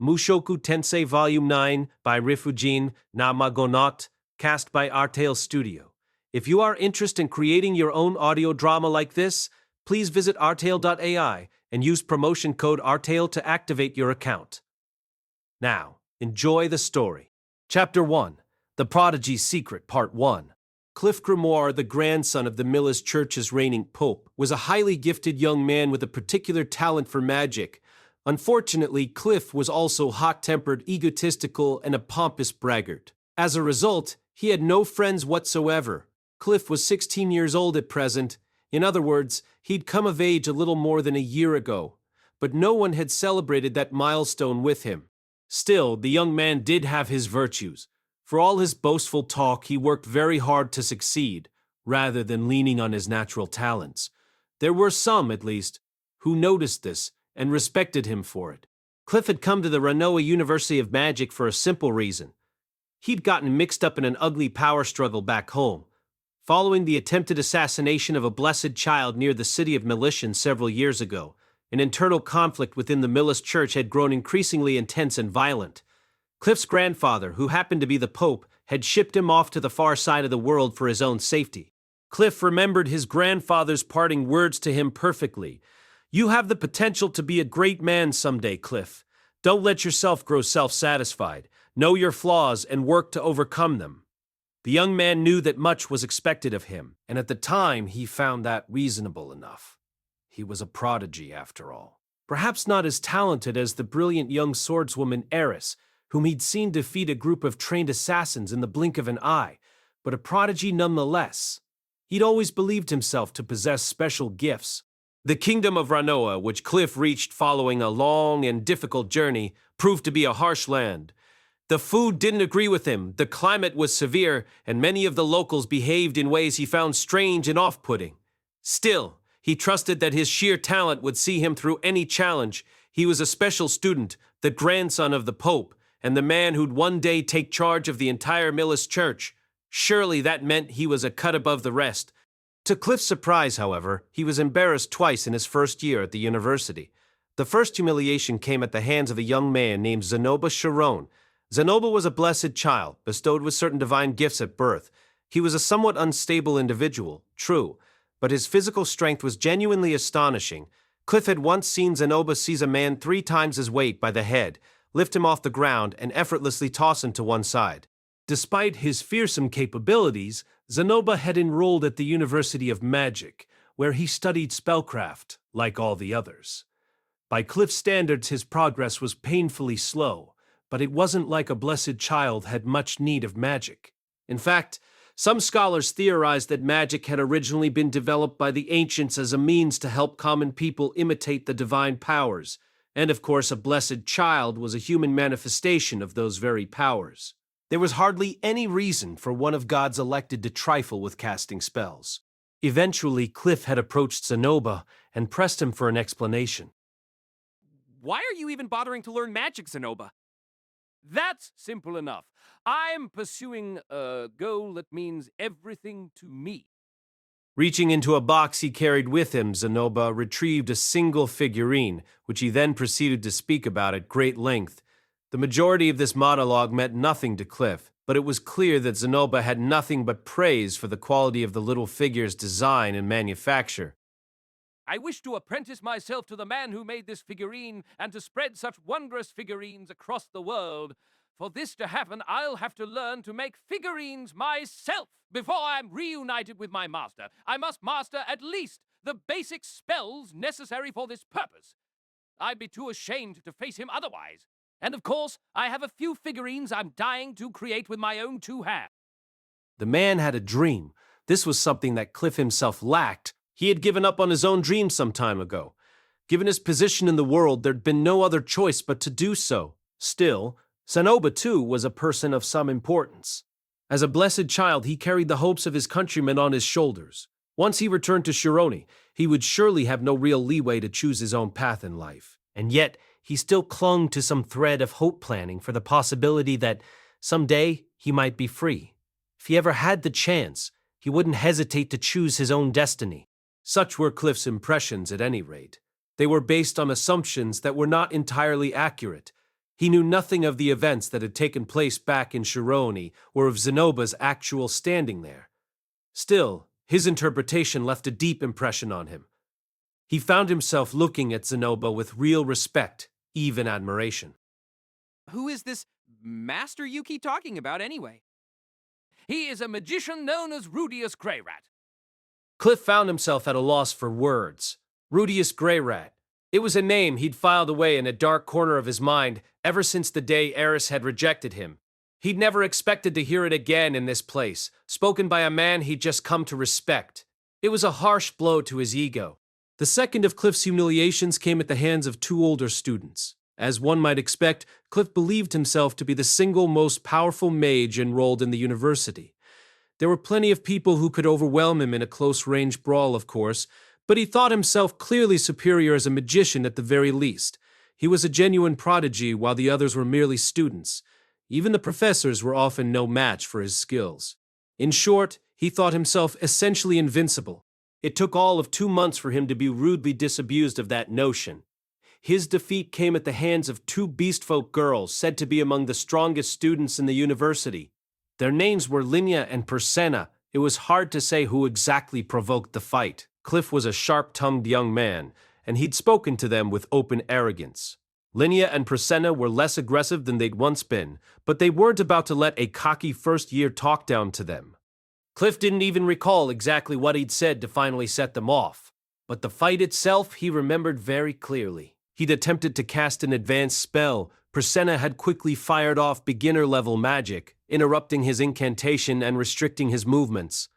Mushoku Tensei Volume 9 by Rifujin Namagonot, cast by Artale Studio. If you are interested in creating your own audio drama like this, please visit artale.ai and use promotion code ARTALE to activate your account. Now, enjoy the story. Chapter 1, The Prodigy's Secret, Part 1. Cliff Grimoire, the grandson of the Millis Church's reigning pope, was a highly gifted young man with a particular talent for magic. Unfortunately, Cliff was also hot-tempered, egotistical, and a pompous braggart. As a result, he had no friends whatsoever. Cliff was 16 years old at present. In other words, he'd come of age a little more than a year ago. But no one had celebrated that milestone with him. Still, the young man did have his virtues. For all his boastful talk, he worked very hard to succeed, rather than leaning on his natural talents. There were some, at least, who noticed this and respected him for it. Cliff had come to the Renoa University of Magic for a simple reason. He'd gotten mixed up in an ugly power struggle back home. Following the attempted assassination of a blessed child near the city of Melitian several years ago, an internal conflict within the Millis Church had grown increasingly intense and violent. Cliff's grandfather, who happened to be the Pope, had shipped him off to the far side of the world for his own safety. Cliff remembered his grandfather's parting words to him perfectly. "You have the potential to be a great man someday, Cliff. Don't let yourself grow self-satisfied. Know your flaws and work to overcome them." The young man knew that much was expected of him, and at the time he found that reasonable enough. He was a prodigy, after all. Perhaps not as talented as the brilliant young swordswoman Eris, whom he'd seen defeat a group of trained assassins in the blink of an eye, but a prodigy nonetheless. He'd always believed himself to possess special gifts. The kingdom of Ranoa, which Cliff reached following a long and difficult journey, proved to be a harsh land. The food didn't agree with him, the climate was severe, and many of the locals behaved in ways he found strange and off-putting. Still, he trusted that his sheer talent would see him through any challenge. He was a special student, the grandson of the Pope, and the man who'd one day take charge of the entire Millis Church. Surely that meant he was a cut above the rest. To Cliff's surprise, however, he was embarrassed twice in his first year at the university. The first humiliation came at the hands of a young man named Zenoba Sharon. Zenoba was a blessed child, bestowed with certain divine gifts at birth. He was a somewhat unstable individual, true, but his physical strength was genuinely astonishing. Cliff had once seen Zenoba seize a man 3 times his weight by the head, lift him off the ground, and effortlessly toss him to one side. Despite his fearsome capabilities, Zenoba had enrolled at the University of Magic, where he studied spellcraft, like all the others. By Cliff's standards, his progress was painfully slow, but it wasn't like a blessed child had much need of magic. In fact, some scholars theorized that magic had originally been developed by the ancients as a means to help common people imitate the divine powers, and of course a blessed child was a human manifestation of those very powers. There was hardly any reason for one of God's elected to trifle with casting spells. Eventually, Cliff had approached Zenoba and pressed him for an explanation. "Why are you even bothering to learn magic, Zenoba?" "That's simple enough. I'm pursuing a goal that means everything to me." Reaching into a box he carried with him, Zenoba retrieved a single figurine, which he then proceeded to speak about at great length. The majority of this monologue meant nothing to Cliff, but it was clear that Zenoba had nothing but praise for the quality of the little figure's design and manufacture. "I wish to apprentice myself to the man who made this figurine and to spread such wondrous figurines across the world. For this to happen, I'll have to learn to make figurines myself before I'm reunited with my master. I must master at least the basic spells necessary for this purpose. I'd be too ashamed to face him otherwise. And of course, I have a few figurines I'm dying to create with my own 2 hands." The man had a dream. This was something that Cliff himself lacked. He had given up on his own dreams some time ago. Given his position in the world, there'd been no other choice but to do so. Still, Zenoba, too, was a person of some importance. As a blessed child, he carried the hopes of his countrymen on his shoulders. Once he returned to Shironi, he would surely have no real leeway to choose his own path in life. And yet, he still clung to some thread of hope planning for the possibility that someday he might be free. If he ever had the chance, he wouldn't hesitate to choose his own destiny. Such were Cliff's impressions at any rate. They were based on assumptions that were not entirely accurate. He knew nothing of the events that had taken place back in Shironi or of Zenoba's actual standing there. Still, his interpretation left a deep impression on him. He found himself looking at Zenoba with real respect, even admiration. Who is this master you keep talking about anyway? He is a magician known as Rudeus Greyrat. Cliff found himself at a loss for words. Rudeus Greyrat. It was a name he'd filed away in a dark corner of his mind ever since the day Eris had rejected him. He'd never expected to hear it again in this place, spoken by a man he'd just come to respect. It was a harsh blow to his ego. The second of Cliff's humiliations came at the hands of two older students. As one might expect, Cliff believed himself to be the single most powerful mage enrolled in the university. There were plenty of people who could overwhelm him in a close-range brawl, of course, but he thought himself clearly superior as a magician at the very least. He was a genuine prodigy while the others were merely students. Even the professors were often no match for his skills. In short, he thought himself essentially invincible. It took all of 2 months for him to be rudely disabused of that notion. His defeat came at the hands of two beastfolk girls said to be among the strongest students in the university. Their names were Linya and Persena. It was hard to say who exactly provoked the fight. Cliff was a sharp-tongued young man, and he'd spoken to them with open arrogance. Linya and Persena were less aggressive than they'd once been, but they weren't about to let a cocky first-year talk down to them. Cliff didn't even recall exactly what he'd said to finally set them off, but the fight itself he remembered very clearly. He'd attempted to cast an advanced spell. Persena had quickly fired off beginner-level magic, interrupting his incantation and restricting his movements.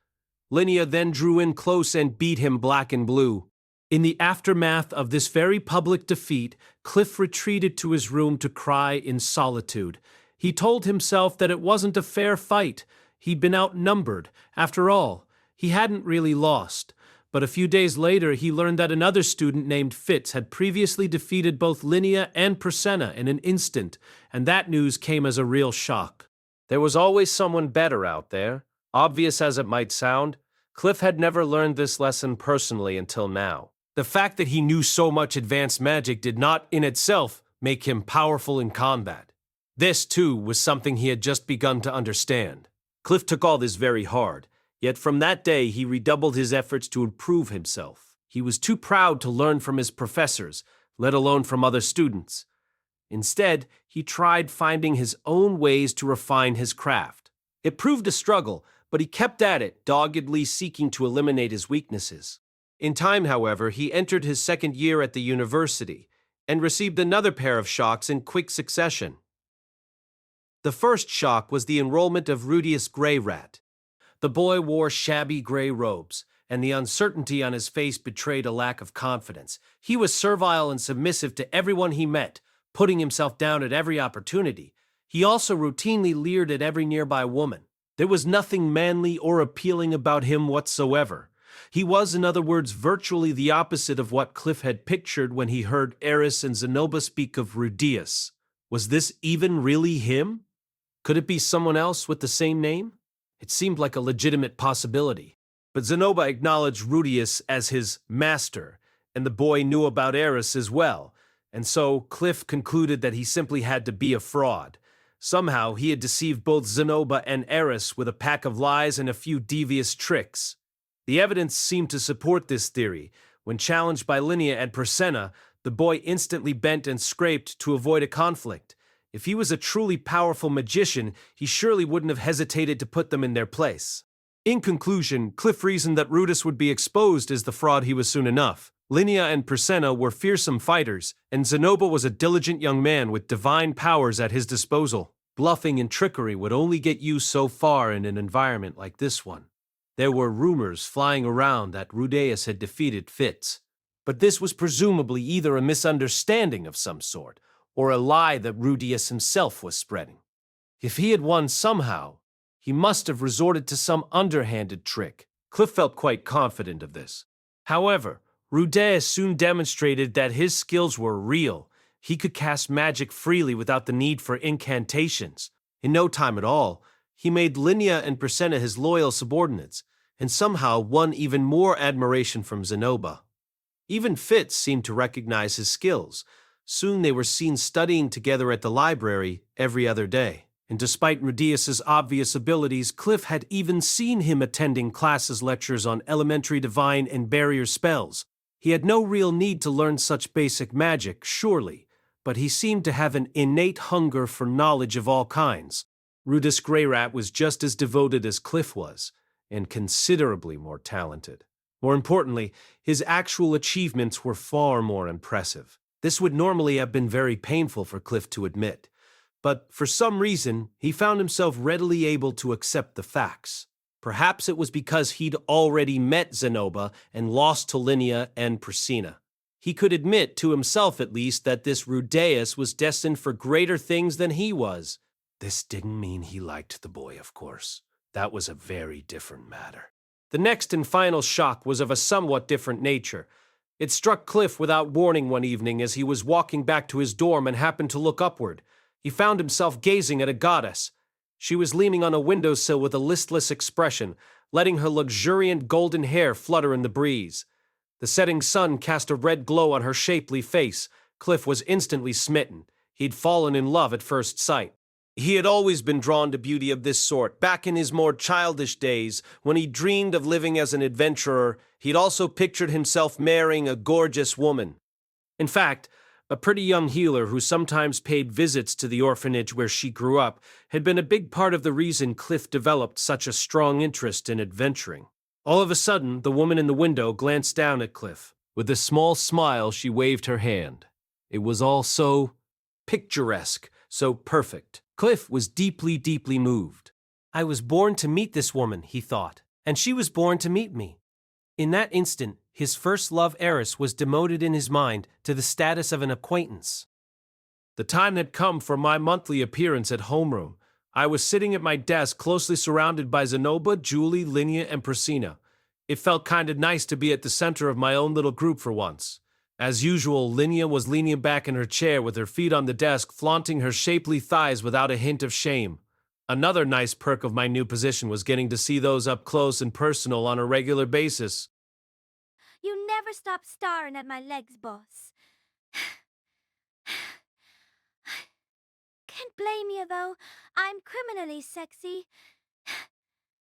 Linya then drew in close and beat him black and blue. In the aftermath of this very public defeat, Cliff retreated to his room to cry in solitude. He told himself that it wasn't a fair fight. He'd been outnumbered. After all, he hadn't really lost. But a few days later, he learned that another student named Fitz had previously defeated both Linya and Persena in an instant, and that news came as a real shock. There was always someone better out there. Obvious as it might sound, Cliff had never learned this lesson personally until now. The fact that he knew so much advanced magic did not, in itself, make him powerful in combat. This, too, was something he had just begun to understand. Cliff took all this very hard, yet from that day he redoubled his efforts to improve himself. He was too proud to learn from his professors, let alone from other students. Instead, he tried finding his own ways to refine his craft. It proved a struggle, but he kept at it, doggedly seeking to eliminate his weaknesses. In time, however, he entered his second year at the university and received another pair of shocks in quick succession. The first shock was the enrollment of Rudeus Greyrat. The boy wore shabby gray robes, and the uncertainty on his face betrayed a lack of confidence. He was servile and submissive to everyone he met, putting himself down at every opportunity. He also routinely leered at every nearby woman. There was nothing manly or appealing about him whatsoever. He was, in other words, virtually the opposite of what Cliff had pictured when he heard Eris and Zenoba speak of Rudeus. Was this even really him? Could it be someone else with the same name? It seemed like a legitimate possibility. But Zenoba acknowledged Rudeus as his master, and the boy knew about Eris as well, and so Cliff concluded that he simply had to be a fraud. Somehow he had deceived both Zenoba and Eris with a pack of lies and a few devious tricks. The evidence seemed to support this theory. When challenged by Linya and Persena, the boy instantly bent and scraped to avoid a conflict. If he was a truly powerful magician, he surely wouldn't have hesitated to put them in their place. In conclusion, Cliff reasoned that Rudeus would be exposed as the fraud he was soon enough. Linya and Persena were fearsome fighters, and Zenoba was a diligent young man with divine powers at his disposal. Bluffing and trickery would only get you so far in an environment like this one. There were rumors flying around that Rudeus had defeated Fitz, but this was presumably either a misunderstanding of some sort, or a lie that Rudeus himself was spreading. If he had won somehow, he must have resorted to some underhanded trick. Cliff felt quite confident of this. However, Rudeus soon demonstrated that his skills were real. He could cast magic freely without the need for incantations. In no time at all, he made Linya and Persena his loyal subordinates, and somehow won even more admiration from Zenoba. Even Fitz seemed to recognize his skills. Soon they were seen studying together at the library every other day. And despite Rudeus's obvious abilities, Cliff had even seen him attending classes lectures on elementary divine and barrier spells. He had no real need to learn such basic magic, surely, but he seemed to have an innate hunger for knowledge of all kinds. Rudeus Greyrat was just as devoted as Cliff was, and considerably more talented. More importantly, his actual achievements were far more impressive. This would normally have been very painful for Cliff to admit, but for some reason, he found himself readily able to accept the facts. Perhaps it was because he'd already met Zenoba and lost to Linnea and Priscina. He could admit, to himself at least, that this Rudeus was destined for greater things than he was. This didn't mean he liked the boy, of course. That was a very different matter. The next and final shock was of a somewhat different nature. It struck Cliff without warning one evening as he was walking back to his dorm and happened to look upward. He found himself gazing at a goddess. She was leaning on a windowsill with a listless expression, letting her luxuriant golden hair flutter in the breeze. The setting sun cast a red glow on her shapely face. Cliff was instantly smitten. He'd fallen in love at first sight. He had always been drawn to beauty of this sort. Back in his more childish days, when he dreamed of living as an adventurer, he'd also pictured himself marrying a gorgeous woman. In fact, a pretty young healer who sometimes paid visits to the orphanage where she grew up had been a big part of the reason Cliff developed such a strong interest in adventuring. All of a sudden, the woman in the window glanced down at Cliff. With a small smile, she waved her hand. It was all so picturesque, so perfect. Cliff was deeply, deeply moved. I was born to meet this woman, he thought, and she was born to meet me. In that instant, his first love Eris was demoted in his mind to the status of an acquaintance. The time had come for my monthly appearance at homeroom. I was sitting at my desk closely surrounded by Zenoba, Julie, Linnea, and Priscina. It felt kinda nice to be at the center of my own little group for once. As usual, Linnea was leaning back in her chair with her feet on the desk, flaunting her shapely thighs without a hint of shame. Another nice perk of my new position was getting to see those up close and personal on a regular basis. You never stop staring at my legs, boss. Can't blame you, though. I'm criminally sexy.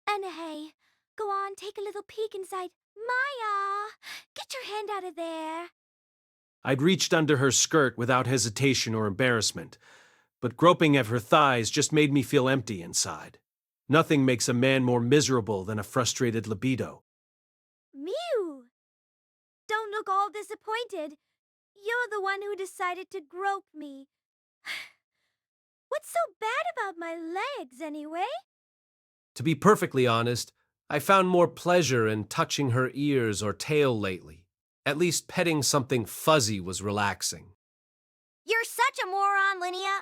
And hey, go on, take a little peek inside. Maya! Get your hand out of there. I'd reached under her skirt without hesitation or embarrassment, but groping at her thighs just made me feel empty inside. Nothing makes a man more miserable than a frustrated libido. Mew! Don't look all disappointed. You're the one who decided to grope me. What's so bad about my legs, anyway? To be perfectly honest, I found more pleasure in touching her ears or tail lately. At least petting something fuzzy was relaxing. You're such a moron, Linnea.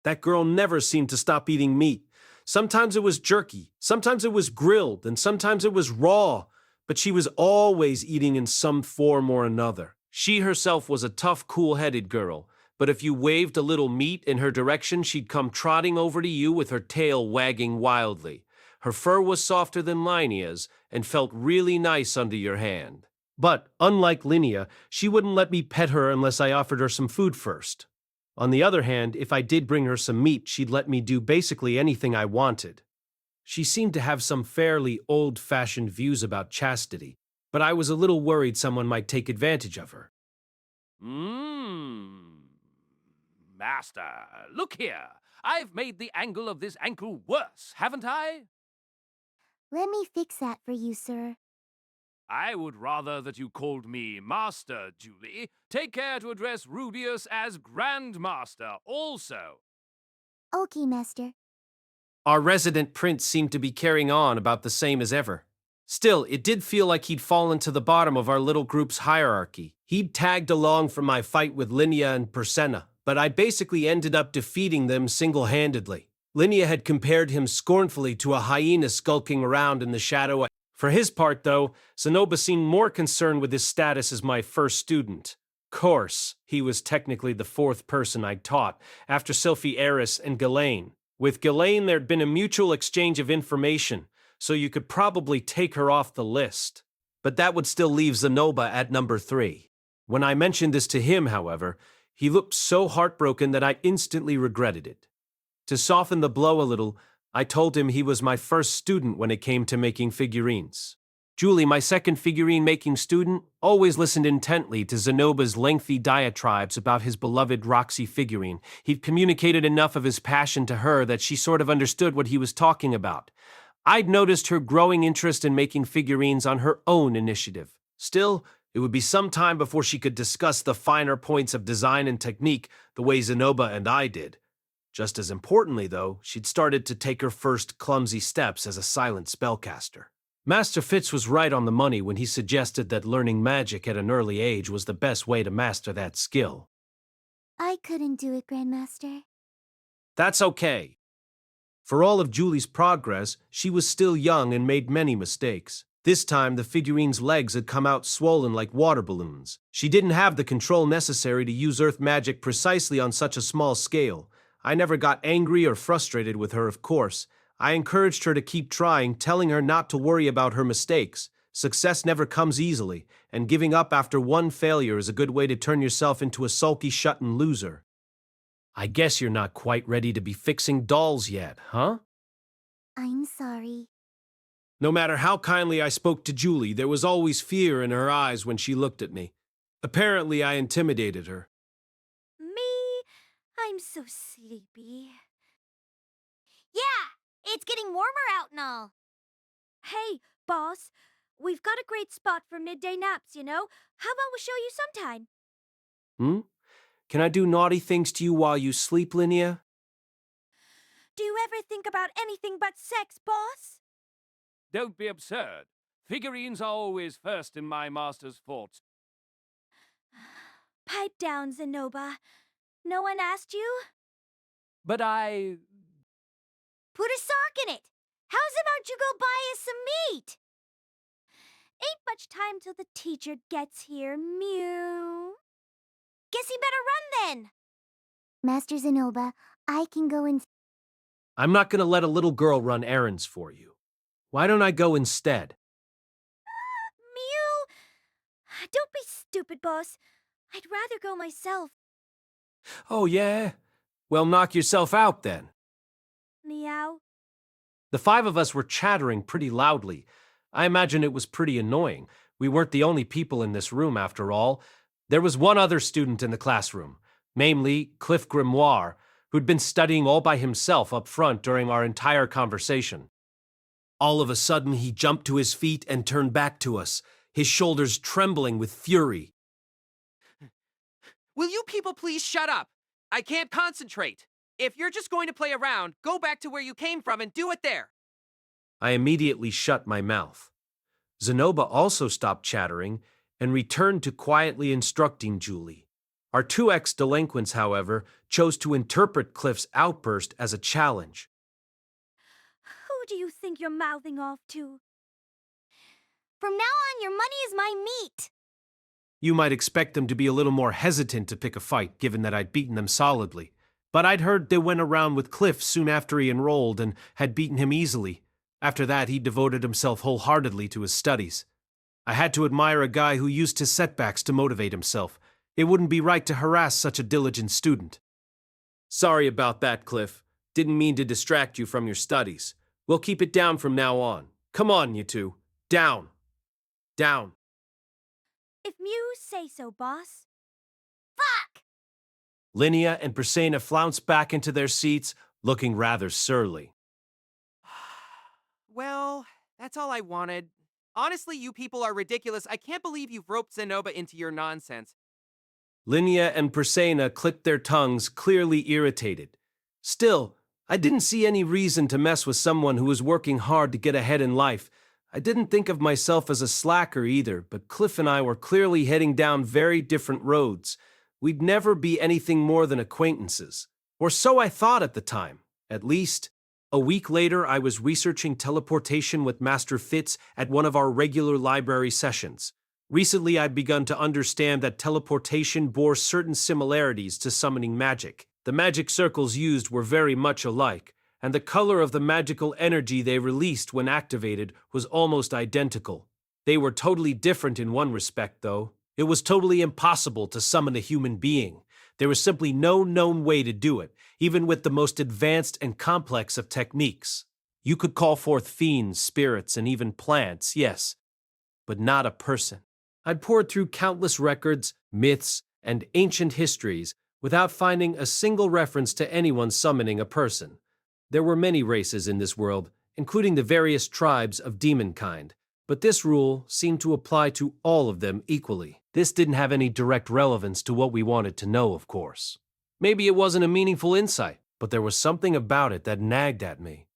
That girl never seemed to stop eating meat. Sometimes it was jerky, sometimes it was grilled, and sometimes it was raw, but she was always eating in some form or another. She herself was a tough, cool-headed girl, but if you waved a little meat in her direction, she'd come trotting over to you with her tail wagging wildly. Her fur was softer than Linnea's and felt really nice under your hand. But, unlike Linnea, she wouldn't let me pet her unless I offered her some food first. On the other hand, if I did bring her some meat, she'd let me do basically anything I wanted. She seemed to have some fairly old-fashioned views about chastity, but I was a little worried someone might take advantage of her. Master, look here. I've made the angle of this ankle worse, haven't I? Let me fix that for you, sir. I would rather that you called me Master, Julie. Take care to address Rudeus as Grandmaster also. Okay, Master. Our resident prince seemed to be carrying on about the same as ever. Still, it did feel like he'd fallen to the bottom of our little group's hierarchy. He'd tagged along for my fight with Linnea and Priscina, but I basically ended up defeating them single-handedly. Linnea had compared him scornfully to a hyena skulking around in the shadow. For his part, though, Zenoba seemed more concerned with his status as my first student. Course, he was technically the fourth person I'd taught, after Sylphie Eris and Ghislaine. With Ghislaine, there'd been a mutual exchange of information, so you could probably take her off the list. But that would still leave Zenoba at number 3. When I mentioned this to him, however, He looked so heartbroken that I instantly regretted it. To soften the blow a little, I told him he was my first student when it came to making figurines. Julie, my second figurine-making student, always listened intently to Zenoba's lengthy diatribes about his beloved Roxy figurine. He'd communicated enough of his passion to her that she sort of understood what he was talking about. I'd noticed her growing interest in making figurines on her own initiative. Still, it would be some time before she could discuss the finer points of design and technique the way Zenoba and I did. Just as importantly, though, she'd started to take her first clumsy steps as a silent spellcaster. Master Fitz was right on the money when he suggested that learning magic at an early age was the best way to master that skill. I couldn't do it, Grandmaster. That's okay. For all of Julie's progress, she was still young and made many mistakes. This time, the figurine's legs had come out swollen like water balloons. She didn't have the control necessary to use earth magic precisely on such a small scale. I never got angry or frustrated with her, of course. I encouraged her to keep trying, telling her not to worry about her mistakes. Success never comes easily, and giving up after one failure is a good way to turn yourself into a sulky shut-in loser. I guess you're not quite ready to be fixing dolls yet, huh? I'm sorry. No matter how kindly I spoke to Julie, there was always fear in her eyes when she looked at me. Apparently, I intimidated her. Me? I'm so sleepy. Yeah, it's getting warmer out and all. Hey, boss, we've got a great spot for midday naps, you know? How about we show you sometime? Can I do naughty things to you while you sleep, Linnea? Do you ever think about anything but sex, boss? Don't be absurd. Figurines are always first in my master's thoughts. Pipe down, Zenoba. No one asked you? But I... Put a sock in it. How's about you go buy us some meat? Ain't much time till the teacher gets here, mew. Guess he better run then. Master Zenoba, I can go in. I'm not going to let a little girl run errands for you. Why don't I go instead? Mew. Don't be stupid, boss. I'd rather go myself. Oh, yeah? Well, knock yourself out then. Meow. The five of us were chattering pretty loudly. I imagine it was pretty annoying. We weren't the only people in this room, after all. There was one other student in the classroom, namely Cliff Grimoire, who'd been studying all by himself up front during our entire conversation. All of a sudden, he jumped to his feet and turned back to us, his shoulders trembling with fury. Will you people please shut up? I can't concentrate. If you're just going to play around, go back to where you came from and do it there. I immediately shut my mouth. Zenoba also stopped chattering and returned to quietly instructing Julie. Our two ex-delinquents, however, chose to interpret Cliff's outburst as a challenge. Who do you think you're mouthing off to? From now on, your money is my meat. You might expect them to be a little more hesitant to pick a fight, given that I'd beaten them solidly. But I'd heard they went around with Cliff soon after he enrolled and had beaten him easily. After that, he devoted himself wholeheartedly to his studies. I had to admire a guy who used his setbacks to motivate himself. It wouldn't be right to harass such a diligent student. Sorry about that, Cliff. Didn't mean to distract you from your studies. We'll keep it down from now on. Come on, you two. Down. Down. If Mew say so, boss. Fuck! Linnea and Persena flounced back into their seats, looking rather surly. Well, that's all I wanted. Honestly, you people are ridiculous. I can't believe you've roped Zenoba into your nonsense. Linnea and Persena clicked their tongues, clearly irritated. Still, I didn't see any reason to mess with someone who was working hard to get ahead in life. I didn't think of myself as a slacker either, but Cliff and I were clearly heading down very different roads. We'd never be anything more than acquaintances. Or so I thought at the time, at least. A week later, I was researching teleportation with Master Fitz at one of our regular library sessions. Recently, I'd begun to understand that teleportation bore certain similarities to summoning magic. The magic circles used were very much alike, and the color of the magical energy they released when activated was almost identical. They were totally different in one respect, though. It was totally impossible to summon a human being. There was simply no known way to do it, even with the most advanced and complex of techniques. You could call forth fiends, spirits, and even plants, yes, but not a person. I'd poured through countless records, myths, and ancient histories without finding a single reference to anyone summoning a person. There were many races in this world, including the various tribes of demonkind, but this rule seemed to apply to all of them equally. This didn't have any direct relevance to what we wanted to know, of course. Maybe it wasn't a meaningful insight, but there was something about it that nagged at me.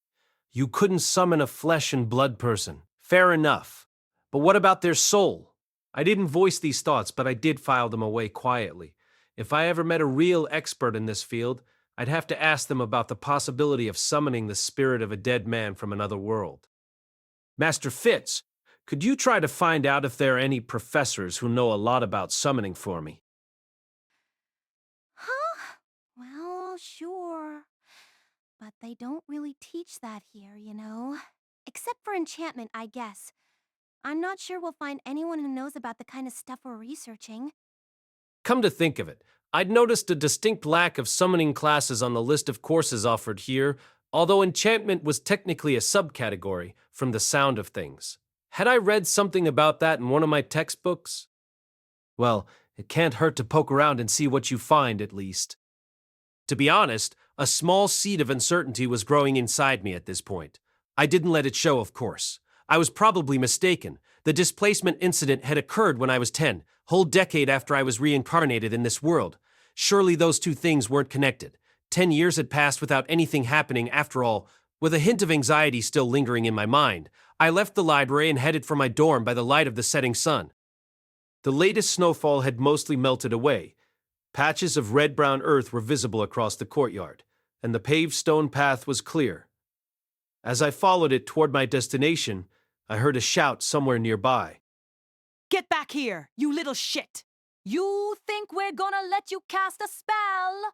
You couldn't summon a flesh and blood person. Fair enough. But what about their soul? I didn't voice these thoughts, but I did file them away quietly. If I ever met a real expert in this field, I'd have to ask them about the possibility of summoning the spirit of a dead man from another world. Master Fitz, could you try to find out if there are any professors who know a lot about summoning for me? Huh? Well, sure. But they don't really teach that here, you know. Except for enchantment, I guess. I'm not sure we'll find anyone who knows about the kind of stuff we're researching. Come to think of it, I'd noticed a distinct lack of summoning classes on the list of courses offered here, although enchantment was technically a subcategory from the sound of things. Had I read something about that in one of my textbooks? Well, it can't hurt to poke around and see what you find, at least. To be honest, a small seed of uncertainty was growing inside me at this point. I didn't let it show, of course. I was probably mistaken. The displacement incident had occurred when I was 10, whole decade after I was reincarnated in this world. Surely those two things weren't connected. 10 years had passed without anything happening after all. With a hint of anxiety still lingering in my mind, I left the library and headed for my dorm by the light of the setting sun. The latest snowfall had mostly melted away. Patches of red-brown earth were visible across the courtyard, and the paved stone path was clear. As I followed it toward my destination, I heard a shout somewhere nearby. Get back here, you little shit! You think we're gonna let you cast a spell?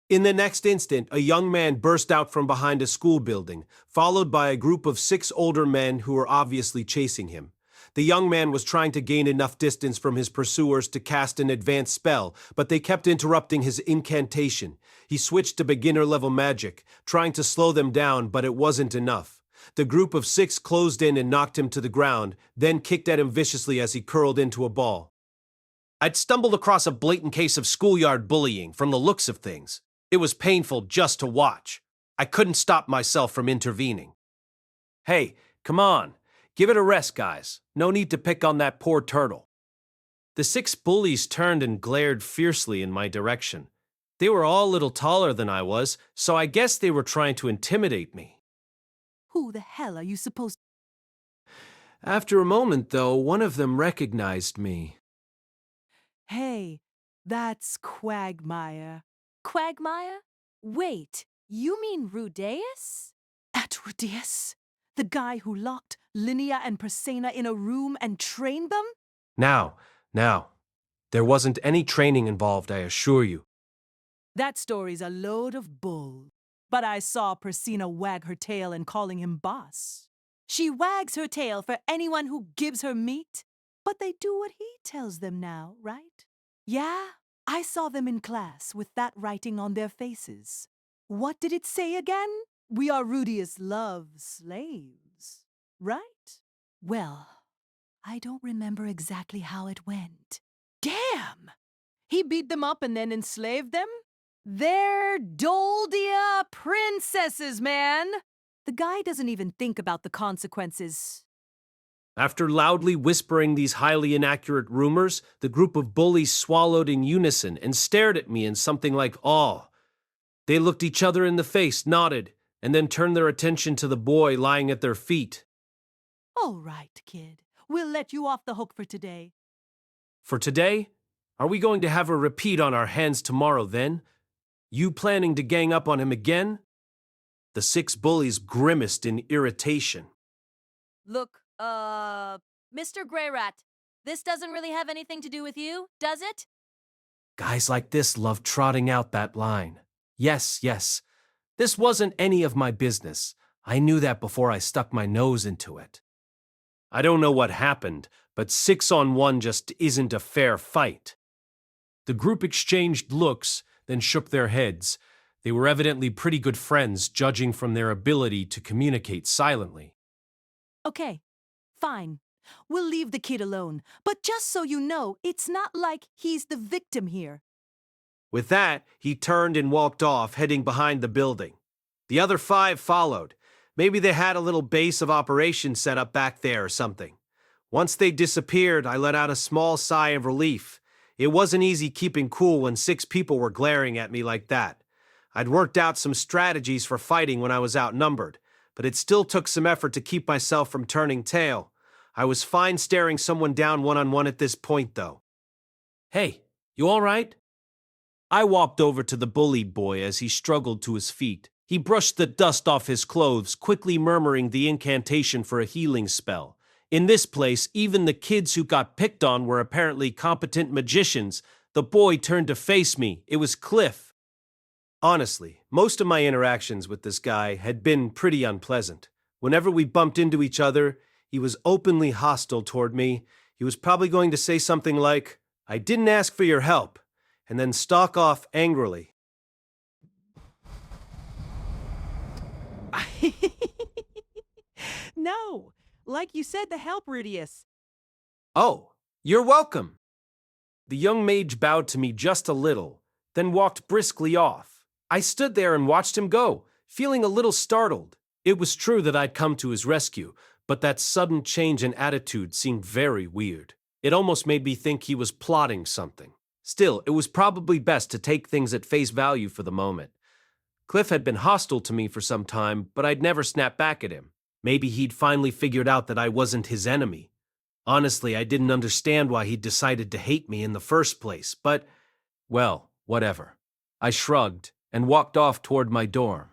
In the next instant, a young man burst out from behind a school building, followed by a group of 6 older men who were obviously chasing him. The young man was trying to gain enough distance from his pursuers to cast an advanced spell, but they kept interrupting his incantation. He switched to beginner-level magic, trying to slow them down, but it wasn't enough. The group of 6 closed in and knocked him to the ground, then kicked at him viciously as he curled into a ball. I'd stumbled across a blatant case of schoolyard bullying from the looks of things. It was painful just to watch. I couldn't stop myself from intervening. Hey, come on. Give it a rest, guys. No need to pick on that poor turtle. The 6 bullies turned and glared fiercely in my direction. They were all a little taller than I was, so I guess they were trying to intimidate me. Who the hell are you supposed to... After a moment, though, one of them recognized me. Hey, that's Quagmire. Quagmire? Wait, you mean Rudeus? At Rudeus? The guy who locked Linnea and Persena in a room and trained them? Now, there wasn't any training involved, I assure you. That story's a load of bull. But I saw Persena wag her tail and calling him boss. She wags her tail for anyone who gives her meat. But they do what he tells them now, right? Yeah, I saw them in class with that writing on their faces. What did it say again? We are Rudeus' love slaves, right? Well, I don't remember exactly how it went. Damn! He beat them up and then enslaved them? They're Doldia princesses, man! The guy doesn't even think about the consequences. After loudly whispering these highly inaccurate rumors, the group of bullies swallowed in unison and stared at me in something like awe. They looked each other in the face, nodded, and then turned their attention to the boy lying at their feet. All right, kid. We'll let you off the hook for today. For today? Are we going to have a repeat on our hands tomorrow, then? You planning to gang up on him again? The 6 bullies grimaced in irritation. Look, Mr. Grey Rat, this doesn't really have anything to do with you, does it? Guys like this love trotting out that line. Yes. This wasn't any of my business. I knew that before I stuck my nose into it. I don't know what happened, but 6-on-1 just isn't a fair fight. The group exchanged looks, then shook their heads. They were evidently pretty good friends, judging from their ability to communicate silently. Okay, fine. We'll leave the kid alone. But just so you know, it's not like he's the victim here. With that, he turned and walked off, heading behind the building. The other 5 followed. Maybe they had a little base of operations set up back there or something. Once they disappeared, I let out a small sigh of relief. It wasn't easy keeping cool when 6 people were glaring at me like that. I'd worked out some strategies for fighting when I was outnumbered, but it still took some effort to keep myself from turning tail. I was fine staring someone down one-on-one at this point, though. "Hey, you all right?" I walked over to the bullied boy as he struggled to his feet. He brushed the dust off his clothes, quickly murmuring the incantation for a healing spell. In this place, even the kids who got picked on were apparently competent magicians. The boy turned to face me. It was Cliff. Honestly, most of my interactions with this guy had been pretty unpleasant. Whenever we bumped into each other, he was openly hostile toward me. He was probably going to say something like, "I didn't ask for your help," and then stalk off angrily. No, like you said, the help, Rudeus. "Oh, you're welcome." The young mage bowed to me just a little, then walked briskly off. I stood there and watched him go, feeling a little startled. It was true that I'd come to his rescue, but that sudden change in attitude seemed very weird. It almost made me think he was plotting something. Still, it was probably best to take things at face value for the moment. Cliff had been hostile to me for some time, but I'd never snapped back at him. Maybe he'd finally figured out that I wasn't his enemy. Honestly, I didn't understand why he'd decided to hate me in the first place, but, well, whatever. I shrugged and walked off toward my dorm.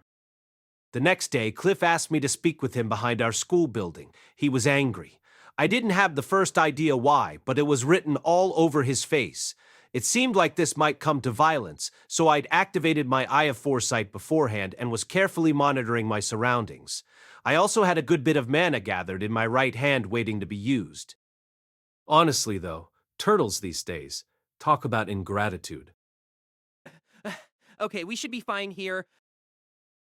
The next day, Cliff asked me to speak with him behind our school building. He was angry. I didn't have the first idea why, but it was written all over his face. It seemed like this might come to violence, so I'd activated my Eye of Foresight beforehand and was carefully monitoring my surroundings. I also had a good bit of mana gathered in my right hand waiting to be used. Honestly, though, turtles these days talk about ingratitude. Okay, we should be fine here.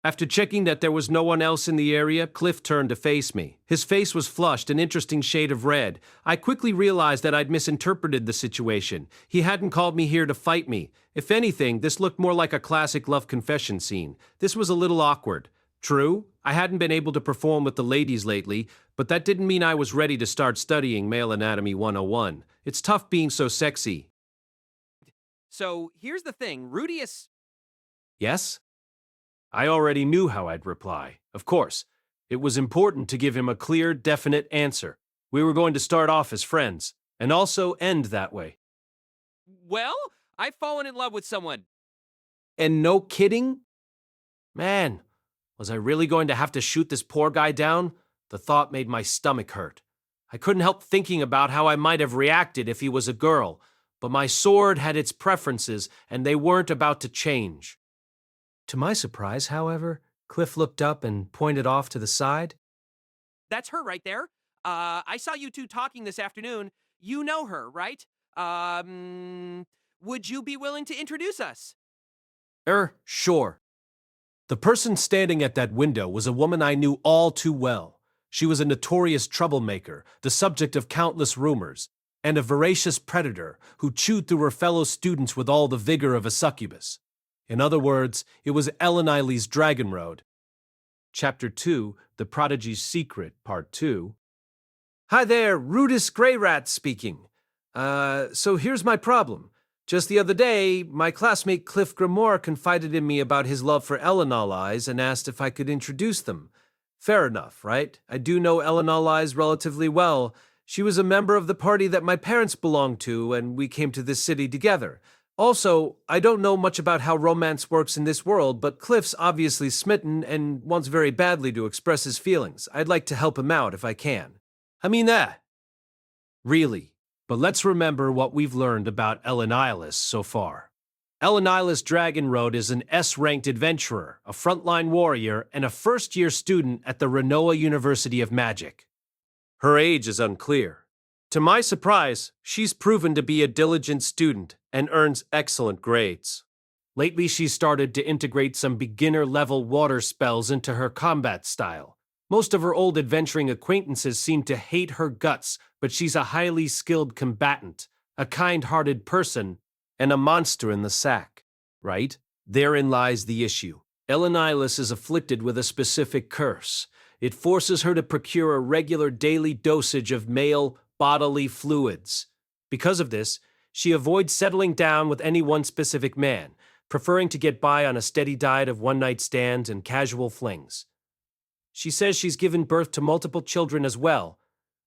After checking that there was no one else in the area, Cliff turned to face me. His face was flushed, an interesting shade of red. I quickly realized that I'd misinterpreted the situation. He hadn't called me here to fight me. If anything, this looked more like a classic love confession scene. This was a little awkward. True, I hadn't been able to perform with the ladies lately, but that didn't mean I was ready to start studying Male Anatomy 101. It's tough being so sexy. So, here's the thing, Rudeus... Yes? I already knew how I'd reply. Of course, it was important to give him a clear, definite answer. We were going to start off as friends, and also end that way. Well, I've fallen in love with someone. And no kidding? Man, was I really going to have to shoot this poor guy down? The thought made my stomach hurt. I couldn't help thinking about how I might have reacted if he was a girl, but my sword had its preferences, and they weren't about to change. To my surprise, however, Cliff looked up and pointed off to the side. That's her right there. I saw you two talking this afternoon. You know her, right? Would you be willing to introduce us? Sure. The person standing at that window was a woman I knew all too well. She was a notorious troublemaker, the subject of countless rumors, and a voracious predator who chewed through her fellow students with all the vigor of a succubus. In other words, it was Ellen Eiley's Dragon Road. Chapter 2, The Prodigy's Secret, Part 2. Hi there, Rudeus Greyrat speaking. So here's my problem. Just the other day, my classmate Cliff Grimoire confided in me about his love for Ellen Eyes and asked if I could introduce them. Fair enough, right? I do know Ellen Eyes relatively well. She was a member of the party that my parents belonged to, and we came to this city together. Also, I don't know much about how romance works in this world, but Cliff's obviously smitten and wants very badly to express his feelings. I'd like to help him out if I can. Really. But let's remember what we've learned about Ellen Eylis so far. Ellen Eylis Dragon Road is an S-ranked adventurer, a frontline warrior, and a first-year student at the Renoa University of Magic. Her age is unclear. To my surprise, she's proven to be a diligent student and earns excellent grades. Lately, she's started to integrate some beginner-level water spells into her combat style. Most of her old adventuring acquaintances seem to hate her guts, but she's a highly skilled combatant, a kind-hearted person, and a monster in the sack. Right? Therein lies the issue. Elenilus is afflicted with a specific curse. It forces her to procure a regular daily dosage of male bodily fluids. Because of this, she avoids settling down with any one specific man, preferring to get by on a steady diet of one-night stands and casual flings. She says she's given birth to multiple children as well,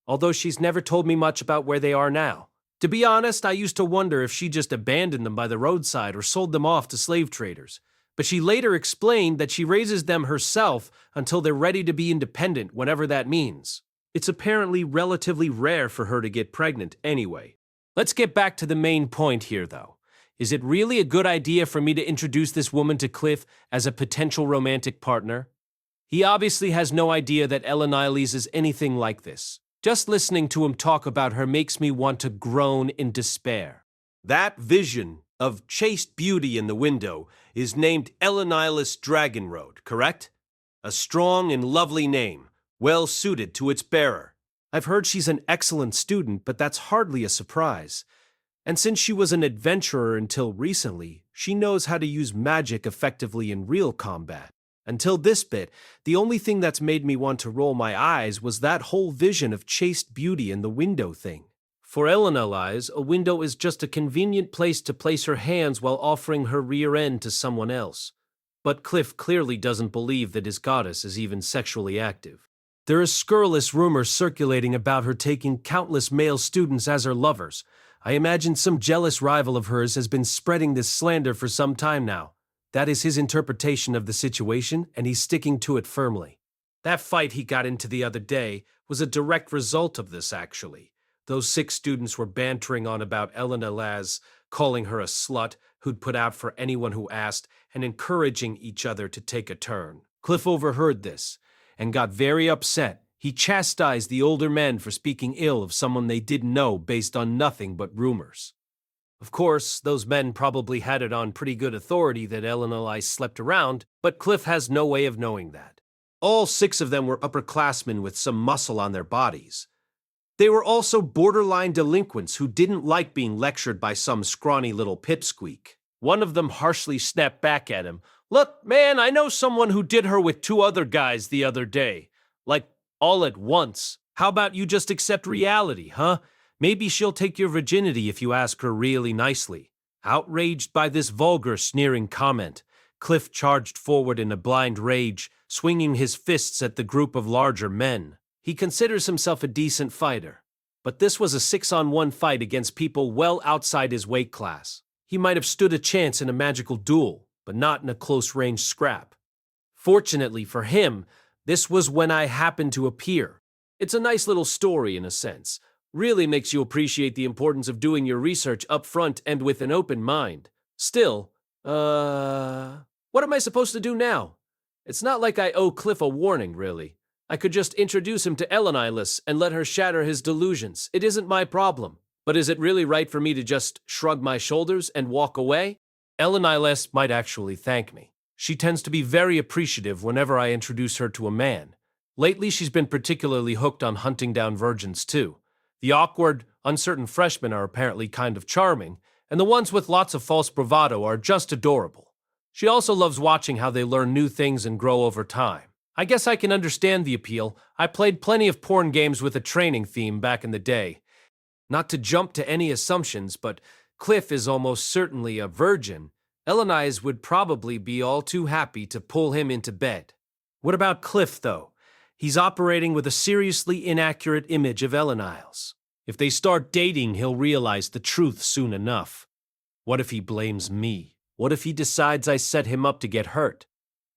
although she's never told me much about where they are now. To be honest, I used to wonder if she just abandoned them by the roadside or sold them off to slave traders. But she later explained that she raises them herself until they're ready to be independent, whatever that means. It's apparently relatively rare for her to get pregnant anyway. Let's get back to the main point here, though. Is it really a good idea for me to introduce this woman to Cliff as a potential romantic partner? He obviously has no idea that Eleniles is anything like this. Just listening to him talk about her makes me want to groan in despair. That vision of chaste beauty in the window is named Elenilis Dragonroad, correct? A strong and lovely name, well suited to its bearer. I've heard she's an excellent student, but that's hardly a surprise. And since she was an adventurer until recently, she knows how to use magic effectively in real combat. Until this bit, the only thing that's made me want to roll my eyes was that whole vision of chaste beauty in the window thing. For Elenilis, a window is just a convenient place to place her hands while offering her rear end to someone else. But Cliff clearly doesn't believe that his goddess is even sexually active. There is scurrilous rumors circulating about her taking countless male students as her lovers. I imagine some jealous rival of hers has been spreading this slander for some time now. That is his interpretation of the situation, and he's sticking to it firmly. That fight he got into the other day was a direct result of this, actually. Those 6 students were bantering on about Elena Laz, calling her a slut who'd put out for anyone who asked, and encouraging each other to take a turn. Cliff overheard this and got very upset. He chastised the older men for speaking ill of someone they didn't know based on nothing but rumors. Of course, those men probably had it on pretty good authority that Elenilis slept around, but Cliff has no way of knowing that. All 6 of them were upperclassmen with some muscle on their bodies. They were also borderline delinquents who didn't like being lectured by some scrawny little pipsqueak. One of them harshly snapped back at him. "Look, man, I know someone who did her with 2 other guys the other day. Like, all at once. How about you just accept reality, huh? Maybe she'll take your virginity if you ask her really nicely." Outraged by this vulgar, sneering comment, Cliff charged forward in a blind rage, swinging his fists at the group of larger men. He considers himself a decent fighter, but this was a 6-on-1 fight against people well outside his weight class. He might have stood a chance in a magical duel, but not in a close-range scrap. Fortunately for him, this was when I happened to appear. It's a nice little story in a sense. Really makes you appreciate the importance of doing your research up front and with an open mind. Still, what am I supposed to do now? It's not like I owe Cliff a warning, really. I could just introduce him to Elenilis and let her shatter his delusions. It isn't my problem. But is it really right for me to just shrug my shoulders and walk away? Elenilis might actually thank me. She tends to be very appreciative whenever I introduce her to a man. Lately, she's been particularly hooked on hunting down virgins, too. The awkward, uncertain freshmen are apparently kind of charming, and the ones with lots of false bravado are just adorable. She also loves watching how they learn new things and grow over time. I guess I can understand the appeal. I played plenty of porn games with a training theme back in the day. Not to jump to any assumptions, but Cliff is almost certainly a virgin. Elenize would probably be all too happy to pull him into bed. What about Cliff, though? He's operating with a seriously inaccurate image of Eleniles. If they start dating, he'll realize the truth soon enough. What if he blames me? What if he decides I set him up to get hurt?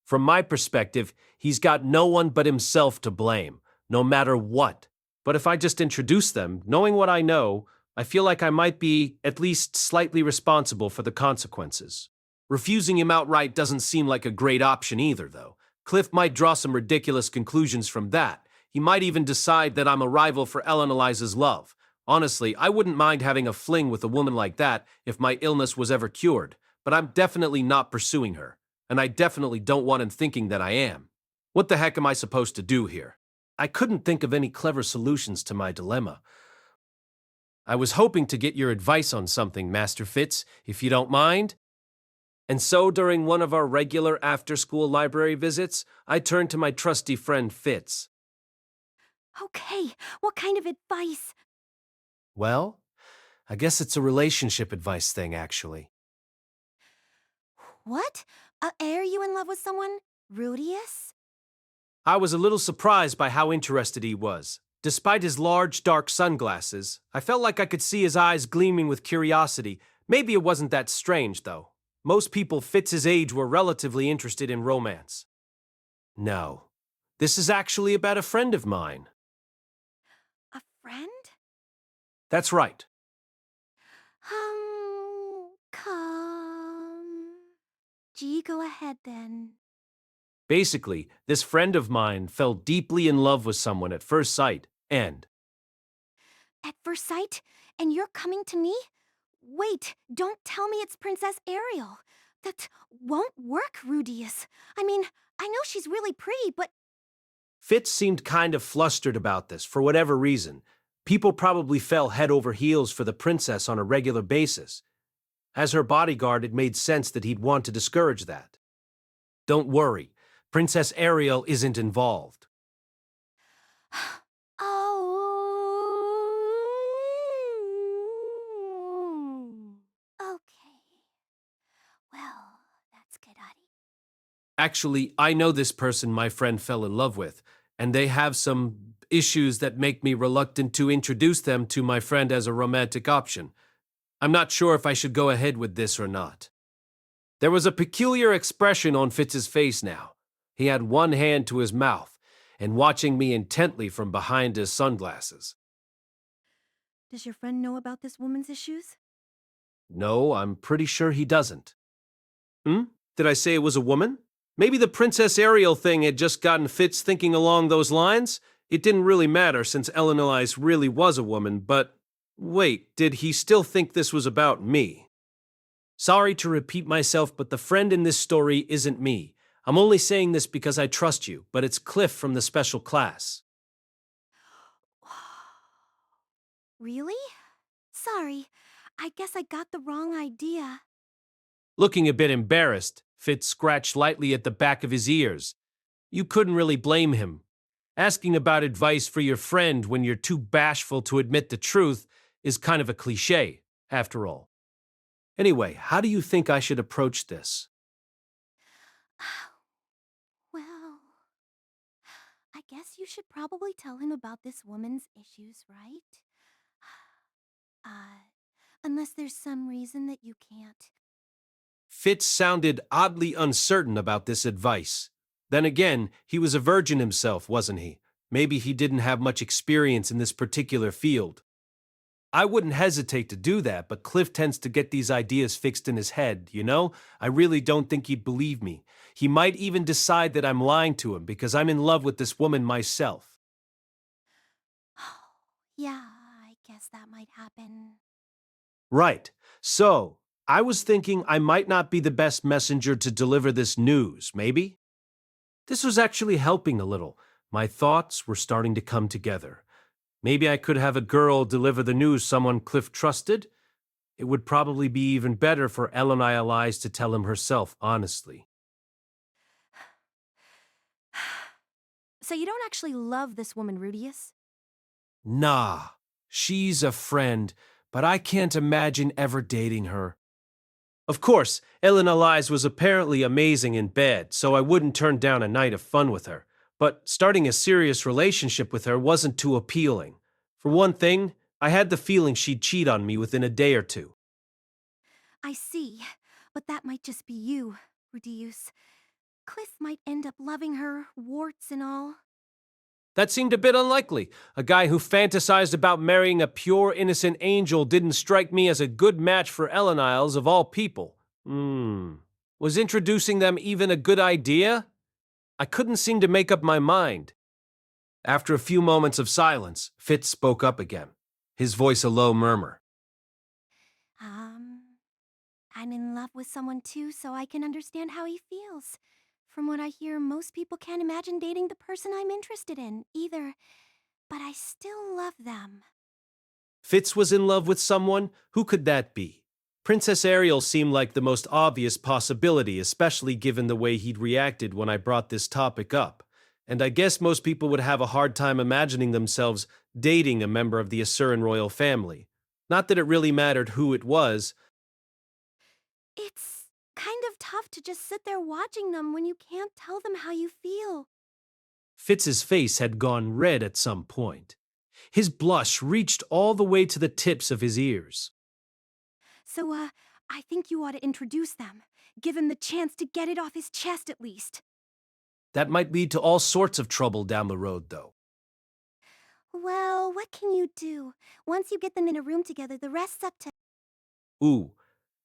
From my perspective, he's got no one but himself to blame, no matter what. But if I just introduce them, knowing what I know, I feel like I might be at least slightly responsible for the consequences. Refusing him outright doesn't seem like a great option either, though. Cliff might draw some ridiculous conclusions from that. He might even decide that I'm a rival for Elenaliza's love, Honestly, I wouldn't mind having a fling with a woman like that if my illness was ever cured, but I'm definitely not pursuing her, and I definitely don't want him thinking that I am. What the heck am I supposed to do here? I couldn't think of any clever solutions to my dilemma. I was hoping to get your advice on something, Master Fitz, if you don't mind. And so, during one of our regular after-school library visits, I turned to my trusty friend Fitz. Okay, what kind of advice? Well, I guess it's a relationship advice thing, actually. What? Are you in love with someone? Rudeus? I was a little surprised by how interested he was. Despite his large, dark sunglasses, I felt like I could see his eyes gleaming with curiosity. Maybe it wasn't that strange, though. Most people Fitz's age were relatively interested in romance. No, this is actually about a friend of mine. A friend? That's right. Gee, go ahead then. Basically, this friend of mine fell deeply in love with someone at first sight, and... At first sight? And you're coming to me? Wait, don't tell me it's Princess Ariel. That won't work, Rudeus. I mean, I know she's really pretty, but... Fitz seemed kind of flustered about this, for whatever reason. People probably fell head over heels for the princess on a regular basis. As her bodyguard, it made sense that he'd want to discourage that. Don't worry, Princess Ariel isn't involved. Okay. Well, that's good-oddy. Actually, I know this person my friend fell in love with, and they have some issues that make me reluctant to introduce them to my friend as a romantic option. I'm not sure if I should go ahead with this or not. There was a peculiar expression on Fitz's face now. He had one hand to his mouth and watching me intently from behind his sunglasses. Does your friend know about this woman's issues? No, I'm pretty sure he doesn't. Did I say it was a woman? Maybe the Princess Ariel thing had just gotten Fitz thinking along those lines? It didn't really matter since Eleanor really was a woman, but... Wait, did he still think this was about me? Sorry to repeat myself, but the friend in this story isn't me. I'm only saying this because I trust you, but it's Cliff from the special class. Really? Sorry, I guess I got the wrong idea. Looking a bit embarrassed, Fitz scratched lightly at the back of his ears. You couldn't really blame him. Asking about advice for your friend when you're too bashful to admit the truth is kind of a cliché, after all. Anyway, how do you think I should approach this? Well, I guess you should probably tell him about this woman's issues, right? Unless there's some reason that you can't. Fitz sounded oddly uncertain about this advice. Then again, he was a virgin himself, wasn't he? Maybe he didn't have much experience in this particular field. I wouldn't hesitate to do that, but Cliff tends to get these ideas fixed in his head, you know? I really don't think he'd believe me. He might even decide that I'm lying to him because I'm in love with this woman myself. Yeah, I guess that might happen. Right. So, I was thinking I might not be the best messenger to deliver this news, maybe? This was actually helping a little. My thoughts were starting to come together. Maybe I could have a girl deliver the news someone Cliff trusted. It would probably be even better for Eleanor to tell him herself, honestly. So you don't actually love this woman, Rudeus? Nah, she's a friend, but I can't imagine ever dating her. Of course, Eleanor was apparently amazing in bed, so I wouldn't turn down a night of fun with her. But starting a serious relationship with her wasn't too appealing. For one thing, I had the feeling she'd cheat on me within a day or two. I see, but that might just be you, Rudeus. Cliff might end up loving her, warts and all. That seemed a bit unlikely. A guy who fantasized about marrying a pure, innocent angel didn't strike me as a good match for Eleniles of all people. Was introducing them even a good idea? I couldn't seem to make up my mind. After a few moments of silence, Fitz spoke up again. his voice a low murmur. I'm in love with someone too, so I can understand how he feels. From what I hear, most people can't imagine dating the person I'm interested in, either. But I still love them. Fitz was in love with someone? Who could that be? Princess Ariel seemed like the most obvious possibility, especially given the way he'd reacted when I brought this topic up. And I guess most people would have a hard time imagining themselves dating a member of the Asuran royal family. Not that it really mattered who it was. It's kind of tough to just sit there watching them when you can't tell them how you feel. Fitz's face had gone red at some point. His blush reached all the way to the tips of his ears. So, I think you ought to introduce them. Give him the chance to get it off his chest at least. That might lead to all sorts of trouble down the road, though. Well, what can you do? Once you get them in a room together, the rest's up to... Ooh,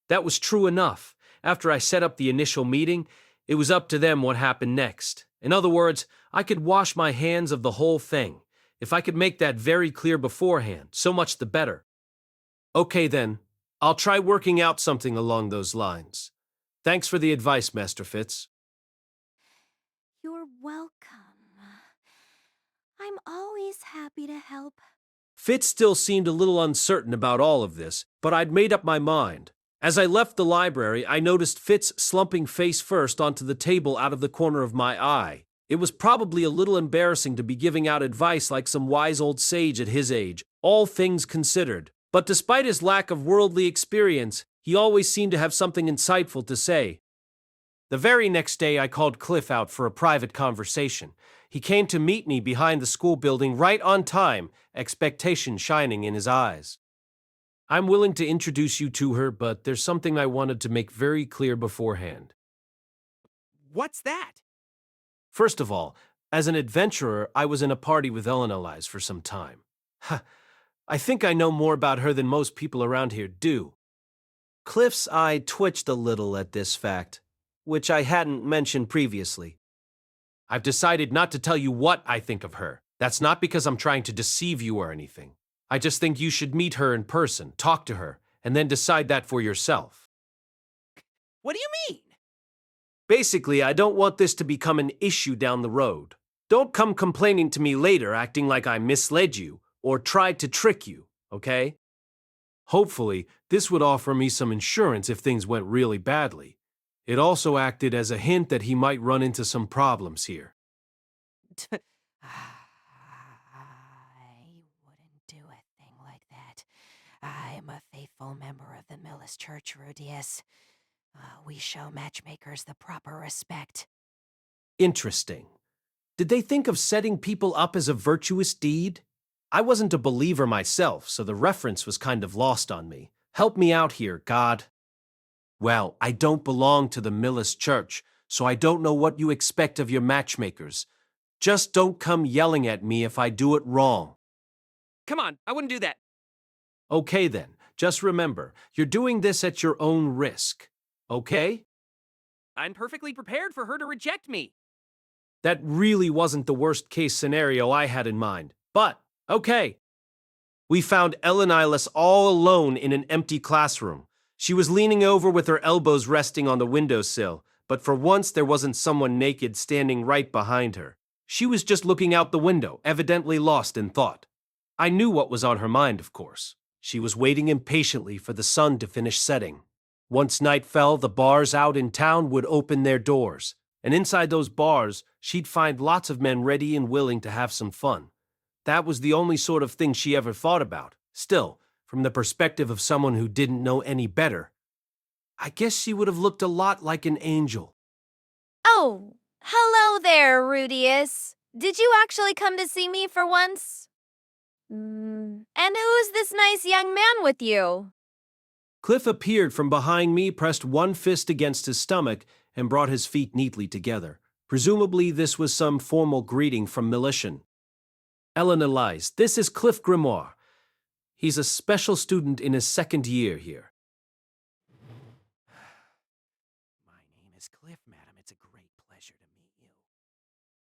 that was true enough. After I set up the initial meeting, it was up to them what happened next. In other words, I could wash my hands of the whole thing. If I could make that very clear beforehand, so much the better. Okay then, I'll try working out something along those lines. Thanks for the advice, Master Fitz. You're welcome. I'm always happy to help. Fitz still seemed a little uncertain about all of this, but I'd made up my mind. As I left the library, I noticed Fitz slumping face first onto the table out of the corner of my eye. It was probably a little embarrassing to be giving out advice like some wise old sage at his age, all things considered. But despite his lack of worldly experience, he always seemed to have something insightful to say. The very next day, I called Cliff out for a private conversation. He came to meet me behind the school building right on time, expectation shining in his eyes. I'm willing to introduce you to her, but there's something I wanted to make very clear beforehand. What's that? First of all, as an adventurer, I was in a party with Elena for some time. I think I know more about her than most people around here do. Cliff's eye twitched a little at this fact, which I hadn't mentioned previously. I've decided not to tell you what I think of her. That's not because I'm trying to deceive you or anything. I just think you should meet her in person, talk to her, and then decide that for yourself. What do you mean? Basically, I don't want this to become an issue down the road. Don't come complaining to me later acting like I misled you or tried to trick you, okay? Hopefully, this would offer me some insurance if things went really badly. It also acted as a hint that he might run into some problems here. I wouldn't do a thing like that. I'm a faithful member of the Millis Church, Rudeus. We show matchmakers the proper respect. Interesting. Did they think of setting people up as a virtuous deed? I wasn't a believer myself, so the reference was kind of lost on me. Help me out here, God. Well, I don't belong to the Millis Church, so I don't know what you expect of your matchmakers. Just don't come yelling at me if I do it wrong. Come on, I wouldn't do that. Okay then, just remember, you're doing this at your own risk. Okay? I'm perfectly prepared for her to reject me. That really wasn't the worst-case scenario I had in mind, but okay. We found Elenilas all alone in an empty classroom. She was leaning over with her elbows resting on the windowsill, but for once there wasn't someone naked standing right behind her. She was just looking out the window, evidently lost in thought. I knew what was on her mind, of course. She was waiting impatiently for the sun to finish setting. Once night fell, the bars out in town would open their doors, and inside those bars, she'd find lots of men ready and willing to have some fun. That was the only sort of thing she ever thought about. Still, from the perspective of someone who didn't know any better, I guess she would have looked a lot like an angel. Oh, hello there, Rudeus. Did you actually come to see me for once? And who's this nice young man with you? Cliff appeared from behind me, pressed one fist against his stomach, and brought his feet neatly together. Presumably this was some formal greeting from Militian. Elena lies. This is Cliff Grimoire. He's a special student in his second year here. My name is Cliff, madam. It's a great pleasure to meet you.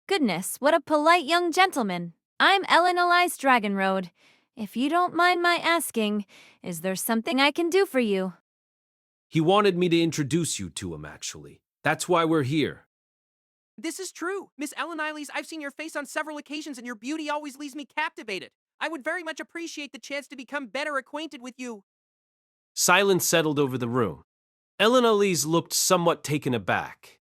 Goodness, what a polite young gentleman. I'm Ellen Elias Dragonroad. if you don't mind my asking, is there something I can do for you? He wanted me to introduce you to him, actually. That's why we're here. This is true. Miss Ellen, I've seen your face on several occasions and your beauty always leaves me captivated. I would very much appreciate the chance to become better acquainted with you. Silence settled over the room. Ellen Elise looked somewhat taken aback.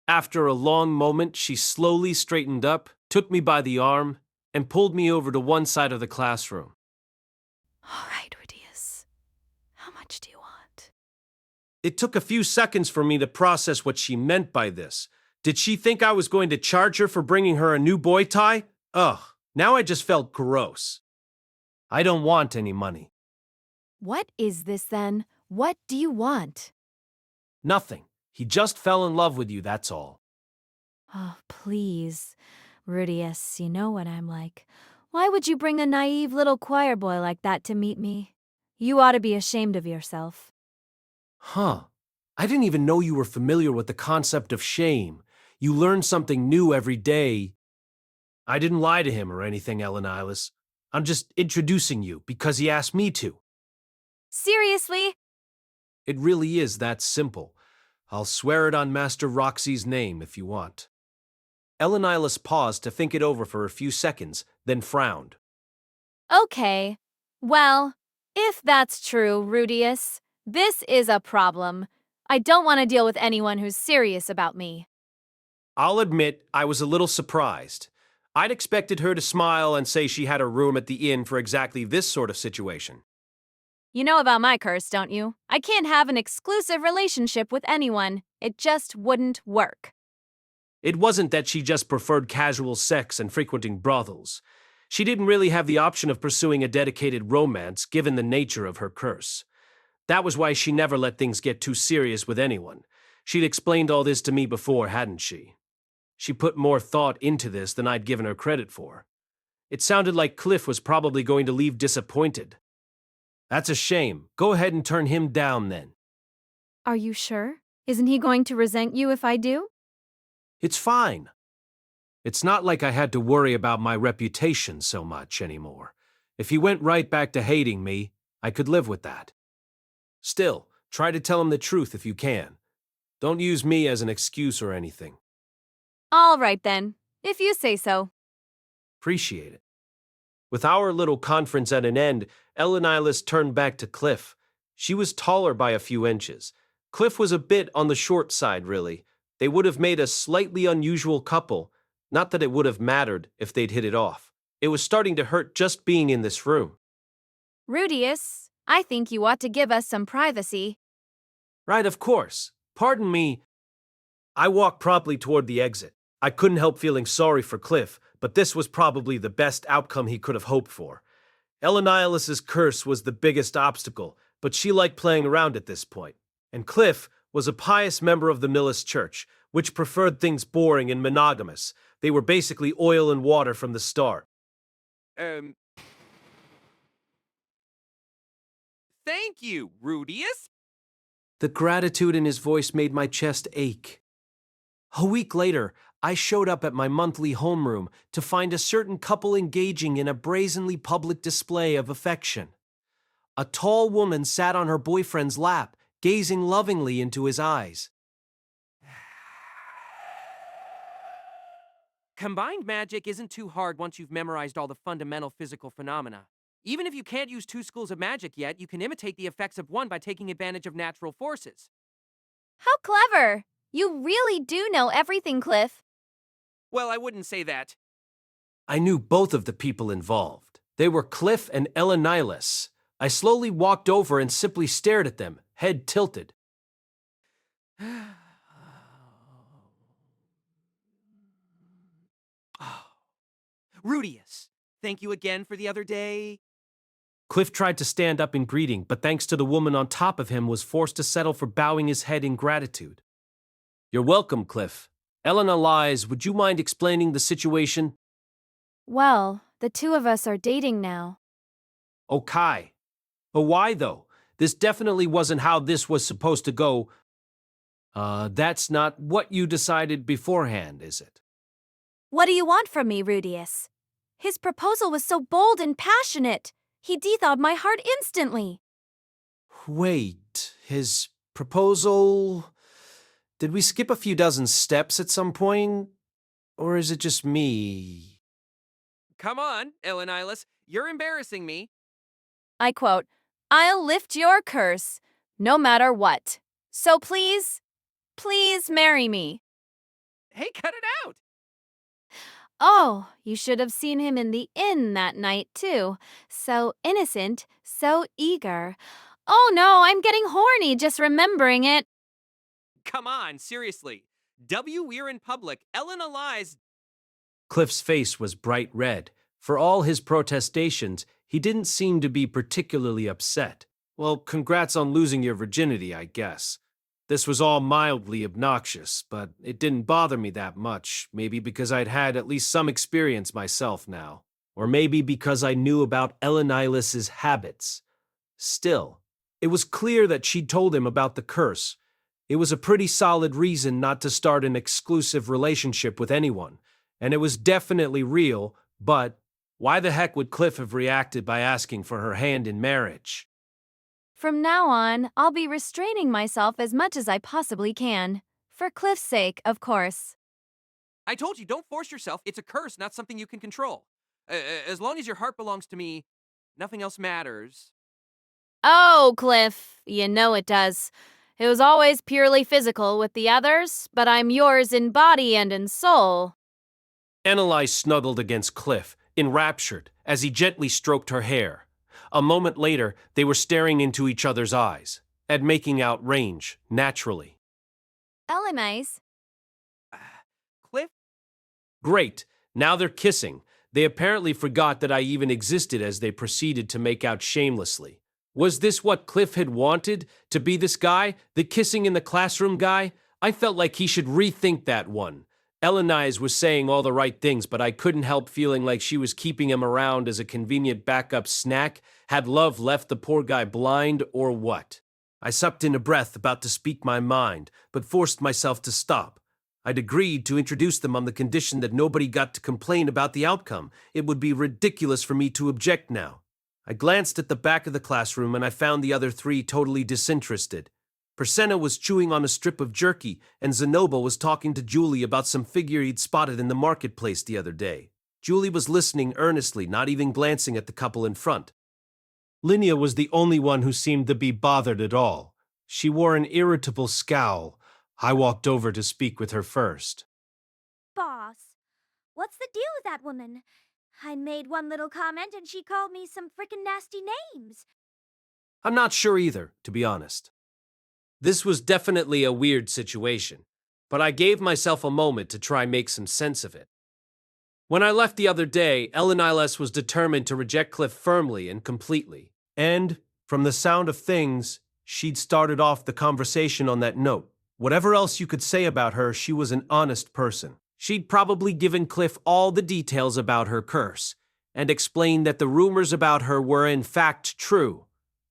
After a long moment, she slowly straightened up, took me by the arm, and pulled me over to one side of the classroom. All right, Rudeus. How much do you want? It took a few seconds for me to process what she meant by this. Did she think I was going to charge her for bringing her a new boy tie? Ugh, now I just felt gross. I don't want any money. What is this then? What do you want? Nothing. He just fell in love with you, that's all. Oh, please. Rudeus, you know what I'm like. Why would you bring a naive little choir boy like that to meet me? You ought to be ashamed of yourself. Huh. I didn't even know you were familiar with the concept of shame. You learn something new every day. I didn't lie to him or anything, Ellen Eilis. I'm just introducing you because he asked me to. Seriously? It really is that simple. I'll swear it on Master Roxy's name if you want. Ellen Eilis paused to think it over for a few seconds, then frowned. Okay. Well, if that's true, Rudeus, this is a problem. I don't want to deal with anyone who's serious about me. I'll admit I was a little surprised. I'd expected her to smile and say she had a room at the inn for exactly this sort of situation. You know about my curse, don't you? I can't have an exclusive relationship with anyone. It just wouldn't work. It wasn't that she just preferred casual sex and frequenting brothels. She didn't really have the option of pursuing a dedicated romance given the nature of her curse. That was why she never let things get too serious with anyone. She'd explained all this to me before, hadn't she? She put more thought into this than I'd given her credit for. It sounded like Cliff was probably going to leave disappointed. That's a shame. Go ahead and turn him down then. Are you sure? Isn't he going to resent you if I do? It's fine. It's not like I had to worry about my reputation so much anymore. If he went right back to hating me, I could live with that. Still, try to tell him the truth if you can. Don't use me as an excuse or anything. All right then, if you say so. Appreciate it. With our little conference at an end, Ellen Eilis turned back to Cliff. She was taller by a few inches. Cliff was a bit on the short side, really. They would have made a slightly unusual couple. Not that it would have mattered if they'd hit it off. It was starting to hurt just being in this room. Rudeus, I think you ought to give us some privacy. Right, of course. Pardon me. I walked promptly toward the exit. I couldn't help feeling sorry for Cliff, but this was probably the best outcome he could have hoped for. Ellen Eilis's curse was the biggest obstacle, but she liked playing around at this point. And Cliff was a pious member of the Millis Church, which preferred things boring and monogamous. They were basically oil and water from the start. Thank you, Rudeus. The gratitude in his voice made my chest ache. A week later, I showed up at my monthly homeroom to find a certain couple engaging in a brazenly public display of affection. A tall woman sat on her boyfriend's lap, gazing lovingly into his eyes. Combined magic isn't too hard once you've memorized all the fundamental physical phenomena. Even if you can't use two schools of magic yet, you can imitate the effects of one by taking advantage of natural forces. How clever! You really do know everything, Cliff. Well, I wouldn't say that. I knew both of the people involved. They were Cliff and Ellen Eilis. I slowly walked over and simply stared at them, head tilted. Rudeus, thank you again for the other day. Cliff tried to stand up in greeting, but thanks to the woman on top of him was forced to settle for bowing his head in gratitude. You're welcome, Cliff. Ellen Elise, would you mind explaining the situation? Well, the two of us are dating now. Okay. But why, though? This definitely wasn't how this was supposed to go. That's not what you decided beforehand, is it? What do you want from me, Rudeus? His proposal was so bold and passionate. He thawed my heart instantly. Wait, his proposal... Did we skip a few dozen steps at some point? Or is it just me? Come on, Elenilis, you're embarrassing me. I quote, I'll lift your curse, no matter what. So please, please marry me. Hey, cut it out! Oh, you should have seen him in the inn that night, too. So innocent, so eager. Oh no, I'm getting horny just remembering it. Come on, seriously. We're in public. Elena lies. Cliff's face was bright red. For all his protestations, he didn't seem to be particularly upset. Well, congrats on losing your virginity, I guess. This was all mildly obnoxious, but it didn't bother me that much, maybe because I'd had at least some experience myself now. Or maybe because I knew about Elenilis's habits. Still, it was clear that she'd told him about the curse. It was a pretty solid reason not to start an exclusive relationship with anyone, and it was definitely real, but why the heck would Cliff have reacted by asking for her hand in marriage? From now on, I'll be restraining myself as much as I possibly can. For Cliff's sake, of course. I told you, don't force yourself. It's a curse, not something you can control. As long as your heart belongs to me, nothing else matters. Oh, Cliff, you know it does. It was always purely physical with the others, but I'm yours in body and in soul. Annalise snuggled against Cliff, enraptured, as he gently stroked her hair. A moment later, they were staring into each other's eyes, and making out range, naturally. Elenice. Cliff? Great, now they're kissing. They apparently forgot that I even existed as they proceeded to make out shamelessly. Was this what Cliff had wanted? To be this guy? The kissing in the classroom guy? I felt like he should rethink that one. Elenice was saying all the right things, but I couldn't help feeling like she was keeping him around as a convenient backup snack. Had love left the poor guy blind, or what? I sucked in a breath, about to speak my mind, but forced myself to stop. I'd agreed to introduce them on the condition that nobody got to complain about the outcome. It would be ridiculous for me to object now. I glanced at the back of the classroom and I found the other three totally disinterested. Persenna was chewing on a strip of jerky, and Zenoba was talking to Julie about some figure he'd spotted in the marketplace the other day. Julie was listening earnestly, not even glancing at the couple in front. Linnea was the only one who seemed to be bothered at all. She wore an irritable scowl. I walked over to speak with her first. Boss, what's the deal with that woman? I made one little comment and she called me some frickin' nasty names. I'm not sure either, to be honest. This was definitely a weird situation, but I gave myself a moment to try make some sense of it. When I left the other day, Elenilis was determined to reject Cliff firmly and completely. And, from the sound of things, she'd started off the conversation on that note. Whatever else you could say about her, she was an honest person. She'd probably given Cliff all the details about her curse, and explained that the rumors about her were in fact true.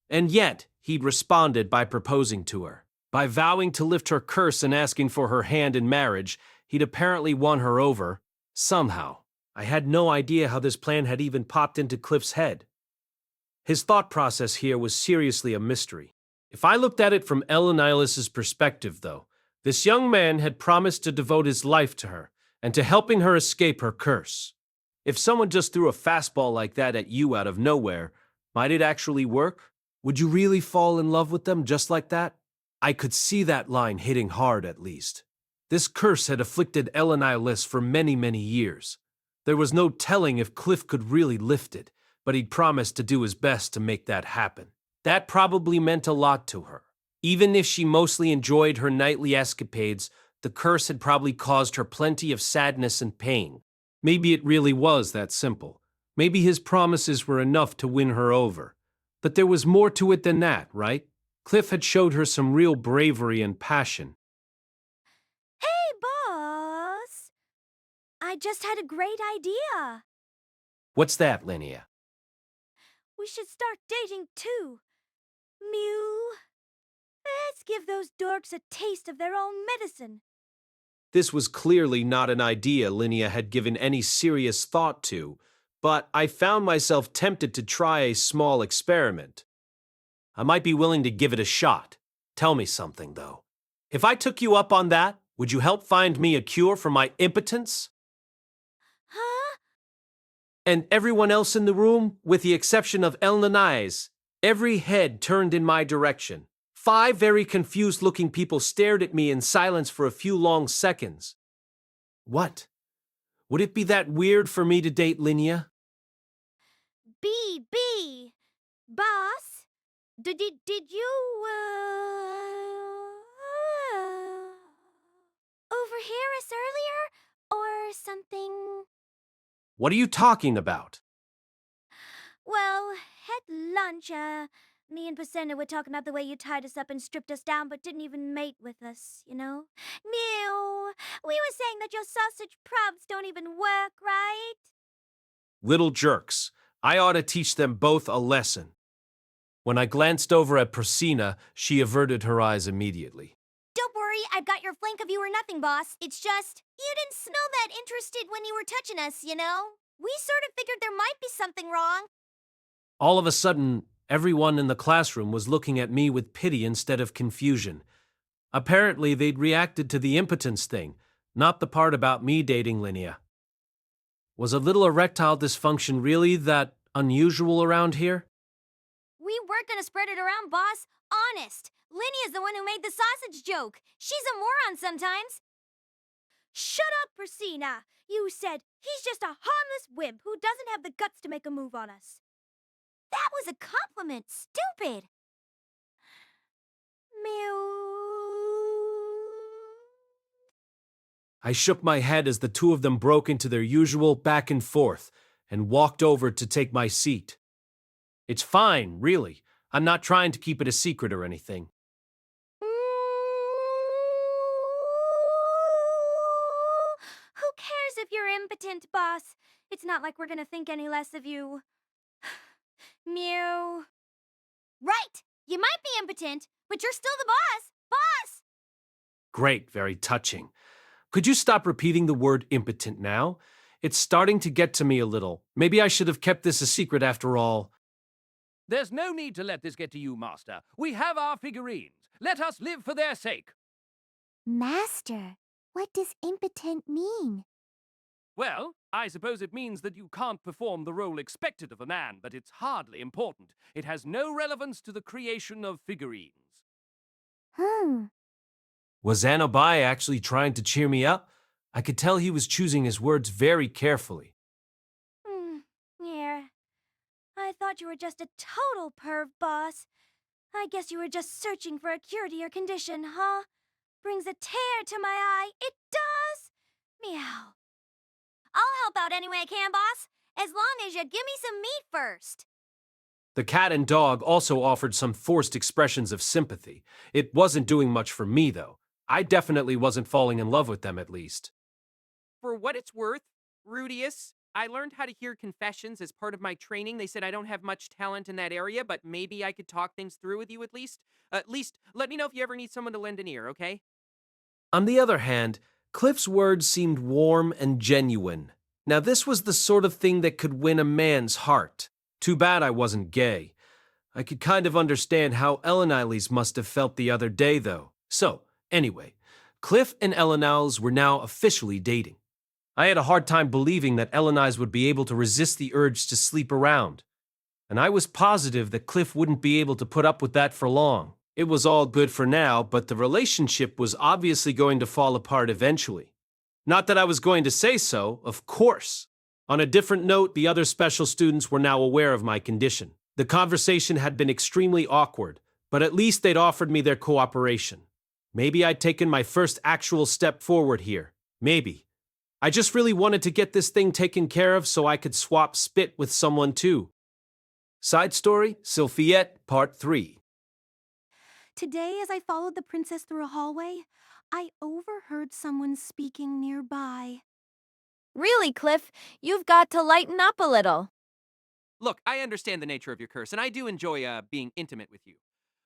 And yet, he'd responded by proposing to her. By vowing to lift her curse and asking for her hand in marriage, he'd apparently won her over, somehow. I had no idea how this plan had even popped into Cliff's head. His thought process here was seriously a mystery. If I looked at it from Elenilis's perspective, though, this young man had promised to devote his life to her, and to helping her escape her curse. If someone just threw a fastball like that at you out of nowhere, might it actually work? Would you really fall in love with them just like that? I could see that line hitting hard, at least. This curse had afflicted Elenilis for many, many years. There was no telling if Cliff could really lift it, but he'd promised to do his best to make that happen. That probably meant a lot to her. Even if she mostly enjoyed her nightly escapades, the curse had probably caused her plenty of sadness and pain. Maybe it really was that simple. Maybe his promises were enough to win her over. But there was more to it than that, right? Cliff had showed her some real bravery and passion. Hey, boss! I just had a great idea. What's that, Linnea? We should start dating too. Mew. Let's give those dorks a taste of their own medicine. This was clearly not an idea Linnea had given any serious thought to, but I found myself tempted to try a small experiment. I might be willing to give it a shot. Tell me something, though. If I took you up on that, would you help find me a cure for my impotence? Huh? And everyone else in the room, with the exception of Elnanais, every head turned in my direction. 5 very confused-looking people stared at me in silence for a few long seconds. What? Would it be that weird for me to date Linnea? B. Boss, did you, overhear us earlier? Or something? What are you talking about? Well, at lunch, me and Pacenda were talking about the way you tied us up and stripped us down but didn't even mate with us, you know? Mew! We were saying that your sausage props don't even work, right? Little jerks. I ought to teach them both a lesson. When I glanced over at Persina, she averted her eyes immediately. Don't worry, I've got your flank of you or nothing, boss. It's just, you didn't smell that interested when you were touching us, you know? We sort of figured there might be something wrong. All of a sudden, everyone in the classroom was looking at me with pity instead of confusion. Apparently, they'd reacted to the impotence thing, not the part about me dating Linnea. Was a little erectile dysfunction really that unusual around here? We weren't gonna spread it around, boss. Honest. Linnea is the one who made the sausage joke. She's a moron sometimes. Shut up, Persina. You said he's just a harmless wimp who doesn't have the guts to make a move on us. That was a compliment. Stupid. Mew. I shook my head as the two of them broke into their usual back and forth and walked over to take my seat. It's fine, really. I'm not trying to keep it a secret or anything. Who cares if you're impotent, boss? It's not like we're gonna think any less of you. Mew. Right! You might be impotent, but you're still the boss! Boss! Great, very touching. Could you stop repeating the word impotent now? It's starting to get to me a little. Maybe I should have kept this a secret after all. There's no need to let this get to you, Master. We have our figurines. Let us live for their sake. Master, what does impotent mean? Well, I suppose it means that you can't perform the role expected of a man, but it's hardly important. It has no relevance to the creation of figurines. Was Anabai actually trying to cheer me up? I could tell he was choosing his words very carefully. Yeah. I thought you were just a total perv, boss. I guess you were just searching for a cure to your condition, huh? Brings a tear to my eye. It does! Meow. I'll help out any way I can, boss. As long as you give me some meat first. The cat and dog also offered some forced expressions of sympathy. It wasn't doing much for me, though. I definitely wasn't falling in love with them, at least. For what it's worth, Rudeus, I learned how to hear confessions as part of my training. They said I don't have much talent in that area, but maybe I could talk things through with you at least. At least, let me know if you ever need someone to lend an ear, okay? On the other hand, Cliff's words seemed warm and genuine. Now, this was the sort of thing that could win a man's heart. Too bad I wasn't gay. I could kind of understand how Eleniles must have felt the other day, though. So, anyway, Cliff and Eleniles were now officially dating. I had a hard time believing that Eleniles would be able to resist the urge to sleep around. And I was positive that Cliff wouldn't be able to put up with that for long. It was all good for now, but the relationship was obviously going to fall apart eventually. Not that I was going to say so, of course. On a different note, the other special students were now aware of my condition. The conversation had been extremely awkward, but at least they'd offered me their cooperation. Maybe I'd taken my first actual step forward here. Maybe. I just really wanted to get this thing taken care of so I could swap spit with someone too. Side story, Sylphiette, Part 3. Today, as I followed the princess through a hallway, I overheard someone speaking nearby. Really, Cliff, you've got to lighten up a little. Look, I understand the nature of your curse, and I do enjoy being intimate with you.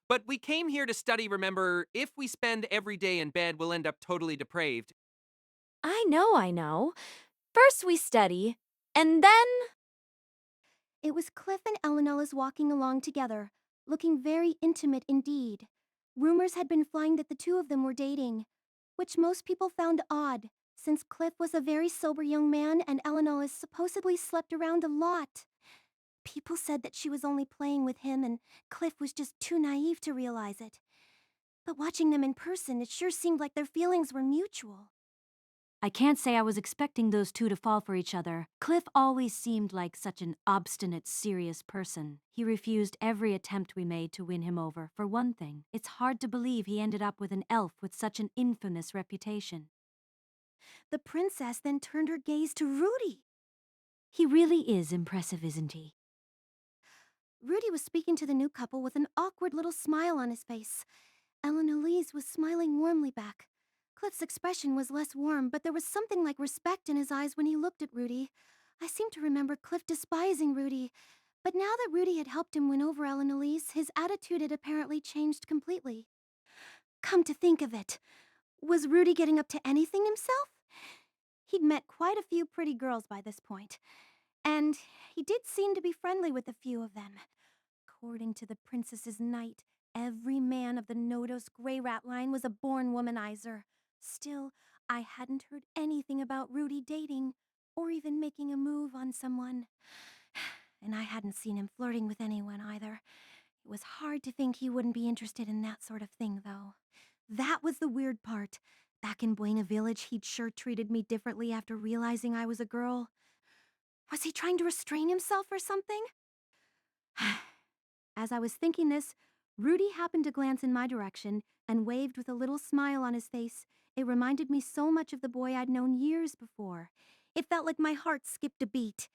But we came here to study, remember, if we spend every day in bed, we'll end up totally depraved. I know. First we study, and then It was Cliff and Eleanor's walking along together, looking very intimate indeed. Rumors had been flying that the two of them were dating, which most people found odd, since Cliff was a very sober young man and Eleanor supposedly slept around a lot. People said that she was only playing with him and Cliff was just too naive to realize it. But watching them in person, it sure seemed like their feelings were mutual. I can't say I was expecting those two to fall for each other. Cliff always seemed like such an obstinate, serious person. He refused every attempt we made to win him over. For one thing, it's hard to believe he ended up with an elf with such an infamous reputation. The princess then turned her gaze to Rudy. He really is impressive, isn't he? Rudy was speaking to the new couple with an awkward little smile on his face. Eleanor Lees was smiling warmly back. Cliff's expression was less warm, but there was something like respect in his eyes when he looked at Rudy. I seem to remember Cliff despising Rudy, but now that Rudy had helped him win over Eleanor Lees, his attitude had apparently changed completely. Come to think of it, was Rudy getting up to anything himself? He'd met quite a few pretty girls by this point, and he did seem to be friendly with a few of them. According to the princess's knight, every man of the Nodos Grey Rat line was a born womanizer. Still, I hadn't heard anything about Rudy dating, or even making a move on someone. And I hadn't seen him flirting with anyone either. It was hard to think he wouldn't be interested in that sort of thing, though. That was the weird part. Back in Buena Village, he'd sure treated me differently after realizing I was a girl. Was he trying to restrain himself or something? As I was thinking this, Rudy happened to glance in my direction and waved with a little smile on his face. It reminded me so much of the boy I'd known years before. It felt like my heart skipped a beat.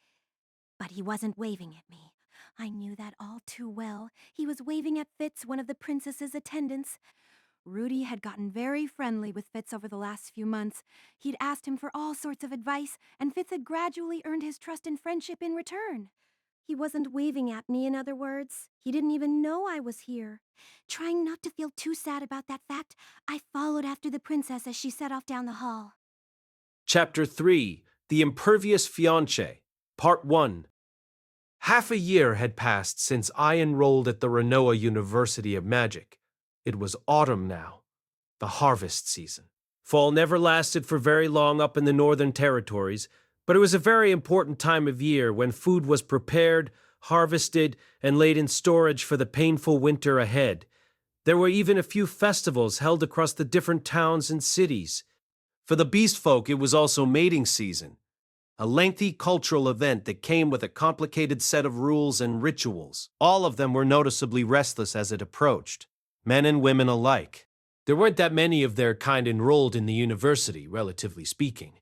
But he wasn't waving at me. I knew that all too well. He was waving at Fitz, one of the princess's attendants. Rudy had gotten very friendly with Fitz over the last few months. He'd asked him for all sorts of advice, and Fitz had gradually earned his trust and friendship in return. He wasn't waving at me, in other words. He didn't even know I was here. Trying not to feel too sad about that fact, I followed after the princess as she set off down the hall. Chapter 3, The Impervious Fiancé, Part 1. Half a year had passed since I enrolled at the Renoa University of Magic. It was autumn now, the harvest season. Fall never lasted for very long up in the Northern Territories, but it was a very important time of year when food was prepared, harvested, and laid in storage for the painful winter ahead. There were even a few festivals held across the different towns and cities. For the beast folk, it was also mating season, a lengthy cultural event that came with a complicated set of rules and rituals. All of them were noticeably restless as it approached, men and women alike. There weren't that many of their kind enrolled in the university, relatively speaking.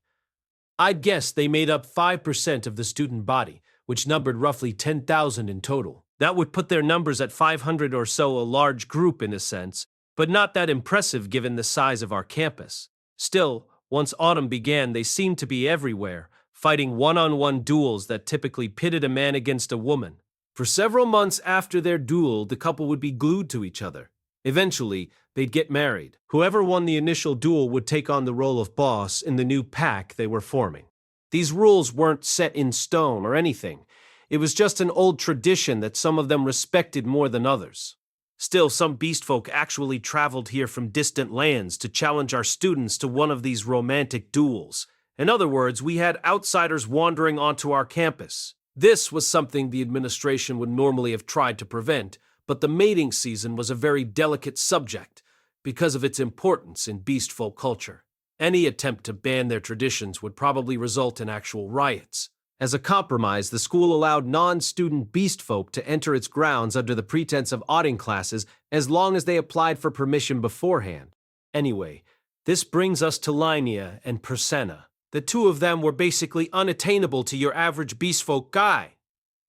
I'd guess they made up 5% of the student body, which numbered roughly 10,000 in total. That would put their numbers at 500 or so, a large group in a sense, but not that impressive given the size of our campus. Still, once autumn began, they seemed to be everywhere, fighting one-on-one duels that typically pitted a man against a woman. For several months after their duel, the couple would be glued to each other. Eventually, they'd get married. Whoever won the initial duel would take on the role of boss in the new pack they were forming. These rules weren't set in stone or anything. It was just an old tradition that some of them respected more than others. Still, some beast folk actually traveled here from distant lands to challenge our students to one of these romantic duels. In other words, we had outsiders wandering onto our campus. This was something the administration would normally have tried to prevent, but the mating season was a very delicate subject because of its importance in beast folk culture. Any attempt to ban their traditions would probably result in actual riots. As a compromise, the school allowed non-student beast folk to enter its grounds under the pretense of outing classes as long as they applied for permission beforehand. Anyway, this brings us to Linnea and Persena. The two of them were basically unattainable to your average beast folk guy.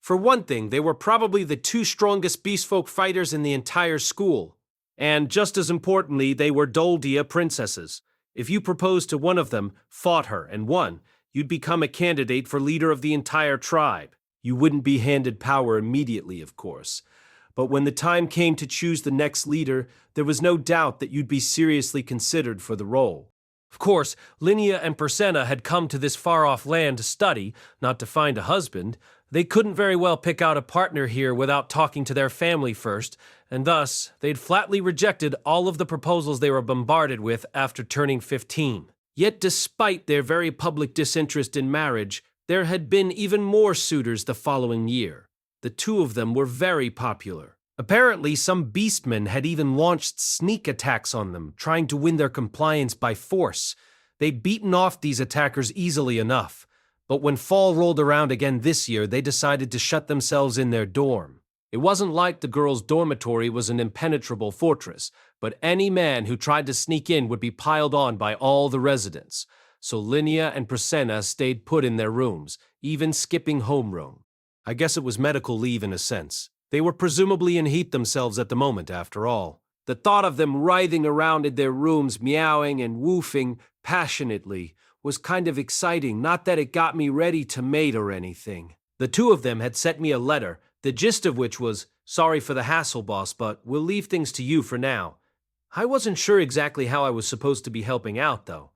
For one thing, they were probably the two strongest beast folk fighters in the entire school. And just as importantly, they were Doldia princesses. If you proposed to one of them, fought her, and won, you'd become a candidate for leader of the entire tribe. You wouldn't be handed power immediately, of course. But when the time came to choose the next leader, there was no doubt that you'd be seriously considered for the role. Of course, Linnea and Persena had come to this far-off land to study, not to find a husband. They couldn't very well pick out a partner here without talking to their family first, and thus, they'd flatly rejected all of the proposals they were bombarded with after turning 15. Yet despite their very public disinterest in marriage, there had been even more suitors the following year. The two of them were very popular. Apparently, some beastmen had even launched sneak attacks on them, trying to win their compliance by force. They'd beaten off these attackers easily enough. But when fall rolled around again this year, they decided to shut themselves in their dorm. It wasn't like the girls' dormitory was an impenetrable fortress, but any man who tried to sneak in would be piled on by all the residents. So Linnea and Prasenna stayed put in their rooms, even skipping homeroom. I guess it was medical leave in a sense. They were presumably in heat themselves at the moment, after all. The thought of them writhing around in their rooms, meowing and woofing passionately, was kind of exciting, not that it got me ready to mate or anything. The two of them had sent me a letter, the gist of which was, "Sorry for the hassle, boss, but we'll leave things to you for now." I wasn't sure exactly how I was supposed to be helping out, though.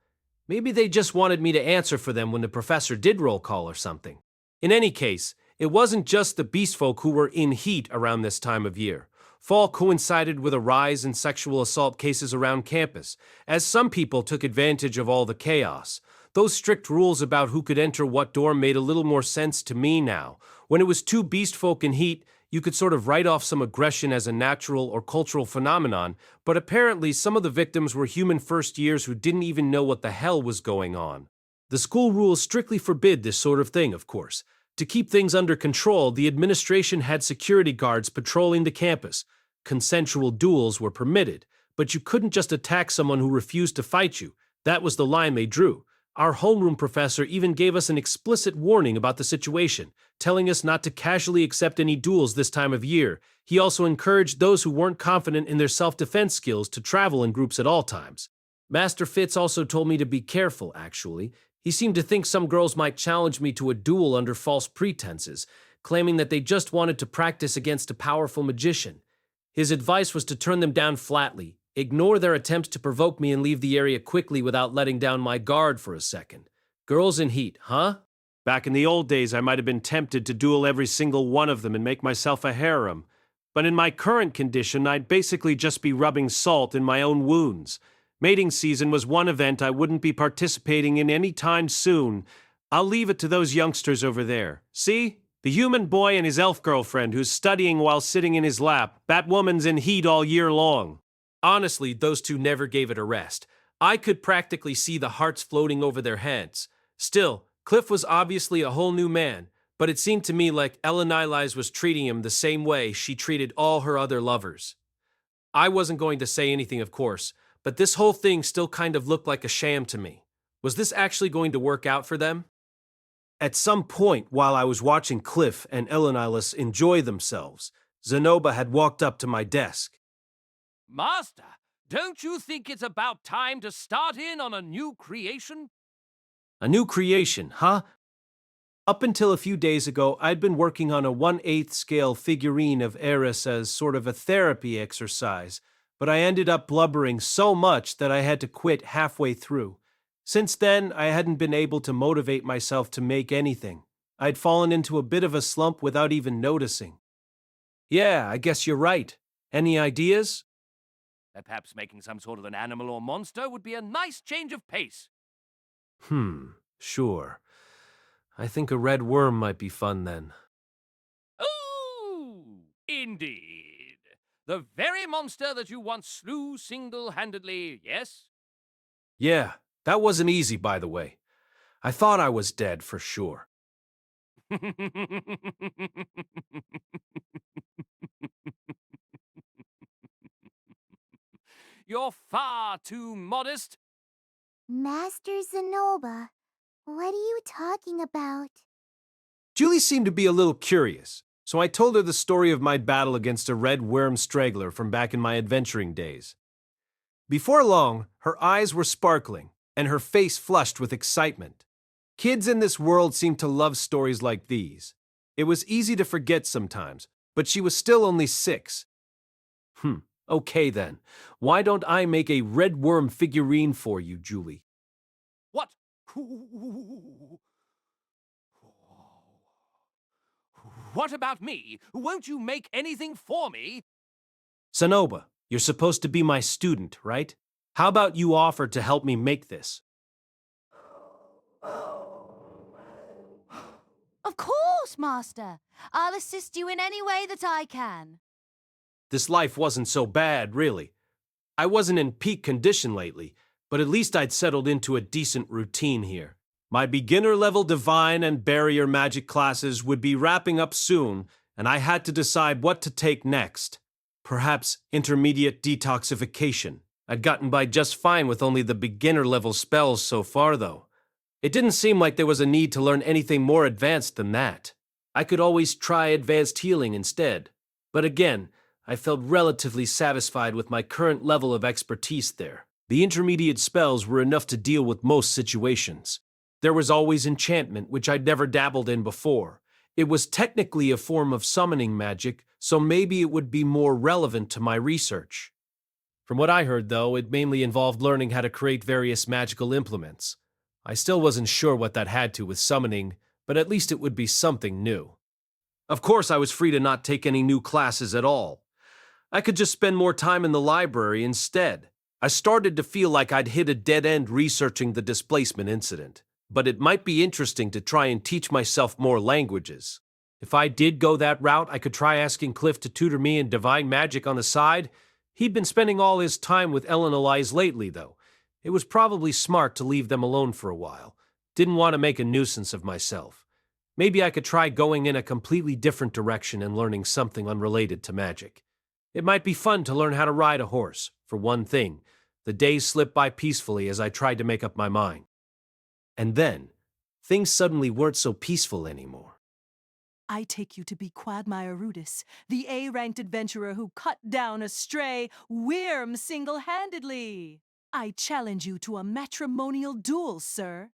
Maybe they just wanted me to answer for them when the professor did roll call or something. In any case, it wasn't just the beast folk who were in heat around this time of year. Fall coincided with a rise in sexual assault cases around campus, as some people took advantage of all the chaos. Those strict rules about who could enter what dorm made a little more sense to me now. When it was two beast folk in heat, you could sort of write off some aggression as a natural or cultural phenomenon, but apparently some of the victims were human first years who didn't even know what the hell was going on. The school rules strictly forbid this sort of thing, of course. To keep things under control, the administration had security guards patrolling the campus. Consensual duels were permitted, but you couldn't just attack someone who refused to fight you. That was the line they drew. Our homeroom professor even gave us an explicit warning about the situation, telling us not to casually accept any duels this time of year. He also encouraged those who weren't confident in their self-defense skills to travel in groups at all times. Master Fitz also told me to be careful, actually. He seemed to think some girls might challenge me to a duel under false pretenses, claiming that they just wanted to practice against a powerful magician. His advice was to turn them down flatly, ignore their attempts to provoke me and leave the area quickly without letting down my guard for a second. Girls in heat, huh? Back in the old days, I might have been tempted to duel every single one of them and make myself a harem. But in my current condition, I'd basically just be rubbing salt in my own wounds. Mating season was one event I wouldn't be participating in any time soon. I'll leave it to those youngsters over there. See? The human boy and his elf girlfriend who's studying while sitting in his lap. That woman's in heat all year long. Honestly, those two never gave it a rest. I could practically see the hearts floating over their heads. Still, Cliff was obviously a whole new man, but it seemed to me like Elenilys was treating him the same way she treated all her other lovers. I wasn't going to say anything, of course, but this whole thing still kind of looked like a sham to me. Was this actually going to work out for them? At some point while I was watching Cliff and Elenilys enjoy themselves, Zenoba had walked up to my desk. Master, don't you think it's about time to start in on a new creation? A new creation, huh? Up until a few days ago, I'd been working on a 1/8 scale figurine of Eris as sort of a therapy exercise, but I ended up blubbering so much that I had to quit halfway through. Since then, I hadn't been able to motivate myself to make anything. I'd fallen into a bit of a slump without even noticing. Yeah, I guess you're right. Any ideas? Perhaps making some sort of an animal or monster would be a nice change of pace. Sure. I think a red worm might be fun then. Ooh, indeed. The very monster that you once slew single-handedly, yes? Yeah, that wasn't easy, by the way. I thought I was dead for sure. You're far too modest. Master Zenoba, what are you talking about? Julie seemed to be a little curious, so I told her the story of my battle against a red worm straggler from back in my adventuring days. Before long, her eyes were sparkling, and her face flushed with excitement. Kids in this world seem to love stories like these. It was easy to forget sometimes, but she was still only 6. Okay then. Why don't I make a red worm figurine for you, Julie? What? What about me? Won't you make anything for me? Sonoba, you're supposed to be my student, right? How about you offer to help me make this? Of course, Master. I'll assist you in any way that I can. This life wasn't so bad, really. I wasn't in peak condition lately, but at least I'd settled into a decent routine here. My beginner-level divine and barrier magic classes would be wrapping up soon, and I had to decide what to take next. Perhaps intermediate detoxification. I'd gotten by just fine with only the beginner-level spells so far, though. It didn't seem like there was a need to learn anything more advanced than that. I could always try advanced healing instead. But again, I felt relatively satisfied with my current level of expertise there. The intermediate spells were enough to deal with most situations. There was always enchantment, which I'd never dabbled in before. It was technically a form of summoning magic, so maybe it would be more relevant to my research. From what I heard, though, it mainly involved learning how to create various magical implements. I still wasn't sure what that had to with summoning, but at least it would be something new. Of course, I was free to not take any new classes at all. I could just spend more time in the library instead. I started to feel like I'd hit a dead end researching the displacement incident, but it might be interesting to try and teach myself more languages. If I did go that route, I could try asking Cliff to tutor me in divine magic on the side. He'd been spending all his time with Ellen Elise lately, though. It was probably smart to leave them alone for a while. Didn't want to make a nuisance of myself. Maybe I could try going in a completely different direction and learning something unrelated to magic. It might be fun to learn how to ride a horse, for one thing. The days slipped by peacefully as I tried to make up my mind. And then, things suddenly weren't so peaceful anymore. I take you to be Quagmire Rudeus, the A-ranked adventurer who cut down a stray worm single-handedly. I challenge you to a matrimonial duel, sir.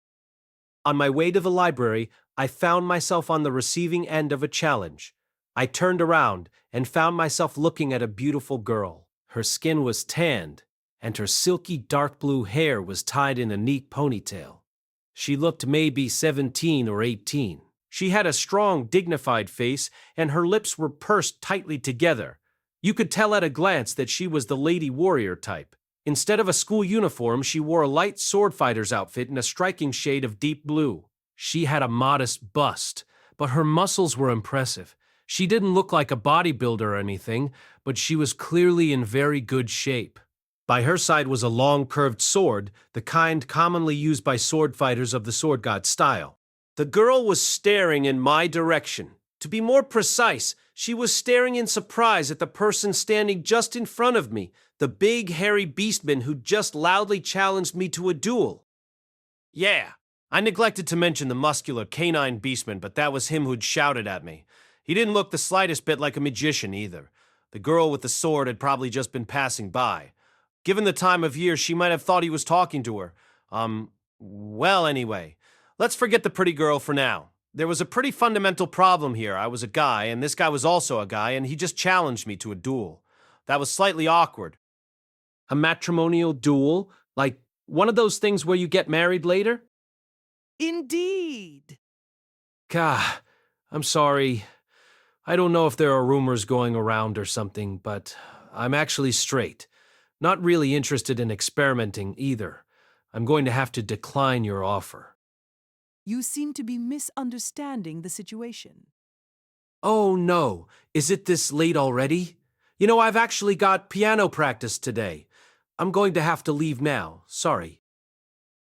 On my way to the library, I found myself on the receiving end of a challenge. I turned around and found myself looking at a beautiful girl. Her skin was tanned, and her silky dark blue hair was tied in a neat ponytail. She looked maybe 17 or 18. She had a strong, dignified face, and her lips were pursed tightly together. You could tell at a glance that she was the lady warrior type. Instead of a school uniform, she wore a light sword fighter's outfit in a striking shade of deep blue. She had a modest bust, but her muscles were impressive. She didn't look like a bodybuilder or anything, but she was clearly in very good shape. By her side was a long curved sword, the kind commonly used by sword fighters of the sword god style. The girl was staring in my direction. To be more precise, she was staring in surprise at the person standing just in front of me, the big, hairy beastman who just loudly challenged me to a duel. Yeah, I neglected to mention the muscular canine beastman, but that was him who'd shouted at me. He didn't look the slightest bit like a magician either. The girl with the sword had probably just been passing by. Given the time of year, she might have thought he was talking to her. Well, anyway, let's forget the pretty girl for now. There was a pretty fundamental problem here. I was a guy, and this guy was also a guy, and he just challenged me to a duel. That was slightly awkward. A matrimonial duel? Like one of those things where you get married later? Indeed. Gah, I'm sorry. I don't know if there are rumors going around or something, but I'm actually straight. Not really interested in experimenting either. I'm going to have to decline your offer. You seem to be misunderstanding the situation. Oh no, is it this late already? You know, I've actually got piano practice today. I'm going to have to leave now, sorry.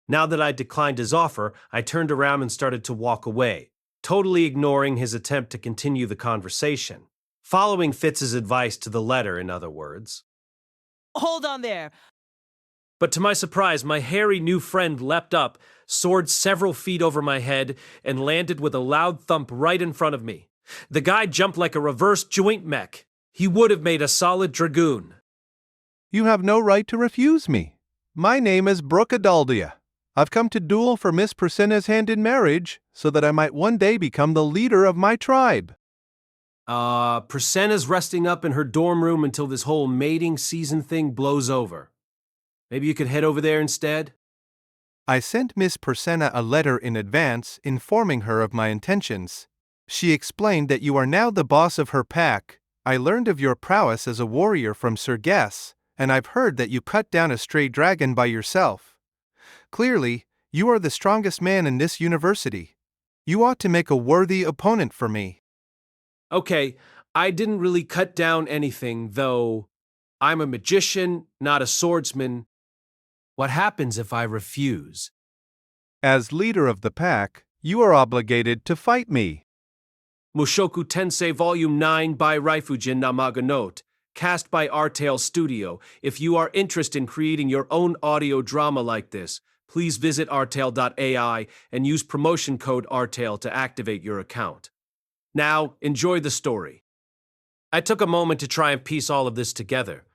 Now that I'd declined his offer, I turned around and started to walk away, totally ignoring his attempt to continue the conversation. Following Fitz's advice to the letter, in other words. Hold on there. But to my surprise, my hairy new friend leapt up, soared several feet over my head, and landed with a loud thump right in front of me. The guy jumped like a reverse joint mech. He would have made a solid dragoon. You have no right to refuse me. My name is Brooke Adaldia. I've come to duel for Miss Persenna's hand in marriage, so that I might one day become the leader of my tribe. Persenna's resting up in her dorm room until this whole mating season thing blows over. Maybe you could head over there instead? I sent Miss Persenna a letter in advance informing her of my intentions. She explained that you are now the boss of her pack. I learned of your prowess as a warrior from Sir Guess, and I've heard that you cut down a stray dragon by yourself. Clearly, you are the strongest man in this university. You ought to make a worthy opponent for me. Okay, I didn't really cut down anything, though. I'm a magician, not a swordsman. What happens if I refuse? As leader of the pack, you are obligated to fight me. Mushoku Tensei Vol9 by Raifujin Namaga Note, cast by Artale Studio. If you are interested in creating your own audio drama like this, please visit artale.ai and use promotion code ARTALE to activate your account. Now, enjoy the story. I took a moment to try and piece all of this together.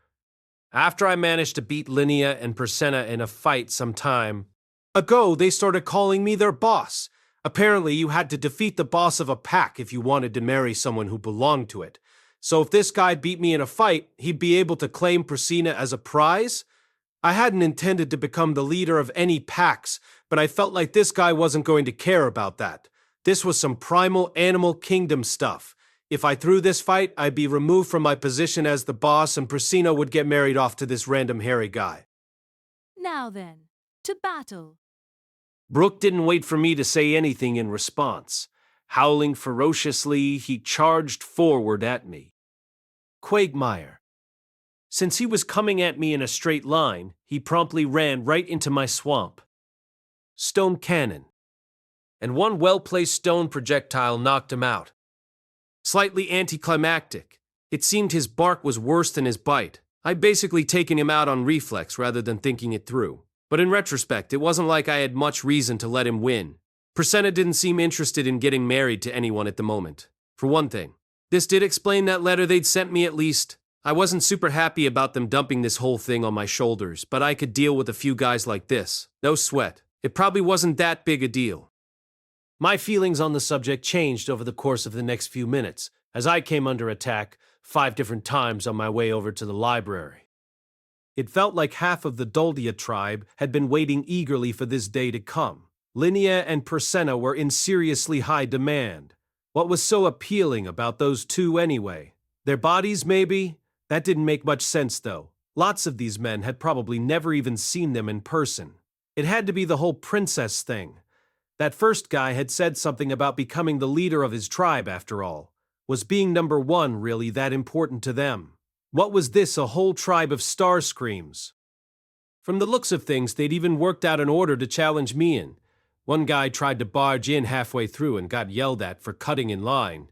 After I managed to beat Linnea and Persena in a fight some time ago, they started calling me their boss. Apparently, you had to defeat the boss of a pack if you wanted to marry someone who belonged to it. So if this guy beat me in a fight, he'd be able to claim Persena as a prize? I hadn't intended to become the leader of any packs, but I felt like this guy wasn't going to care about that. This was some primal animal kingdom stuff. If I threw this fight, I'd be removed from my position as the boss and Persena would get married off to this random hairy guy. Now then, to battle. Brooke didn't wait for me to say anything in response. Howling ferociously, he charged forward at me. Quagmire. Since he was coming at me in a straight line, he promptly ran right into my swamp. Stone Cannon. And one well-placed stone projectile knocked him out. Slightly anticlimactic. It seemed his bark was worse than his bite. I'd basically taken him out on reflex rather than thinking it through. But in retrospect, it wasn't like I had much reason to let him win. Persena didn't seem interested in getting married to anyone at the moment. For one thing, this did explain that letter they'd sent me at least. I wasn't super happy about them dumping this whole thing on my shoulders, but I could deal with a few guys like this. No sweat. It probably wasn't that big a deal. My feelings on the subject changed over the course of the next few minutes, as I came under attack 5 different times on my way over to the library. It felt like half of the Doldia tribe had been waiting eagerly for this day to come. Linnea and Persena were in seriously high demand. What was so appealing about those two anyway? Their bodies, maybe? That didn't make much sense, though. Lots of these men had probably never even seen them in person. It had to be the whole princess thing. That first guy had said something about becoming the leader of his tribe, after all. Was being number 1 really that important to them? What was this, a whole tribe of Starscreams? From the looks of things, they'd even worked out an order to challenge me in. One guy tried to barge in halfway through and got yelled at for cutting in line.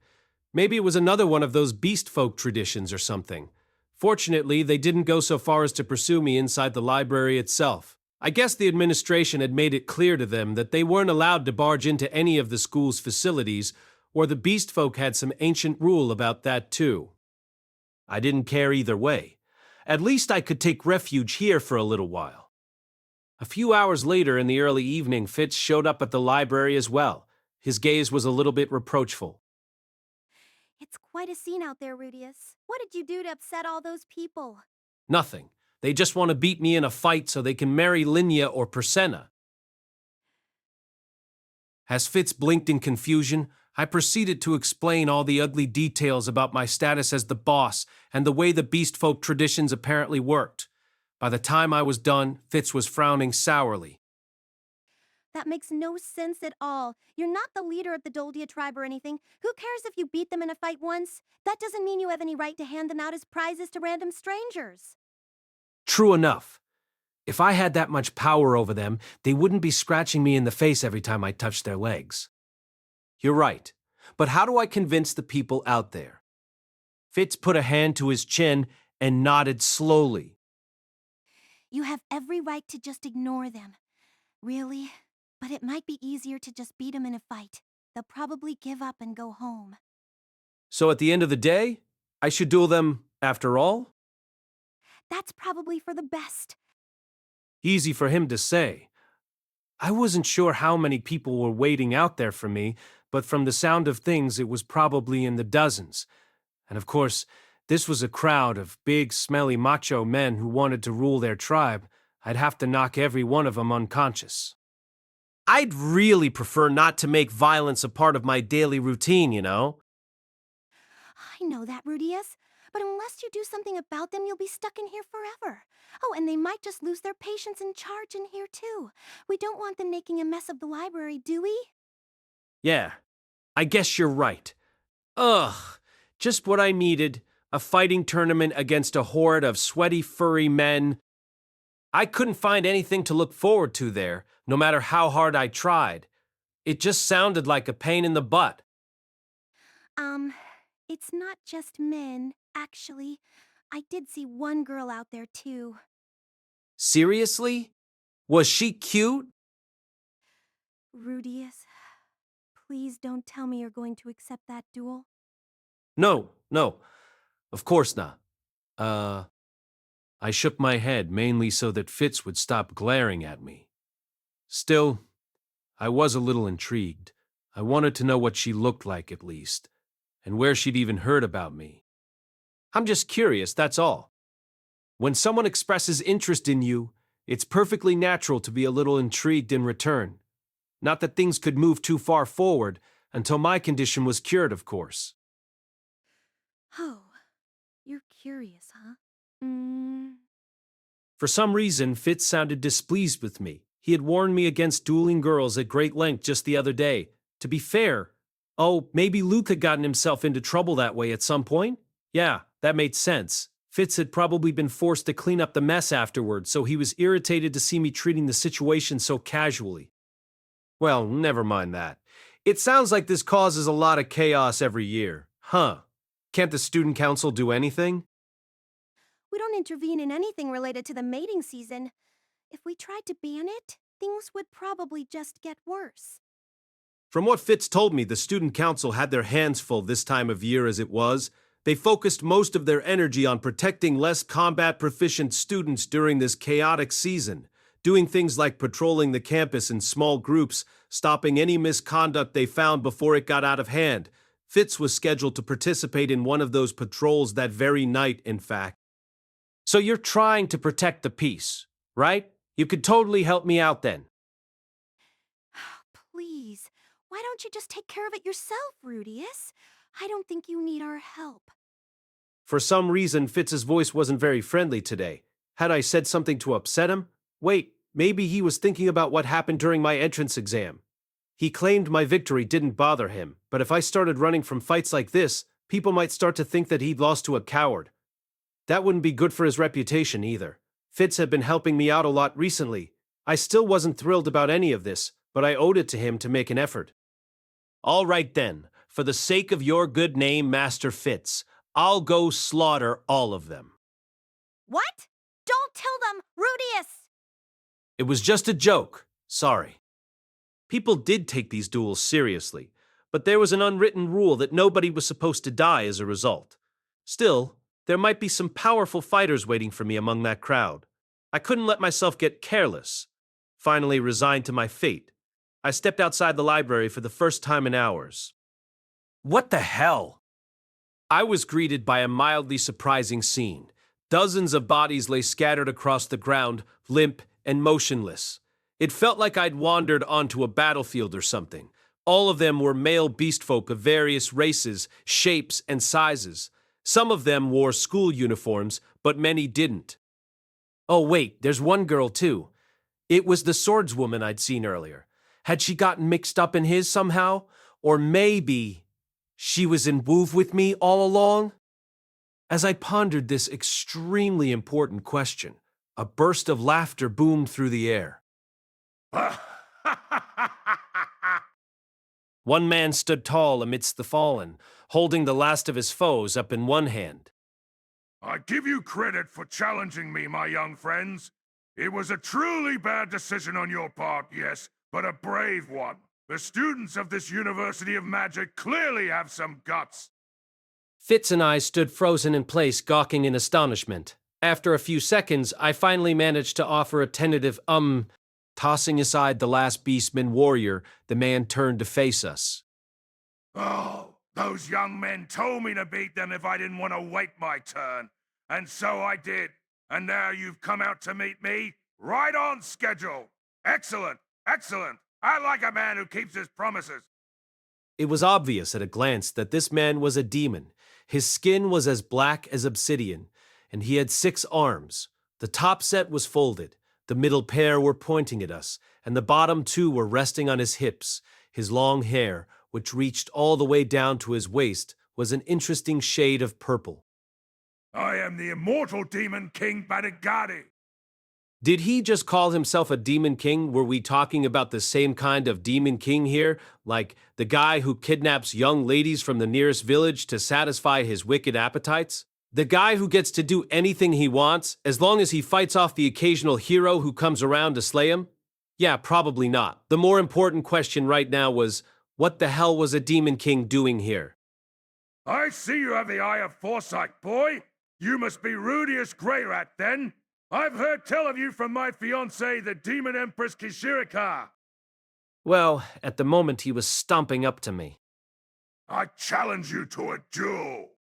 Maybe it was another one of those beast folk traditions or something. Fortunately, they didn't go so far as to pursue me inside the library itself. I guess the administration had made it clear to them that they weren't allowed to barge into any of the school's facilities, or the beast folk had some ancient rule about that too. I didn't care either way. At least I could take refuge here for a little while. A few hours later in the early evening, Fitz showed up at the library as well. His gaze was a little bit reproachful. It's quite a scene out there, Rudeus. What did you do to upset all those people? Nothing. They just want to beat me in a fight so they can marry Linnea or Persena. As Fitz blinked in confusion, I proceeded to explain all the ugly details about my status as the boss and the way the beast folk traditions apparently worked. By the time I was done, Fitz was frowning sourly. That makes no sense at all. You're not the leader of the Doldia tribe or anything. Who cares if you beat them in a fight once? That doesn't mean you have any right to hand them out as prizes to random strangers. True enough. If I had that much power over them, they wouldn't be scratching me in the face every time I touched their legs. You're right. But how do I convince the people out there? Fitz put a hand to his chin and nodded slowly. You have every right to just ignore them. Really? But it might be easier to just beat them in a fight. They'll probably give up and go home. So at the end of the day, I should duel them after all? That's probably for the best. Easy for him to say. I wasn't sure how many people were waiting out there for me, but from the sound of things, it was probably in the dozens. And of course, this was a crowd of big, smelly macho men who wanted to rule their tribe. I'd have to knock every one of them unconscious. I'd really prefer not to make violence a part of my daily routine, you know? I know that, Rudeus. But unless you do something about them, you'll be stuck in here forever. Oh, and they might just lose their patience and charge in here, too. We don't want them making a mess of the library, do we? Yeah, I guess you're right. Ugh, just what I needed. A fighting tournament against a horde of sweaty, furry men. I couldn't find anything to look forward to there, no matter how hard I tried. It just sounded like a pain in the butt. It's not just men, actually. I did see one girl out there, too. Seriously? Was she cute? Rudeus, please don't tell me you're going to accept that duel. No, of course not. I shook my head mainly so that Fitz would stop glaring at me. Still, I was a little intrigued. I wanted to know what she looked like at least, and where she'd even heard about me. I'm just curious, that's all. When someone expresses interest in you, it's perfectly natural to be a little intrigued in return. Not that things could move too far forward until my condition was cured, of course. Oh, you're curious, huh? For some reason, Fitz sounded displeased with me. He had warned me against dueling girls at great length just the other day. To be fair, maybe Luke had gotten himself into trouble that way at some point? Yeah, that made sense. Fitz had probably been forced to clean up the mess afterward, so he was irritated to see me treating the situation so casually. Well, never mind that. It sounds like this causes a lot of chaos every year. Huh. Can't the student council do anything? We don't intervene in anything related to the mating season. If we tried to ban it, things would probably just get worse. From what Fitz told me, the student council had their hands full this time of year as it was. They focused most of their energy on protecting less combat proficient students during this chaotic season, doing things like patrolling the campus in small groups, stopping any misconduct they found before it got out of hand. Fitz was scheduled to participate in one of those patrols that very night, in fact. So you're trying to protect the peace, right? You could totally help me out then. Please, why don't you just take care of it yourself, Rudeus? I don't think you need our help. For some reason, Fitz's voice wasn't very friendly today. Had I said something to upset him? Wait, maybe he was thinking about what happened during my entrance exam. He claimed my victory didn't bother him, but if I started running from fights like this, people might start to think that he'd lost to a coward. That wouldn't be good for his reputation either. Fitz had been helping me out a lot recently. I still wasn't thrilled about any of this, but I owed it to him to make an effort. All right then, for the sake of your good name, Master Fitz, I'll go slaughter all of them. What? Don't tell them, Rudeus! It was just a joke. Sorry. People did take these duels seriously, but there was an unwritten rule that nobody was supposed to die as a result. Still, there might be some powerful fighters waiting for me among that crowd. I couldn't let myself get careless. Finally resigned to my fate, I stepped outside the library for the first time in hours. What the hell? I was greeted by a mildly surprising scene. Dozens of bodies lay scattered across the ground, limp and motionless. It felt like I'd wandered onto a battlefield or something. All of them were male beastfolk of various races, shapes, and sizes. Some of them wore school uniforms, but many didn't. Oh wait, there's one girl too. It was the swordswoman I'd seen earlier. Had she gotten mixed up in his somehow? Or maybe she was in woof with me all along? As I pondered this extremely important question, a burst of laughter boomed through the air. One man stood tall amidst the fallen, holding the last of his foes up in one hand. I give you credit for challenging me, my young friends. It was a truly bad decision on your part, yes, but a brave one. The students of this University of Magic clearly have some guts. Fitz and I stood frozen in place, gawking in astonishment. After a few seconds, I finally managed to offer a tentative Tossing aside the last beastman warrior, the man turned to face us. Oh, those young men told me to beat them if I didn't want to wait my turn. And so I did. And now you've come out to meet me? Right on schedule. Excellent, excellent. I like a man who keeps his promises. It was obvious at a glance that this man was a demon. His skin was as black as obsidian, and he had 6 arms. The top set was folded, the middle pair were pointing at us, and the bottom 2 were resting on his hips. His long hair, which reached all the way down to his waist, was an interesting shade of purple. I am the immortal demon king Badigadi. Did he just call himself a demon king? Were we talking about the same kind of demon king here? Like the guy who kidnaps young ladies from the nearest village to satisfy his wicked appetites? The guy who gets to do anything he wants, as long as he fights off the occasional hero who comes around to slay him? Yeah, probably not. The more important question right now was, what the hell was a demon king doing here? I see you have the eye of foresight, boy. You must be Rudeus Greyrat, then. I've heard tell of you from my fiancée, the Demon Empress Kishirika. Well, at the moment he was stomping up to me. I challenge you to a duel.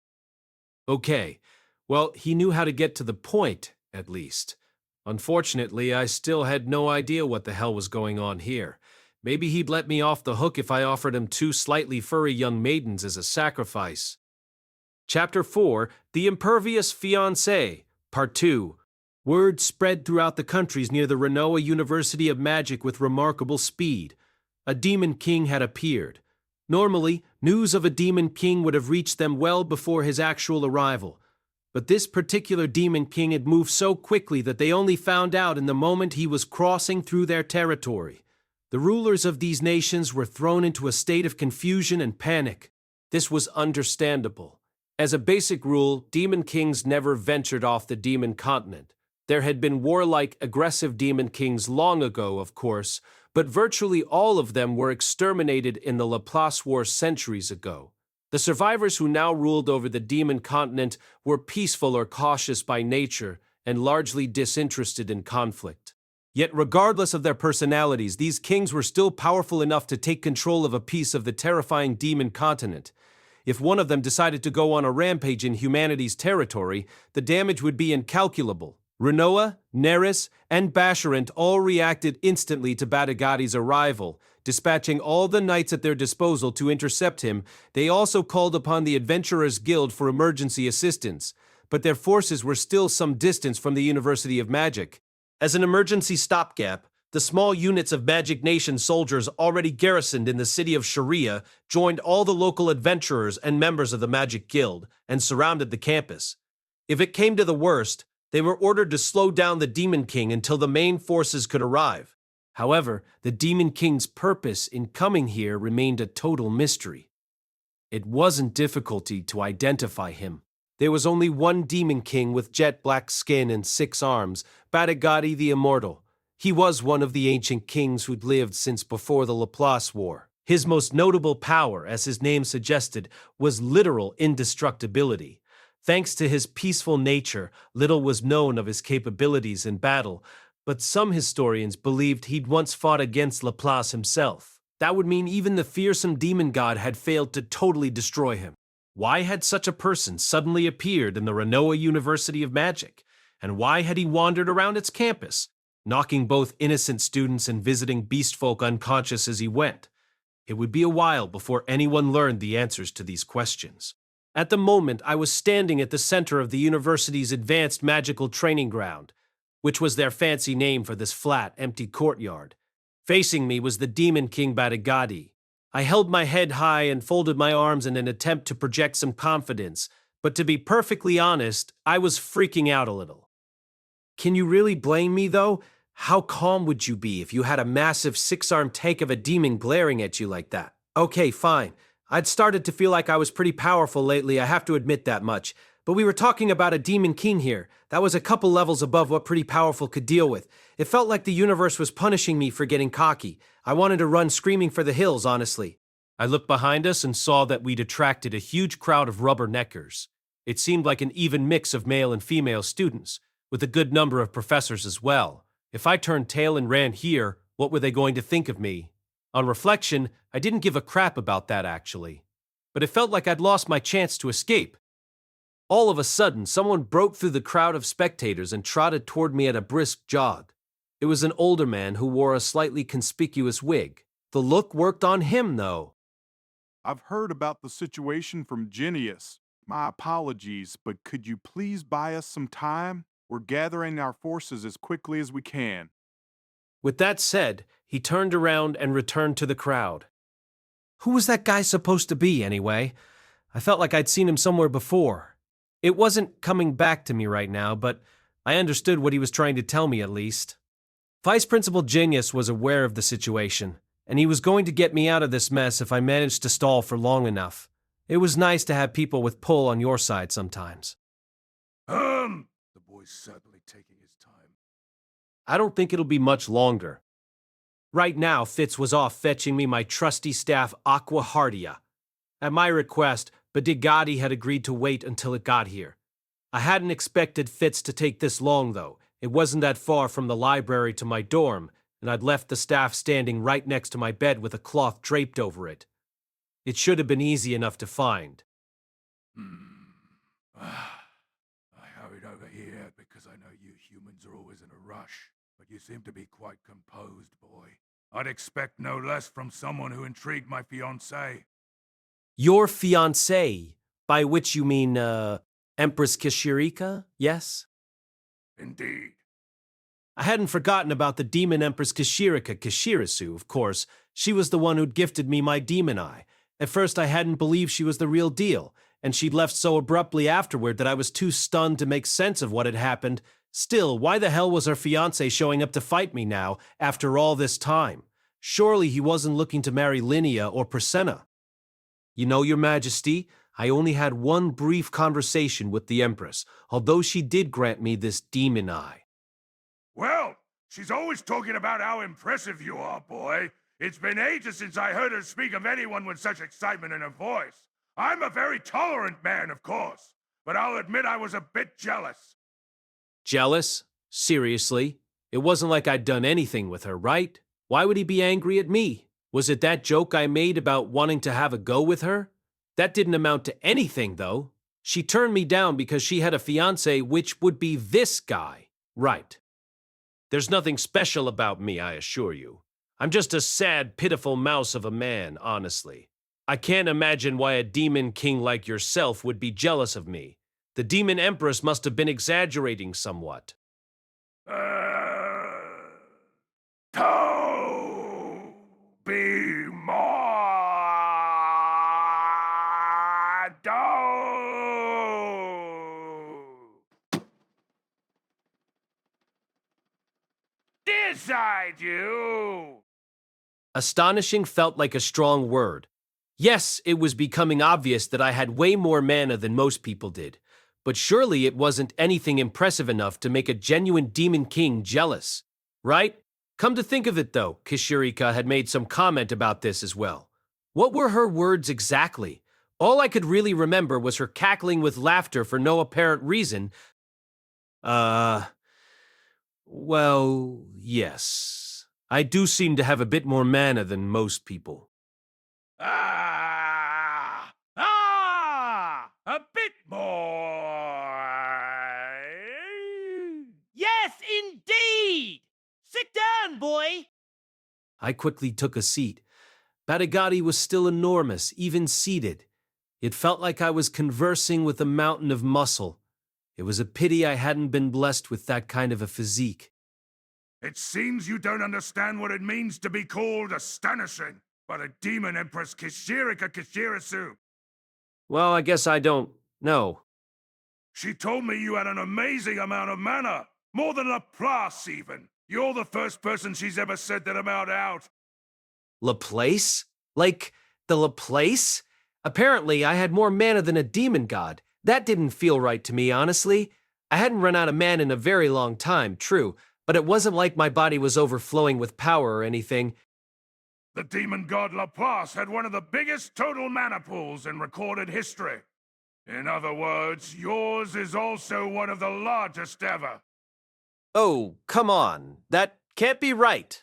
Okay, well, he knew how to get to the point, at least. Unfortunately, I still had no idea what the hell was going on here. Maybe he'd let me off the hook if I offered him 2 slightly furry young maidens as a sacrifice. Chapter 4, The Impervious Fiancé, Part 2. Word spread throughout the countries near the Renoa University of Magic with remarkable speed. A demon king had appeared. Normally, news of a demon king would have reached them well before his actual arrival. But this particular demon king had moved so quickly that they only found out in the moment he was crossing through their territory. The rulers of these nations were thrown into a state of confusion and panic. This was understandable. As a basic rule, demon kings never ventured off the demon continent. There had been warlike, aggressive demon kings long ago, of course, but virtually all of them were exterminated in the Laplace War centuries ago. The survivors who now ruled over the demon continent were peaceful or cautious by nature and largely disinterested in conflict. Yet regardless of their personalities, these kings were still powerful enough to take control of a piece of the terrifying demon continent. If one of them decided to go on a rampage in humanity's territory, the damage would be incalculable. Renoa, Neris, and Basharant all reacted instantly to Badigadi's arrival, dispatching all the knights at their disposal to intercept him. They also called upon the Adventurers Guild for emergency assistance, but their forces were still some distance from the University of Magic. As an emergency stopgap, the small units of Magic Nation soldiers already garrisoned in the city of Sharia joined all the local adventurers and members of the Magic Guild and surrounded the campus. If it came to the worst, they were ordered to slow down the Demon King until the main forces could arrive. However, the Demon King's purpose in coming here remained a total mystery. It wasn't difficult to identify him. There was only one Demon King with jet black skin and 6 arms, Badigadi the Immortal. He was one of the ancient kings who'd lived since before the Laplace War. His most notable power, as his name suggested, was literal indestructibility. Thanks to his peaceful nature, little was known of his capabilities in battle, but some historians believed he'd once fought against Laplace himself. That would mean even the fearsome demon god had failed to totally destroy him. Why had such a person suddenly appeared in the Renoa University of Magic? And why had he wandered around its campus, knocking both innocent students and visiting beastfolk unconscious as he went? It would be a while before anyone learned the answers to these questions. At the moment, I was standing at the center of the university's advanced magical training ground, which was their fancy name for this flat, empty courtyard. Facing me was the Demon King Badigadi. I held my head high and folded my arms in an attempt to project some confidence, but to be perfectly honest, I was freaking out a little. Can you really blame me, though? How calm would you be if you had a massive 6-armed tank of a demon glaring at you like that? Okay, fine. I'd started to feel like I was pretty powerful lately, I have to admit that much. But we were talking about a demon king here. That was a couple levels above what pretty powerful could deal with. It felt like the universe was punishing me for getting cocky. I wanted to run screaming for the hills, honestly. I looked behind us and saw that we'd attracted a huge crowd of rubberneckers. It seemed like an even mix of male and female students, with a good number of professors as well. If I turned tail and ran here, what were they going to think of me? On reflection, I didn't give a crap about that actually. But it felt like I'd lost my chance to escape. All of a sudden, someone broke through the crowd of spectators and trotted toward me at a brisk jog. It was an older man who wore a slightly conspicuous wig. The look worked on him, though. I've heard about the situation from Genius. My apologies, but could you please buy us some time? We're gathering our forces as quickly as we can. With that said, he turned around and returned to the crowd. Who was that guy supposed to be, anyway? I felt like I'd seen him somewhere before. It wasn't coming back to me right now, but I understood what he was trying to tell me at least. Vice Principal Genius was aware of the situation, and he was going to get me out of this mess if I managed to stall for long enough. It was nice to have people with pull on your side sometimes. The boy's certainly taking his time. I don't think it'll be much longer. Right now, Fitz was off fetching me my trusty staff Aqua Hardia. At my request, Badigati had agreed to wait until it got here. I hadn't expected Fitz to take this long, though. It wasn't that far from the library to my dorm, and I'd left the staff standing right next to my bed with a cloth draped over it. It should have been easy enough to find. I hurried over here because I know you humans are always in a rush, but you seem to be quite composed, boy. I'd expect no less from someone who intrigued my fiancée. Your fiancée, by which you mean, Empress Kishirika, yes? Indeed. I hadn't forgotten about the demon Empress Kishirika Kishirasu, of course. She was the one who'd gifted me my demon eye. At first I hadn't believed she was the real deal, and she'd left so abruptly afterward that I was too stunned to make sense of what had happened. Still, why the hell was her fiancé showing up to fight me now, after all this time? Surely he wasn't looking to marry Linnea or Prasenna. You know, Your Majesty, I only had one brief conversation with the Empress, although she did grant me this demon eye. Well, she's always talking about how impressive you are, boy. It's been ages since I heard her speak of anyone with such excitement in her voice. I'm a very tolerant man, of course, but I'll admit I was a bit jealous. Jealous? Seriously? It wasn't like I'd done anything with her, right? Why would he be angry at me? Was it that joke I made about wanting to have a go with her? That didn't amount to anything, though. She turned me down because she had a fiancé, which would be this guy. Right. There's nothing special about me, I assure you. I'm just a sad, pitiful mouse of a man, honestly. I can't imagine why a demon king like yourself would be jealous of me. The demon empress must have been exaggerating somewhat. To be more. Decide you. Astonishing felt like a strong word. Yes, it was becoming obvious that I had way more mana than most people did, but surely it wasn't anything impressive enough to make a genuine demon king jealous, right? Come to think of it, though, Kishirika had made some comment about this as well. What were her words exactly? All I could really remember was her cackling with laughter for no apparent reason. Well, yes. I do seem to have a bit more mana than most people. A bit more. Yes, indeed! Sit down, boy! I quickly took a seat. Badigati was still enormous, even seated. It felt like I was conversing with a mountain of muscle. It was a pity I hadn't been blessed with that kind of a physique. It seems you don't understand what it means to be called astonishing by the demon empress Kishirika Kishirasu. Well, I guess I don't know. She told me you had an amazing amount of mana. More than Laplace, even. You're the first person she's ever said that amount out. Laplace? Like the Laplace? Apparently, I had more mana than a demon god. That didn't feel right to me, honestly. I hadn't run out of mana in a very long time, true, but it wasn't like my body was overflowing with power or anything. The demon god Laplace had one of the biggest total mana pools in recorded history. In other words, yours is also one of the largest ever. Oh, come on. That can't be right.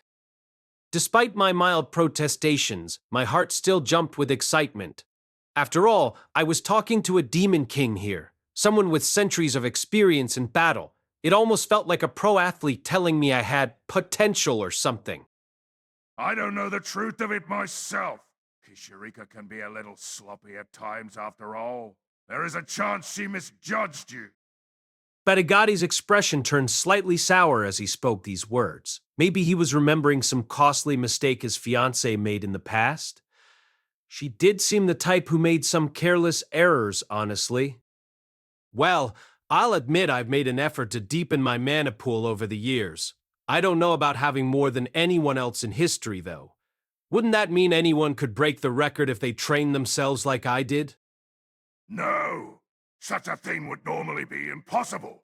Despite my mild protestations, my heart still jumped with excitement. After all, I was talking to a demon king here, someone with centuries of experience in battle. It almost felt like a pro athlete telling me I had potential or something. I don't know the truth of it myself. Kishirika can be a little sloppy at times after all. There is a chance she misjudged you. Badigati's expression turned slightly sour as he spoke these words. Maybe he was remembering some costly mistake his fiancée made in the past? She did seem the type who made some careless errors, honestly. Well, I'll admit I've made an effort to deepen my mana pool over the years. I don't know about having more than anyone else in history, though. Wouldn't that mean anyone could break the record if they trained themselves like I did? No, such a thing would normally be impossible.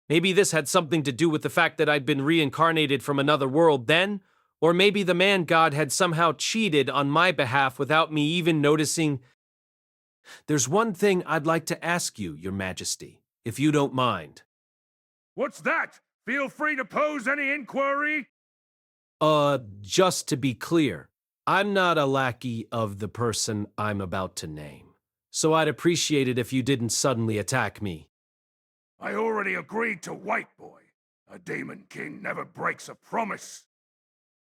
Maybe this had something to do with the fact that I'd been reincarnated from another world then, or maybe the man-god had somehow cheated on my behalf without me even noticing. There's one thing I'd like to ask you, Your Majesty, if you don't mind. What's that? Feel free to pose any inquiry. Just to be clear, I'm not a lackey of the person I'm about to name, so I'd appreciate it if you didn't suddenly attack me. I already agreed to wait, boy. A demon king never breaks a promise.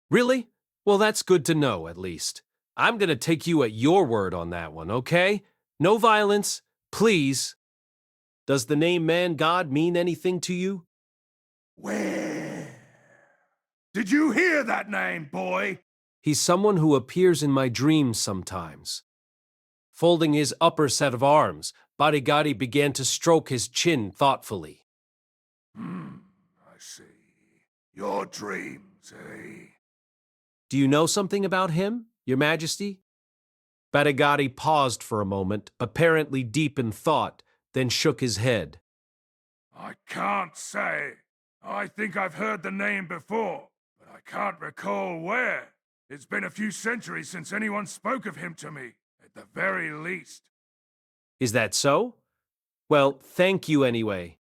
Really? Well, that's good to know, at least. I'm gonna take you at your word on that one, okay? No violence, please. Does the name man-god mean anything to you? Where? Did you hear that name, boy? He's someone who appears in my dreams sometimes. Folding his upper set of arms, Badigati began to stroke his chin thoughtfully. I see. Your dreams, eh? Do you know something about him, Your Majesty? Badigati paused for a moment, apparently deep in thought, then shook his head. I can't say. I think I've heard the name before, but I can't recall where. It's been a few centuries since anyone spoke of him to me, at the very least. Is that so? Well, thank you anyway.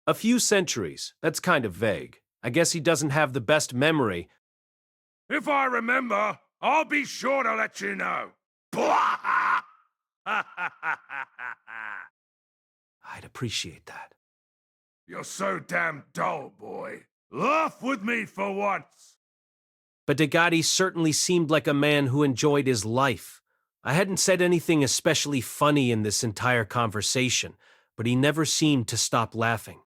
A few centuries, that's kind of vague. I guess he doesn't have the best memory. If I remember, I'll be sure to let you know. I'd appreciate that. You're so damn dull, boy. Laugh with me for once. But Badigati certainly seemed like a man who enjoyed his life. I hadn't said anything especially funny in this entire conversation, but he never seemed to stop laughing.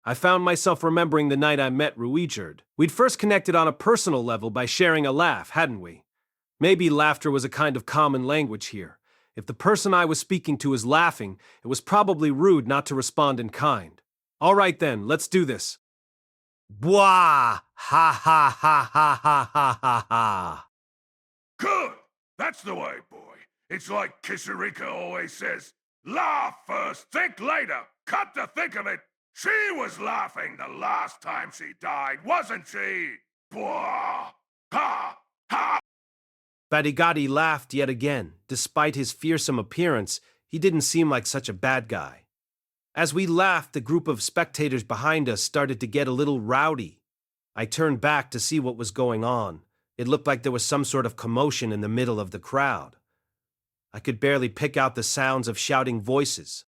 I found myself remembering the night I met Ruijerd. We'd first connected on a personal level by sharing a laugh, hadn't we? Maybe laughter was a kind of common language here. If the person I was speaking to was laughing, it was probably rude not to respond in kind. All right then, let's do this. Bwah! Ha ha ha ha ha ha ha ha. Good! That's the way, boy. It's like Kishirika always says, laugh first, think later. Cut to think of it. She was laughing the last time she died, wasn't she? Bwah! Ha! Ha! Badigati laughed yet again. Despite his fearsome appearance, he didn't seem like such a bad guy. As we laughed, the group of spectators behind us started to get a little rowdy. I turned back to see what was going on. It looked like there was some sort of commotion in the middle of the crowd. I could barely pick out the sounds of shouting voices.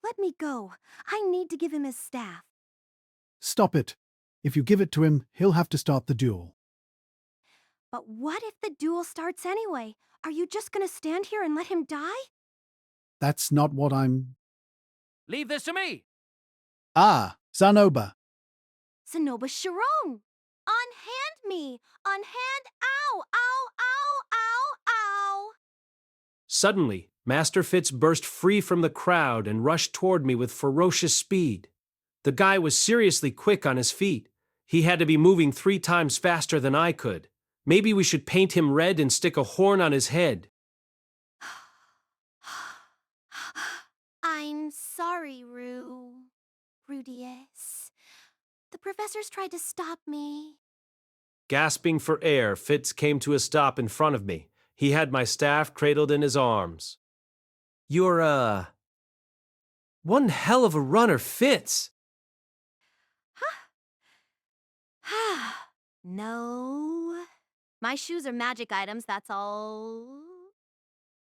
Let me go. I need to give him his staff. Stop it. If you give it to him, he'll have to start the duel. But what if the duel starts anyway? Are you just gonna stand here and let him die? That's not what I'm... Leave this to me! Ah, Zanoba. Zanoba Sharon! Unhand me! Unhand! Ow! Ow! Ow! Ow! Ow! Suddenly, Master Fitz burst free from the crowd and rushed toward me with ferocious speed. The guy was seriously quick on his feet. He had to be moving 3 times faster than I could. Maybe we should paint him red and stick a horn on his head. I'm sorry, Rudeus. The professors tried to stop me. Gasping for air, Fitz came to a stop in front of me. He had my staff cradled in his arms. You're, one hell of a runner, Fitz. No. My shoes are magic items, that's all.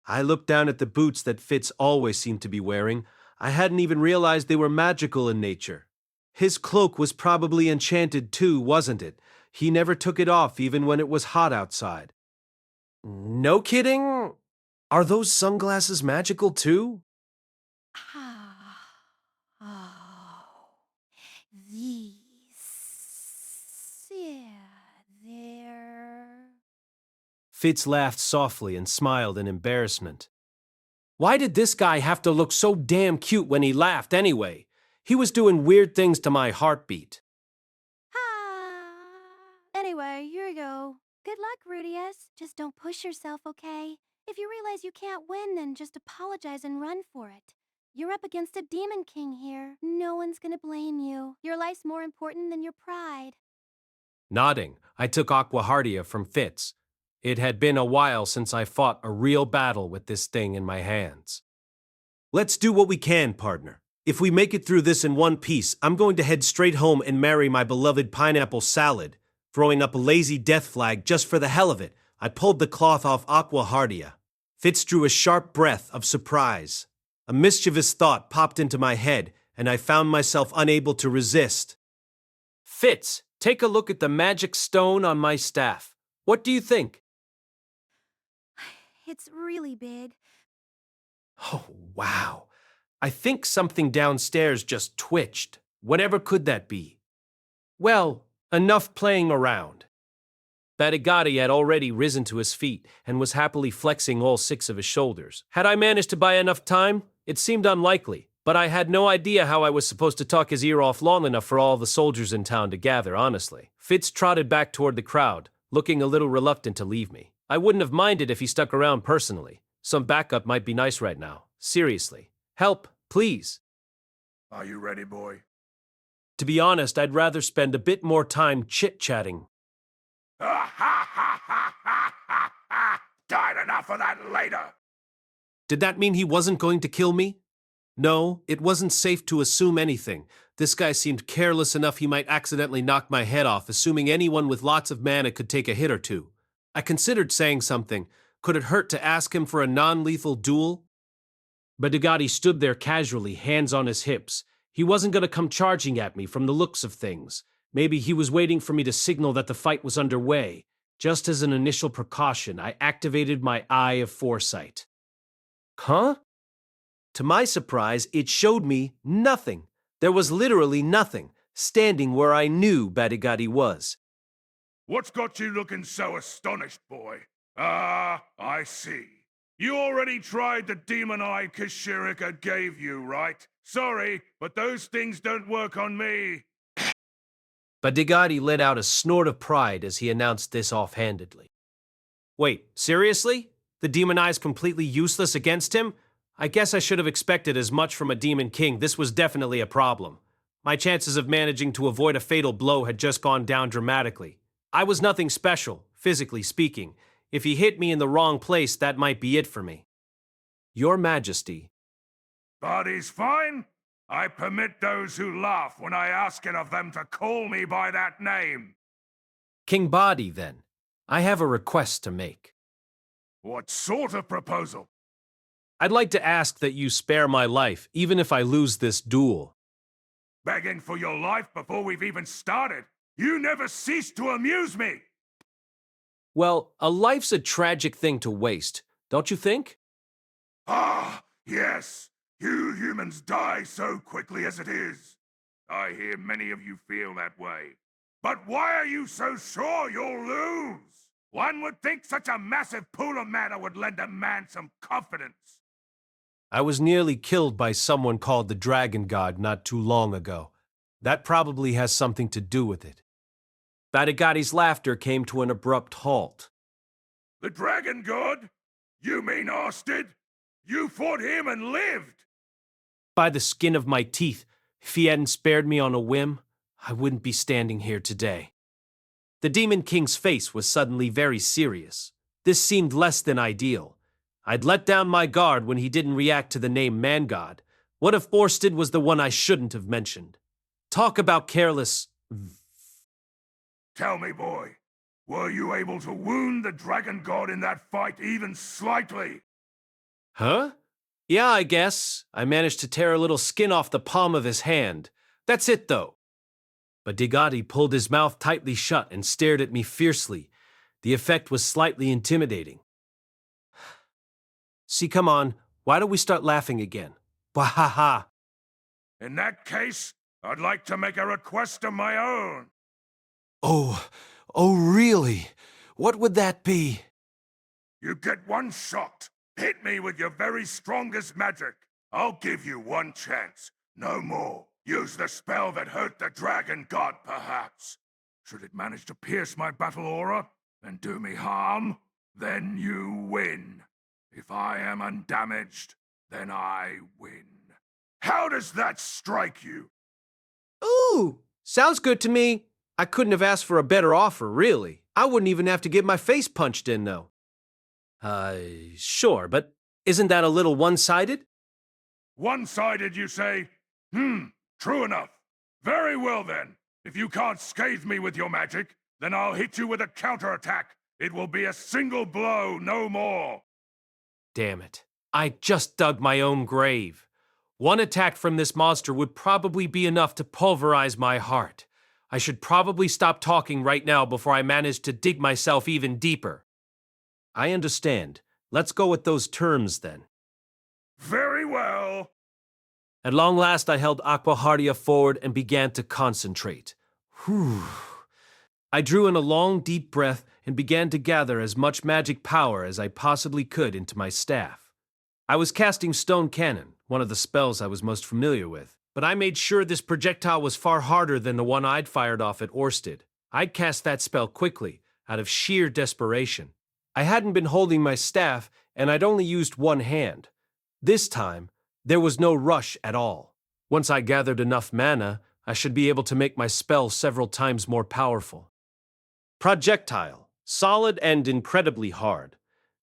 I looked down at the boots that Fitz always seemed to be wearing. I hadn't even realized they were magical in nature. His cloak was probably enchanted too, wasn't it? He never took it off even when it was hot outside. No kidding? Are those sunglasses magical too? These. Yeah, they're. Fitz laughed softly and smiled in embarrassment. Why did this guy have to look so damn cute when he laughed anyway? He was doing weird things to my heartbeat. Anyway, here you go. Good luck, Rudeus. Just don't push yourself, okay? If you realize you can't win, then just apologize and run for it. You're up against a demon king here. No one's gonna blame you. Your life's more important than your pride. Nodding, I took Aquahardia from Fitz. It had been a while since I fought a real battle with this thing in my hands. Let's do what we can, partner. If we make it through this in one piece, I'm going to head straight home and marry my beloved pineapple salad. Throwing up a lazy death flag just for the hell of it, I pulled the cloth off Aquahardia. Fitz drew a sharp breath of surprise. A mischievous thought popped into my head, and I found myself unable to resist. Fitz, take a look at the magic stone on my staff. What do you think? It's really big. Oh, wow. I think something downstairs just twitched. Whatever could that be? Well, enough playing around. Badigati had already risen to his feet and was happily flexing all 6 of his shoulders. Had I managed to buy enough time? It seemed unlikely, but I had no idea how I was supposed to talk his ear off long enough for all the soldiers in town to gather, honestly. Fitz trotted back toward the crowd, looking a little reluctant to leave me. I wouldn't have minded if he stuck around personally. Some backup might be nice right now. Seriously. Help, please. Are you ready, boy? To be honest, I'd rather spend a bit more time chit-chatting. Died enough of that later. Did that mean he wasn't going to kill me? No, it wasn't safe to assume anything. This guy seemed careless enough he might accidentally knock my head off, assuming anyone with lots of mana could take a hit or two. I considered saying something. Could it hurt to ask him for a non-lethal duel? But Badigati stood there casually, hands on his hips. He wasn't going to come charging at me from the looks of things. Maybe he was waiting for me to signal that the fight was underway. Just as an initial precaution, I activated my Eye of Foresight. Huh? To my surprise, it showed me nothing. There was literally nothing, standing where I knew Badigati was. What's got you looking so astonished, boy? Ah, I see. You already tried the demon eye Kashirika gave you, right? Sorry, but those things don't work on me. Badigati let out a snort of pride as he announced this offhandedly. Wait, seriously? The demon eye's completely useless against him? I guess I should have expected as much from a demon king. This was definitely a problem. My chances of managing to avoid a fatal blow had just gone down dramatically. I was nothing special, physically speaking. If he hit me in the wrong place, that might be it for me. Your Majesty. Body's fine. I permit those who laugh when I ask it of them to call me by that name. King Badi, then. I have a request to make. What sort of proposal? I'd like to ask that you spare my life, even if I lose this duel. Begging for your life before we've even started? You never cease to amuse me! Well, a life's a tragic thing to waste, don't you think? Ah, yes. You humans die so quickly as it is. I hear many of you feel that way. But why are you so sure you'll lose? One would think such a massive pool of mana would lend a man some confidence. I was nearly killed by someone called the Dragon God not too long ago. That probably has something to do with it. Badigati's laughter came to an abrupt halt. The Dragon God? You mean Arsted? You fought him and lived! By the skin of my teeth, if he hadn't spared me on a whim, I wouldn't be standing here today. The Demon King's face was suddenly very serious. This seemed less than ideal. I'd let down my guard when he didn't react to the name Man-God. What if Orsted was the one I shouldn't have mentioned? Talk about careless... Tell me, boy, were you able to wound the Dragon God in that fight even slightly? Huh? Yeah, I guess. I managed to tear a little skin off the palm of his hand. That's it, though. but Digati pulled his mouth tightly shut and stared at me fiercely. The effect was slightly intimidating. See, come on, why don't we start laughing again? Wahaha! In that case, I'd like to make a request of my own. Oh, really? What would that be? You get one shot. Hit me with your very strongest magic. I'll give you one chance. No more. Use the spell that hurt the dragon god, perhaps. Should it manage to pierce my battle aura and do me harm, then you win. If I am undamaged, then I win. How does that strike you? Ooh, sounds good to me. I couldn't have asked for a better offer, really. I wouldn't even have to get my face punched in, though. Sure, but isn't that a little one-sided? One-sided, you say? True enough. Very well then. If you can't scathe me with your magic, then I'll hit you with a counterattack. It will be a single blow, no more. Damn it. I just dug my own grave. One attack from this monster would probably be enough to pulverize my heart. I should probably stop talking right now before I manage to dig myself even deeper. I understand. Let's go with those terms then. Very well. At long last, I held Aquahardia forward and began to concentrate. Whew. I drew in a long, deep breath and began to gather as much magic power as I possibly could into my staff. I was casting Stone Cannon, one of the spells I was most familiar with, but I made sure this projectile was far harder than the one I'd fired off at Orsted. I'd cast that spell quickly, out of sheer desperation. I hadn't been holding my staff, and I'd only used one hand. This time, there was no rush at all. Once I gathered enough mana, I should be able to make my spell several times more powerful. Projectile, solid and incredibly hard.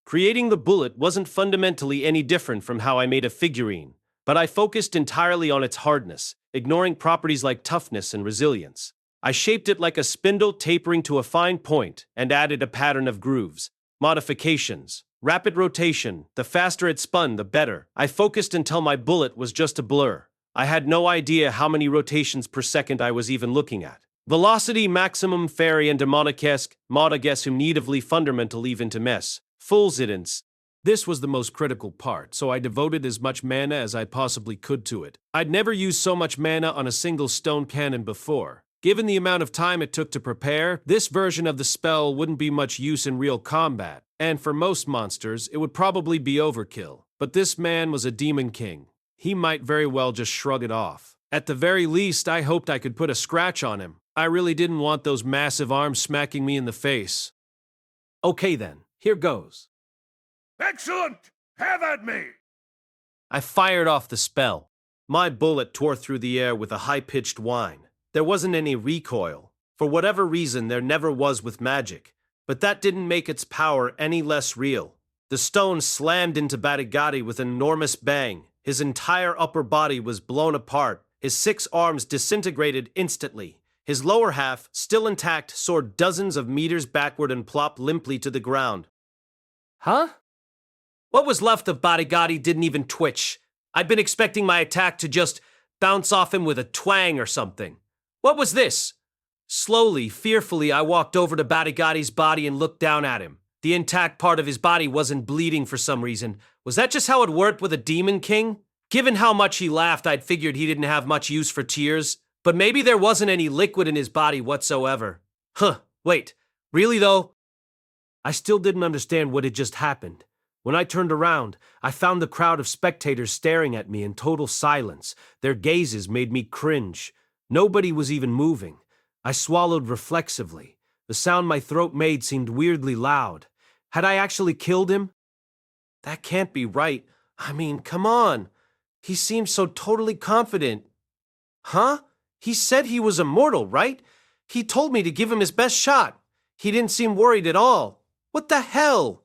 Creating the bullet wasn't fundamentally any different from how I made a figurine, but I focused entirely on its hardness, ignoring properties like toughness and resilience. I shaped it like a spindle tapering to a fine point and added a pattern of grooves, modifications, rapid rotation. The faster it spun, the better. I focused until my bullet was just a blur. I had no idea how many rotations per second I was even looking at. Velocity maximum fairy and demonicesque, modagesum needively fundamental even to mess. Fulzidence. This was the most critical part, so I devoted as much mana as I possibly could to it. I'd never used so much mana on a single stone cannon before. Given the amount of time it took to prepare, this version of the spell wouldn't be much use in real combat, and for most monsters, it would probably be overkill. But this man was a demon king. He might very well just shrug it off. At the very least, I hoped I could put a scratch on him. I really didn't want those massive arms smacking me in the face. Okay then, here goes. Excellent! Have at me! I fired off the spell. My bullet tore through the air with a high-pitched whine. There wasn't any recoil. For whatever reason, there never was with magic. But that didn't make its power any less real. The stone slammed into Batigati with an enormous bang. His entire upper body was blown apart. His 6 arms disintegrated instantly. His lower half, still intact, soared dozens of meters backward and plopped limply to the ground. Huh? What was left of Batigati didn't even twitch. I'd been expecting my attack to just bounce off him with a twang or something. What was this? Slowly, fearfully, I walked over to Batigati's body and looked down at him. The intact part of his body wasn't bleeding for some reason. Was that just how it worked with a demon king? Given how much he laughed, I'd figured he didn't have much use for tears. But maybe there wasn't any liquid in his body whatsoever. Wait, really though? I still didn't understand what had just happened. When I turned around, I found the crowd of spectators staring at me in total silence. Their gazes made me cringe. Nobody was even moving. I swallowed reflexively. The sound my throat made seemed weirdly loud. Had I actually killed him? That can't be right. I mean, come on. He seemed so totally confident. Huh? He said he was immortal, right? He told me to give him his best shot. He didn't seem worried at all. What the hell?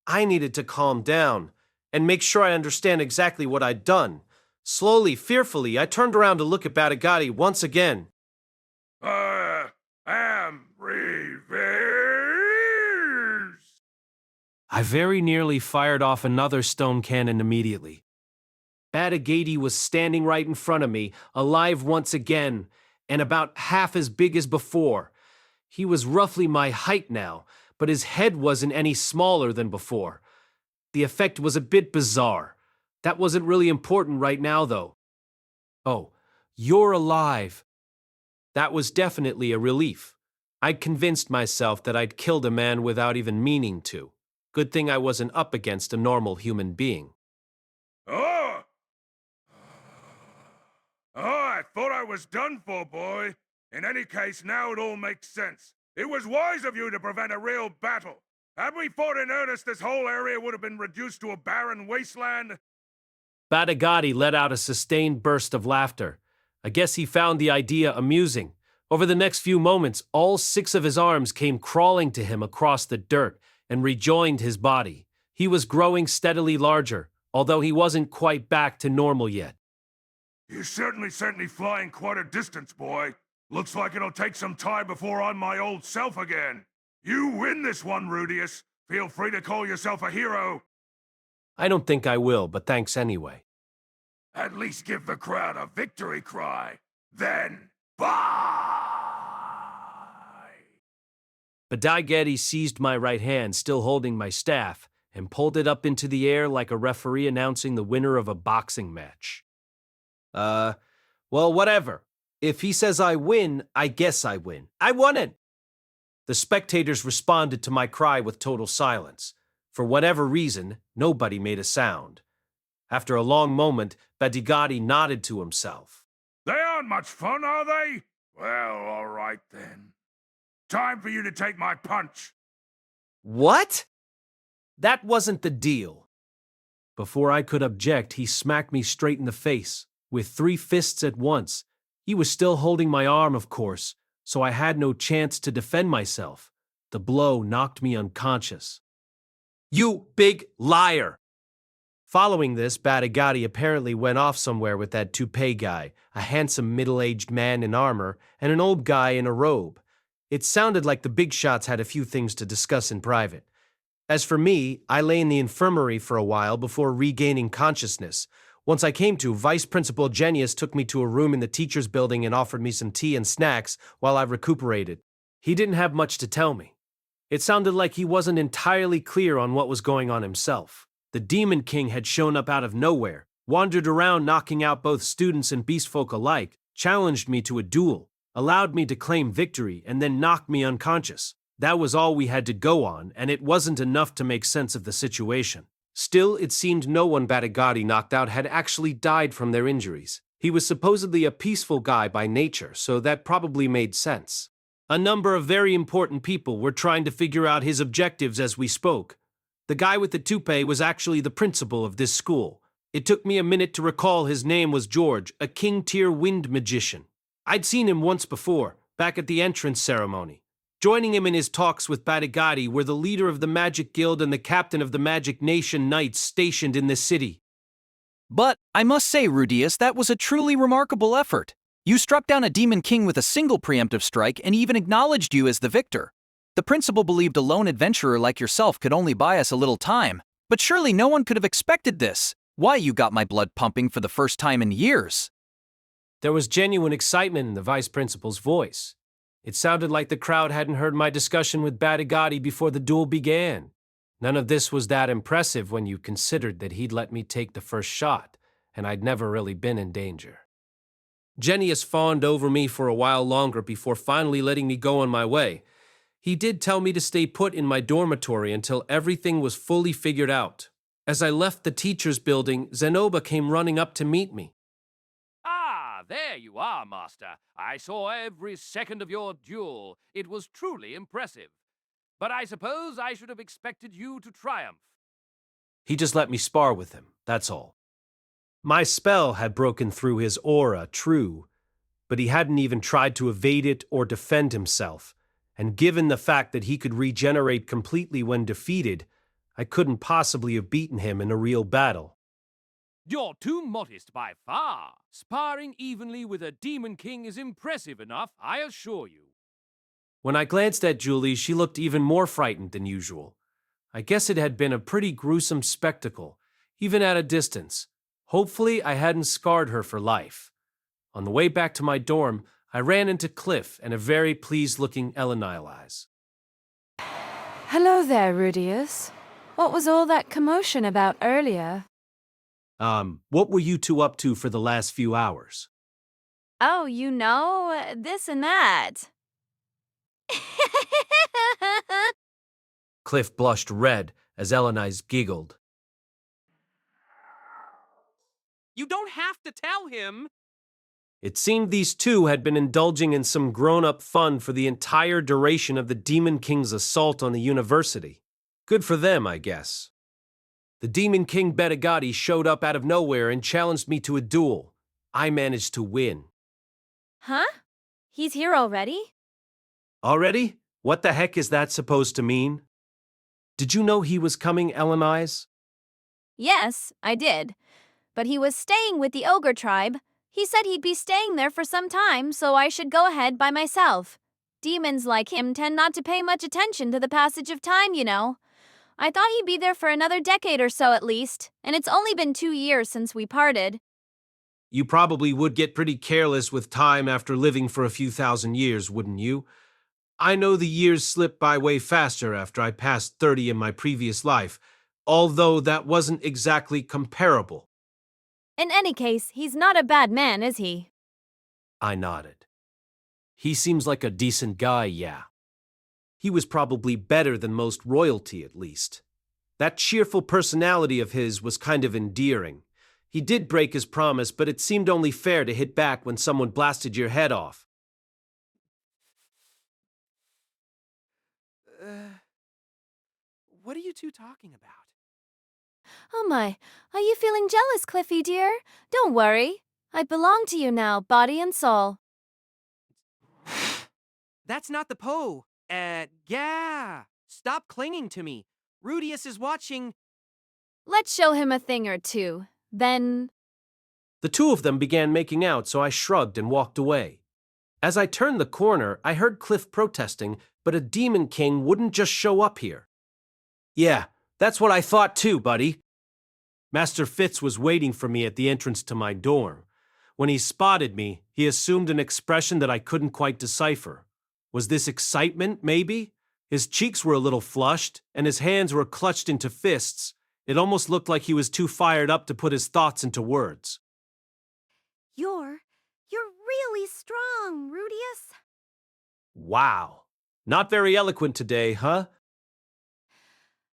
I needed to calm down and make sure I understand exactly what I'd done. Slowly, fearfully, I turned around to look at Batigati once again. Am reversed. I very nearly fired off another stone cannon immediately. Batigati was standing right in front of me, alive once again, and about half as big as before. He was roughly my height now, but his head wasn't any smaller than before. The effect was a bit bizarre. That wasn't really important right now, though. Oh, you're alive. That was definitely a relief. I'd convinced myself that I'd killed a man without even meaning to. Good thing I wasn't up against a normal human being. Oh! Oh, I thought I was done for, boy. In any case, now it all makes sense. It was wise of you to prevent a real battle. Had we fought in earnest, this whole area would have been reduced to a barren wasteland. Badigatti let out a sustained burst of laughter. I guess he found the idea amusing. Over the next few moments, all 6 of his arms came crawling to him across the dirt and rejoined his body. He was growing steadily larger, although he wasn't quite back to normal yet. You certainly sent me flying quite a distance, boy. Looks like it'll take some time before I'm my old self again. You win this one, Rudeus. Feel free to call yourself a hero. I don't think I will, but thanks anyway. At least give the crowd a victory cry. Then, bye! Badigatti seized my right hand, still holding my staff, and pulled it up into the air like a referee announcing the winner of a boxing match. Well, whatever. If he says I win, I guess I win. I won it! The spectators responded to my cry with total silence. For whatever reason, nobody made a sound. After a long moment, Badigatti nodded to himself. They aren't much fun, are they? Well, all right then. Time for you to take my punch. What? That wasn't the deal. Before I could object, he smacked me straight in the face, with 3 fists at once. He was still holding my arm, of course, so I had no chance to defend myself. The blow knocked me unconscious. You big liar! Following this, Badigatti apparently went off somewhere with that toupee guy, a handsome middle-aged man in armor, and an old guy in a robe. It sounded like the big shots had a few things to discuss in private. As for me, I lay in the infirmary for a while before regaining consciousness. Once I came to, Vice Principal Genius took me to a room in the teacher's building and offered me some tea and snacks while I recuperated. He didn't have much to tell me. It sounded like he wasn't entirely clear on what was going on himself. The Demon King had shown up out of nowhere, wandered around knocking out both students and beastfolk alike, challenged me to a duel, allowed me to claim victory, and then knocked me unconscious. That was all we had to go on, and it wasn't enough to make sense of the situation. Still, it seemed no one Badigatti knocked out had actually died from their injuries. He was supposedly a peaceful guy by nature, so that probably made sense. A number of very important people were trying to figure out his objectives as we spoke. The guy with the toupee was actually the principal of this school. It took me a minute to recall his name was George, a king-tier wind magician. I'd seen him once before, back at the entrance ceremony. Joining him in his talks with Badigatti were the leader of the Magic Guild and the captain of the Magic Nation Knights stationed in the city. But I must say, Rudeus, that was a truly remarkable effort. You struck down a Demon King with a single preemptive strike and even acknowledged you as the victor. The principal believed a lone adventurer like yourself could only buy us a little time, but surely no one could have expected this. Why, you got my blood pumping for the first time in years. There was genuine excitement in the vice principal's voice. It sounded like the crowd hadn't heard my discussion with Badigatti before the duel began. None of this was that impressive when you considered that he'd let me take the first shot, and I'd never really been in danger. Genius fawned over me for a while longer before finally letting me go on my way. He did tell me to stay put in my dormitory until everything was fully figured out. As I left the teacher's building, Zenoba came running up to meet me. Ah, there you are, Master. I saw every second of your duel. It was truly impressive. But I suppose I should have expected you to triumph. He just let me spar with him, that's all. My spell had broken through his aura, true, but he hadn't even tried to evade it or defend himself, and given the fact that he could regenerate completely when defeated, I couldn't possibly have beaten him in a real battle. You're too modest by far. Sparring evenly with a Demon King is impressive enough, I assure you. When I glanced at Julie, she looked even more frightened than usual. I guess it had been a pretty gruesome spectacle, even at a distance. Hopefully, I hadn't scarred her for life. On the way back to my dorm, I ran into Cliff and a very pleased-looking Elenile. Hello there, Rudeus. What was all that commotion about earlier? What were you two up to for the last few hours? Oh, this and that. Cliff blushed red as Elenise giggled. You don't have to tell him. It seemed these two had been indulging in some grown-up fun for the entire duration of the Demon King's assault on the university. Good for them, I guess. The Demon King Betagati showed up out of nowhere and challenged me to a duel. I managed to win. Huh? He's here already? Already? What the heck is that supposed to mean? Did you know he was coming, Elenise? Yes, I did. But he was staying with the ogre tribe. He said he'd be staying there for some time, so I should go ahead by myself. Demons like him tend not to pay much attention to the passage of time, you know. I thought he'd be there for another decade or so at least, and it's only been 2 years since we parted. You probably would get pretty careless with time after living for a few thousand years, wouldn't you? I know the years slip by way faster after I passed 30 in my previous life, although that wasn't exactly comparable. In any case, he's not a bad man, is he? I nodded. He seems like a decent guy, yeah. He was probably better than most royalty, at least. That cheerful personality of his was kind of endearing. He did break his promise, but it seemed only fair to hit back when someone blasted your head off. What are you two talking about? Oh my, are you feeling jealous, Cliffy dear? Don't worry. I belong to you now, body and soul. That's not the Poe. Yeah. Stop clinging to me. Rudeus is watching. Let's show him a thing or two. Then... The two of them began making out, so I shrugged and walked away. As I turned the corner, I heard Cliff protesting, but a Demon King wouldn't just show up here. Yeah, that's what I thought too, buddy. Master Fitz was waiting for me at the entrance to my dorm. When he spotted me, he assumed an expression that I couldn't quite decipher. Was this excitement, maybe? His cheeks were a little flushed, and his hands were clutched into fists. It almost looked like he was too fired up to put his thoughts into words. You're really strong, Rudeus. Wow. Not very eloquent today, huh?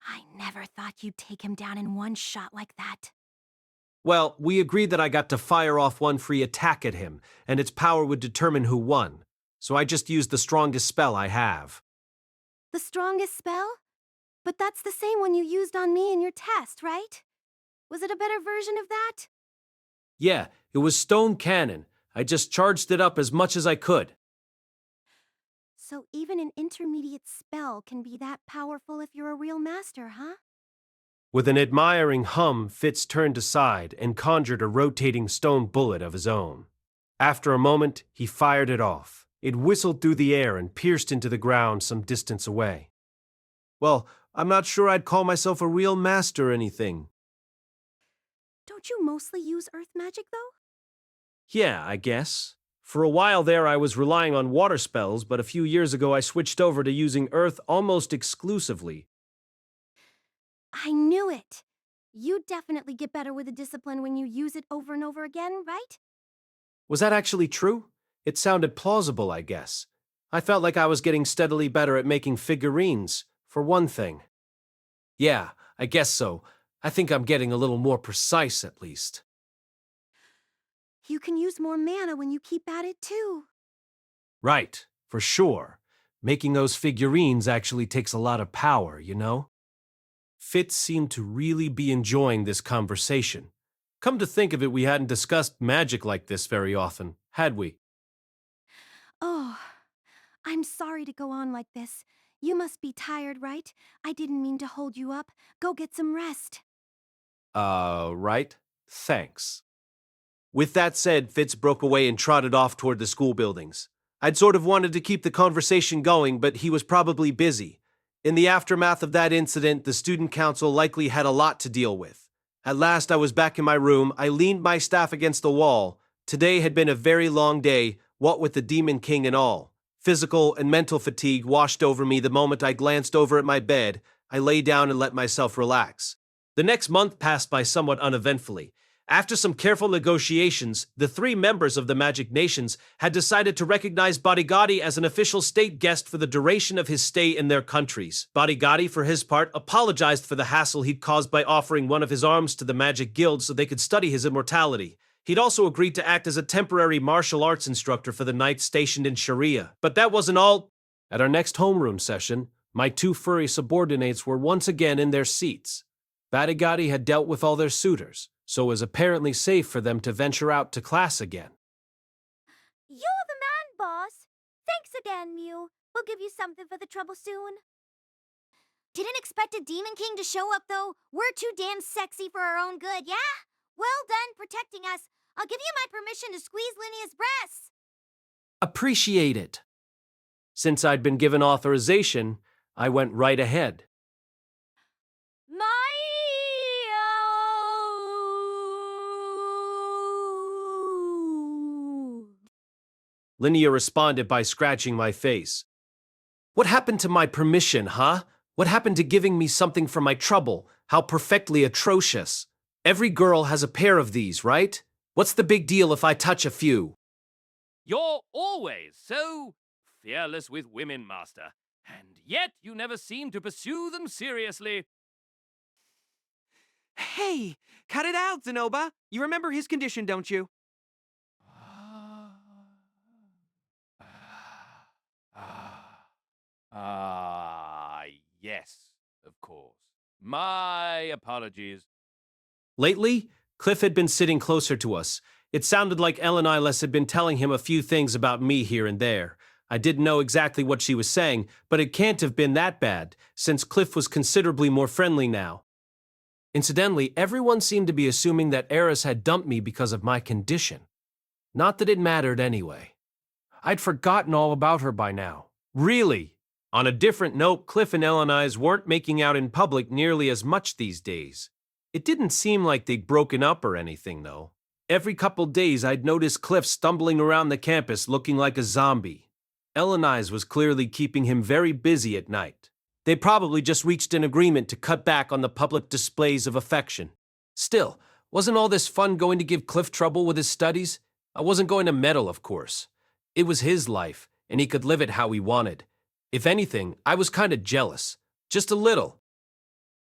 I never thought you'd take him down in one shot like that. Well, we agreed that I got to fire off one free attack at him, and its power would determine who won. So I just used the strongest spell I have. The strongest spell? But that's the same one you used on me in your test, right? Was it a better version of that? Yeah, it was Stone Cannon. I just charged it up as much as I could. So even an intermediate spell can be that powerful if you're a real master, huh? With an admiring hum, Fitz turned aside and conjured a rotating stone bullet of his own. After a moment, he fired it off. It whistled through the air and pierced into the ground some distance away. Well, I'm not sure I'd call myself a real master or anything. Don't you mostly use earth magic, though? Yeah, I guess. For a while there, I was relying on water spells, but a few years ago I switched over to using earth almost exclusively. I knew it! You definitely get better with the discipline when you use it over and over again, right? Was that actually true? It sounded plausible, I guess. I felt like I was getting steadily better at making figurines, for one thing. Yeah, I guess so. I think I'm getting a little more precise, at least. You can use more mana when you keep at it, too. Right, for sure. Making those figurines actually takes a lot of power, you know? Fitz seemed to really be enjoying this conversation. Come to think of it, we hadn't discussed magic like this very often, had we? Oh, I'm sorry to go on like this. You must be tired, right? I didn't mean to hold you up. Go get some rest. Right. Thanks. With that said, Fitz broke away and trotted off toward the school buildings. I'd sort of wanted to keep the conversation going, but he was probably busy. In the aftermath of that incident, the student council likely had a lot to deal with. At last, I was back in my room. I leaned my staff against the wall. Today had been a very long day, what with the Demon King and all. Physical and mental fatigue washed over me the moment I glanced over at my bed. I lay down and let myself relax. The next month passed by somewhat uneventfully. After some careful negotiations, the 3 members of the Magic Nations had decided to recognize Barigati as an official state guest for the duration of his stay in their countries. Barigati, for his part, apologized for the hassle he'd caused by offering one of his arms to the Magic Guild so they could study his immortality. He'd also agreed to act as a temporary martial arts instructor for the knights stationed in Sharia. But that wasn't all. At our next homeroom session, my 2 furry subordinates were once again in their seats. Barigati had dealt with all their suitors, so it was apparently safe for them to venture out to class again. You're the man, boss. Thanks again, Mew. We'll give you something for the trouble soon. Didn't expect a Demon King to show up, though. We're too damn sexy for our own good, yeah? Well done protecting us. I'll give you my permission to squeeze Linea's breasts. Appreciate it. Since I'd been given authorization, I went right ahead. Linnea responded by scratching my face. What happened to my permission, huh? What happened to giving me something for my trouble? How perfectly atrocious. Every girl has a pair of these, right? What's the big deal if I touch a few? You're always so fearless with women, Master, and yet you never seem to pursue them seriously. Hey, cut it out, Zenoba. You remember his condition, don't you? Yes, of course. My apologies. Lately, Cliff had been sitting closer to us. It sounded like Elenilis had been telling him a few things about me here and there. I didn't know exactly what she was saying, but it can't have been that bad, since Cliff was considerably more friendly now. Incidentally, everyone seemed to be assuming that Eris had dumped me because of my condition. Not that it mattered anyway. I'd forgotten all about her by now. Really? On a different note, Cliff and Elenilis weren't making out in public nearly as much these days. It didn't seem like they'd broken up or anything, though. Every couple days, I'd notice Cliff stumbling around the campus looking like a zombie. Elenilis was clearly keeping him very busy at night. They probably just reached an agreement to cut back on the public displays of affection. Still, wasn't all this fun going to give Cliff trouble with his studies? I wasn't going to meddle, of course. It was his life, and he could live it how he wanted. If anything, I was kind of jealous. Just a little.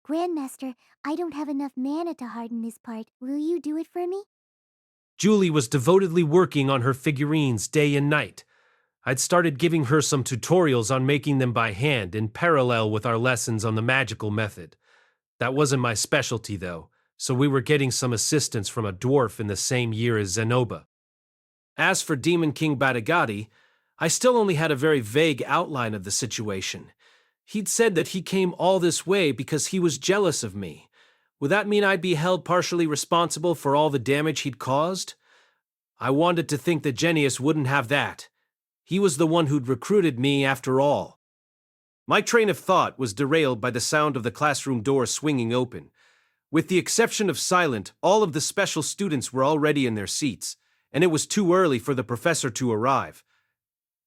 Grandmaster, I don't have enough mana to harden this part. Will you do it for me? Julie was devotedly working on her figurines day and night. I'd started giving her some tutorials on making them by hand in parallel with our lessons on the magical method. That wasn't my specialty, though, so we were getting some assistance from a dwarf in the same year as Zenoba. As for Demon King Barigati, I still only had a very vague outline of the situation. He'd said that he came all this way because he was jealous of me. Would that mean I'd be held partially responsible for all the damage he'd caused? I wanted to think that Genius wouldn't have that. He was the one who'd recruited me after all. My train of thought was derailed by the sound of the classroom door swinging open. With the exception of Silent, all of the special students were already in their seats, and it was too early for the professor to arrive.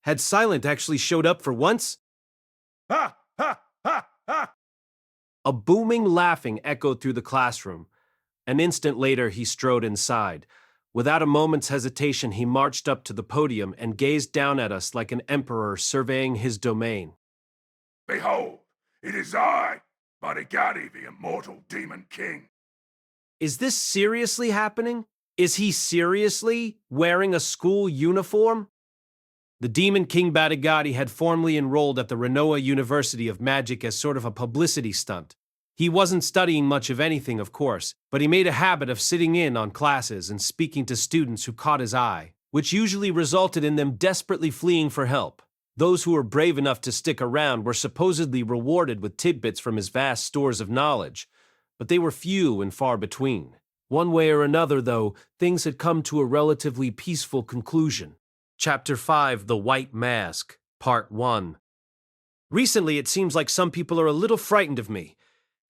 Had Silent actually showed up for once? Ha! Ha! Ha! Ha! A booming laughing echoed through the classroom. An instant later, he strode inside. Without a moment's hesitation, he marched up to the podium and gazed down at us like an emperor surveying his domain. Behold, it is I, Barigati, the immortal Demon King. Is this seriously happening? Is he seriously wearing a school uniform? The Demon King Barigati had formally enrolled at the Renoa University of Magic as sort of a publicity stunt. He wasn't studying much of anything, of course, but he made a habit of sitting in on classes and speaking to students who caught his eye, which usually resulted in them desperately fleeing for help. Those who were brave enough to stick around were supposedly rewarded with tidbits from his vast stores of knowledge, but they were few and far between. One way or another, though, things had come to a relatively peaceful conclusion. Chapter 5, The White Mask, Part 1. Recently, it seems like some people are a little frightened of me.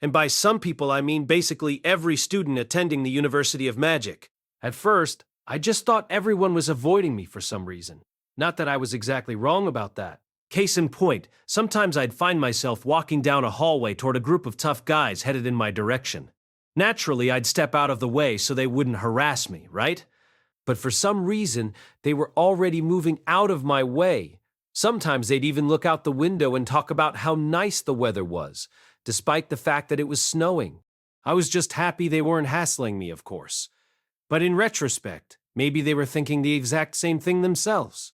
And by some people, I mean basically every student attending the University of Magic. At first, I just thought everyone was avoiding me for some reason. Not that I was exactly wrong about that. Case in point, sometimes I'd find myself walking down a hallway toward a group of tough guys headed in my direction. Naturally, I'd step out of the way so they wouldn't harass me, right? But for some reason, they were already moving out of my way. Sometimes they'd even look out the window and talk about how nice the weather was, despite the fact that it was snowing. I was just happy they weren't hassling me, of course. But in retrospect, maybe they were thinking the exact same thing themselves.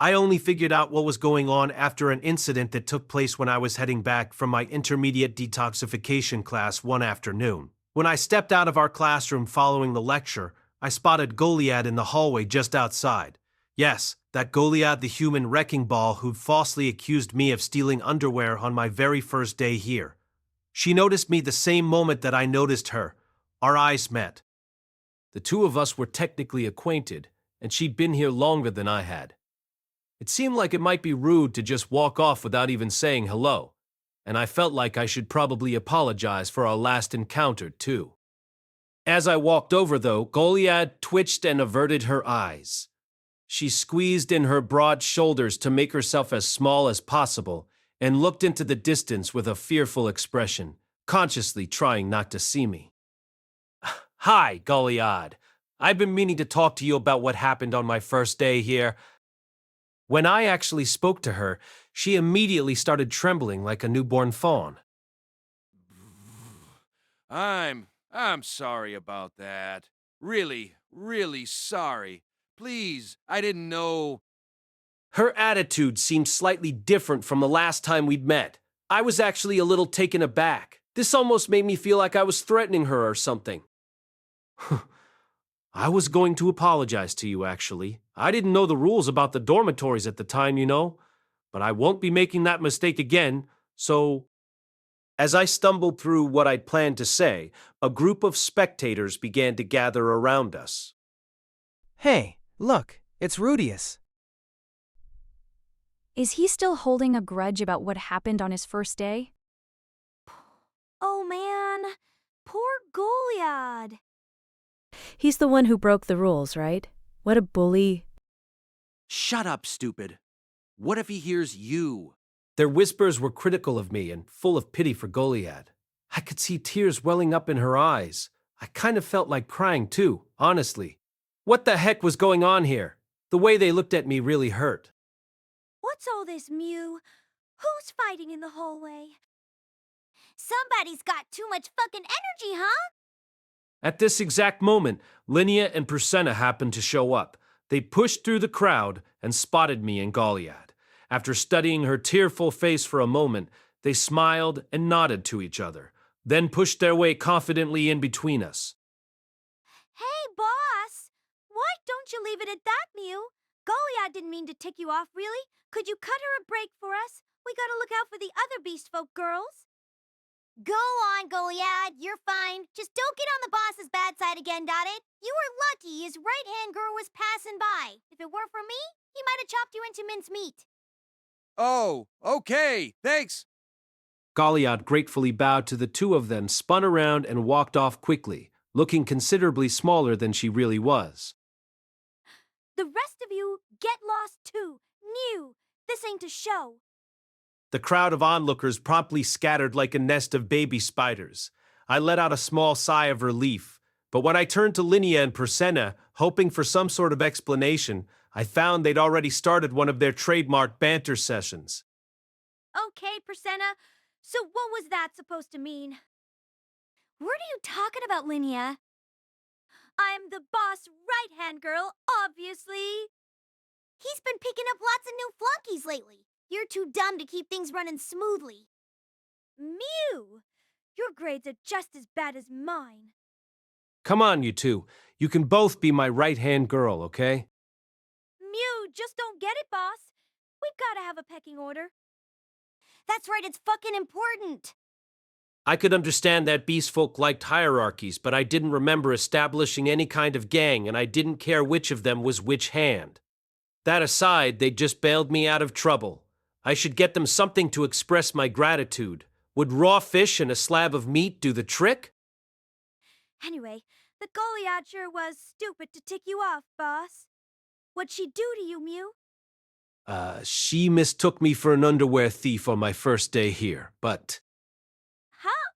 I only figured out what was going on after an incident that took place when I was heading back from my intermediate detoxification class one afternoon. When I stepped out of our classroom following the lecture, I spotted Goliad in the hallway just outside. Yes, that Goliad the human wrecking ball who'd falsely accused me of stealing underwear on my very first day here. She noticed me the same moment that I noticed her. Our eyes met. The two of us were technically acquainted, and she'd been here longer than I had. It seemed like it might be rude to just walk off without even saying hello, and I felt like I should probably apologize for our last encounter, too. As I walked over, though, Goliad twitched and averted her eyes. She squeezed in her broad shoulders to make herself as small as possible and looked into the distance with a fearful expression, consciously trying not to see me. Hi, Goliad. I've been meaning to talk to you about what happened on my first day here. When I actually spoke to her, she immediately started trembling like a newborn fawn. I'm sorry about that. Really, really sorry. Please, I didn't know. Her attitude seemed slightly different from the last time we'd met. I was actually a little taken aback. This almost made me feel like I was threatening her or something. I was going to apologize to you, actually. I didn't know the rules about the dormitories at the time, you know. But I won't be making that mistake again, so... As I stumbled through what I'd planned to say, a group of spectators began to gather around us. Hey, look, it's Rudeus. Is he still holding a grudge about what happened on his first day? Oh man, poor Goliad. He's the one who broke the rules, right? What a bully. Shut up, stupid. What if he hears you? Their whispers were critical of me and full of pity for Goliad. I could see tears welling up in her eyes. I kind of felt like crying too, honestly. What the heck was going on here? The way they looked at me really hurt. What's all this, Mew? Who's fighting in the hallway? Somebody's got too much fucking energy, huh? At this exact moment, Linnea and Persenna happened to show up. They pushed through the crowd and spotted me and Goliad. After studying her tearful face for a moment, they smiled and nodded to each other, then pushed their way confidently in between us. Hey, boss! Why don't you leave it at that, Mew? Goliad didn't mean to tick you off, really. Could you cut her a break for us? We gotta look out for the other beast folk girls. Go on, Goliad. You're fine. Just don't get on the boss's bad side again, Dotted. You were lucky his right-hand girl was passing by. If it weren't for me, he might have chopped you into mincemeat. Oh, okay, thanks. Goliad gratefully bowed to the two of them, spun around, and walked off quickly, looking considerably smaller than she really was. The rest of you, get lost too. New. This ain't a show. The crowd of onlookers promptly scattered like a nest of baby spiders. I let out a small sigh of relief, but when I turned to Linnea and Persenna, hoping for some sort of explanation, I found they'd already started one of their trademark banter sessions. Okay, Persenna. So what was that supposed to mean? What are you talking about, Linnea? I'm the boss right-hand girl, obviously. He's been picking up lots of new flunkies lately. You're too dumb to keep things running smoothly. Mew! Your grades are just as bad as mine. Come on, you two. You can both be my right-hand girl, okay? Mew, just don't get it, boss. We've gotta have a pecking order. That's right, it's fucking important. I could understand that beast folk liked hierarchies, but I didn't remember establishing any kind of gang, and I didn't care which of them was which hand. That aside, they just bailed me out of trouble. I should get them something to express my gratitude. Would raw fish and a slab of meat do the trick? Anyway, the Goliad sure was stupid to tick you off, boss. What'd she do to you, Mew? She mistook me for an underwear thief on my first day here, but... Huh?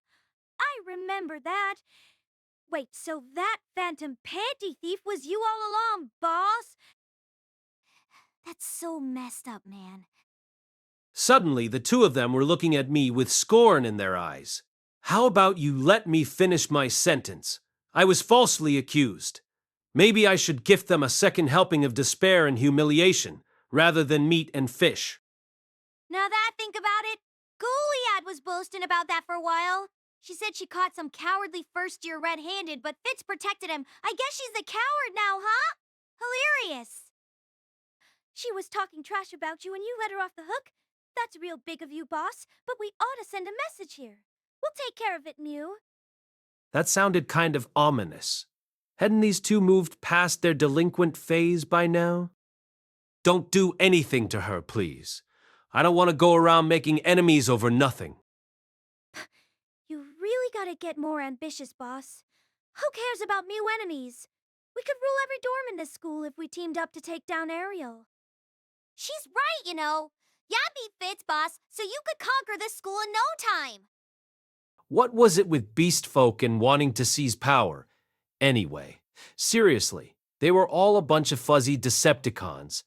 I remember that. Wait, so that phantom panty thief was you all along, boss? That's so messed up, man. Suddenly, the two of them were looking at me with scorn in their eyes. How about you let me finish my sentence? I was falsely accused. Maybe I should gift them a second helping of despair and humiliation, rather than meat and fish. Now that I think about it, Goliad was boasting about that for a while. She said she caught some cowardly first-year red-handed, but Fitz protected him. I guess she's the coward now, huh? Hilarious. She was talking trash about you and you let her off the hook. That's real big of you, boss, but we ought to send a message here. We'll take care of it, Mew. That sounded kind of ominous. Hadn't these two moved past their delinquent phase by now? Don't do anything to her, please. I don't want to go around making enemies over nothing. You really gotta get more ambitious, boss. Who cares about Mew enemies? We could rule every dorm in this school if we teamed up to take down Ariel. She's right, you know. Yeah, beat Fitz, boss, so you could conquer this school in no time. What was it with beast folk and wanting to seize power? Anyway, seriously, they were all a bunch of fuzzy Decepticons.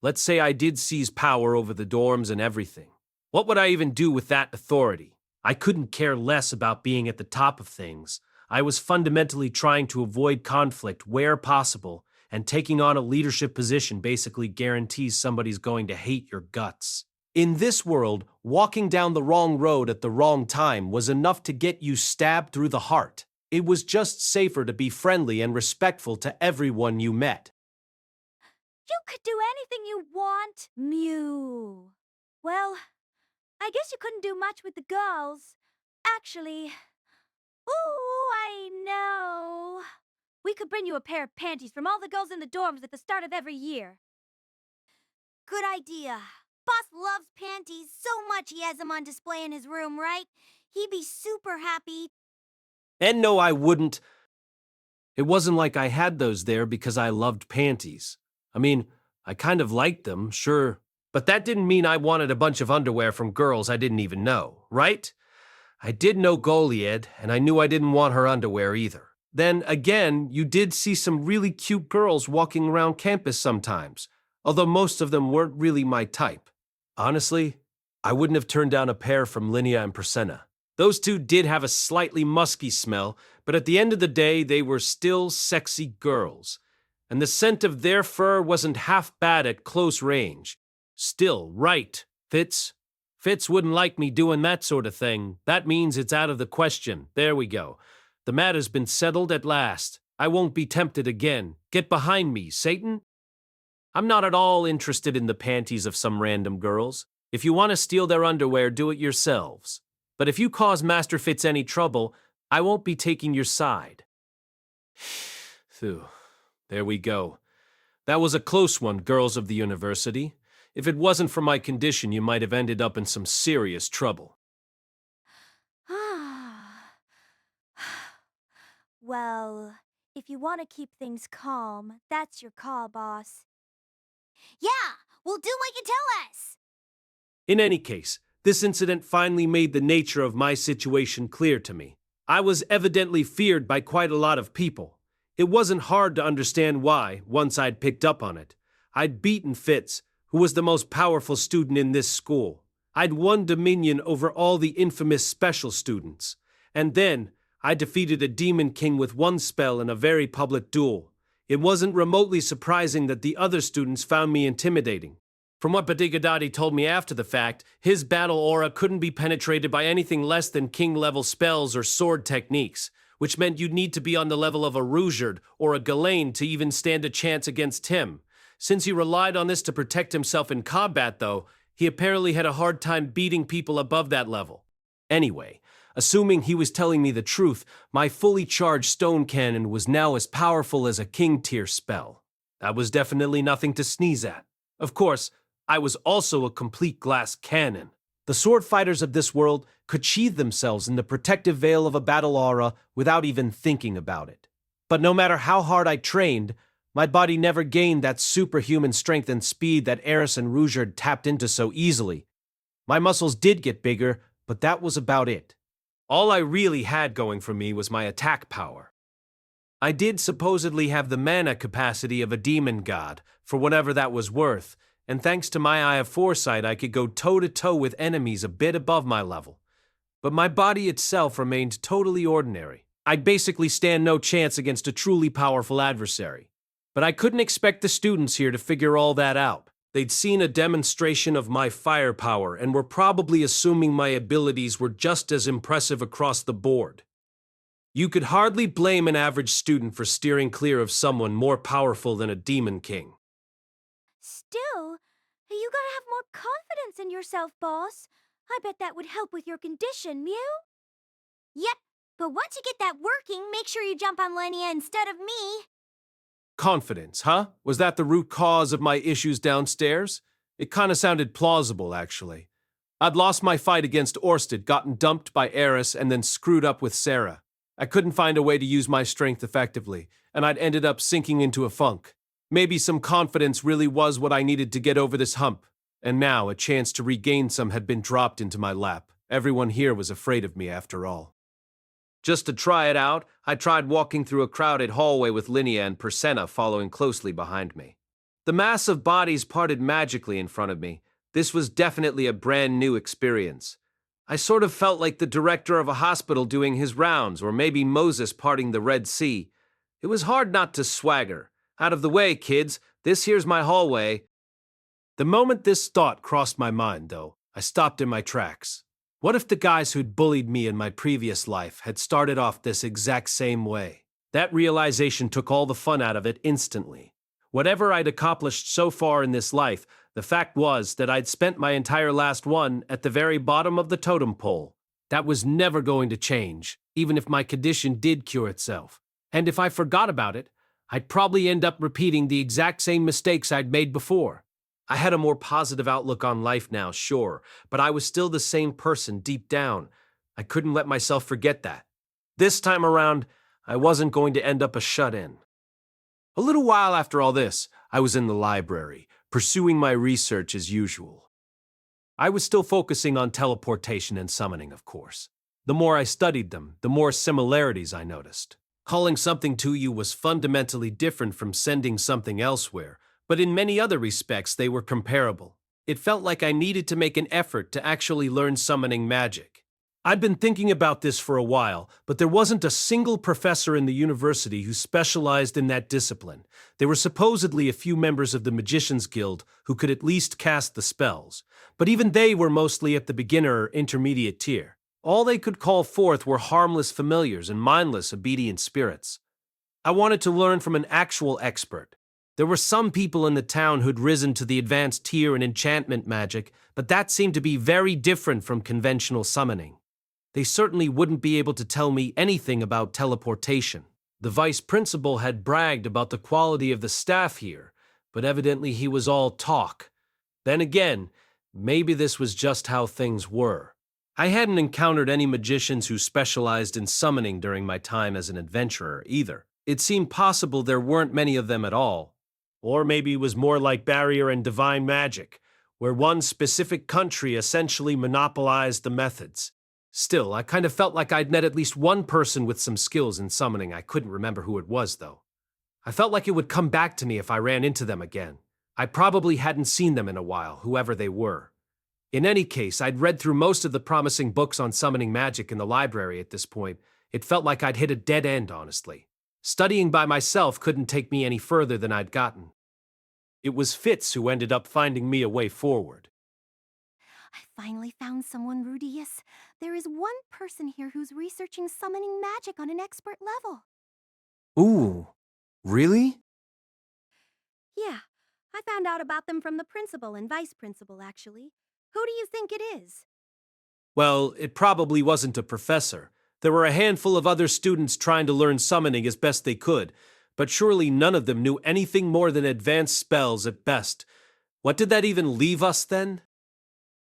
Let's say I did seize power over the dorms and everything. What would I even do with that authority? I couldn't care less about being at the top of things. I was fundamentally trying to avoid conflict where possible, and taking on a leadership position basically guarantees somebody's going to hate your guts. In this world, walking down the wrong road at the wrong time was enough to get you stabbed through the heart. It was just safer to be friendly and respectful to everyone you met. You could do anything you want, Mew. Well, I guess you couldn't do much with the girls. Actually, ooh, I know. We could bring you a pair of panties from all the girls in the dorms at the start of every year. Good idea. Boss loves panties so much he has them on display in his room, right? He'd be super happy. And no, I wouldn't. It wasn't like I had those there because I loved panties. I mean, I kind of liked them, sure, but that didn't mean I wanted a bunch of underwear from girls I didn't even know, right? I did know Goliad, and I knew I didn't want her underwear either. Then again, you did see some really cute girls walking around campus sometimes, although most of them weren't really my type. Honestly, I wouldn't have turned down a pair from Linnea and Prasenna. Those two did have a slightly musky smell, but at the end of the day, they were still sexy girls. And the scent of their fur wasn't half bad at close range. Still, right, Fitz. Fitz wouldn't like me doing that sort of thing. That means it's out of the question. There we go. The matter's been settled at last. I won't be tempted again. Get behind me, Satan. I'm not at all interested in the panties of some random girls. If you want to steal their underwear, do it yourselves. But if you cause Master Fitz any trouble, I won't be taking your side. Phew. There we go. That was a close one, girls of the university. If it wasn't for my condition, you might have ended up in some serious trouble. Well, if you want to keep things calm, that's your call, boss. Yeah, we'll do like you tell us. In any case, this incident finally made the nature of my situation clear to me. I was evidently feared by quite a lot of people. It wasn't hard to understand why, once I'd picked up on it. I'd beaten Fitz, who was the most powerful student in this school. I'd won dominion over all the infamous special students. And then, I defeated a demon king with one spell in a very public duel. It wasn't remotely surprising that the other students found me intimidating. From what Badigadadi told me after the fact, his battle aura couldn't be penetrated by anything less than king-level spells or sword techniques, which meant you'd need to be on the level of a Rougerd or a Ghislaine to even stand a chance against him. Since he relied on this to protect himself in combat, though, he apparently had a hard time beating people above that level. Anyway, assuming he was telling me the truth, my fully charged stone cannon was now as powerful as a king-tier spell. That was definitely nothing to sneeze at. Of course, I was also a complete glass cannon. The sword fighters of this world could sheathe themselves in the protective veil of a battle aura without even thinking about it. But no matter how hard I trained, My body never gained that superhuman strength and speed that Eris and Rudyard tapped into so easily. My muscles did get bigger, but that was about it. All I really had going for me was my attack power. I did supposedly have the mana capacity of a demon god, for whatever that was worth, and thanks to my eye of foresight I could go toe-to-toe with enemies a bit above my level. But my body itself remained totally ordinary. I'd basically stand no chance against a truly powerful adversary. But I couldn't expect the students here to figure all that out. They'd seen a demonstration of my firepower and were probably assuming my abilities were just as impressive across the board. You could hardly blame an average student for steering clear of someone more powerful than a demon king. Still, you gotta have more confidence in yourself, boss. I bet that would help with your condition, Mew? Yep, but once you get that working, make sure you jump on Linnea instead of me. Confidence, huh? Was that the root cause of my issues downstairs? It kinda sounded plausible, actually. I'd lost my fight against Orsted, gotten dumped by Eris, and then screwed up with Sarah. I couldn't find a way to use my strength effectively, and I'd ended up sinking into a funk. Maybe some confidence really was what I needed to get over this hump, and now a chance to regain some had been dropped into my lap. Everyone here was afraid of me after all. Just to try it out, I tried walking through a crowded hallway with Linnea and Persenna following closely behind me. The mass of bodies parted magically in front of me. This was definitely a brand new experience. I sort of felt like the director of a hospital doing his rounds, or maybe Moses parting the Red Sea. It was hard not to swagger. Out of the way, kids. This here's my hallway. The moment this thought crossed my mind, though, I stopped in my tracks. What if the guys who'd bullied me in my previous life had started off this exact same way? That realization took all the fun out of it instantly. Whatever I'd accomplished so far in this life, the fact was that I'd spent my entire last one at the very bottom of the totem pole. That was never going to change, even if my condition did cure itself. And if I forgot about it, I'd probably end up repeating the exact same mistakes I'd made before. I had a more positive outlook on life now, sure, but I was still the same person deep down. I couldn't let myself forget that. This time around, I wasn't going to end up a shut-in. A little while after all this, I was in the library, pursuing my research as usual. I was still focusing on teleportation and summoning, of course. The more I studied them, the more similarities I noticed. Calling something to you was fundamentally different from sending something elsewhere, but in many other respects they were comparable. It felt like I needed to make an effort to actually learn summoning magic. I'd been thinking about this for a while, but there wasn't a single professor in the university who specialized in that discipline. There were supposedly a few members of the Magicians Guild who could at least cast the spells, but even they were mostly at the beginner or intermediate tier. All they could call forth were harmless familiars and mindless, obedient spirits. I wanted to learn from an actual expert. There were some people in the town who'd risen to the advanced tier in enchantment magic, but that seemed to be very different from conventional summoning. They certainly wouldn't be able to tell me anything about teleportation. The vice principal had bragged about the quality of the staff here, but evidently he was all talk. Then again, maybe this was just how things were. I hadn't encountered any magicians who specialized in summoning during my time as an adventurer either. It seemed possible there weren't many of them at all. Or maybe it was more like barrier and divine magic, where one specific country essentially monopolized the methods. Still, I kind of felt like I'd met at least one person with some skills in summoning. I couldn't remember who it was, though. I felt like it would come back to me if I ran into them again. I probably hadn't seen them in a while, whoever they were. In any case, I'd read through most of the promising books on summoning magic in the library at this point. It felt like I'd hit a dead end, honestly. Studying by myself couldn't take me any further than I'd gotten. It was Fitz who ended up finding me a way forward. I finally found someone, Rudeus. There is one person here who's researching summoning magic on an expert level. Ooh, really? Yeah, I found out about them from the principal and vice principal, actually. Who do you think it is? Well, it probably wasn't a professor. There were a handful of other students trying to learn summoning as best they could, but surely none of them knew anything more than advanced spells at best. What did that even leave us then?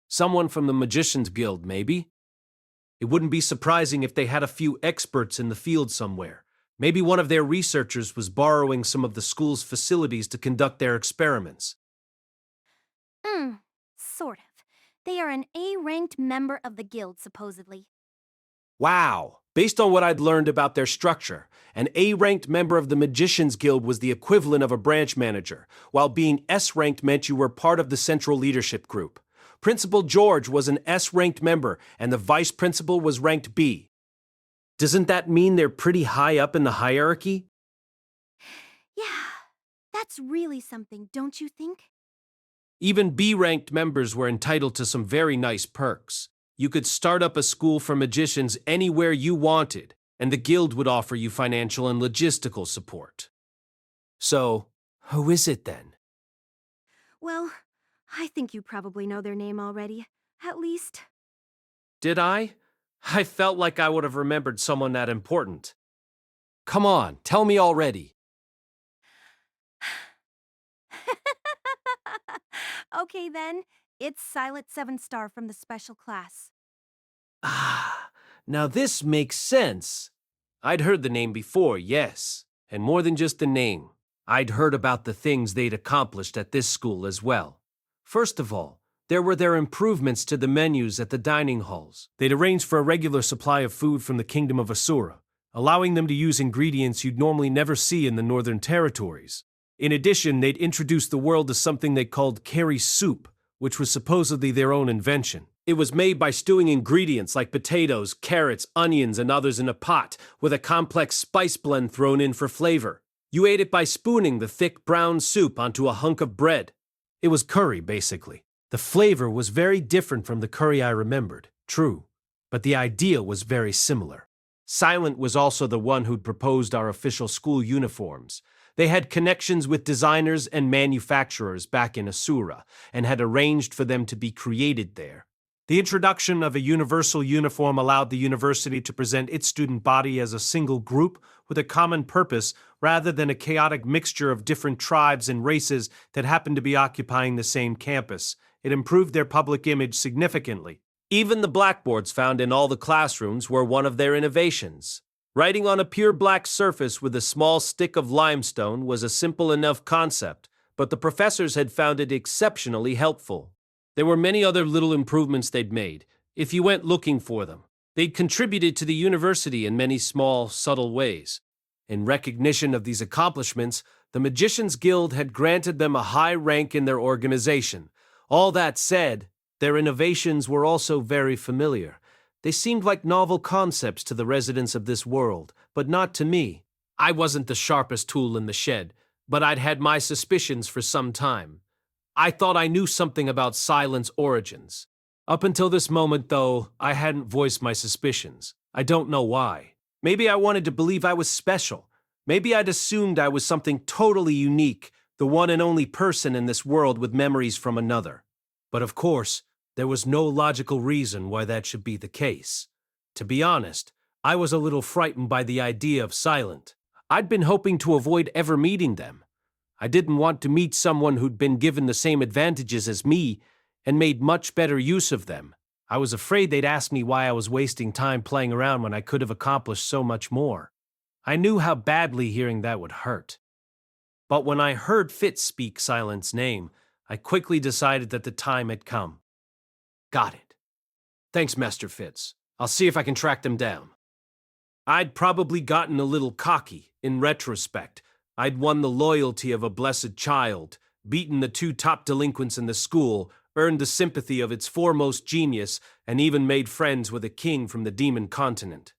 Someone from the Magicians Guild, maybe? It wouldn't be surprising if they had a few experts in the field somewhere. Maybe one of their researchers was borrowing some of the school's facilities to conduct their experiments. Sort of. They are an A-ranked member of the guild, supposedly. Wow! Based on what I'd learned about their structure, an A-ranked member of the Magicians Guild was the equivalent of a branch manager, while being S-ranked meant you were part of the central leadership group. Principal George was an S-ranked member, and the vice principal was ranked B. Doesn't that mean they're pretty high up in the hierarchy? Yeah, that's really something, don't you think? Even B-ranked members were entitled to some very nice perks. You could start up a school for magicians anywhere you wanted, and the guild would offer you financial and logistical support. So, who is it then? Well, I think you probably know their name already. At least. Did I? I felt like I would have remembered someone that important. Come on, tell me already. Okay then, it's Silent 7-Star from the special class. Ah, now this makes sense. I'd heard the name before, yes, and more than just the name. I'd heard about the things they'd accomplished at this school as well. First of all, there were their improvements to the menus at the dining halls. They'd arranged for a regular supply of food from the Kingdom of Asura, allowing them to use ingredients you'd normally never see in the Northern Territories. In addition, they'd introduced the world to something they called Carry Soup, which was supposedly their own invention. It was made by stewing ingredients like potatoes, carrots, onions, and others in a pot, with a complex spice blend thrown in for flavor. You ate it by spooning the thick brown soup onto a hunk of bread. It was curry, basically. The flavor was very different from the curry I remembered, true, but the idea was very similar. Silent was also the one who'd proposed our official school uniforms. They had connections with designers and manufacturers back in Asura, and had arranged for them to be created there. The introduction of a universal uniform allowed the university to present its student body as a single group with a common purpose rather than a chaotic mixture of different tribes and races that happened to be occupying the same campus. It improved their public image significantly. Even the blackboards found in all the classrooms were one of their innovations. Writing on a pure black surface with a small stick of limestone was a simple enough concept, but the professors had found it exceptionally helpful. There were many other little improvements they'd made, if you went looking for them. They'd contributed to the university in many small, subtle ways. In recognition of these accomplishments, the Magicians Guild had granted them a high rank in their organization. All that said, their innovations were also very familiar. They seemed like novel concepts to the residents of this world, but not to me. I wasn't the sharpest tool in the shed, but I'd had my suspicions for some time. I thought I knew something about Silent's origins. Up until this moment, though, I hadn't voiced my suspicions. I don't know why. Maybe I wanted to believe I was special. Maybe I'd assumed I was something totally unique, the one and only person in this world with memories from another. But of course, there was no logical reason why that should be the case. To be honest, I was a little frightened by the idea of Silent. I'd been hoping to avoid ever meeting them. I didn't want to meet someone who'd been given the same advantages as me and made much better use of them. I was afraid they'd ask me why I was wasting time playing around when I could have accomplished so much more. I knew how badly hearing that would hurt. But when I heard Fitz speak Silent's name, I quickly decided that the time had come. Got it. Thanks, Master Fitz. I'll see if I can track them down. I'd probably gotten a little cocky. In retrospect, I'd won the loyalty of a blessed child, beaten the 2 top delinquents in the school, earned the sympathy of its foremost genius, and even made friends with a king from the demon continent.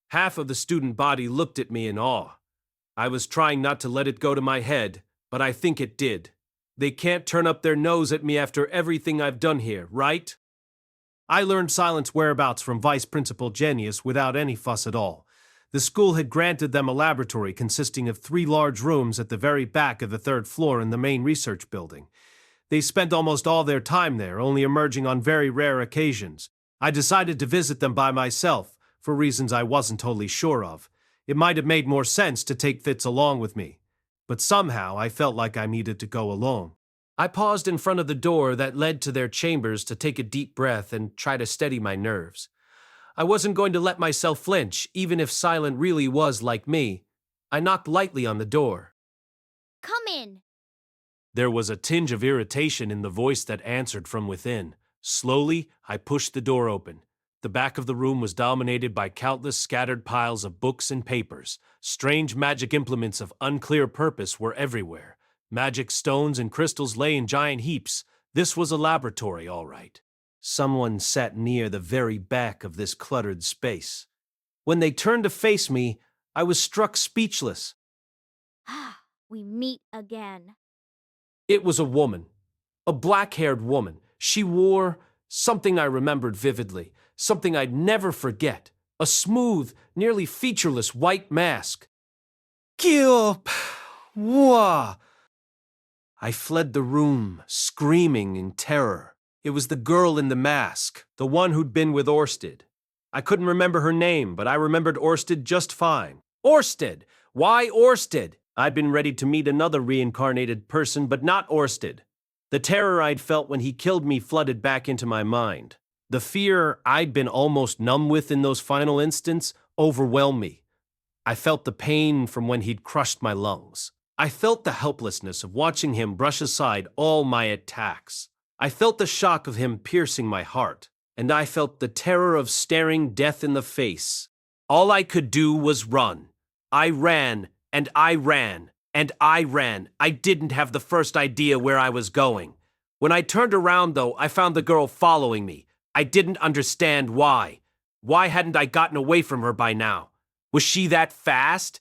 Half of the student body looked at me in awe. I was trying not to let it go to my head, but I think it did. They can't turn up their nose at me after everything I've done here, right? I learned Silent's whereabouts from Vice Principal Genius without any fuss at all. The school had granted them a laboratory consisting of 3 large rooms at the very back of the 3rd floor in the main research building. They spent almost all their time there, only emerging on very rare occasions. I decided to visit them by myself, for reasons I wasn't totally sure of. It might have made more sense to take Fitz along with me, but somehow I felt like I needed to go alone. I paused in front of the door that led to their chambers to take a deep breath and try to steady my nerves. I wasn't going to let myself flinch, even if Silent really was like me. I knocked lightly on the door. Come in. There was a tinge of irritation in the voice that answered from within. Slowly, I pushed the door open. The back of the room was dominated by countless scattered piles of books and papers. Strange magic implements of unclear purpose were everywhere. Magic stones and crystals lay in giant heaps. This was a laboratory, all right. Someone sat near the very back of this cluttered space. When they turned to face me, I was struck speechless. We meet again. It was a woman. A black-haired woman. She wore something I remembered vividly. Something I'd never forget. A smooth, nearly featureless white mask. Kyo! Wah! I fled the room, screaming in terror. It was the girl in the mask, the one who'd been with Orsted. I couldn't remember her name, but I remembered Orsted just fine. Orsted! Why Orsted? I'd been ready to meet another reincarnated person, but not Orsted. The terror I'd felt when he killed me flooded back into my mind. The fear I'd been almost numb with in those final instants overwhelmed me. I felt the pain from when he'd crushed my lungs. I felt the helplessness of watching him brush aside all my attacks. I felt the shock of him piercing my heart, and I felt the terror of staring death in the face. All I could do was run. I ran, and I ran, and I ran. I didn't have the first idea where I was going. When I turned around, though, I found the girl following me. I didn't understand why. Why hadn't I gotten away from her by now? Was she that fast?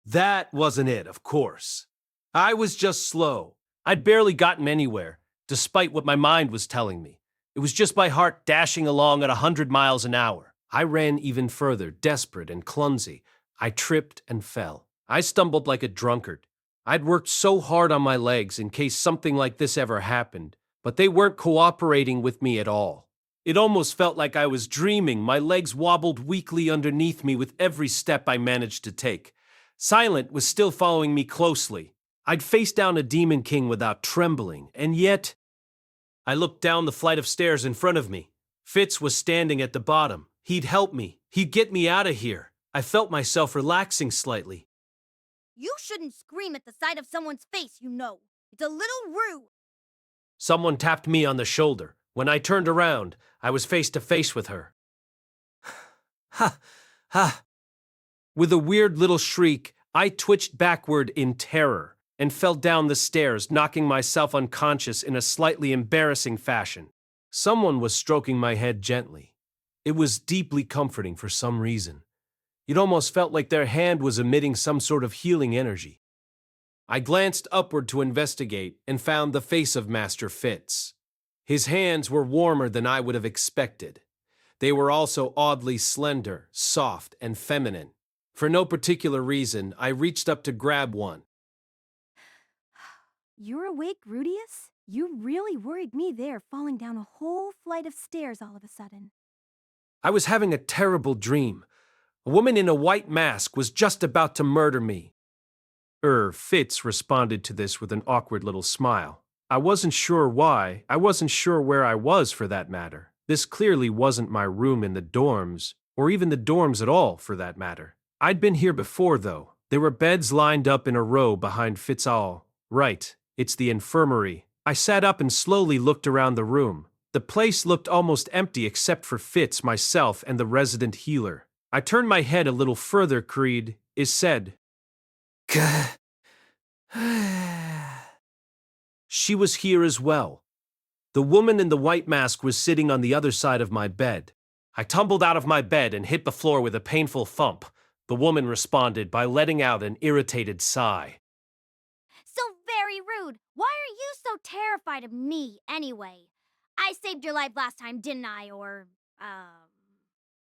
That wasn't it, of course. I was just slow. I'd barely gotten anywhere, despite what my mind was telling me. It was just my heart dashing along at 100 miles an hour. I ran even further, desperate and clumsy. I tripped and fell. I stumbled like a drunkard. I'd worked so hard on my legs in case something like this ever happened, but they weren't cooperating with me at all. It almost felt like I was dreaming. My legs wobbled weakly underneath me with every step I managed to take. Silent was still following me closely. I'd faced down a demon king without trembling, and yet I looked down the flight of stairs in front of me. Fitz was standing at the bottom. He'd help me. He'd get me out of here. I felt myself relaxing slightly. You shouldn't scream at the sight of someone's face, you know. It's a little rude. Someone tapped me on the shoulder. When I turned around, I was face to face with her. Ha! Ha! With a weird little shriek, I twitched backward in terror and fell down the stairs, knocking myself unconscious in a slightly embarrassing fashion. Someone was stroking my head gently. It was deeply comforting for some reason. It almost felt like their hand was emitting some sort of healing energy. I glanced upward to investigate and found the face of Master Fitz. His hands were warmer than I would have expected. They were also oddly slender, soft, and feminine. For no particular reason, I reached up to grab one. You're awake, Rudeus? You really worried me there, falling down a whole flight of stairs all of a sudden. I was having a terrible dream. A woman in a white mask was just about to murder me. Fitz responded to this with an awkward little smile. I wasn't sure why. I wasn't sure where I was, for that matter. This clearly wasn't my room in the dorms, or even the dorms at all, for that matter. I'd been here before, though. There were beds lined up in a row behind Fitzall. Right, it's the infirmary. I sat up and slowly looked around the room. The place looked almost empty except for Fitz, myself, and the resident healer. I turned my head a little further, Creed. Is said. She was here as well. The woman in the white mask was sitting on the other side of my bed. I tumbled out of my bed and hit the floor with a painful thump. The woman responded by letting out an irritated sigh. So very rude. Why are you so terrified of me, anyway? I saved your life last time, didn't I?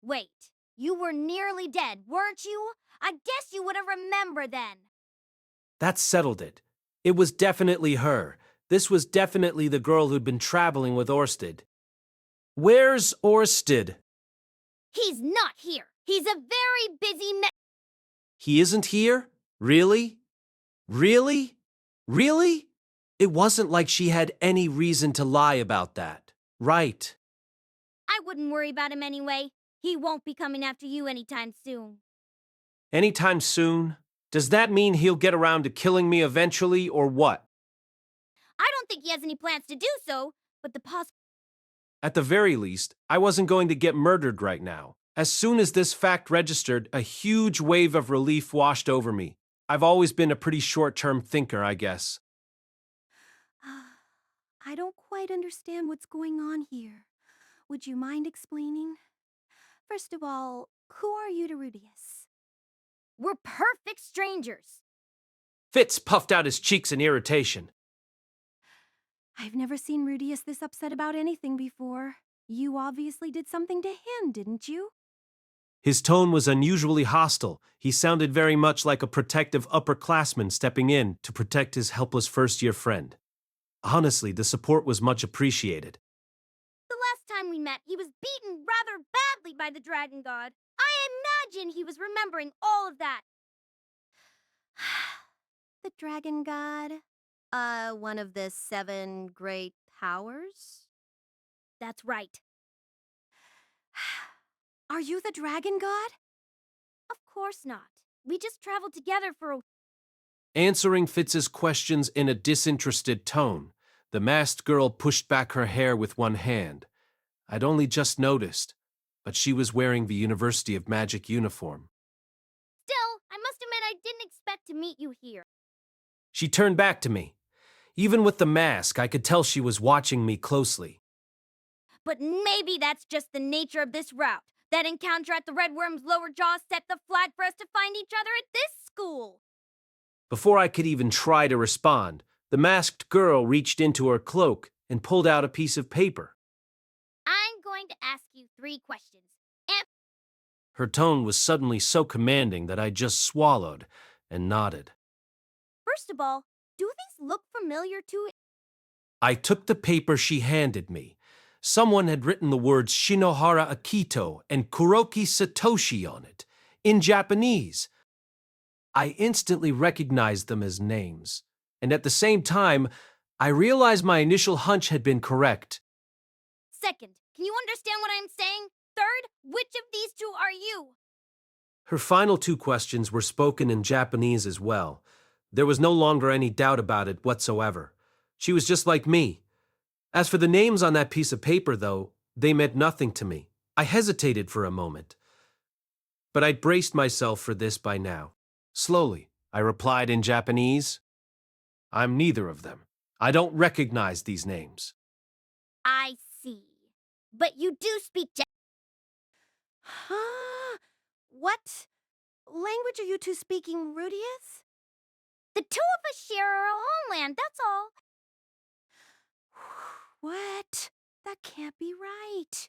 Wait. You were nearly dead, weren't you? I guess you would have remembered then. That settled it. It was definitely her. This was definitely the girl who'd been traveling with Orsted. Where's Orsted? He's not here. He's a very busy He isn't here? Really? Really? Really? It wasn't like she had any reason to lie about that. Right. I wouldn't worry about him anyway. He won't be coming after you anytime soon. Anytime soon? Does that mean he'll get around to killing me eventually, or what? I don't think he has any plans to do so, but At the very least, I wasn't going to get murdered right now. As soon as this fact registered, a huge wave of relief washed over me. I've always been a pretty short-term thinker, I guess. I don't quite understand what's going on here. Would you mind explaining? First of all, who are you to Rudeus? we're perfect strangers. Fitz puffed out his cheeks in irritation. I've never seen Rudeus this upset about anything before. You obviously did something to him, didn't you? His tone was unusually hostile. He sounded very much like a protective upperclassman stepping in to protect his helpless first-year friend. Honestly, the support was much appreciated. The last time we met, he was beaten rather badly by the Dragon God. I imagine he was remembering all of that. The Dragon God? One of the 7 great powers? That's right. Are you the Dragon God? Of course not. We just traveled together for a... Answering Fitz's questions in a disinterested tone, the masked girl pushed back her hair with one hand. I'd only just noticed, but she was wearing the University of Magic uniform. Still, I must admit I didn't expect to meet you here. She turned back to me. Even with the mask, I could tell she was watching me closely. But maybe that's just the nature of this route. That encounter at the Red Worm's lower jaw set the flat for us to find each other at this school. Before I could even try to respond, the masked girl reached into her cloak and pulled out a piece of paper. I'm going to ask you 3 questions. Her tone was suddenly so commanding that I just swallowed and nodded. First of all, do these look familiar to... I took the paper she handed me. Someone had written the words Shinohara Akito and Kuroki Satoshi on it, in Japanese. I instantly recognized them as names, and at the same time, I realized my initial hunch had been correct. Second, can you understand what I'm saying? Third, which of these 2 are you? Her final 2 questions were spoken in Japanese as well. There was no longer any doubt about it whatsoever. She was just like me. As for the names on that piece of paper, though, they meant nothing to me. I hesitated for a moment. But I'd braced myself for this by now. Slowly, I replied in Japanese, I'm neither of them. I don't recognize these names. I see. But you do speak Huh? What language are you 2 speaking, Rudeus? The 2 of us share our homeland, that's all. What? That can't be right.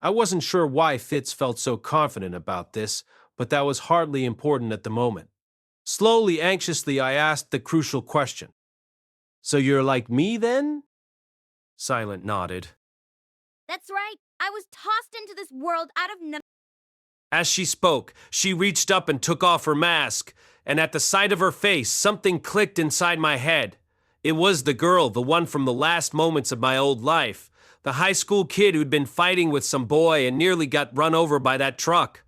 I wasn't sure why Fitz felt so confident about this, but that was hardly important at the moment. Slowly, anxiously, I asked the crucial question. So you're like me, then? Silent nodded. That's right. I was tossed into this world out of nothing. As she spoke, she reached up and took off her mask, and at the sight of her face, something clicked inside my head. It was the girl, the one from the last moments of my old life. The high school kid who'd been fighting with some boy and nearly got run over by that truck.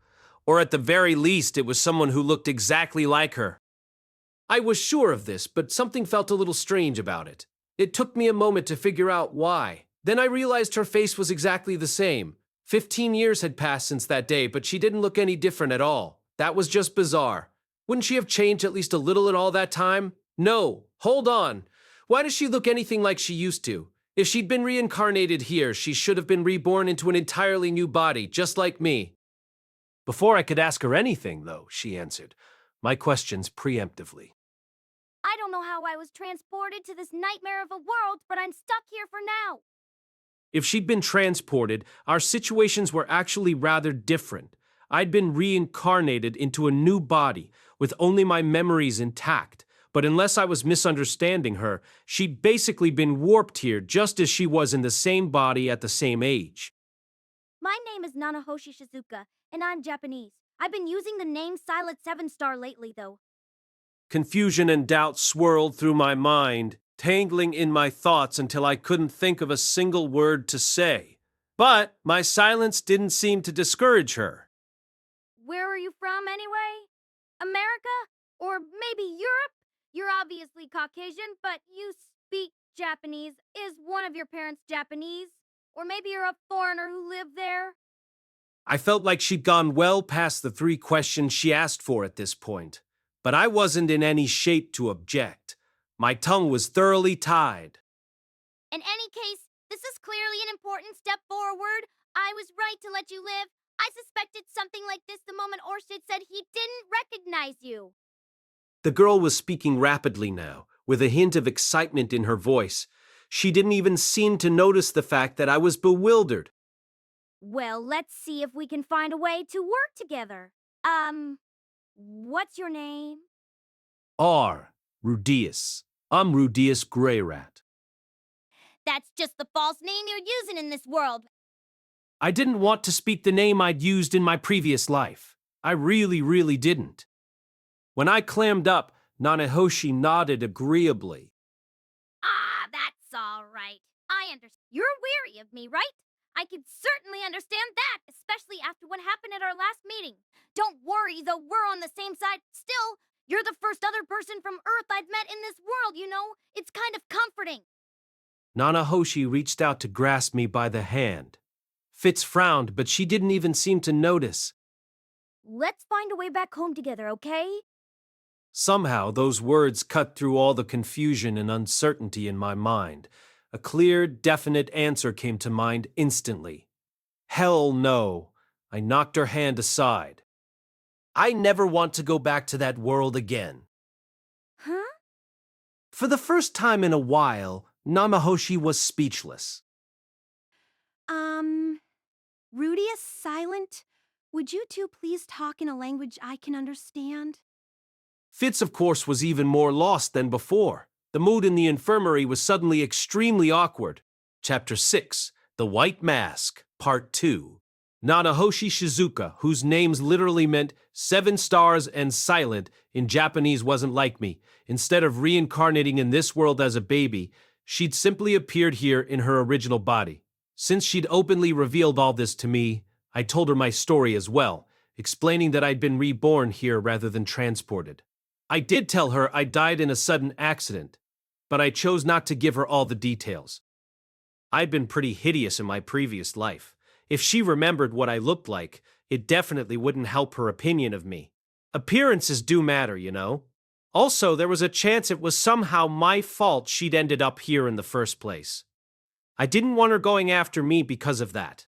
Or at the very least, it was someone who looked exactly like her. I was sure of this, but something felt a little strange about it. It took me a moment to figure out why. Then I realized her face was exactly the same. 15 years had passed since that day, but she didn't look any different at all. That was just bizarre. Wouldn't she have changed at least a little in all that time? No. Hold on. Why does she look anything like she used to? If she'd been reincarnated here, she should have been reborn into an entirely new body, just like me. Before I could ask her anything, though, she answered my questions preemptively. I don't know how I was transported to this nightmare of a world, but I'm stuck here for now. If she'd been transported, our situations were actually rather different. I'd been reincarnated into a new body, with only my memories intact. But unless I was misunderstanding her, she'd basically been warped here just as she was in the same body at the same age. My name is Nanahoshi Shizuka, and I'm Japanese. I've been using the name Silent 7-Star lately, though. Confusion and doubt swirled through my mind, tangling in my thoughts until I couldn't think of a single word to say. But my silence didn't seem to discourage her. Where are you from, anyway? America? Or maybe Europe? You're obviously Caucasian, but you speak Japanese. Is one of your parents Japanese? Or maybe you're a foreigner who lived there? I felt like she'd gone well past the 3 questions she asked for at this point, but I wasn't in any shape to object. My tongue was thoroughly tied. In any case, this is clearly an important step forward. I was right to let you live. I suspected something like this the moment Orsted said he didn't recognize you. The girl was speaking rapidly now, with a hint of excitement in her voice. She didn't even seem to notice the fact that I was bewildered. Well, let's see if we can find a way to work together. What's your name? Rudeus. I'm Rudeus Greyrat. That's just the false name you're using in this world. I didn't want to speak the name I'd used in my previous life. I really didn't. When I clammed up, Nanahoshi nodded agreeably. Ah, that's all right. I understand. You're weary of me, right? I can certainly understand that, especially after what happened at our last meeting. Don't worry, though we're on the same side. Still, you're the first other person from Earth I've met in this world, you know? It's kind of comforting. Nanahoshi reached out to grasp me by the hand. Fitz frowned, but she didn't even seem to notice. Let's find a way back home together, okay? Somehow, those words cut through all the confusion and uncertainty in my mind. A clear, definite answer came to mind instantly. Hell no. I knocked her hand aside. I never want to go back to that world again. Huh? For the first time in a while, Namahoshi was speechless. Rudeus, Silent, would you two please talk in a language I can understand? Fitz, of course, was even more lost than before. The mood in the infirmary was suddenly extremely awkward. Chapter 6, The White Mask, Part 2. Nanahoshi Shizuka, whose names literally meant 7 stars and silent in Japanese, wasn't like me. Instead of reincarnating in this world as a baby, she'd simply appeared here in her original body. Since she'd openly revealed all this to me, I told her my story as well, explaining that I'd been reborn here rather than transported. I did tell her I died in a sudden accident, but I chose not to give her all the details. I'd been pretty hideous in my previous life. If she remembered what I looked like, it definitely wouldn't help her opinion of me. Appearances do matter, you know. Also, there was a chance it was somehow my fault she'd ended up here in the first place. I didn't want her going after me because of that.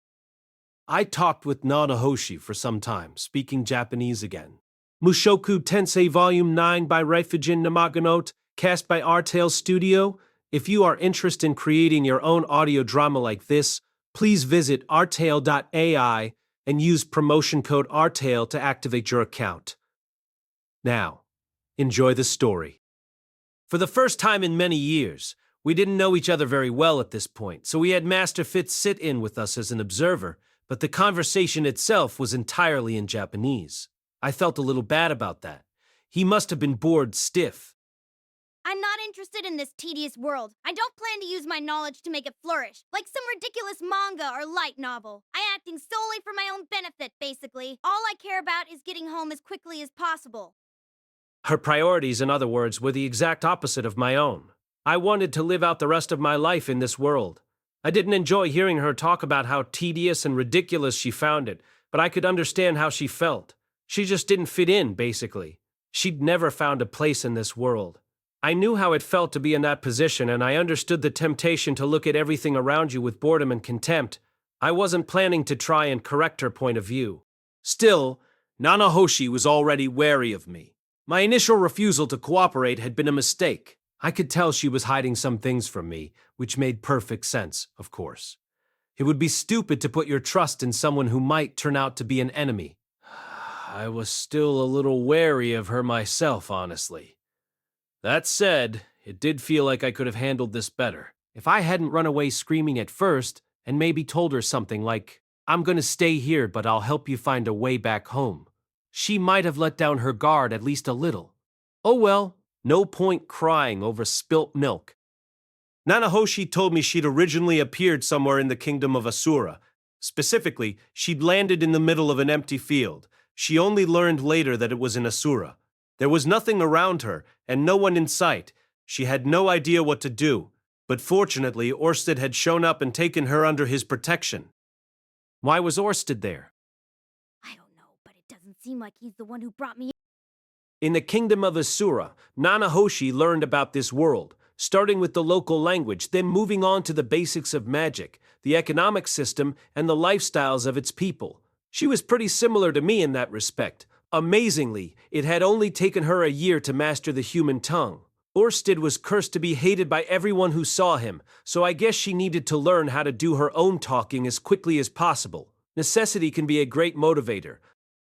I talked with Nanahoshi for some time, speaking Japanese again. Mushoku Tensei Volume 9 by Rifujin Namagonote, cast by Artale Studio. If you are interested in creating your own audio drama like this, please visit artale.ai and use promotion code ARTALE to activate your account. Now, enjoy the story. For the first time in many years, we didn't know each other very well at this point, so we had Master Fitz sit in with us as an observer, but the conversation itself was entirely in Japanese. I felt a little bad about that. He must have been bored stiff. I'm not interested in this tedious world. I don't plan to use my knowledge to make it flourish, like some ridiculous manga or light novel. I'm acting solely for my own benefit, basically. All I care about is getting home as quickly as possible. Her priorities, in other words, were the exact opposite of my own. I wanted to live out the rest of my life in this world. I didn't enjoy hearing her talk about how tedious and ridiculous she found it, but I could understand how she felt. She just didn't fit in, basically. She'd never found a place in this world. I knew how it felt to be in that position, and I understood the temptation to look at everything around you with boredom and contempt. I wasn't planning to try and correct her point of view. Still, Nanahoshi was already wary of me. My initial refusal to cooperate had been a mistake. I could tell she was hiding some things from me, which made perfect sense, of course. It would be stupid to put your trust in someone who might turn out to be an enemy. I was still a little wary of her myself, honestly. That said, it did feel like I could have handled this better. If I hadn't run away screaming at first, and maybe told her something like, "I'm gonna stay here, but I'll help you find a way back home," she might have let down her guard at least a little. Oh well, no point crying over spilt milk. Nanahoshi told me she'd originally appeared somewhere in the kingdom of Asura. Specifically, she'd landed in the middle of an empty field. She only learned later that it was in Asura. There was nothing around her, and no one in sight. She had no idea what to do, but fortunately Orsted had shown up and taken her under his protection. Why was Orsted there? I don't know, but it doesn't seem like he's the one who brought me. In the kingdom of Asura, Nanahoshi learned about this world, starting with the local language, then moving on to the basics of magic, the economic system, and the lifestyles of its people. She was pretty similar to me in that respect. Amazingly, it had only taken her a year to master the human tongue. Orsted was cursed to be hated by everyone who saw him, so I guess she needed to learn how to do her own talking as quickly as possible. Necessity can be a great motivator.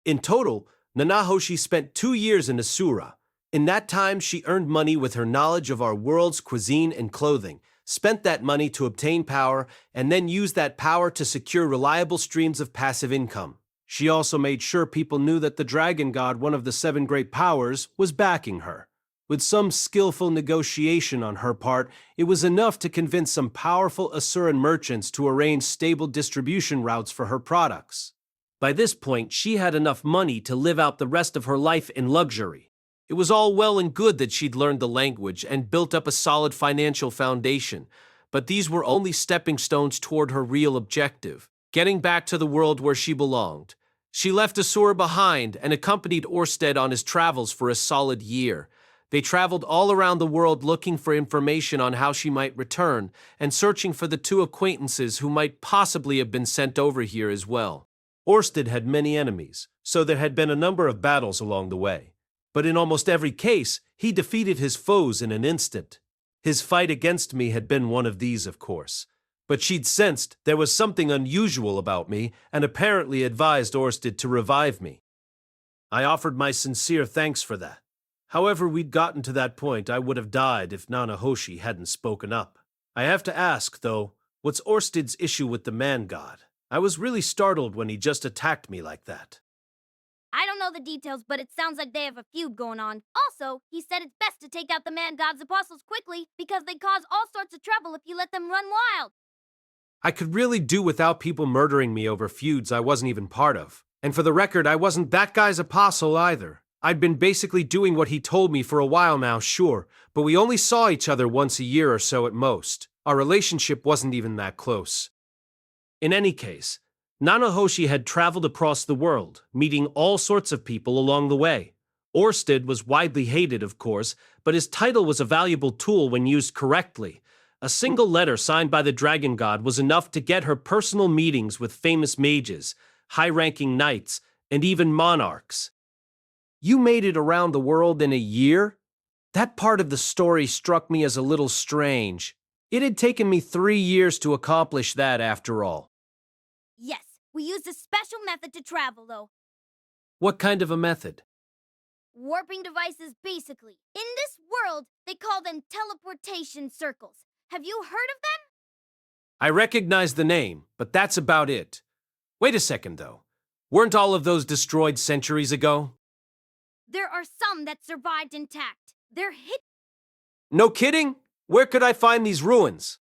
In total, Nanahoshi spent 2 years in Asura. In that time, she earned money with her knowledge of our world's cuisine and clothing, spent that money to obtain power, and then used that power to secure reliable streams of passive income. She also made sure people knew that the dragon god, one of the 7 great powers, was backing her. With some skillful negotiation on her part, it was enough to convince some powerful Asuran merchants to arrange stable distribution routes for her products. By this point, she had enough money to live out the rest of her life in luxury. It was all well and good that she'd learned the language and built up a solid financial foundation, but these were only stepping stones toward her real objective, getting back to the world where she belonged. She left Asura behind and accompanied Orsted on his travels for a solid year. They traveled all around the world looking for information on how she might return and searching for the 2 acquaintances who might possibly have been sent over here as well. Orsted had many enemies, so there had been a number of battles along the way. But in almost every case, he defeated his foes in an instant. His fight against me had been one of these, of course. But she'd sensed there was something unusual about me and apparently advised Orsted to revive me. I offered my sincere thanks for that. However we'd gotten to that point, I would have died if Nanahoshi hadn't spoken up. I have to ask, though, what's Orsted's issue with the man god? I was really startled when he just attacked me like that. I don't know the details, but it sounds like they have a feud going on. Also, he said it's best to take out the man god's apostles quickly because they cause all sorts of trouble if you let them run wild. I could really do without people murdering me over feuds I wasn't even part of. And for the record, I wasn't that guy's apostle either. I'd been basically doing what he told me for a while now, sure, but we only saw each other once a year or so at most. Our relationship wasn't even that close. In any case, Nanahoshi had traveled across the world, meeting all sorts of people along the way. Orsted was widely hated, of course, but his title was a valuable tool when used correctly. A single letter signed by the dragon god was enough to get her personal meetings with famous mages, high-ranking knights, and even monarchs. You made it around the world in a year? That part of the story struck me as a little strange. It had taken me 3 years to accomplish that after all. Yes, we used a special method to travel, though. What kind of a method? Warping devices, basically. In this world, they call them teleportation circles. Have you heard of them? I recognize the name, but that's about it. Wait a second, though. Weren't all of those destroyed centuries ago? There are some that survived intact. They're hidden. No kidding? Where could I find these ruins?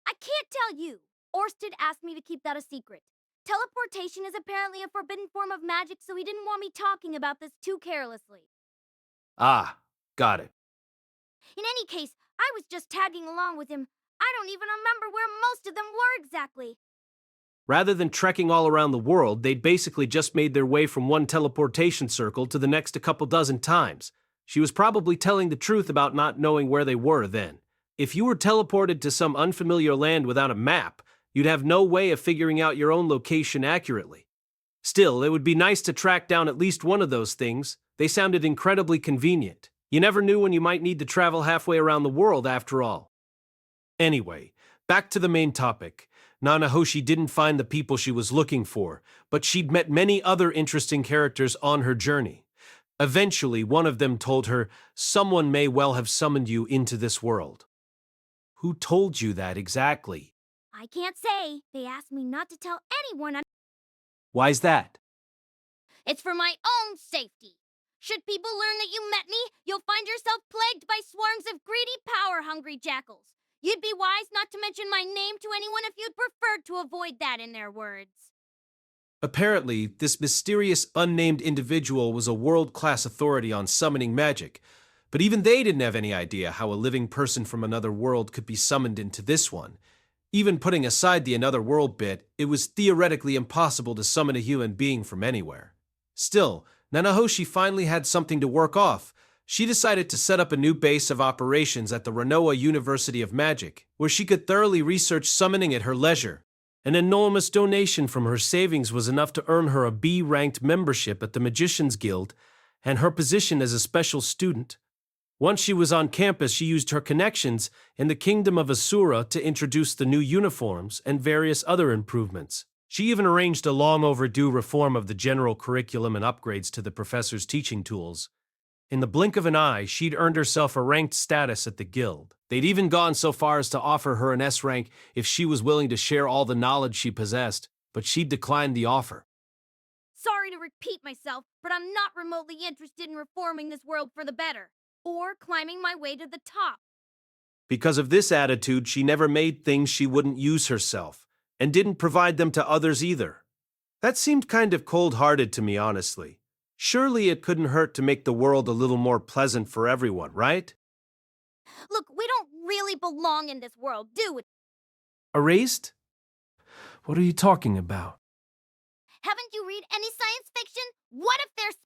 I can't tell you. Orsted asked me to keep that a secret. Teleportation is apparently a forbidden form of magic, so he didn't want me talking about this too carelessly. Ah, got it. In any case, I was just tagging along with him. I don't even remember where most of them were exactly. Rather than trekking all around the world, they'd basically just made their way from one teleportation circle to the next a couple dozen times. She was probably telling the truth about not knowing where they were then. If you were teleported to some unfamiliar land without a map, you'd have no way of figuring out your own location accurately. Still, it would be nice to track down at least one of those things. They sounded incredibly convenient. You never knew when you might need to travel halfway around the world after all. Anyway, back to the main topic. Nanahoshi didn't find the people she was looking for, but she'd met many other interesting characters on her journey. Eventually, one of them told her, "Someone may well have summoned you into this world." Who told you that exactly? I can't say. They asked me not to tell anyone. Why's that? It's for my own safety. Should people learn that you met me, you'll find yourself plagued by swarms of greedy, power-hungry jackals. You'd be wise not to mention my name to anyone if you'd prefer to avoid that in their words. Apparently, this mysterious, unnamed individual was a world-class authority on summoning magic, but even they didn't have any idea how a living person from another world could be summoned into this one. Even putting aside the another world bit, it was theoretically impossible to summon a human being from anywhere. Still, Nanahoshi finally had something to work off. She decided to set up a new base of operations at the Renoa University of Magic, where she could thoroughly research summoning at her leisure. An enormous donation from her savings was enough to earn her a B-ranked membership at the Magicians Guild and her position as a special student. Once she was on campus, she used her connections in the Kingdom of Asura to introduce the new uniforms and various other improvements. She even arranged a long-overdue reform of the general curriculum and upgrades to the professor's teaching tools. In the blink of an eye, she'd earned herself a ranked status at the guild. They'd even gone so far as to offer her an S rank if she was willing to share all the knowledge she possessed, but she declined the offer. Sorry to repeat myself, but I'm not remotely interested in reforming this world for the better, or climbing my way to the top. Because of this attitude, she never made things she wouldn't use herself, and didn't provide them to others either. That seemed kind of cold-hearted to me, honestly. Surely it couldn't hurt to make the world a little more pleasant for everyone, right? Look, we don't really belong in this world, do we? Erased? What are you talking about? Haven't you read any science fiction? What if there's...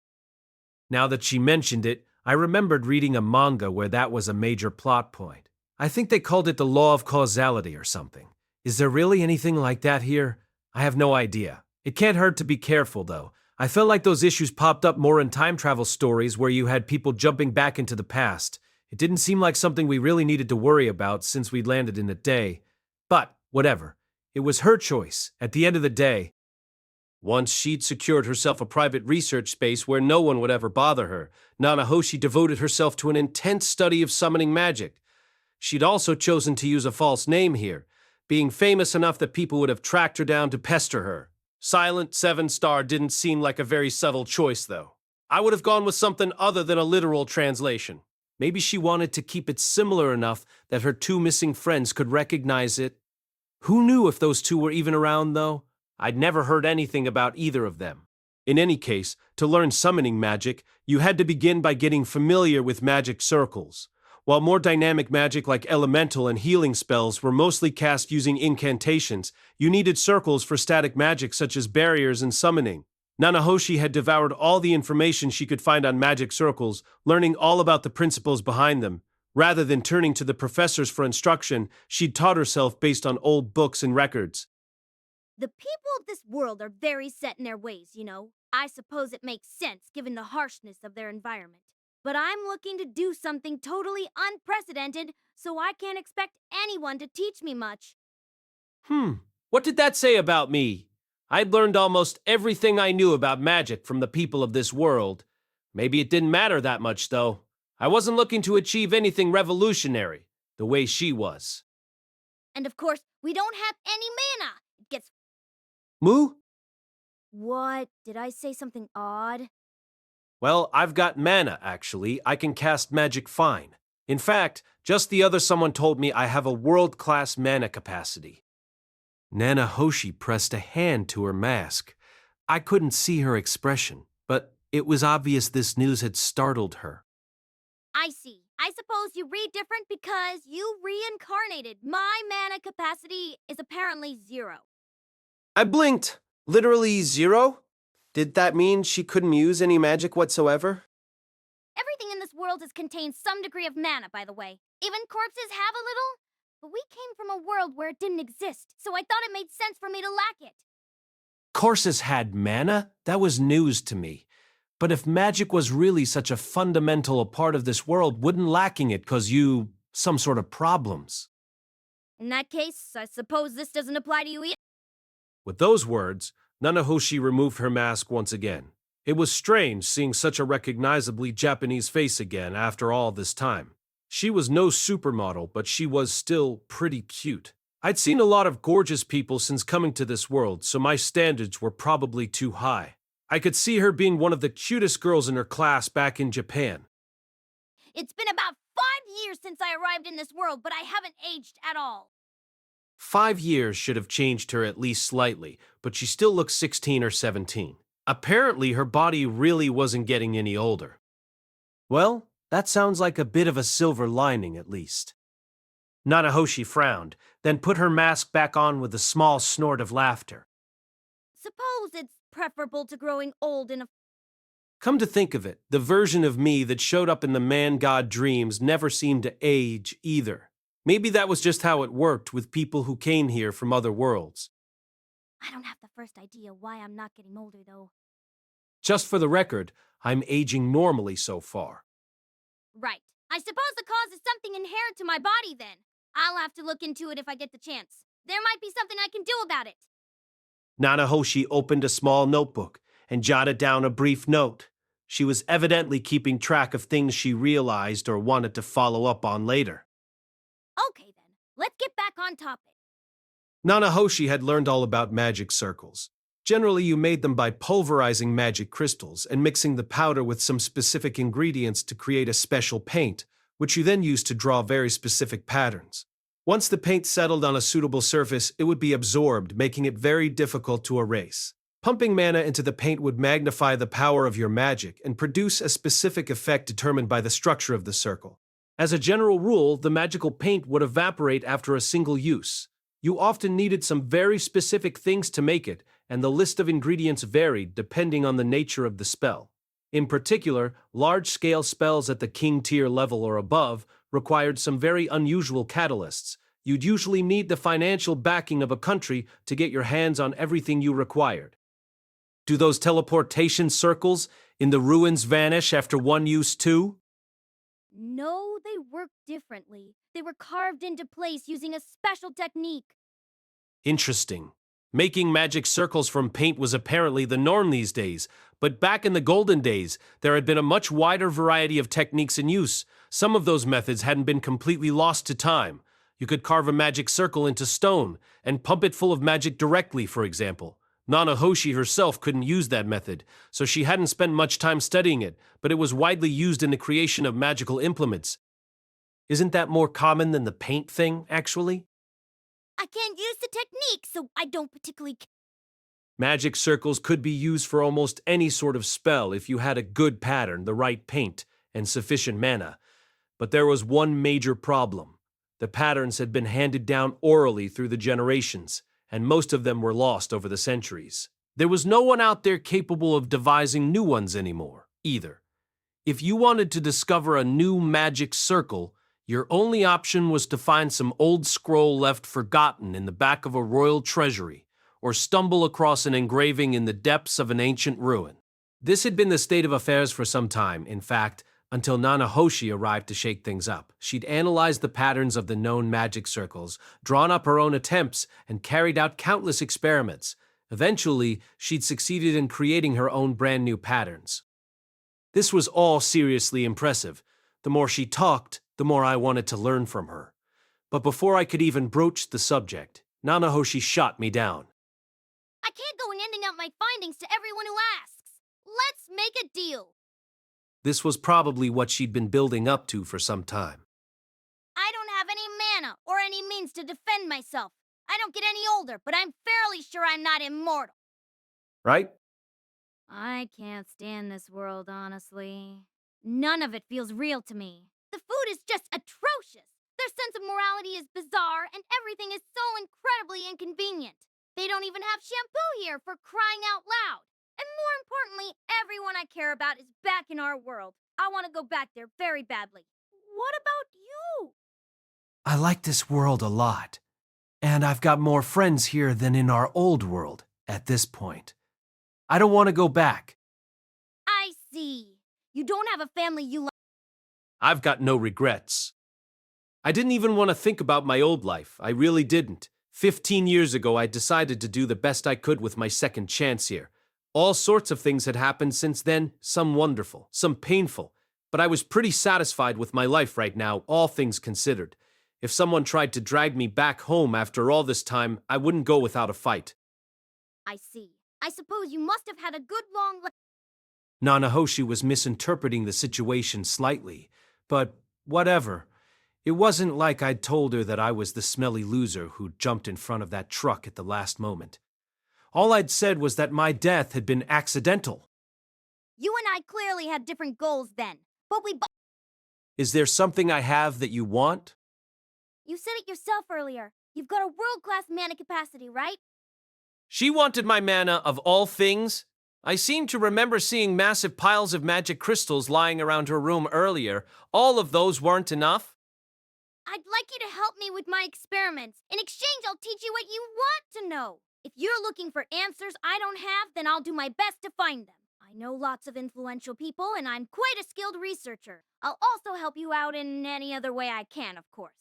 Now that she mentioned it, I remembered reading a manga where that was a major plot point. I think they called it the law of causality or something. Is there really anything like that here? I have no idea. It can't hurt to be careful, though. I felt like those issues popped up more in time travel stories where you had people jumping back into the past. It didn't seem like something we really needed to worry about since we'd landed in a day. But, whatever. It was her choice, at the end of the day. Once she'd secured herself a private research space where no one would ever bother her, Nanahoshi devoted herself to an intense study of summoning magic. She'd also chosen to use a false name here, being famous enough that people would have tracked her down to pester her. Silent 7-star didn't seem like a very subtle choice, though. I would have gone with something other than a literal translation. Maybe she wanted to keep it similar enough that her two missing friends could recognize it. Who knew if those two were even around, though? I'd never heard anything about either of them. In any case, to learn summoning magic, you had to begin by getting familiar with magic circles. While more dynamic magic like elemental and healing spells were mostly cast using incantations, you needed circles for static magic such as barriers and summoning. Nanahoshi had devoured all the information she could find on magic circles, learning all about the principles behind them. Rather than turning to the professors for instruction, she'd taught herself based on old books and records. The people of this world are very set in their ways, you know. I suppose it makes sense given the harshness of their environment. But I'm looking to do something totally unprecedented, so I can't expect anyone to teach me much. What did that say about me? I'd learned almost everything I knew about magic from the people of this world. Maybe it didn't matter that much, though. I wasn't looking to achieve anything revolutionary, the way she was. And of course, we don't have any mana. It gets... Moo? What? Did I say something odd? Well, I've got mana, actually. I can cast magic fine. In fact, just the other someone told me I have a world-class mana capacity. Nanahoshi pressed a hand to her mask. I couldn't see her expression, but it was obvious this news had startled her. I see. I suppose you read different because you reincarnated. My mana capacity is apparently 0. I blinked. Literally 0? Did that mean she couldn't use any magic whatsoever? Everything in this world has contained some degree of mana, by the way. Even corpses have a little. But we came from a world where it didn't exist, so I thought it made sense for me to lack it. Corpses had mana? That was news to me. But if magic was really such a fundamental part of this world, wouldn't lacking it cause you some sort of problems? In that case, I suppose this doesn't apply to you either. With those words, Nanahoshi removed her mask once again. It was strange seeing such a recognizably Japanese face again after all this time. She was no supermodel, but she was still pretty cute. I'd seen a lot of gorgeous people since coming to this world, so my standards were probably too high. I could see her being one of the cutest girls in her class back in Japan. It's been about 5 years since I arrived in this world, but I haven't aged at all. 5 years should have changed her at least slightly, but she still looks 16 or 17. Apparently, her body really wasn't getting any older. Well, that sounds like a bit of a silver lining at least. Nanahoshi frowned, then put her mask back on with a small snort of laughter. Suppose it's preferable to growing old in a... Come to think of it, the version of me that showed up in the man-god dreams never seemed to age either. Maybe that was just how it worked with people who came here from other worlds. I don't have the first idea why I'm not getting older, though. Just for the record, I'm aging normally so far. Right. I suppose the cause is something inherent to my body, then. I'll have to look into it if I get the chance. There might be something I can do about it. Nanahoshi opened a small notebook and jotted down a brief note. She was evidently keeping track of things she realized or wanted to follow up on later. Okay, then. Let's get back on topic. Nanahoshi had learned all about magic circles. Generally, you made them by pulverizing magic crystals and mixing the powder with some specific ingredients to create a special paint, which you then used to draw very specific patterns. Once the paint settled on a suitable surface, it would be absorbed, making it very difficult to erase. Pumping mana into the paint would magnify the power of your magic and produce a specific effect determined by the structure of the circle. As a general rule, the magical paint would evaporate after a single use. You often needed some very specific things to make it, and the list of ingredients varied depending on the nature of the spell. In particular, large-scale spells at the king tier level or above required some very unusual catalysts. You'd usually need the financial backing of a country to get your hands on everything you required. Do those teleportation circles in the ruins vanish after one use too? No, they work differently. They were carved into place using a special technique. Interesting. Making magic circles from paint was apparently the norm these days, but back in the golden days, there had been a much wider variety of techniques in use. Some of those methods hadn't been completely lost to time. You could carve a magic circle into stone and pump it full of magic directly, for example. Nanahoshi herself couldn't use that method, so she hadn't spent much time studying it, but it was widely used in the creation of magical implements. Isn't that more common than the paint thing, actually? I can't use the technique, so I don't particularly care. Magic circles could be used for almost any sort of spell if you had a good pattern, the right paint, and sufficient mana. But there was one major problem. The patterns had been handed down orally through the generations, and most of them were lost over the centuries. There was no one out there capable of devising new ones anymore, either. If you wanted to discover a new magic circle, your only option was to find some old scroll left forgotten in the back of a royal treasury, or stumble across an engraving in the depths of an ancient ruin. This had been the state of affairs for some time, in fact, until Nanahoshi arrived to shake things up. She'd analyzed the patterns of the known magic circles, drawn up her own attempts, and carried out countless experiments. Eventually, she'd succeeded in creating her own brand new patterns. This was all seriously impressive. The more she talked, the more I wanted to learn from her. But before I could even broach the subject, Nanahoshi shot me down. I can't go and handing out my findings to everyone who asks. Let's make a deal. This was probably what she'd been building up to for some time. I don't have any mana or any means to defend myself. I don't get any older, but I'm fairly sure I'm not immortal. Right? I can't stand this world, honestly. None of it feels real to me. The food is just atrocious. Their sense of morality is bizarre, and everything is so incredibly inconvenient. They don't even have shampoo here, for crying out loud. And more importantly, everyone I care about is back in our world. I want to go back there very badly. What about you? I like this world a lot, and I've got more friends here than in our old world at this point. I don't want to go back. I see. You don't have a family you like. I've got no regrets. I didn't even want to think about my old life. I really didn't. 15 years ago, I decided to do the best I could with my second chance here. All sorts of things had happened since then, some wonderful, some painful, but I was pretty satisfied with my life right now, all things considered. If someone tried to drag me back home after all this time, I wouldn't go without a fight. I see. I suppose you must have had a good long life. Nanahoshi was misinterpreting the situation slightly, but whatever. It wasn't like I'd told her that I was the smelly loser who jumped in front of that truck at the last moment. All I'd said was that my death had been accidental. You and I clearly had different goals then, but we both. Is there something I have that you want? You said it yourself earlier. You've got a world-class mana capacity, right? She wanted my mana of all things? I seem to remember seeing massive piles of magic crystals lying around her room earlier. All of those weren't enough? I'd like you to help me with my experiments. In exchange, I'll teach you what you want to know. If you're looking for answers I don't have, then I'll do my best to find them. I know lots of influential people, and I'm quite a skilled researcher. I'll also help you out in any other way I can, of course.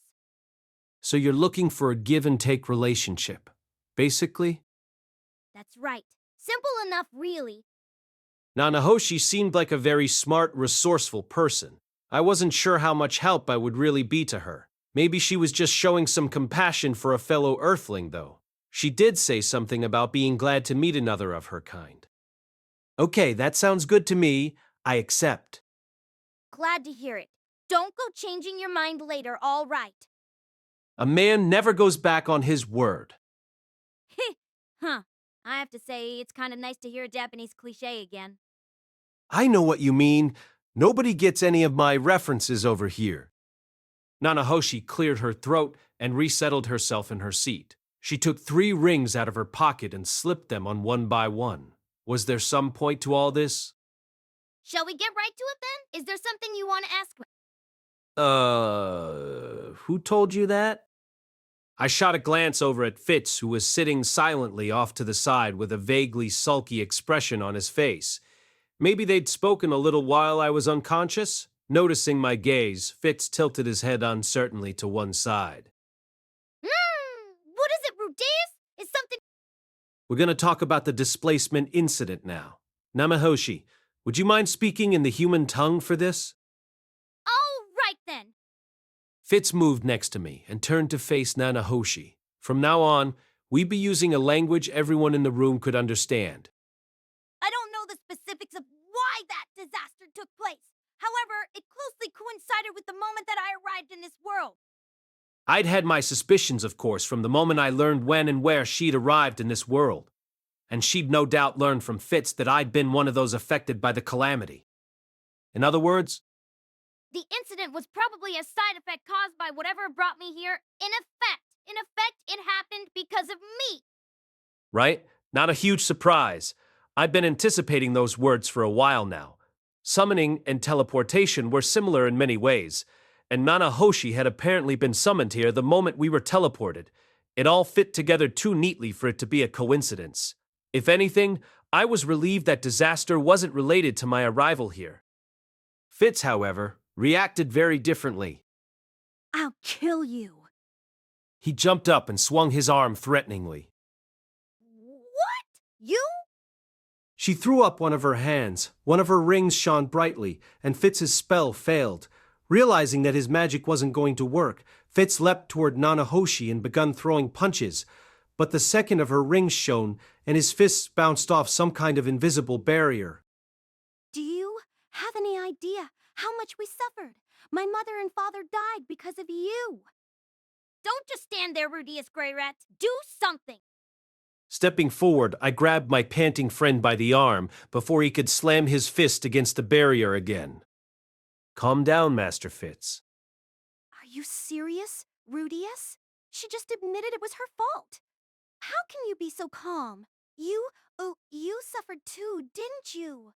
So you're looking for a give-and-take relationship, basically? That's right. Simple enough, really. Nanahoshi seemed like a very smart, resourceful person. I wasn't sure how much help I would really be to her. Maybe she was just showing some compassion for a fellow Earthling, though. She did say something about being glad to meet another of her kind. Okay, that sounds good to me. I accept. Glad to hear it. Don't go changing your mind later, all right? A man never goes back on his word. Huh. I have to say, it's kind of nice to hear a Japanese cliché again. I know what you mean. Nobody gets any of my references over here. Nanahoshi cleared her throat and resettled herself in her seat. She took 3 rings out of her pocket and slipped them on one by one. Was there some point to all this? Shall we get right to it then? Is there something you want to ask me? Who told you that? I shot a glance over at Fitz, who was sitting silently off to the side with a vaguely sulky expression on his face. Maybe they'd spoken a little while I was unconscious? Noticing my gaze, Fitz tilted his head uncertainly to one side. What is it, Rudeus? Is something... We're going to talk about the displacement incident now. Namahoshi, would you mind speaking in the human tongue for this? Oh, right then. Fitz moved next to me and turned to face Nanahoshi. From now on, we'd be using a language everyone in the room could understand. I don't know the specifics of why that disaster took place. However, it closely coincided with the moment that I arrived in this world. I'd had my suspicions, of course, from the moment I learned when and where she'd arrived in this world. And she'd no doubt learned from Fitz that I'd been one of those affected by the calamity. In other words, the incident was probably a side effect caused by whatever brought me here. In effect, it happened because of me. Right? Not a huge surprise. I've been anticipating those words for a while now. Summoning and teleportation were similar in many ways, and Nanahoshi had apparently been summoned here the moment we were teleported. It all fit together too neatly for it to be a coincidence. If anything, I was relieved that disaster wasn't related to my arrival here. Fitz, however, reacted very differently. I'll kill you. He jumped up and swung his arm threateningly. What? You? She threw up one of her hands. One of her rings shone brightly, and Fitz's spell failed. Realizing that his magic wasn't going to work, Fitz leapt toward Nanahoshi and begun throwing punches. But the second of her rings shone, and his fists bounced off some kind of invisible barrier. Do you have any idea how much we suffered? My mother and father died because of you. Don't just stand there, Rudeus Grey Rats. Do something. Stepping forward, I grabbed my panting friend by the arm before he could slam his fist against the barrier again. Calm down, Master Fitz. Are you serious, Rudeus? She just admitted it was her fault. How can you be so calm? You suffered too, didn't you?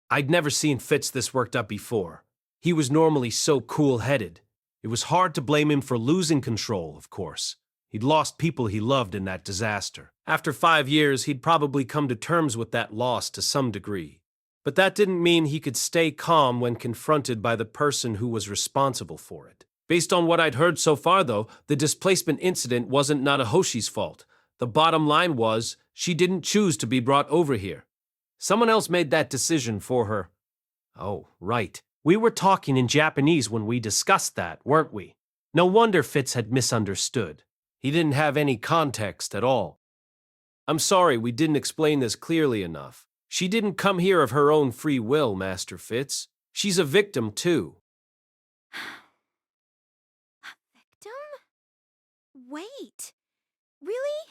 I'd never seen Fitz this worked up before. He was normally so cool-headed. It was hard to blame him for losing control, of course. He'd lost people he loved in that disaster. After 5 years, he'd probably come to terms with that loss to some degree. But that didn't mean he could stay calm when confronted by the person who was responsible for it. Based on what I'd heard so far, though, the displacement incident wasn't Natahoshi's fault. The bottom line was, she didn't choose to be brought over here. Someone else made that decision for her. Oh, right. We were talking in Japanese when we discussed that, weren't we? No wonder Fitz had misunderstood. He didn't have any context at all. I'm sorry we didn't explain this clearly enough. She didn't come here of her own free will, Master Fitz. She's a victim, too. Wait. Really?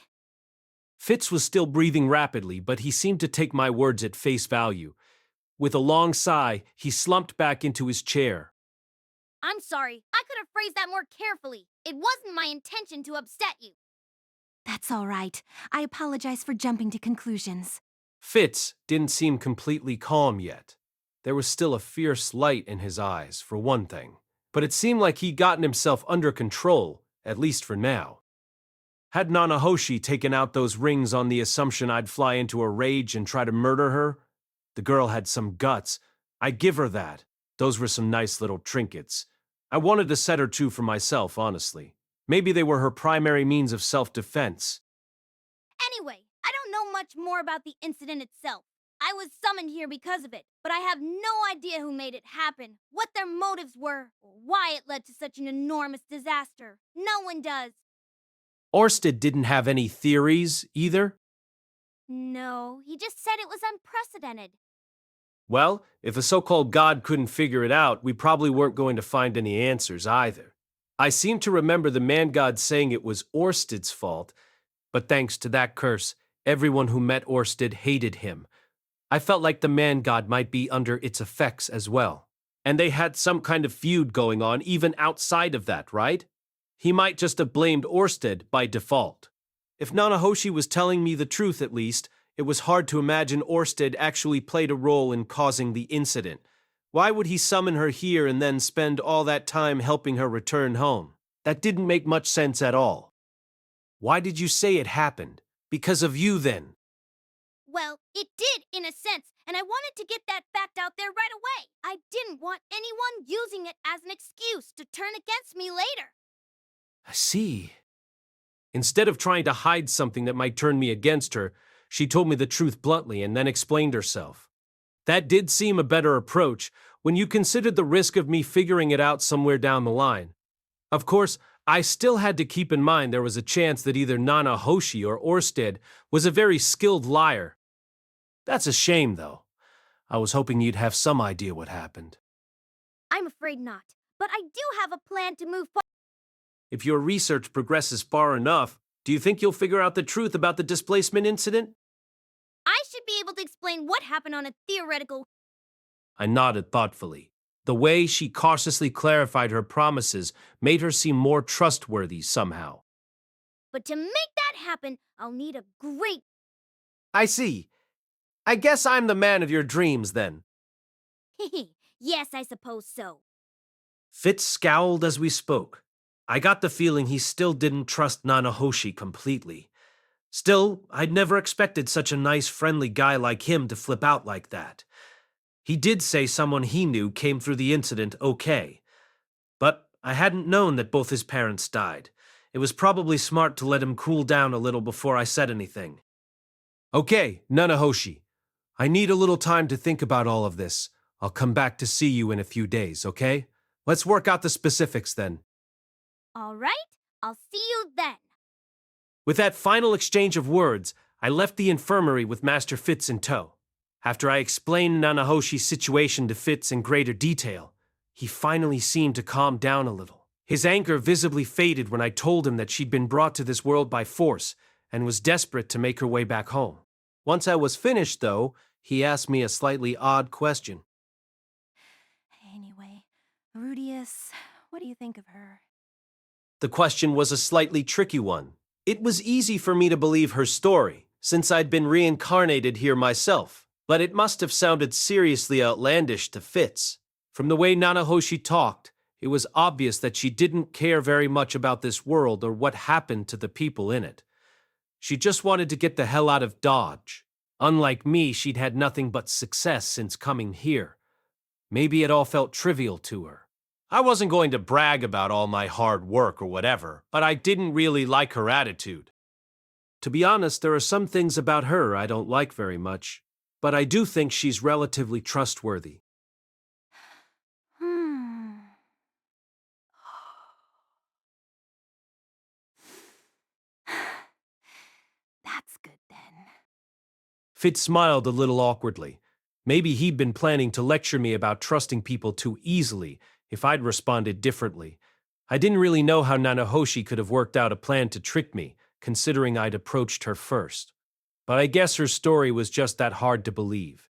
Fitz was still breathing rapidly, but he seemed to take my words at face value. With a long sigh, he slumped back into his chair. I'm sorry. I could have phrased that more carefully. It wasn't my intention to upset you. That's all right. I apologize for jumping to conclusions. Fitz didn't seem completely calm yet. There was still a fierce light in his eyes, for one thing. But it seemed like he'd gotten himself under control, at least for now. Had Nanahoshi taken out those rings on the assumption I'd fly into a rage and try to murder her? The girl had some guts. I'd give her that. Those were some nice little trinkets. I wanted to set her too for myself, honestly. Maybe they were her primary means of self-defense. Anyway, I don't know much more about the incident itself. I was summoned here because of it, but I have no idea who made it happen, what their motives were, or why it led to such an enormous disaster. No one does. Orsted didn't have any theories, either? No, he just said it was unprecedented. Well, if a so-called god couldn't figure it out, we probably weren't going to find any answers either. I seem to remember the man-god saying it was Orsted's fault, but thanks to that curse, everyone who met Orsted hated him. I felt like the man-god might be under its effects as well. And they had some kind of feud going on even outside of that, right? He might just have blamed Orsted by default. If Nanahoshi was telling me the truth at least, it was hard to imagine Orsted actually played a role in causing the incident. Why would he summon her here and then spend all that time helping her return home? That didn't make much sense at all. Why did you say it happened? Because of you, then? Well, it did, in a sense, and I wanted to get that fact out there right away. I didn't want anyone using it as an excuse to turn against me later. I see. Instead of trying to hide something that might turn me against her, she told me the truth bluntly and then explained herself. That did seem a better approach when you considered the risk of me figuring it out somewhere down the line. Of course, I still had to keep in mind there was a chance that either Nanahoshi or Orsted was a very skilled liar. That's a shame, though. I was hoping you'd have some idea what happened. I'm afraid not, but I do have a plan to move forward. If your research progresses far enough, do you think you'll figure out the truth about the displacement incident? I should be able to explain what happened on a theoretical... I nodded thoughtfully. The way she cautiously clarified her promises made her seem more trustworthy somehow. But to make that happen, I'll need a great... I see. I guess I'm the man of your dreams, then. Yes, I suppose so. Fitz scowled as we spoke. I got the feeling he still didn't trust Nanahoshi completely. Still, I'd never expected such a nice, friendly guy like him to flip out like that. He did say someone he knew came through the incident okay. But I hadn't known that both his parents died. It was probably smart to let him cool down a little before I said anything. Okay, Nanahoshi. I need a little time to think about all of this. I'll come back to see you in a few days, okay? Let's work out the specifics then. All right, I'll see you then. With that final exchange of words, I left the infirmary with Master Fitz in tow. After I explained Nanahoshi's situation to Fitz in greater detail, he finally seemed to calm down a little. His anger visibly faded when I told him that she'd been brought to this world by force and was desperate to make her way back home. Once I was finished, though, he asked me a slightly odd question. Anyway, Rudeus, what do you think of her? The question was a slightly tricky one. It was easy for me to believe her story, since I'd been reincarnated here myself, but it must have sounded seriously outlandish to Fitz. From the way Nanahoshi talked, it was obvious that she didn't care very much about this world or what happened to the people in it. She just wanted to get the hell out of Dodge. Unlike me, she'd had nothing but success since coming here. Maybe it all felt trivial to her. I wasn't going to brag about all my hard work or whatever, but I didn't really like her attitude. To be honest, there are some things about her I don't like very much, but I do think she's relatively trustworthy. That's good then. Fitz smiled a little awkwardly. Maybe he'd been planning to lecture me about trusting people too easily if I'd responded differently. I didn't really know how Nanahoshi could have worked out a plan to trick me, considering I'd approached her first. But I guess her story was just that hard to believe.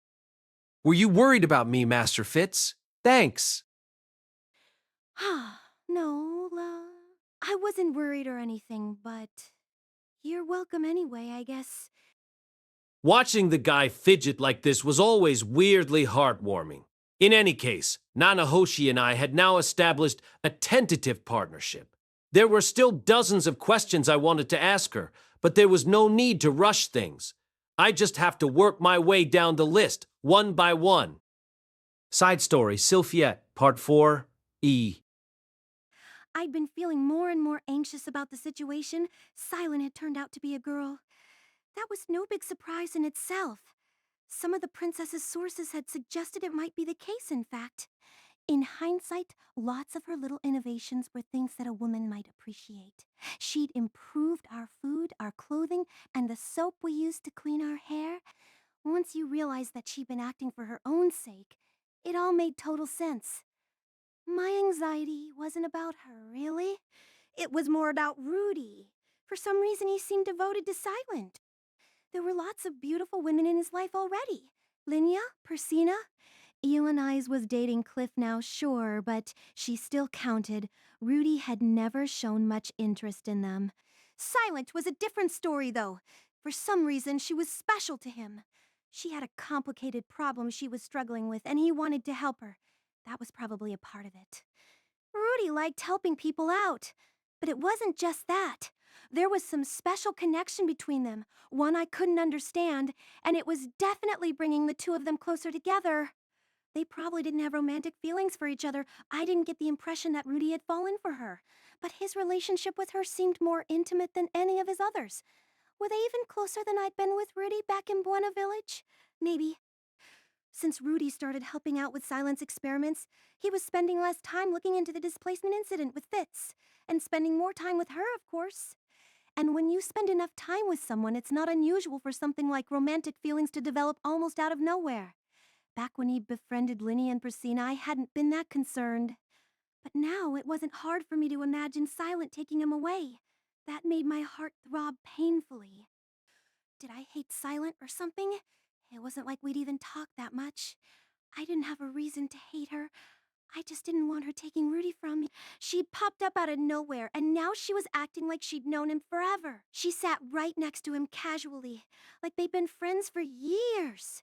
Were you worried about me, Master Fitz? Thanks. No, I wasn't worried or anything, but you're welcome anyway, I guess. Watching the guy fidget like this was always weirdly heartwarming. In any case, Nanahoshi and I had now established a tentative partnership. There were still dozens of questions I wanted to ask her, but there was no need to rush things. I just have to work my way down the list, one by one. Side story, Sylphiette, Part 4, E. I'd been feeling more and more anxious about the situation. Silent had turned out to be a girl. That was no big surprise in itself. Some of the princess's sources had suggested it might be the case, in fact. In hindsight, lots of her little innovations were things that a woman might appreciate. She'd improved our food, our clothing, and the soap we used to clean our hair. Once you realized that she'd been acting for her own sake, it all made total sense. My anxiety wasn't about her, really. It was more about Rudy. For some reason, he seemed devoted to Silent. There were lots of beautiful women in his life already. Linya, Persina. Ioanni's was dating Cliff now, sure, but she still counted. Rudy had never shown much interest in them. Silent was a different story, though. For some reason, she was special to him. She had a complicated problem she was struggling with, and he wanted to help her. That was probably a part of it. Rudy liked helping people out. But it wasn't just that. There was some special connection between them, one I couldn't understand, and it was definitely bringing the two of them closer together. They probably didn't have romantic feelings for each other. I didn't get the impression that Rudy had fallen for her. But his relationship with her seemed more intimate than any of his others. Were they even closer than I'd been with Rudy back in Buena Village? Maybe. Since Rudy started helping out with Silent's experiments, he was spending less time looking into the displacement incident with Fitz, and spending more time with her, of course. And when you spend enough time with someone, it's not unusual for something like romantic feelings to develop almost out of nowhere. Back when he befriended Linny and Persina, I hadn't been that concerned. But now it wasn't hard for me to imagine Silent taking him away. That made my heart throb painfully. Did I hate Silent or something? It wasn't like we'd even talked that much. I didn't have a reason to hate her. I just didn't want her taking Rudy from me. She'd popped up out of nowhere, and now she was acting like she'd known him forever. She sat right next to him casually, like they'd been friends for years.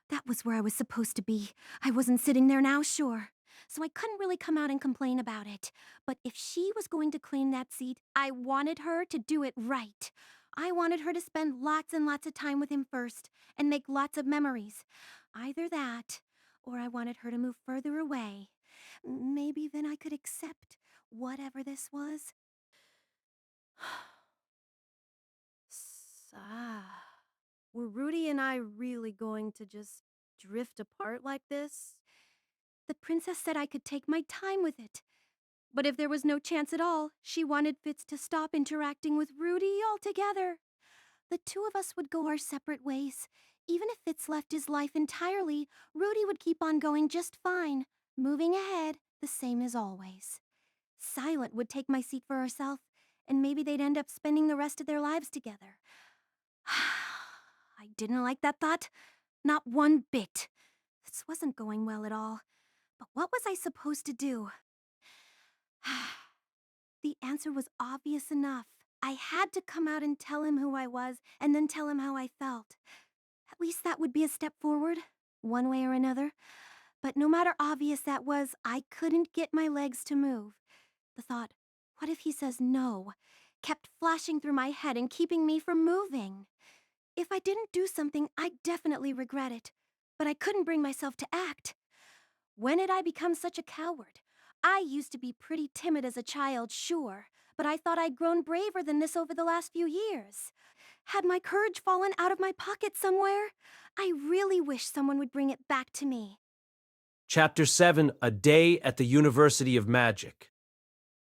That was where I was supposed to be. I wasn't sitting there now, sure. So I couldn't really come out and complain about it. But if she was going to claim that seat, I wanted her to do it right. I wanted her to spend lots and lots of time with him first, and make lots of memories. Either that, or I wanted her to move further away. Maybe then I could accept whatever this was. Were Rudy and I really going to just drift apart like this? The princess said I could take my time with it. But if there was no chance at all, she wanted Fitz to stop interacting with Rudy altogether. The two of us would go our separate ways. Even if Fitz left his life entirely, Rudy would keep on going just fine, moving ahead, the same as always. Silent would take my seat for herself, and maybe they'd end up spending the rest of their lives together. I didn't like that thought. Not one bit. This wasn't going well at all. But what was I supposed to do? The answer was obvious enough. I had to come out and tell him who I was, and then tell him how I felt. At least that would be a step forward, one way or another. But no matter obvious that was, I couldn't get my legs to move. The thought, what if he says no, kept flashing through my head and keeping me from moving. If I didn't do something, I'd definitely regret it. But I couldn't bring myself to act. When had I become such a coward? I used to be pretty timid as a child, sure, but I thought I'd grown braver than this over the last few years. Had my courage fallen out of my pocket somewhere? I really wish someone would bring it back to me. Chapter 7, A Day at the University of Magic.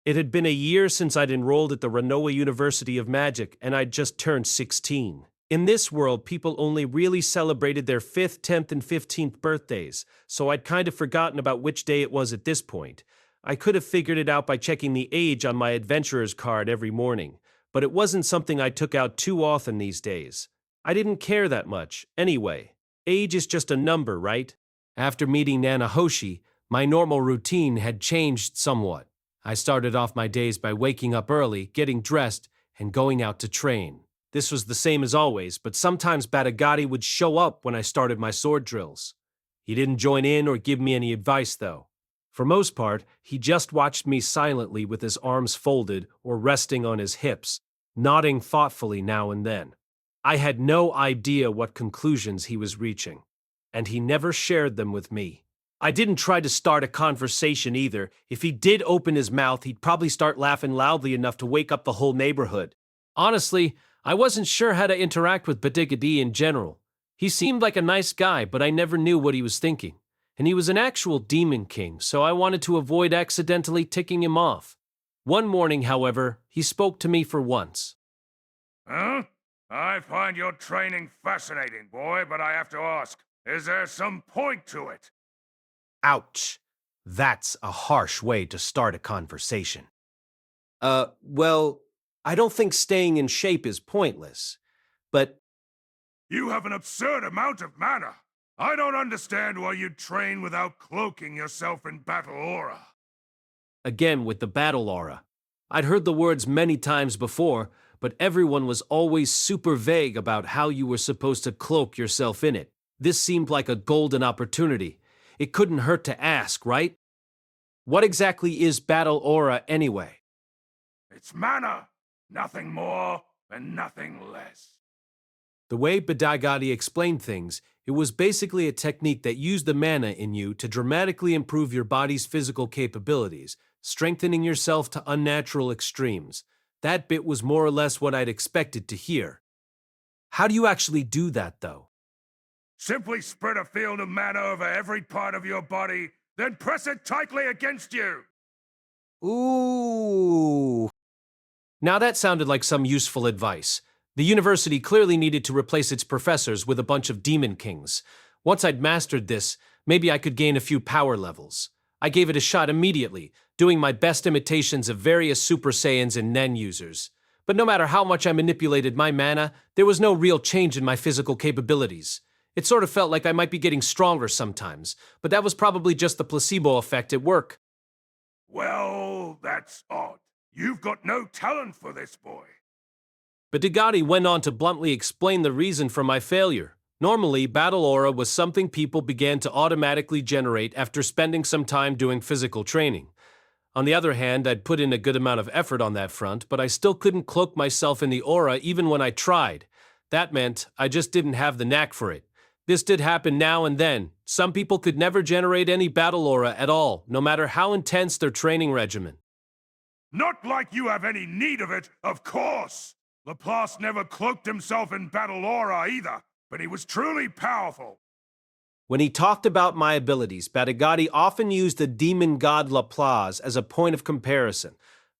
It had been a year since I'd enrolled at the Renoa University of Magic, and I'd just turned 16. In this world, people only really celebrated their 5th, 10th, and 15th birthdays, so I'd kind of forgotten about which day it was at this point. I could have figured it out by checking the age on my adventurer's card every morning, but it wasn't something I took out too often these days. I didn't care that much, anyway. Age is just a number, right? After meeting Nanahoshi, my normal routine had changed somewhat. I started off my days by waking up early, getting dressed, and going out to train. This was the same as always, but sometimes Batagati would show up when I started my sword drills. He didn't join in or give me any advice, though. For most part, he just watched me silently with his arms folded or resting on his hips, nodding thoughtfully now and then. I had no idea what conclusions he was reaching, and he never shared them with me. I didn't try to start a conversation either. If he did open his mouth, he'd probably start laughing loudly enough to wake up the whole neighborhood. Honestly, I wasn't sure how to interact with Badigadi in general. He seemed like a nice guy, but I never knew what he was thinking. And he was an actual demon king, so I wanted to avoid accidentally ticking him off. One morning, however, he spoke to me for once. Huh? I find your training fascinating, boy, but I have to ask, is there some point to it? Ouch. That's a harsh way to start a conversation. Well, I don't think staying in shape is pointless, but... You have an absurd amount of mana. I don't understand why you'd train without cloaking yourself in battle aura. Again, with the battle aura. I'd heard the words many times before, but everyone was always super vague about how you were supposed to cloak yourself in it. This seemed like a golden opportunity. It couldn't hurt to ask, right? What exactly is battle aura anyway? It's mana. Nothing more and nothing less. The way Badagati explained things, it was basically a technique that used the mana in you to dramatically improve your body's physical capabilities, strengthening yourself to unnatural extremes. That bit was more or less what I'd expected to hear. How do you actually do that, though? Simply spread a field of mana over every part of your body, then press it tightly against you. Ooh. Now that sounded like some useful advice. The university clearly needed to replace its professors with a bunch of demon kings. Once I'd mastered this, maybe I could gain a few power levels. I gave it a shot immediately, doing my best imitations of various Super Saiyans and Nen users. But no matter how much I manipulated my mana, there was no real change in my physical capabilities. It sort of felt like I might be getting stronger sometimes, but that was probably just the placebo effect at work. Well, that's odd. You've got no talent for this, boy. But Digati went on to bluntly explain the reason for my failure. Normally, battle aura was something people began to automatically generate after spending some time doing physical training. On the other hand, I'd put in a good amount of effort on that front, but I still couldn't cloak myself in the aura even when I tried. That meant I just didn't have the knack for it. This did happen now and then. Some people could never generate any battle aura at all, no matter how intense their training regimen. Not like you have any need of it, of course! Laplace never cloaked himself in battle aura either, but he was truly powerful. When he talked about my abilities, Batagati often used the demon god Laplace as a point of comparison.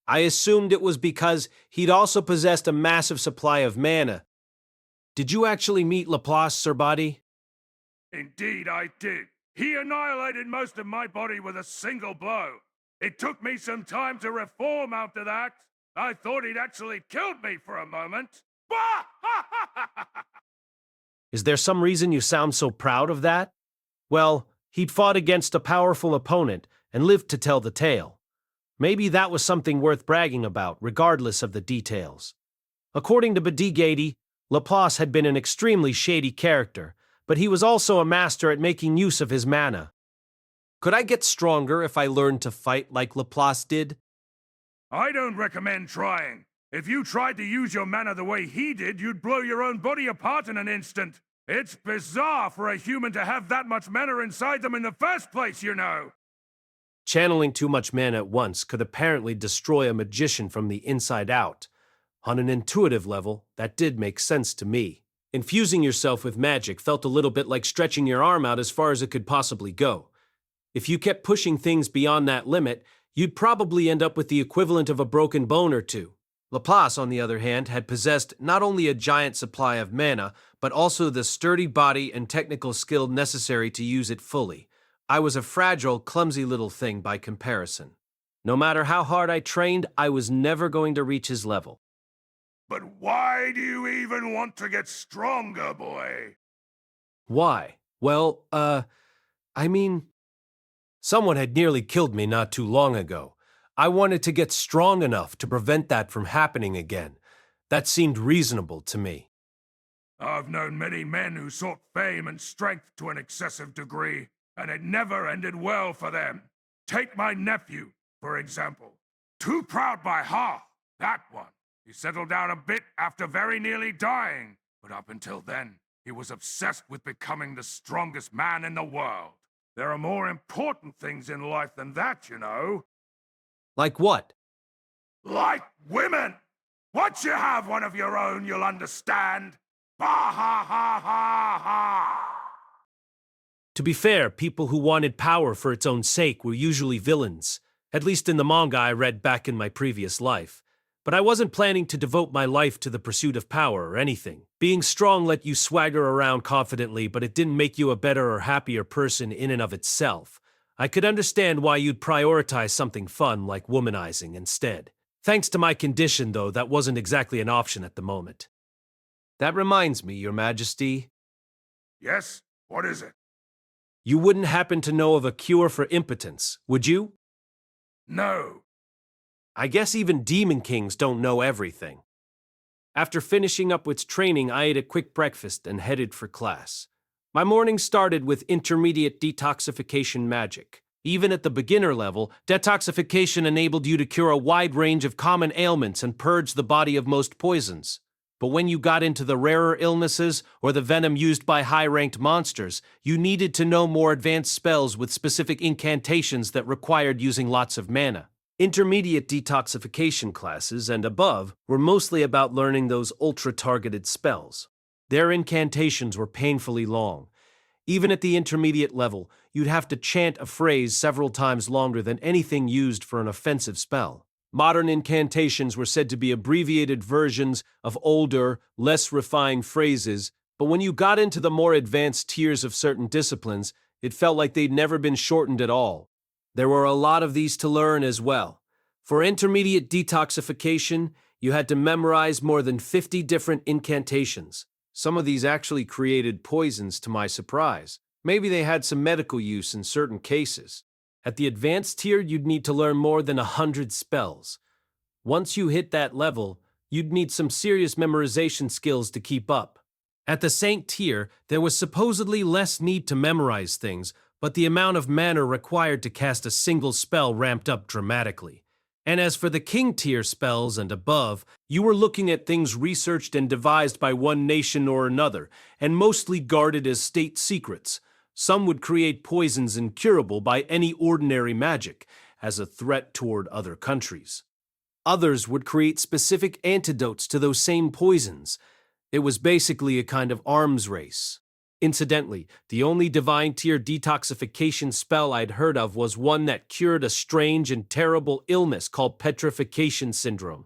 I assumed it was because he'd also possessed a massive supply of mana. Did you actually meet Laplace, Sir Body? Indeed I did. He annihilated most of my body with a single blow. It took me some time to reform after that. I thought he'd actually killed me for a moment. Is there some reason you sound so proud of that? Well, he'd fought against a powerful opponent and lived to tell the tale. Maybe that was something worth bragging about, regardless of the details. According to Badigati, Laplace had been an extremely shady character, but he was also a master at making use of his mana. Could I get stronger if I learned to fight like Laplace did? I don't recommend trying. If you tried to use your mana the way he did, you'd blow your own body apart in an instant. It's bizarre for a human to have that much mana inside them in the first place, you know. Channeling too much mana at once could apparently destroy a magician from the inside out. On an intuitive level, that did make sense to me. Infusing yourself with magic felt a little bit like stretching your arm out as far as it could possibly go. If you kept pushing things beyond that limit, you'd probably end up with the equivalent of a broken bone or two. Laplace, on the other hand, had possessed not only a giant supply of mana, but also the sturdy body and technical skill necessary to use it fully. I was a fragile, clumsy little thing by comparison. No matter how hard I trained, I was never going to reach his level. But why do you even want to get stronger, boy? Why? Well, I mean, someone had nearly killed me not too long ago. I wanted to get strong enough to prevent that from happening again. That seemed reasonable to me. I've known many men who sought fame and strength to an excessive degree, and it never ended well for them. Take my nephew, for example. Too proud by half, that one. He settled down a bit after very nearly dying, but up until then, he was obsessed with becoming the strongest man in the world. There are more important things in life than that, you know. Like what? Like women! Once you have one of your own, you'll understand. Ha ha ha ha ha! To be fair, people who wanted power for its own sake were usually villains, at least in the manga I read back in my previous life. But I wasn't planning to devote my life to the pursuit of power or anything. Being strong let you swagger around confidently, but it didn't make you a better or happier person in and of itself. I could understand why you'd prioritize something fun like womanizing instead. Thanks to my condition, though, that wasn't exactly an option at the moment. That reminds me, Your Majesty. Yes? What is it? You wouldn't happen to know of a cure for impotence, would you? No. I guess even Demon Kings don't know everything. After finishing up with training, I ate a quick breakfast and headed for class. My morning started with intermediate detoxification magic. Even at the beginner level, detoxification enabled you to cure a wide range of common ailments and purge the body of most poisons. But when you got into the rarer illnesses or the venom used by high-ranked monsters, you needed to know more advanced spells with specific incantations that required using lots of mana. Intermediate detoxification classes and above were mostly about learning those ultra-targeted spells. Their incantations were painfully long. Even at the intermediate level, you'd have to chant a phrase several times longer than anything used for an offensive spell. Modern incantations were said to be abbreviated versions of older, less refined phrases, but when you got into the more advanced tiers of certain disciplines, it felt like they'd never been shortened at all. There were a lot of these to learn as well. For intermediate detoxification, you had to memorize more than 50 different incantations. Some of these actually created poisons to my surprise. Maybe they had some medical use in certain cases. At the advanced tier, you'd need to learn more than 100 spells. Once you hit that level, you'd need some serious memorization skills to keep up. At the Saint tier, there was supposedly less need to memorize things, but the amount of mana required to cast a single spell ramped up dramatically. And as for the King tier spells and above, you were looking at things researched and devised by one nation or another, and mostly guarded as state secrets. Some would create poisons incurable by any ordinary magic, as a threat toward other countries. Others would create specific antidotes to those same poisons. It was basically a kind of arms race. Incidentally, the only divine tier detoxification spell I'd heard of was one that cured a strange and terrible illness called petrification syndrome.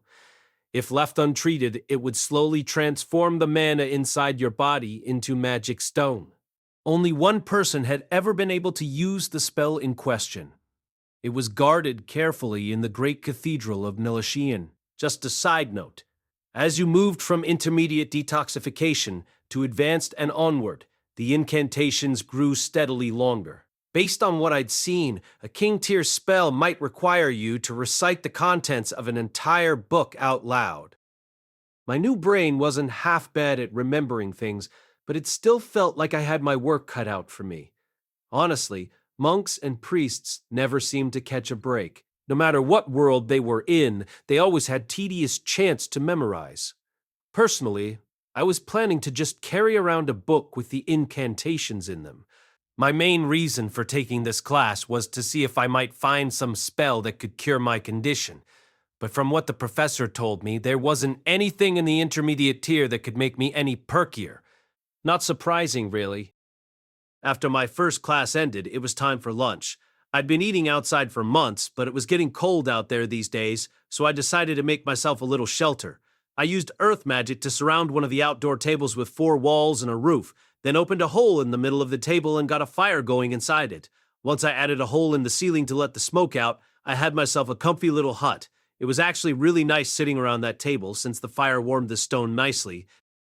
If left untreated, it would slowly transform the mana inside your body into magic stone. Only one person had ever been able to use the spell in question. It was guarded carefully in the great cathedral of Nilashian. Just a side note, as you moved from intermediate detoxification to advanced and onward, the incantations grew steadily longer. Based on what I'd seen, a king tier spell might require you to recite the contents of an entire book out loud. My new brain wasn't half bad at remembering things, but it still felt like I had my work cut out for me. Honestly, monks and priests never seemed to catch a break. No matter what world they were in, they always had tedious chants to memorize. Personally, I was planning to just carry around a book with the incantations in them. My main reason for taking this class was to see if I might find some spell that could cure my condition. But from what the professor told me, there wasn't anything in the intermediate tier that could make me any perkier. Not surprising, really. After my first class ended, it was time for lunch. I'd been eating outside for months, but it was getting cold out there these days, so I decided to make myself a little shelter. I used earth magic to surround one of the outdoor tables with 4 walls and a roof, then opened a hole in the middle of the table and got a fire going inside it. Once I added a hole in the ceiling to let the smoke out, I had myself a comfy little hut. It was actually really nice sitting around that table since the fire warmed the stone nicely.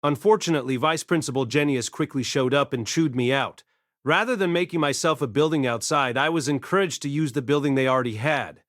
Unfortunately, Vice Principal Genius quickly showed up and chewed me out. Rather than making myself a building outside, I was encouraged to use the building they already had.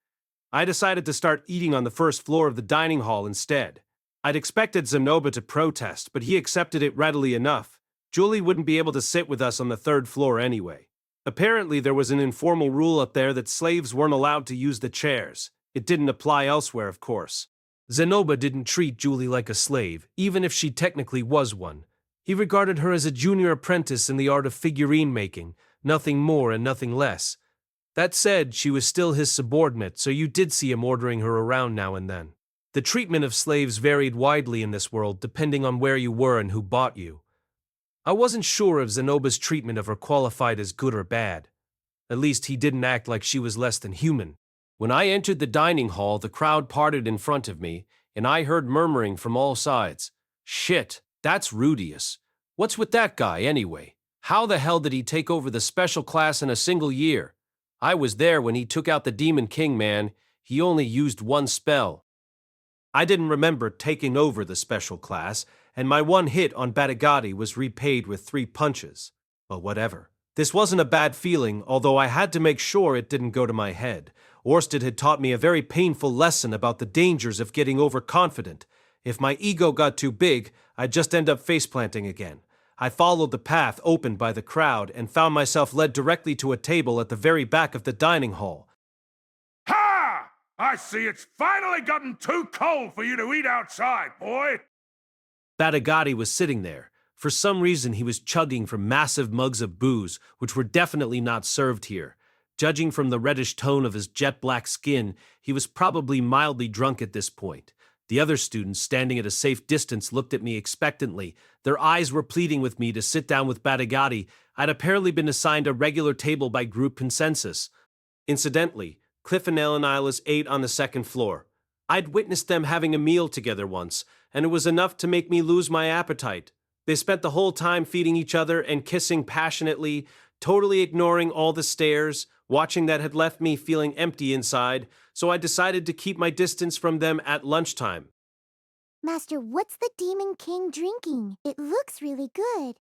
I decided to start eating on the first floor of the dining hall instead. I'd expected Zenoba to protest, but he accepted it readily enough. Julie wouldn't be able to sit with us on the third floor anyway. Apparently, there was an informal rule up there that slaves weren't allowed to use the chairs. It didn't apply elsewhere, of course. Zenoba didn't treat Julie like a slave, even if she technically was one. He regarded her as a junior apprentice in the art of figurine making, nothing more and nothing less. That said, she was still his subordinate, so you did see him ordering her around now and then. The treatment of slaves varied widely in this world, depending on where you were and who bought you. I wasn't sure if Zenoba's treatment of her qualified as good or bad. At least he didn't act like she was less than human. When I entered the dining hall, the crowd parted in front of me, and I heard murmuring from all sides. Shit, that's Rudeus. What's with that guy, anyway? How the hell did he take over the special class in a single year? I was there when he took out the Demon King, man. He only used one spell. I didn't remember taking over the special class, and my one hit on Batagati was repaid with 3 punches. But whatever. This wasn't a bad feeling, although I had to make sure it didn't go to my head. Orsted had taught me a very painful lesson about the dangers of getting overconfident. If my ego got too big, I'd just end up faceplanting again. I followed the path opened by the crowd and found myself led directly to a table at the very back of the dining hall. Ha! I see it's finally gotten too cold for you to eat outside, boy! Batagati was sitting there. For some reason, he was chugging from massive mugs of booze, which were definitely not served here. Judging from the reddish tone of his jet-black skin, he was probably mildly drunk at this point. The other students, standing at a safe distance, looked at me expectantly. Their eyes were pleading with me to sit down with Batagati. I'd apparently been assigned a regular table by group consensus. Incidentally, Cliff and Elenilas ate on the second floor. I'd witnessed them having a meal together once, and it was enough to make me lose my appetite. They spent the whole time feeding each other and kissing passionately, totally ignoring all the stares, watching that had left me feeling empty inside, so I decided to keep my distance from them at lunchtime. Master, what's the Demon King drinking? It looks really good.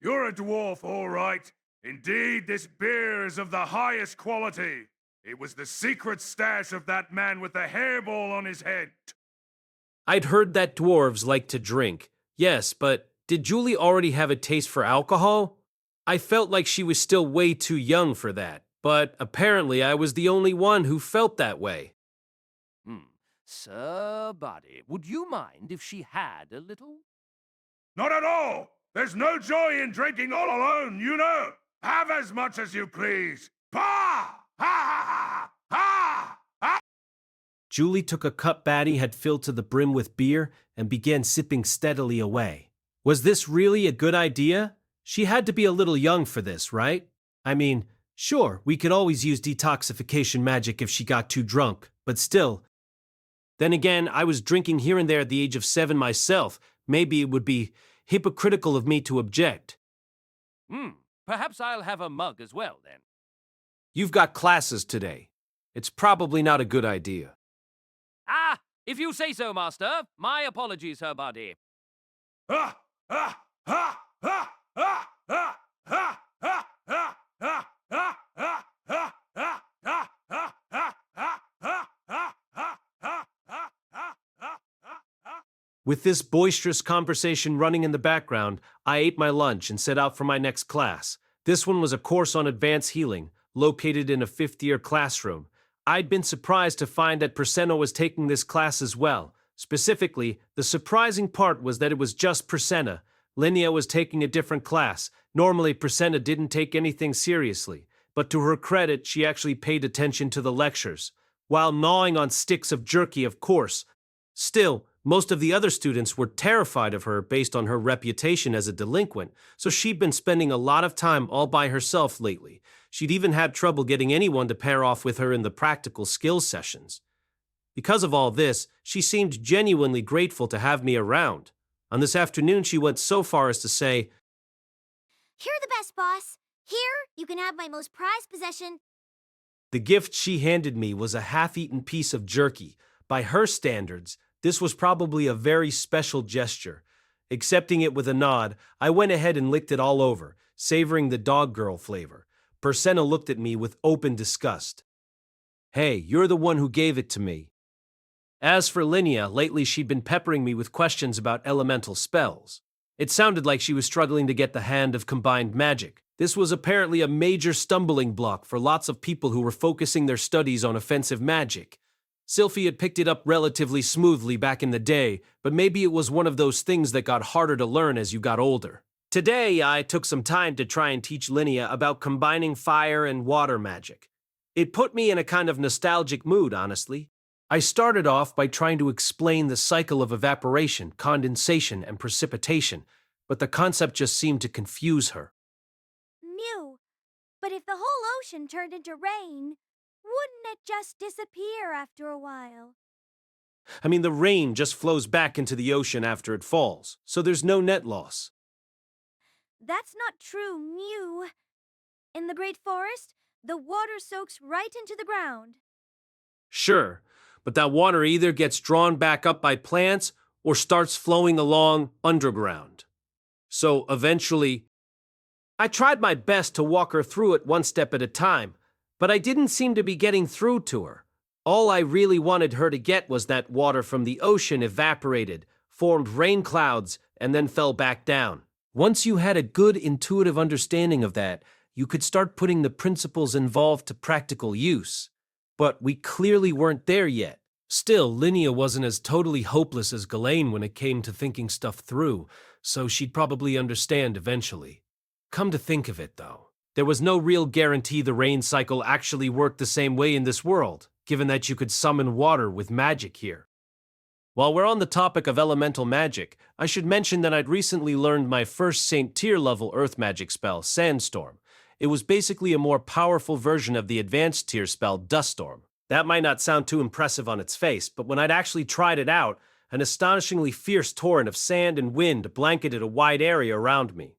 You're a dwarf, all right. Indeed, this beer is of the highest quality. It was the secret stash of that man with the hairball on his head. I'd heard that dwarves like to drink. Yes, but did Julie already have a taste for alcohol? I felt like she was still way too young for that, but apparently I was the only one who felt that way. Sir Buddy, would you mind if she had a little? Not at all! There's no joy in drinking all alone, you know! Have as much as you please! Bah! Ha ha ha! Ha! Ha! Julie took a cup Batty had filled to the brim with beer and began sipping steadily away. Was this really a good idea? She had to be a little young for this, right? I mean, sure, we could always use detoxification magic if she got too drunk, but still. Then again, I was drinking here and there at the age of 7 myself. Maybe it would be hypocritical of me to object. Perhaps I'll have a mug as well, then. You've got classes today. It's probably not a good idea. Ah, if you say so, Master. My apologies, Sir Buddy. Ha! Ha! Ha! Ha! Ha! Ha! Ha! Ha! Ha! Ha! Ha! Ha! Ha! Ha! Ha! Ha! With this boisterous conversation running in the background, I ate my lunch and set out for my next class. This one was a course on advanced healing, located in a 5th-year classroom. I'd been surprised to find that Preseno was taking this class as well. Specifically, the surprising part was that it was just Presena. Linnea was taking a different class. Normally, Presena didn't take anything seriously, but to her credit, she actually paid attention to the lectures, while gnawing on sticks of jerky, of course. Still, most of the other students were terrified of her based on her reputation as a delinquent, so she'd been spending a lot of time all by herself lately. She'd even had trouble getting anyone to pair off with her in the practical skills sessions. Because of all this, she seemed genuinely grateful to have me around. On this afternoon, she went so far as to say, "You're the best, boss. Here, you can have my most prized possession, The gift she handed me was a half-eaten piece of jerky. By her standards, this was probably a very special gesture. Accepting it with a nod, I went ahead and licked it all over, savoring the dog girl flavor. Persena looked at me with open disgust. Hey, you're the one who gave it to me. As for Linnea, lately she'd been peppering me with questions about elemental spells. It sounded like she was struggling to get the hand of combined magic. This was apparently a major stumbling block for lots of people who were focusing their studies on offensive magic. Sylphie had picked it up relatively smoothly back in the day, but maybe it was one of those things that got harder to learn as you got older. Today, I took some time to try and teach Linnea about combining fire and water magic. It put me in a kind of nostalgic mood, honestly. I started off by trying to explain the cycle of evaporation, condensation, and precipitation, but the concept just seemed to confuse her. Mew, but if the whole ocean turned into rain, wouldn't it just disappear after a while? I mean, the rain just flows back into the ocean after it falls, so there's no net loss. That's not true, Mew. In the Great Forest, the water soaks right into the ground. Sure, but that water either gets drawn back up by plants or starts flowing along underground. So eventually, I tried my best to walk her through it one step at a time, but I didn't seem to be getting through to her. All I really wanted her to get was that water from the ocean evaporated, formed rain clouds, and then fell back down. Once you had a good intuitive understanding of that, you could start putting the principles involved to practical use. But we clearly weren't there yet. Still, Linnea wasn't as totally hopeless as Ghislaine when it came to thinking stuff through, so she'd probably understand eventually. Come to think of it, though, there was no real guarantee the rain cycle actually worked the same way in this world, given that you could summon water with magic here. While we're on the topic of elemental magic, I should mention that I'd recently learned my first Saint Tier level earth magic spell, Sandstorm. It was basically a more powerful version of the advanced tier spell, Duststorm. That might not sound too impressive on its face, but when I'd actually tried it out, an astonishingly fierce torrent of sand and wind blanketed a wide area around me.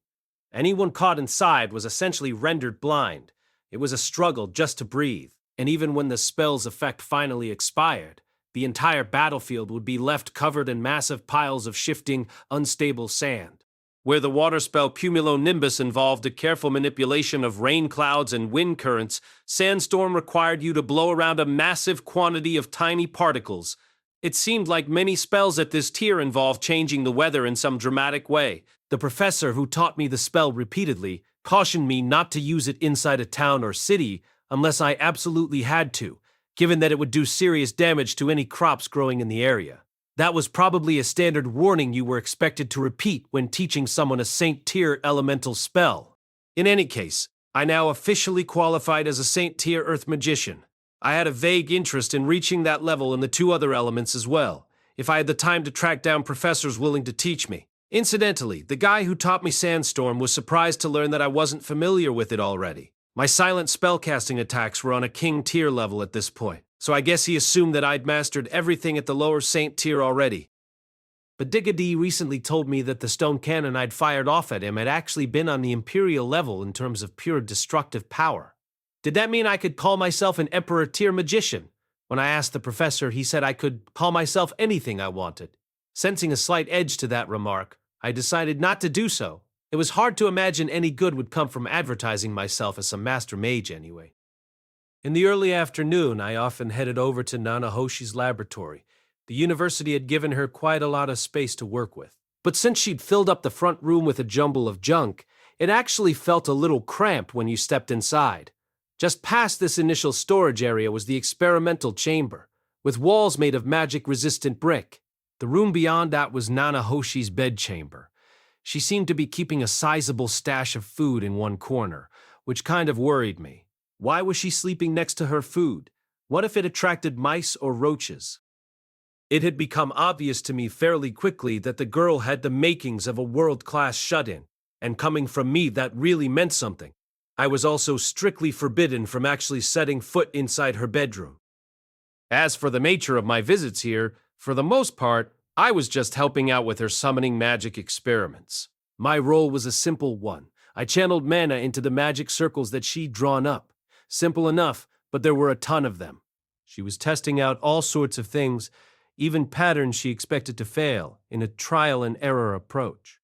Anyone caught inside was essentially rendered blind. It was a struggle just to breathe, and even when the spell's effect finally expired, the entire battlefield would be left covered in massive piles of shifting, unstable sand. Where the water spell Cumulonimbus involved a careful manipulation of rain clouds and wind currents, Sandstorm required you to blow around a massive quantity of tiny particles. It seemed like many spells at this tier involved changing the weather in some dramatic way. The professor who taught me the spell repeatedly cautioned me not to use it inside a town or city unless I absolutely had to, given that it would do serious damage to any crops growing in the area. That was probably a standard warning you were expected to repeat when teaching someone a Saint Tier elemental spell. In any case, I now officially qualified as a Saint Tier Earth Magician. I had a vague interest in reaching that level in the two other elements as well, if I had the time to track down professors willing to teach me. Incidentally, the guy who taught me Sandstorm was surprised to learn that I wasn't familiar with it already. My silent spellcasting attacks were on a King Tier level at this point, so I guess he assumed that I'd mastered everything at the lower Saint Tier already. But Diggity recently told me that the stone cannon I'd fired off at him had actually been on the Imperial level in terms of pure destructive power. Did that mean I could call myself an Emperor Tier magician? When I asked the professor, he said I could call myself anything I wanted. Sensing a slight edge to that remark, I decided not to do so. It was hard to imagine any good would come from advertising myself as some master mage anyway. In the early afternoon, I often headed over to Nanahoshi's laboratory. The university had given her quite a lot of space to work with. But since she'd filled up the front room with a jumble of junk, it actually felt a little cramped when you stepped inside. Just past this initial storage area was the experimental chamber, with walls made of magic-resistant brick. The room beyond that was Nanahoshi's bedchamber. She seemed to be keeping a sizable stash of food in one corner, which kind of worried me. Why was she sleeping next to her food? What if it attracted mice or roaches? It had become obvious to me fairly quickly that the girl had the makings of a world-class shut-in, and coming from me, that really meant something. I was also strictly forbidden from actually setting foot inside her bedroom. As for the nature of my visits here, for the most part, I was just helping out with her summoning magic experiments. My role was a simple one. I channeled mana into the magic circles that she'd drawn up. Simple enough, but there were a ton of them. She was testing out all sorts of things, even patterns she expected to fail, in a trial-and-error approach.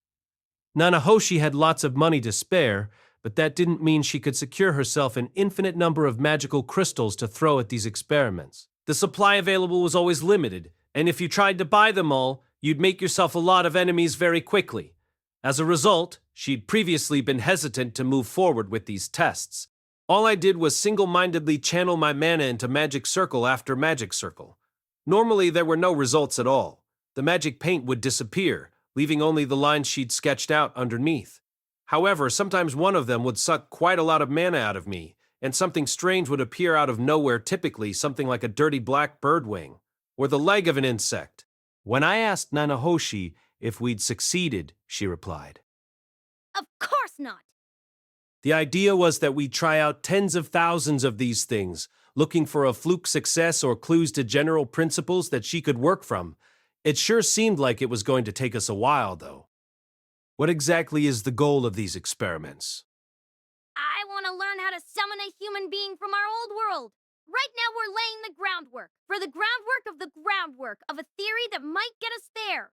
Nanahoshi had lots of money to spare, but that didn't mean she could secure herself an infinite number of magical crystals to throw at these experiments. The supply available was always limited, and if you tried to buy them all, you'd make yourself a lot of enemies very quickly. As a result, she'd previously been hesitant to move forward with these tests. All I did was single-mindedly channel my mana into magic circle after magic circle. Normally, there were no results at all. The magic paint would disappear, leaving only the lines she'd sketched out underneath. However, sometimes one of them would suck quite a lot of mana out of me, and something strange would appear out of nowhere, typically something like a dirty black bird wing, or the leg of an insect. When I asked Nanahoshi if we'd succeeded, she replied, Of course not! The idea was that we'd try out tens of thousands of these things, looking for a fluke success or clues to general principles that she could work from. It sure seemed like it was going to take us a while, though. What exactly is the goal of these experiments? I want to learn how to summon a human being from our old world. Right now we're laying the groundwork for the groundwork of the groundwork of a theory that might get us there.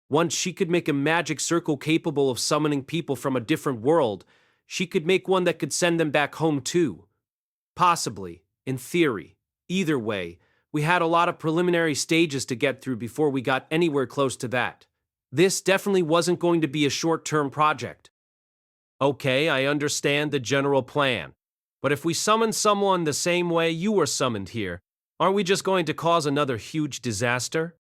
Once she could make a magic circle capable of summoning people from a different world, she could make one that could send them back home too. Possibly, in theory. Either way, we had a lot of preliminary stages to get through before we got anywhere close to that. This definitely wasn't going to be a short-term project. Okay, I understand the general plan. But if we summon someone the same way you were summoned here, aren't we just going to cause another huge disaster?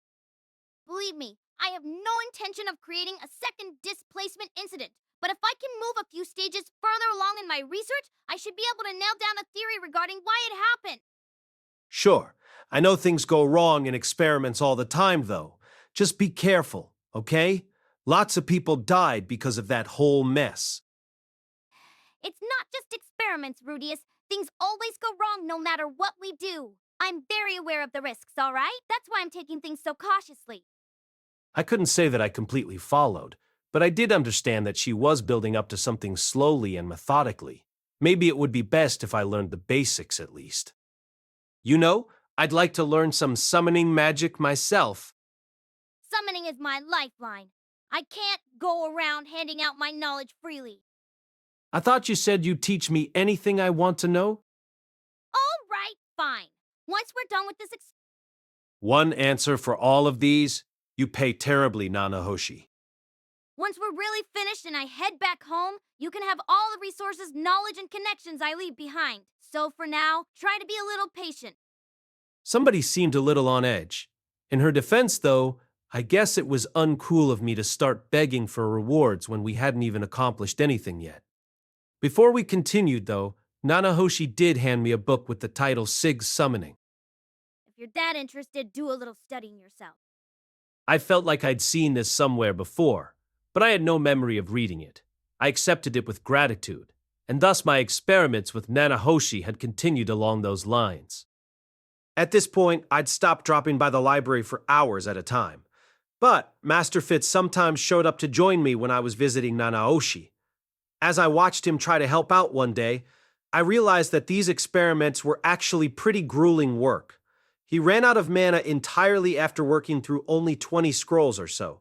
Believe me, I have no intention of creating a second displacement incident. But if I can move a few stages further along in my research, I should be able to nail down a theory regarding why it happened. Sure, I know things go wrong in experiments all the time, though. Just be careful, okay? Lots of people died because of that whole mess. It's not just experiments, Rudeus. Things always go wrong no matter what we do. I'm very aware of the risks, all right? That's why I'm taking things so cautiously. I couldn't say that I completely followed, but I did understand that she was building up to something slowly and methodically. Maybe it would be best if I learned the basics at least. You know, I'd like to learn some summoning magic myself. Summoning is my lifeline. I can't go around handing out my knowledge freely. I thought you said you'd teach me anything I want to know? All right, fine. Once we're done with this One answer for all of these? You pay terribly, Nanahoshi. Once we're really finished and I head back home, you can have all the resources, knowledge, and connections I leave behind. So for now, try to be a little patient. Somebody seemed a little on edge. In her defense, though, I guess it was uncool of me to start begging for rewards when we hadn't even accomplished anything yet. Before we continued, though, Nanahoshi did hand me a book with the title Sig's Summoning. If you're that interested, do a little studying yourself. I felt like I'd seen this somewhere before, but I had no memory of reading it. I accepted it with gratitude, and thus my experiments with Nanahoshi had continued along those lines. At this point, I'd stopped dropping by the library for hours at a time, but Master Fitz sometimes showed up to join me when I was visiting Nanahoshi. As I watched him try to help out one day, I realized that these experiments were actually pretty grueling work. He ran out of mana entirely after working through only 20 scrolls or so.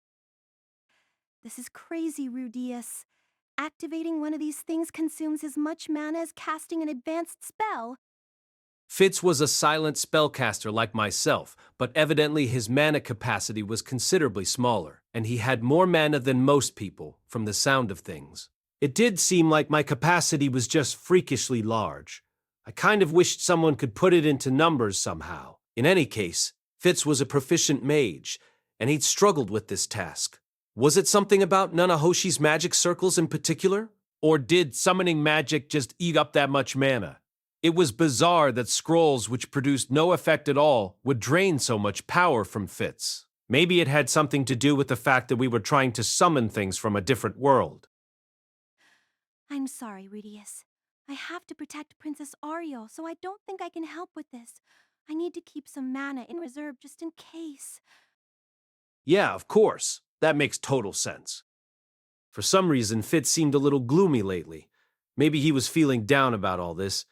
This is crazy, Rudeus. Activating one of these things consumes as much mana as casting an advanced spell. Fitz was a silent spellcaster like myself, but evidently his mana capacity was considerably smaller, and he had more mana than most people, from the sound of things. It did seem like my capacity was just freakishly large. I kind of wished someone could put it into numbers somehow. In any case, Fitz was a proficient mage, and he'd struggled with this task. Was it something about Nanahoshi's magic circles in particular? Or did summoning magic just eat up that much mana? It was bizarre that scrolls which produced no effect at all would drain so much power from Fitz. Maybe it had something to do with the fact that we were trying to summon things from a different world. I'm sorry, Rudeus. I have to protect Princess Ariel, so I don't think I can help with this. I need to keep some mana in reserve just in case. Yeah, of course. That makes total sense. For some reason, Fitz seemed a little gloomy lately. Maybe he was feeling down about all this.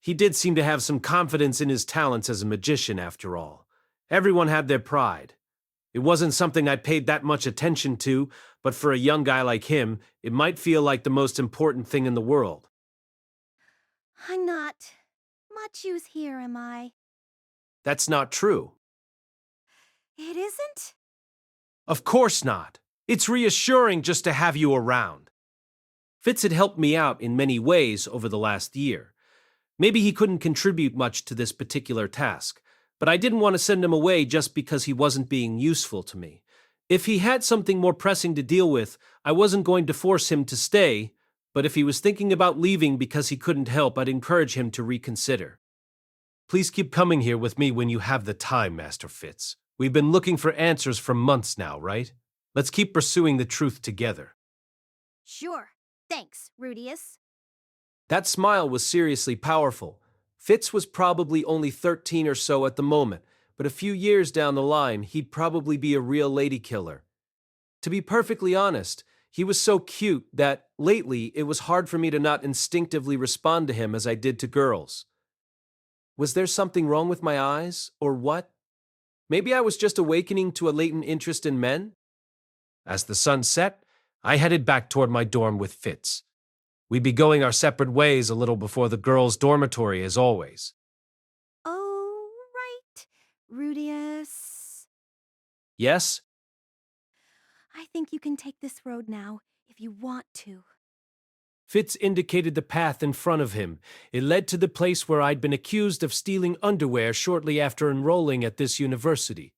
He did seem to have some confidence in his talents as a magician, after all. Everyone had their pride. It wasn't something I paid that much attention to, but for a young guy like him, it might feel like the most important thing in the world. I'm not much use here, am I? That's not true. It isn't? Of course not. It's reassuring just to have you around. Fitz had helped me out in many ways over the last year. Maybe he couldn't contribute much to this particular task, but I didn't want to send him away just because he wasn't being useful to me. If he had something more pressing to deal with, I wasn't going to force him to stay, but if he was thinking about leaving because he couldn't help, I'd encourage him to reconsider. Please keep coming here with me when you have the time, Master Fitz. We've been looking for answers for months now, right? Let's keep pursuing the truth together. Sure. Thanks, Rudeus. That smile was seriously powerful. Fitz was probably only 13 or so at the moment, but a few years down the line, he'd probably be a real lady killer. To be perfectly honest, he was so cute that, lately, it was hard for me to not instinctively respond to him as I did to girls. Was there something wrong with my eyes, or what? Maybe I was just awakening to a latent interest in men? As the sun set, I headed back toward my dorm with Fitz. We'd be going our separate ways a little before the girls' dormitory, as always. Oh, right. Rudeus. Yes? I think you can take this road now, if you want to. Fitz indicated the path in front of him. It led to the place where I'd been accused of stealing underwear shortly after enrolling at this university.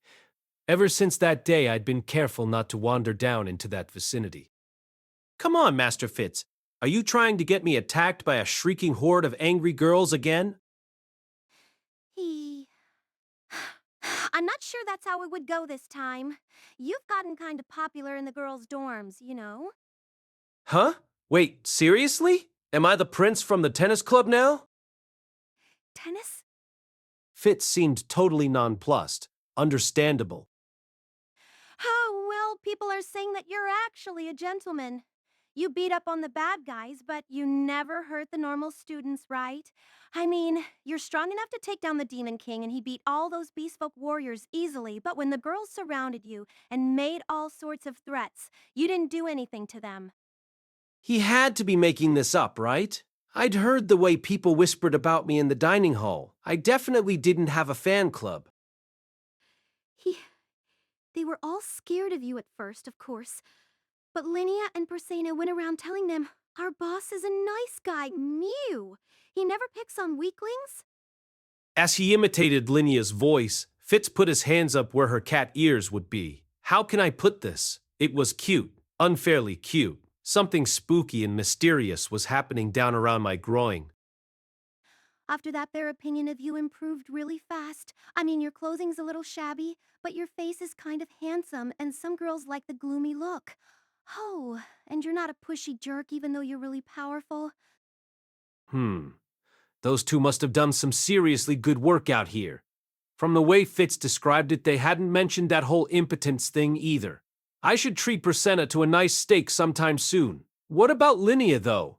Ever since that day, I'd been careful not to wander down into that vicinity. Come on, Master Fitz. Are you trying to get me attacked by a shrieking horde of angry girls again? I'm not sure that's how it would go this time. You've gotten kind of popular in the girls' dorms, you know? Huh? Wait, seriously? Am I the prince from the tennis club now? Tennis? Fitz seemed totally nonplussed. Understandable. Oh, well, people are saying that you're actually a gentleman. You beat up on the bad guys, but you never hurt the normal students, right? I mean, you're strong enough to take down the Demon King, and he beat all those beastfolk warriors easily, but when the girls surrounded you and made all sorts of threats, you didn't do anything to them. He had to be making this up, right? I'd heard the way people whispered about me in the dining hall. I definitely didn't have a fan club. They were all scared of you at first, of course. But Linnea and Persena went around telling them, our boss is a nice guy, Mew. He never picks on weaklings. As he imitated Linnea's voice, Fitz put his hands up where her cat ears would be. How can I put this? It was cute, unfairly cute. Something spooky and mysterious was happening down around my groin. After that, their opinion of you improved really fast. I mean, your clothing's a little shabby, but your face is kind of handsome, and some girls like the gloomy look. Oh, and you're not a pushy jerk even though you're really powerful. Those two must have done some seriously good work out here. From the way Fitz described it, they hadn't mentioned that whole impotence thing either. I should treat Persena to a nice steak sometime soon. What about Linnea, though?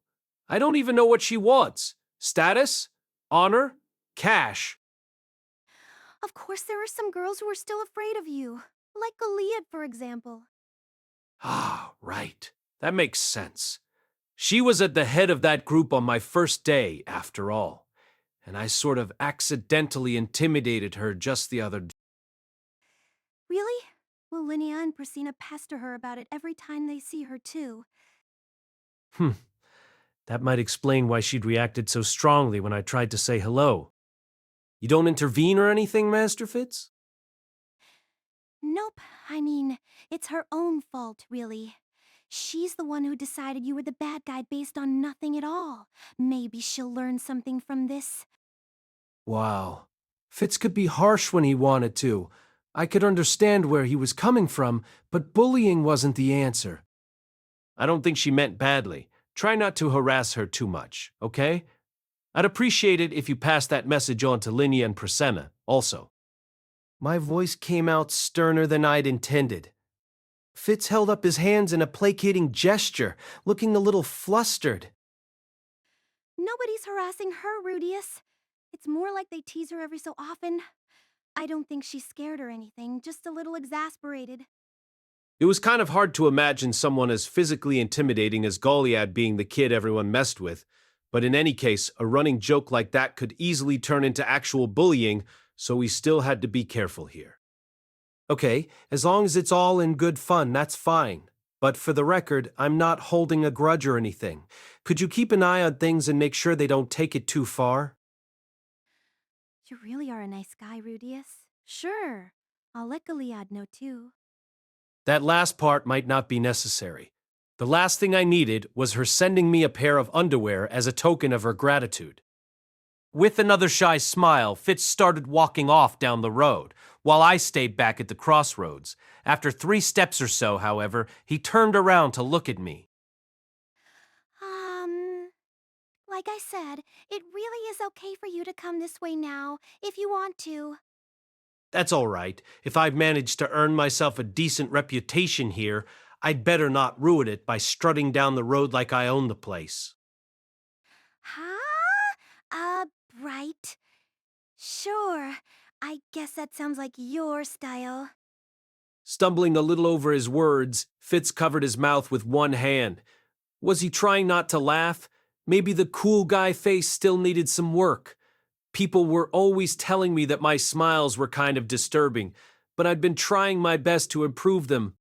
I don't even know what she wants. Status? Honor? Cash? Of course, there are some girls who are still afraid of you. Like Gilead, for example. Ah, right. That makes sense. She was at the head of that group on my first day, after all. And I sort of accidentally intimidated her just the other day. Really? Well, Linnea and Persena pester her about it every time they see her, too. That might explain why she'd reacted so strongly when I tried to say hello. You don't intervene or anything, Master Fitz? Nope. I mean, it's her own fault, really. She's the one who decided you were the bad guy based on nothing at all. Maybe she'll learn something from this. Wow. Fitz could be harsh when he wanted to. I could understand where he was coming from, but bullying wasn't the answer. I don't think she meant badly. Try not to harass her too much, okay? I'd appreciate it if you passed that message on to Linnea and Persena, also. My voice came out sterner than I'd intended. Fitz held up his hands in a placating gesture, looking a little flustered. Nobody's harassing her, Rudeus. It's more like they tease her every so often. I don't think she's scared or anything, just a little exasperated. It was kind of hard to imagine someone as physically intimidating as Goliad being the kid everyone messed with, but in any case, a running joke like that could easily turn into actual bullying, so we still had to be careful here. Okay, as long as it's all in good fun, that's fine. But for the record, I'm not holding a grudge or anything. Could you keep an eye on things and make sure they don't take it too far? You really are a nice guy, Rudeus. Sure. I'll let Goliad know too. That last part might not be necessary. The last thing I needed was her sending me a pair of underwear as a token of her gratitude. With another shy smile, Fitz started walking off down the road, while I stayed back at the crossroads. After 3 steps or so, however, he turned around to look at me. Like I said, it really is okay for you to come this way now, if you want to. That's all right. If I've managed to earn myself a decent reputation here, I'd better not ruin it by strutting down the road like I own the place. Huh? Right. Sure. I guess that sounds like your style. Stumbling a little over his words, Fitz covered his mouth with one hand. Was he trying not to laugh? Maybe the cool guy face still needed some work. People were always telling me that my smiles were kind of disturbing, but I'd been trying my best to improve them.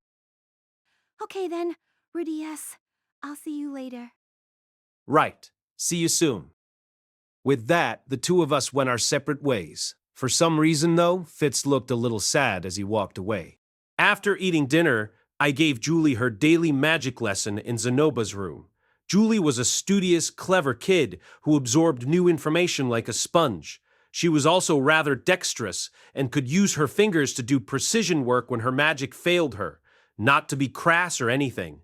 Okay then, Rudeus. I'll see you later. Right. See you soon. With that, the two of us went our separate ways. For some reason, though, Fitz looked a little sad as he walked away. After eating dinner, I gave Julie her daily magic lesson in Zenoba's room. Julie was a studious, clever kid who absorbed new information like a sponge. She was also rather dexterous and could use her fingers to do precision work when her magic failed her, not to be crass or anything.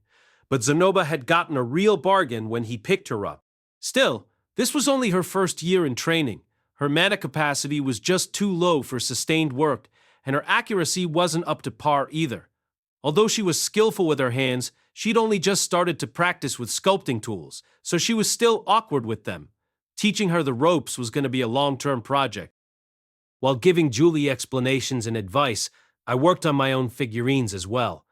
But Zenoba had gotten a real bargain when he picked her up. Still, this was only her first year in training. Her mana capacity was just too low for sustained work, and her accuracy wasn't up to par either. Although she was skillful with her hands, she'd only just started to practice with sculpting tools, so she was still awkward with them. Teaching her the ropes was going to be a long-term project. While giving Julie explanations and advice, I worked on my own figurines as well.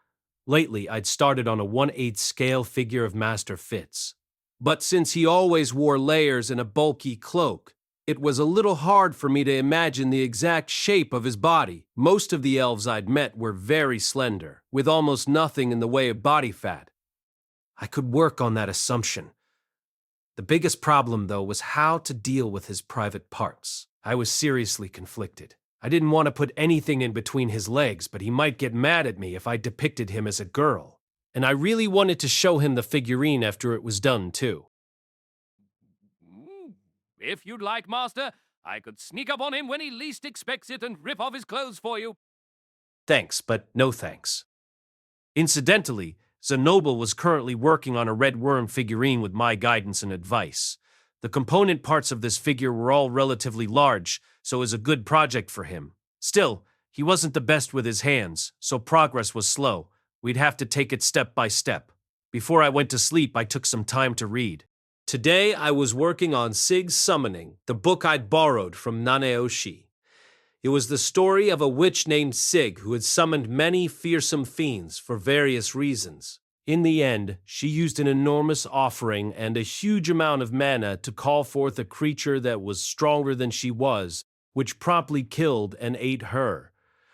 Lately, I'd started on a 1/8 scale figure of Master Fitz. But since he always wore layers and a bulky cloak, it was a little hard for me to imagine the exact shape of his body. Most of the elves I'd met were very slender, with almost nothing in the way of body fat. I could work on that assumption. The biggest problem, though, was how to deal with his private parts. I was seriously conflicted. I didn't want to put anything in between his legs, but he might get mad at me if I depicted him as a girl. And I really wanted to show him the figurine after it was done, too. If you'd like, Master, I could sneak up on him when he least expects it and rip off his clothes for you. Thanks, but no thanks. Incidentally, Zenoba was currently working on a red worm figurine with my guidance and advice. The component parts of this figure were all relatively large, so it was a good project for him. Still, he wasn't the best with his hands, so progress was slow. We'd have to take it step by step. Before I went to sleep, I took some time to read. Today, I was working on Sig's Summoning, the book I'd borrowed from Naneoshi. It was the story of a witch named Sig who had summoned many fearsome fiends for various reasons. In the end, she used an enormous offering and a huge amount of mana to call forth a creature that was stronger than she was, which promptly killed and ate her.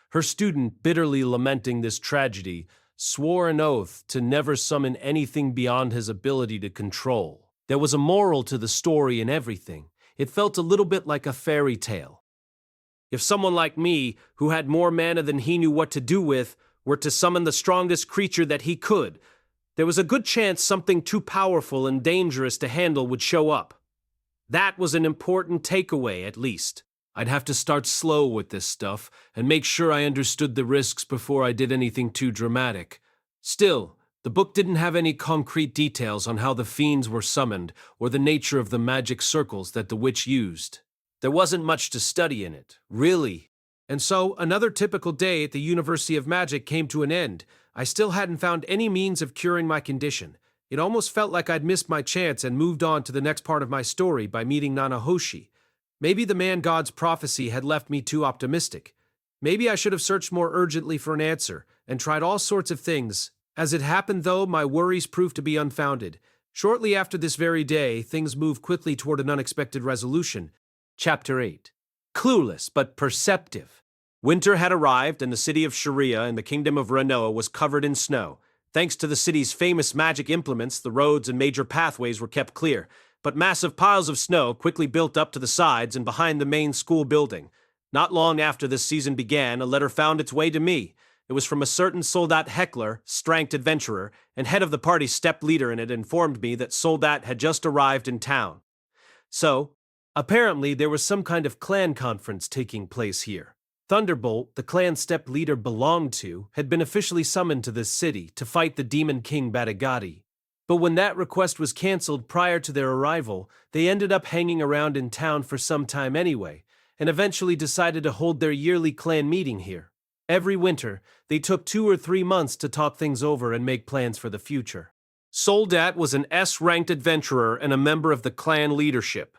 Her student, bitterly lamenting this tragedy, swore an oath to never summon anything beyond his ability to control. There was a moral to the story and everything. It felt a little bit like a fairy tale. If someone like me, who had more mana than he knew what to do with, were to summon the strongest creature that he could, there was a good chance something too powerful and dangerous to handle would show up. That was an important takeaway, at least. I'd have to start slow with this stuff and make sure I understood the risks before I did anything too dramatic. Still, the book didn't have any concrete details on how the fiends were summoned or the nature of the magic circles that the witch used. There wasn't much to study in it, really. And so, another typical day at the University of Magic came to an end. I still hadn't found any means of curing my condition. It almost felt like I'd missed my chance and moved on to the next part of my story by meeting Nanahoshi. Maybe the man god's prophecy had left me too optimistic. Maybe I should have searched more urgently for an answer and tried all sorts of things. As it happened, though, my worries proved to be unfounded. Shortly after this very day, things moved quickly toward an unexpected resolution. Chapter 8. Clueless but perceptive. Winter had arrived, and the city of Sharia in the kingdom of Renoa was covered in snow. Thanks to the city's famous magic implements, the roads and major pathways were kept clear, but massive piles of snow quickly built up to the sides and behind the main school building. Not long after this season began, a letter found its way to me. It was from a certain Soldat Heckler, stranked adventurer, and head of the party's step leader, and it informed me that Soldat had just arrived in town. So, apparently there was some kind of clan conference taking place here. Thunderbolt, the clan step leader belonged to, had been officially summoned to this city to fight the Demon King Batagati. But when that request was cancelled prior to their arrival, they ended up hanging around in town for some time anyway, and eventually decided to hold their yearly clan meeting here. Every winter, they took 2 or 3 months to talk things over and make plans for the future. Soldat was an S-ranked adventurer and a member of the clan leadership.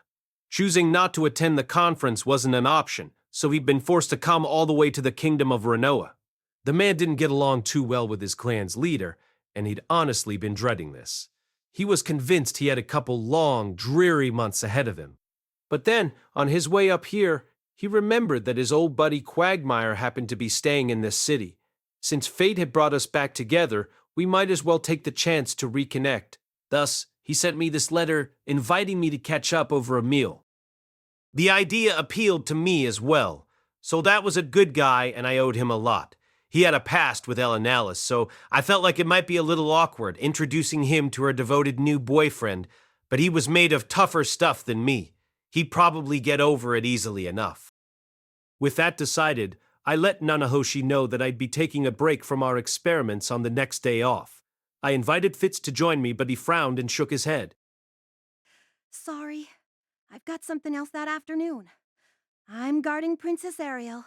Choosing not to attend the conference wasn't an option, so he'd been forced to come all the way to the kingdom of Renoa. The man didn't get along too well with his clan's leader, and he'd honestly been dreading this. He was convinced he had a couple long, dreary months ahead of him. But then, on his way up here, he remembered that his old buddy Quagmire happened to be staying in this city. Since fate had brought us back together, we might as well take the chance to reconnect. Thus, he sent me this letter inviting me to catch up over a meal. The idea appealed to me as well. Soldat was a good guy, and I owed him a lot. He had a past with Elenalis, so I felt like it might be a little awkward introducing him to her devoted new boyfriend, but he was made of tougher stuff than me. He'd probably get over it easily enough. With that decided, I let Nanahoshi know that I'd be taking a break from our experiments on the next day off. I invited Fitz to join me, but he frowned and shook his head. Sorry, I've got something else that afternoon. I'm guarding Princess Ariel.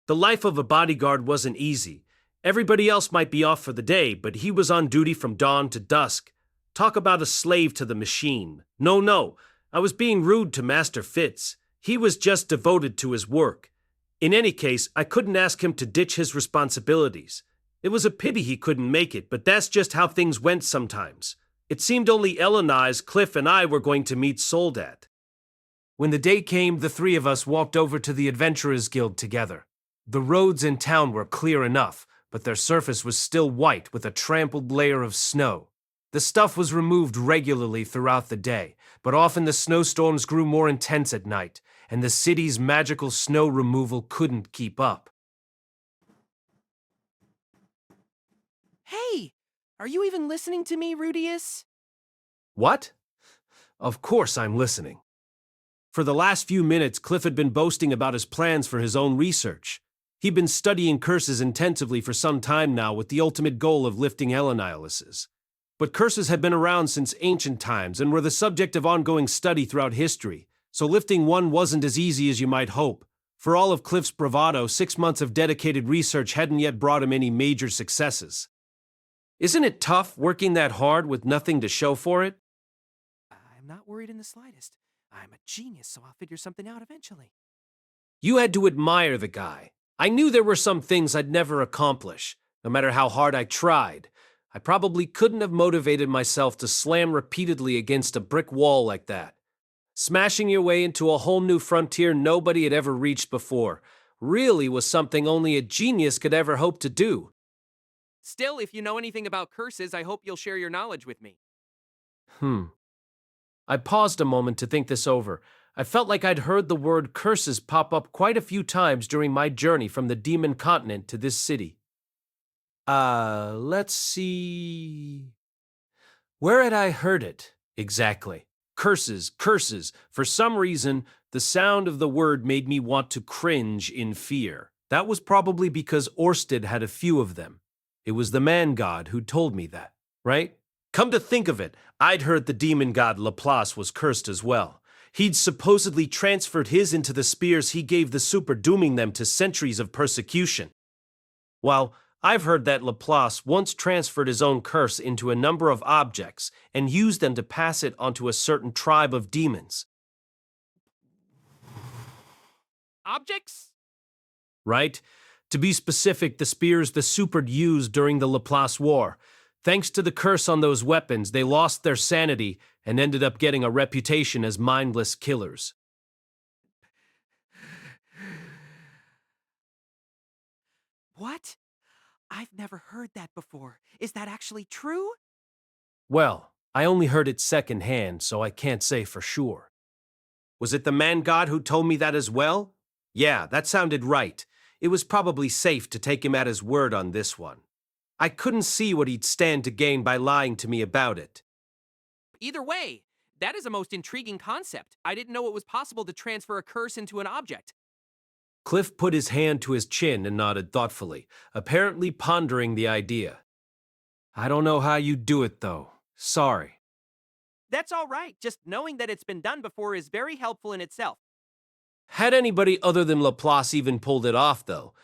The life of a bodyguard wasn't easy. Everybody else might be off for the day, but he was on duty from dawn to dusk. Talk about a slave to the machine. No, I was being rude to Master Fitz. He was just devoted to his work. In any case, I couldn't ask him to ditch his responsibilities. It was a pity he couldn't make it, but that's just how things went sometimes. It seemed only Ellenise, Cliff, and I were going to meet Soldat. When the day came, the 3 of us walked over to the Adventurers Guild together. The roads in town were clear enough, but their surface was still white with a trampled layer of snow. The stuff was removed regularly throughout the day, but often the snowstorms grew more intense at night, and the city's magical snow removal couldn't keep up. Hey, are you even listening to me, Rudeus? What? Of course I'm listening. For the last few minutes, Cliff had been boasting about his plans for his own research. He'd been studying curses intensively for some time now with the ultimate goal of lifting Elenialis's. But curses had been around since ancient times and were the subject of ongoing study throughout history, so lifting one wasn't as easy as you might hope. For all of Cliff's bravado, 6 months of dedicated research hadn't yet brought him any major successes. Isn't it tough working that hard with nothing to show for it? I'm not worried in the slightest. I'm a genius, so I'll figure something out eventually. You had to admire the guy. I knew there were some things I'd never accomplish, no matter how hard I tried. I probably couldn't have motivated myself to slam repeatedly against a brick wall like that. Smashing your way into a whole new frontier nobody had ever reached before really was something only a genius could ever hope to do. Still, if you know anything about curses, I hope you'll share your knowledge with me. I paused a moment to think this over. I felt like I'd heard the word curses pop up quite a few times during my journey from the Demon Continent to this city. Let's see. Where had I heard it exactly? Curses. For some reason, the sound of the word made me want to cringe in fear. That was probably because Orsted had a few of them. It was the man god who told me that, right? Come to think of it, I'd heard the demon god Laplace was cursed as well. He'd supposedly transferred his into the spears he gave the super, dooming them to centuries of persecution. Well, I've heard that Laplace once transferred his own curse into a number of objects and used them to pass it onto a certain tribe of demons. objects? Right? To be specific, the spears the Superd used during the Laplace War. Thanks to the curse on those weapons, they lost their sanity and ended up getting a reputation as mindless killers. What? I've never heard that before. Is that actually true? Well, I only heard it secondhand, so I can't say for sure. Was it the man god who told me that as well? Yeah, that sounded right. It was probably safe to take him at his word on this one. I couldn't see what he'd stand to gain by lying to me about it. Either way, that is a most intriguing concept. I didn't know it was possible to transfer a curse into an object. Cliff put his hand to his chin and nodded thoughtfully, apparently pondering the idea. I don't know how you do it, though. Sorry. That's all right. Just knowing that it's been done before is very helpful in itself. Had anybody other than Laplace even pulled it off, though?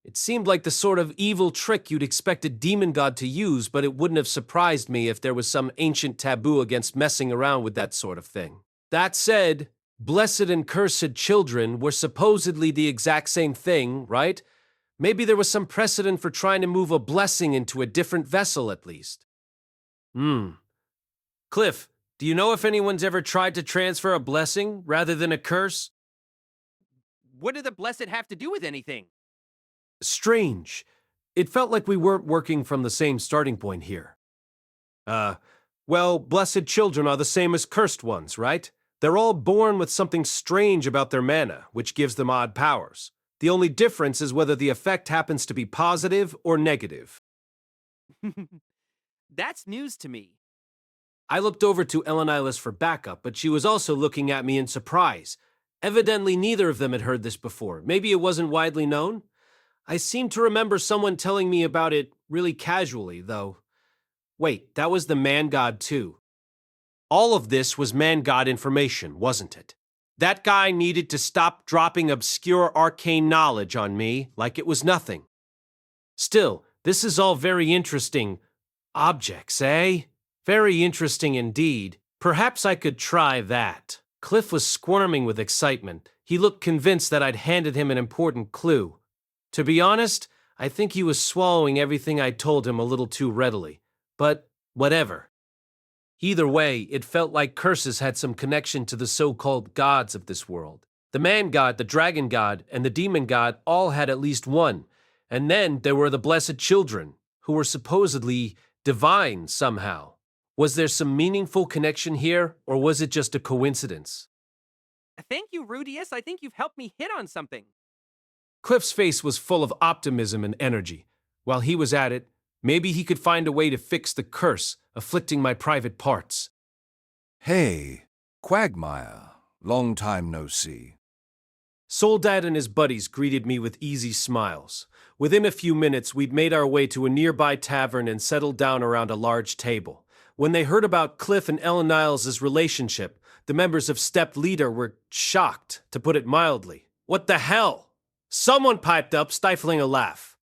It seemed like the sort of evil trick you'd expect a demon god to use, but it wouldn't have surprised me if there was some ancient taboo against messing around with that sort of thing. That said, blessed and cursed children were supposedly the exact same thing, right? Maybe there was some precedent for trying to move a blessing into a different vessel, at least. Cliff, do you know if anyone's ever tried to transfer a blessing rather than a curse? What did the blessed have to do with anything? Strange. It felt like we weren't working from the same starting point here. Well, blessed children are the same as cursed ones, right? They're all born with something strange about their mana, which gives them odd powers. The only difference is whether the effect happens to be positive or negative. That's news to me. I looked over to Elenilis for backup, but she was also looking at me in surprise. Evidently, neither of them had heard this before. Maybe it wasn't widely known? I seem to remember someone telling me about it really casually, though. Wait, that was the man god too. All of this was man god information, wasn't it? That guy needed to stop dropping obscure arcane knowledge on me like it was nothing. Still, this is all very interesting. Objects, eh? Very interesting indeed. Perhaps I could try that. Cliff was squirming with excitement. He looked convinced that I'd handed him an important clue. To be honest, I think he was swallowing everything I told him a little too readily. But whatever. Either way, it felt like curses had some connection to the so-called gods of this world. The man god, the dragon god, and the demon god all had at least one. And then there were the blessed children, who were supposedly divine somehow. Was there some meaningful connection here, or was it just a coincidence? Thank you, Rudeus. I think you've helped me hit on something. Cliff's face was full of optimism and energy. While he was at it, maybe he could find a way to fix the curse afflicting my private parts. Hey, Quagmire. Long time no see. Soldad and his buddies greeted me with easy smiles. Within a few minutes, we'd made our way to a nearby tavern and settled down around a large table. When they heard about Cliff and Ellen Niles' relationship, the members of Step Leader were shocked, to put it mildly. What the hell? Someone piped up, stifling a laugh.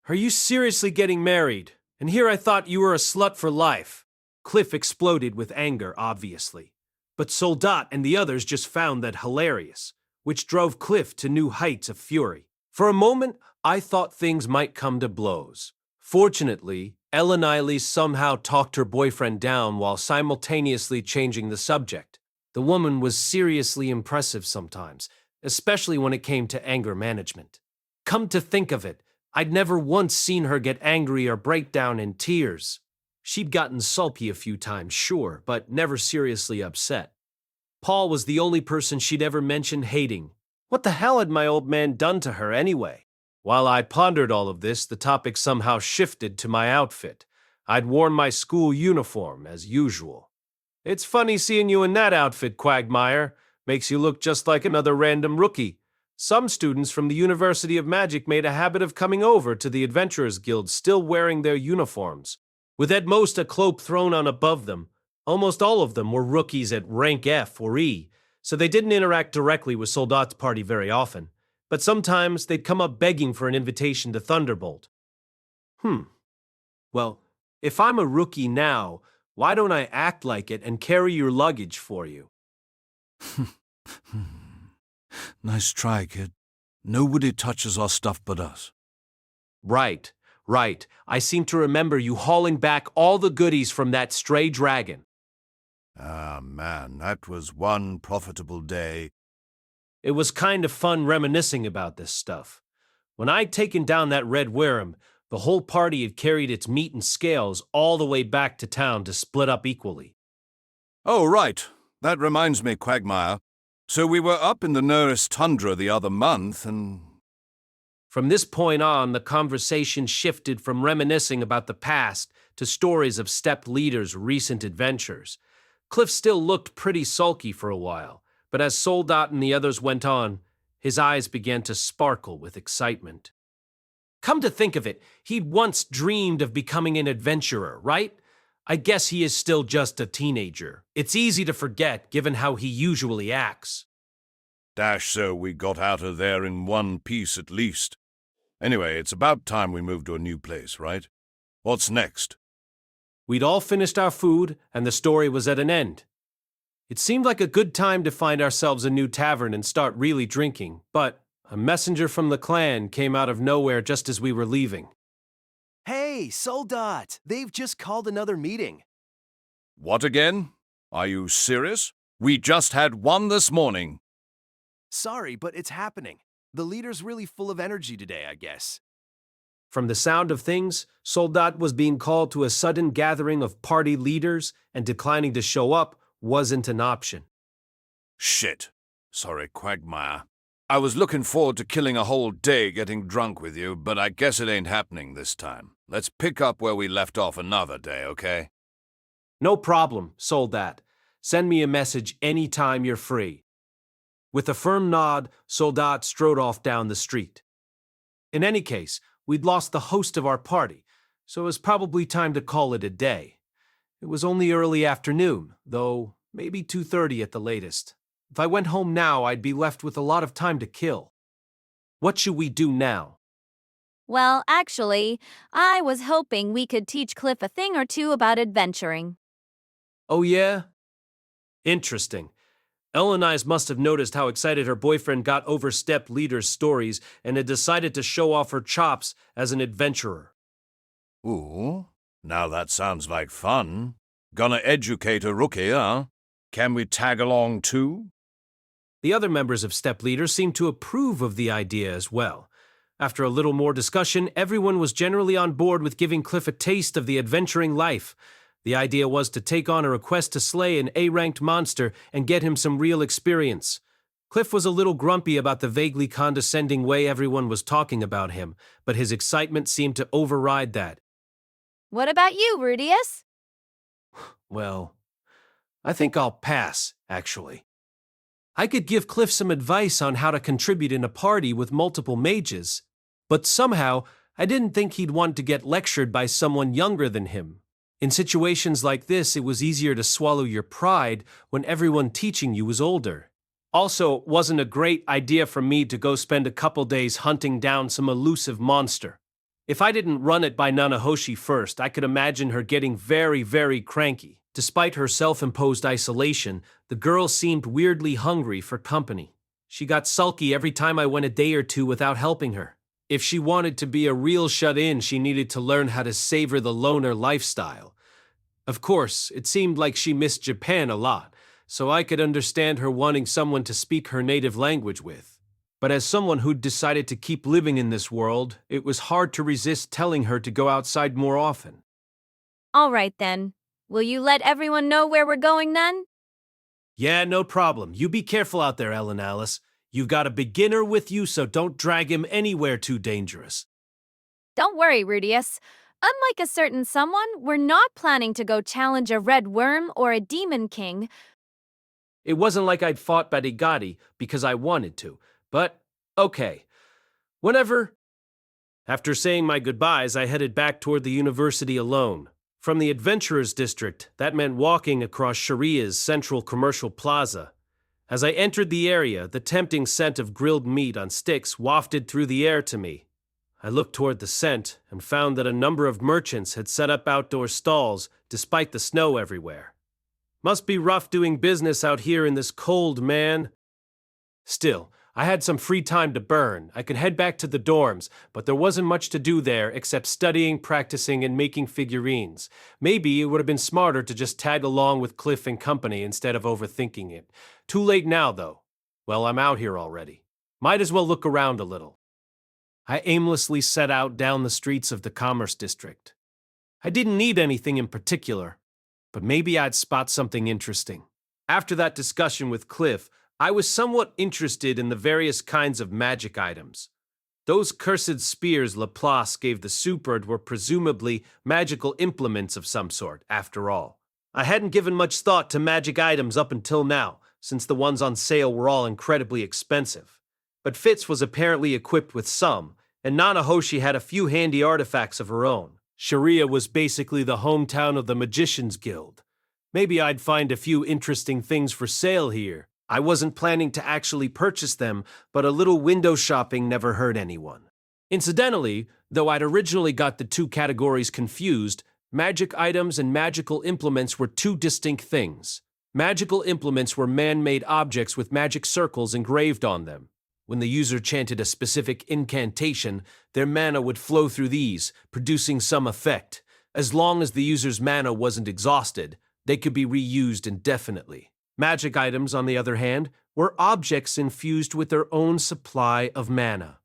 Are you seriously getting married? And here I thought you were a slut for life. Cliff exploded with anger, obviously. But Soldat and the others just found that hilarious, which drove Cliff to new heights of fury. For a moment, I thought things might come to blows. Fortunately, Ellen Eiley somehow talked her boyfriend down while simultaneously changing the subject. The woman was seriously impressive sometimes, especially when it came to anger management. Come to think of it, I'd never once seen her get angry or break down in tears. She'd gotten sulky a few times, sure, but never seriously upset. Paul was the only person she'd ever mentioned hating. What the hell had my old man done to her anyway? While I pondered all of this, the topic somehow shifted to my outfit. I'd worn my school uniform, as usual. It's funny seeing you in that outfit, Quagmire. Makes you look just like another random rookie. Some students from the University of Magic made a habit of coming over to the Adventurers Guild still wearing their uniforms, with at most a cloak thrown on above them. Almost all of them were rookies at rank F or E, so they didn't interact directly with Soldat's party very often. But sometimes they'd come up begging for an invitation to Thunderbolt. Well, if I'm a rookie now, why don't I act like it and carry your luggage for you? Nice try, kid. Nobody touches our stuff but us. Right, right. I seem to remember you hauling back all the goodies from that stray dragon. Ah, man, that was one profitable day. It was kind of fun reminiscing about this stuff. When I'd taken down that red worm, the whole party had carried its meat and scales all the way back to town to split up equally. Oh, right. That reminds me, Quagmire. So we were up in the nearest tundra the other month, and... From this point on, the conversation shifted from reminiscing about the past to stories of stepped leaders' recent adventures. Cliff still looked pretty sulky for a while, but as Soldat and the others went on, his eyes began to sparkle with excitement. Come to think of it, he'd once dreamed of becoming an adventurer, right? I guess he is still just a teenager. It's easy to forget, given how he usually acts. Dash so we got out of there in one piece at least. Anyway, it's about time we moved to a new place, right? What's next? We'd all finished our food, and the story was at an end. It seemed like a good time to find ourselves a new tavern and start really drinking, but a messenger from the clan came out of nowhere just as we were leaving. Hey, Soldat! They've just called another meeting. What again? Are you serious? We just had one this morning. Sorry, but it's happening. The leader's really full of energy today, I guess. From the sound of things, Soldat was being called to a sudden gathering of party leaders, and declining to show up wasn't an option. Shit. Sorry, Quagmire. I was looking forward to killing a whole day getting drunk with you, but I guess it ain't happening this time. Let's pick up where we left off another day, okay? No problem, Soldat. Send me a message anytime you're free. With a firm nod, Soldat strode off down the street. In any case, we'd lost the host of our party, so it was probably time to call it a day. It was only early afternoon, though maybe 2:30 at the latest. If I went home now, I'd be left with a lot of time to kill. What should we do now? Well, actually, I was hoping we could teach Cliff a thing or two about adventuring. Oh yeah? Interesting. Ellenise must have noticed how excited her boyfriend got over stepped leaders' stories and had decided to show off her chops as an adventurer. Ooh, now that sounds like fun. Gonna educate a rookie, huh? Can we tag along too? The other members of Step Leaders seemed to approve of the idea as well. After a little more discussion, everyone was generally on board with giving Cliff a taste of the adventuring life. The idea was to take on a request to slay an A-ranked monster and get him some real experience. Cliff was a little grumpy about the vaguely condescending way everyone was talking about him, but his excitement seemed to override that. What about you, Rudeus? Well, I think I'll pass, actually. I could give Cliff some advice on how to contribute in a party with multiple mages, but somehow I didn't think he'd want to get lectured by someone younger than him. In situations like this, it was easier to swallow your pride when everyone teaching you was older. Also, it wasn't a great idea for me to go spend a couple days hunting down some elusive monster. If I didn't run it by Nanahoshi first, I could imagine her getting very, very cranky. Despite her self-imposed isolation, the girl seemed weirdly hungry for company. She got sulky every time I went a day or two without helping her. If she wanted to be a real shut-in, she needed to learn how to savor the loner lifestyle. Of course, it seemed like she missed Japan a lot, so I could understand her wanting someone to speak her native language with. But as someone who'd decided to keep living in this world, it was hard to resist telling her to go outside more often. All right, then. Will you let everyone know where we're going, then? Yeah, no problem. You be careful out there, Ellen Alice. You've got a beginner with you, so don't drag him anywhere too dangerous. Don't worry, Rudeus. Unlike a certain someone, we're not planning to go challenge a red worm or a demon king. It wasn't like I'd fought Badigati because I wanted to, but okay. Whenever. After saying my goodbyes, I headed back toward the university alone. From the Adventurers District, that meant walking across Sharia's central commercial plaza. As I entered the area, the tempting scent of grilled meat on sticks wafted through the air to me. I looked toward the scent and found that a number of merchants had set up outdoor stalls despite the snow everywhere. Must be rough doing business out here in this cold, man. Still, I had some free time to burn. I could head back to the dorms, but there wasn't much to do there except studying, practicing, and making figurines. Maybe it would have been smarter to just tag along with Cliff and company instead of overthinking it. Too late now, though. Well, I'm out here already. Might as well look around a little. I aimlessly set out down the streets of the Commerce District. I didn't need anything in particular, but maybe I'd spot something interesting. After that discussion with Cliff, I was somewhat interested in the various kinds of magic items. Those cursed spears Laplace gave the Superd were presumably magical implements of some sort, after all. I hadn't given much thought to magic items up until now, since the ones on sale were all incredibly expensive. But Fitz was apparently equipped with some, and Nanahoshi had a few handy artifacts of her own. Sharia was basically the hometown of the Magicians Guild. Maybe I'd find a few interesting things for sale here. I wasn't planning to actually purchase them, but a little window shopping never hurt anyone. Incidentally, though I'd originally got the two categories confused, magic items and magical implements were two distinct things. Magical implements were man-made objects with magic circles engraved on them. When the user chanted a specific incantation, their mana would flow through these, producing some effect. As long as the user's mana wasn't exhausted, they could be reused indefinitely. Magic items, on the other hand, were objects infused with their own supply of mana.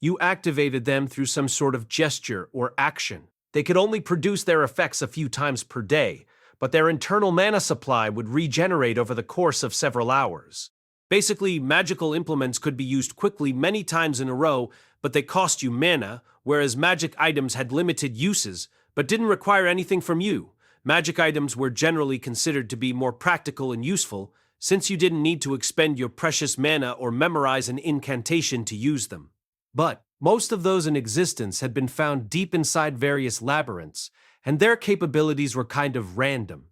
You activated them through some sort of gesture or action. They could only produce their effects a few times per day, but their internal mana supply would regenerate over the course of several hours. Basically, magical implements could be used quickly many times in a row, but they cost you mana, whereas magic items had limited uses, but didn't require anything from you. Magic items were generally considered to be more practical and useful, since you didn't need to expend your precious mana or memorize an incantation to use them. But most of those in existence had been found deep inside various labyrinths, and their capabilities were kind of random.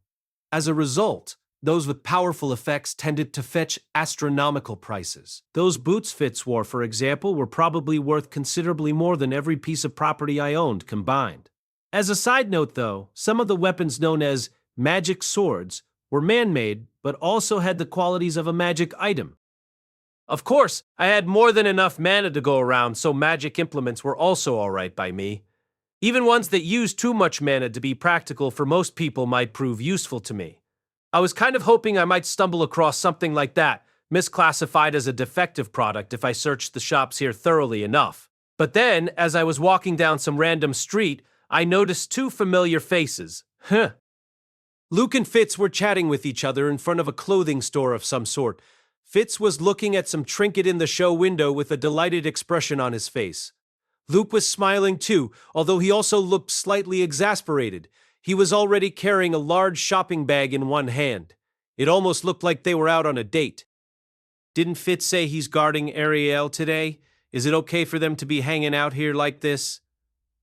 As a result, those with powerful effects tended to fetch astronomical prices. Those boots Fitz wore, for example, were probably worth considerably more than every piece of property I owned combined. As a side note, though, some of the weapons known as magic swords were man-made, but also had the qualities of a magic item. Of course, I had more than enough mana to go around, so magic implements were also alright by me. Even ones that used too much mana to be practical for most people might prove useful to me. I was kind of hoping I might stumble across something like that, misclassified as a defective product if I searched the shops here thoroughly enough. But then, as I was walking down some random street, I noticed two familiar faces. Luke and Fitz were chatting with each other in front of a clothing store of some sort. Fitz was looking at some trinket in the show window with a delighted expression on his face. Luke was smiling too, although he also looked slightly exasperated. He was already carrying a large shopping bag in one hand. It almost looked like they were out on a date. Didn't Fitz say he's guarding Ariel today? Is it okay for them to be hanging out here like this?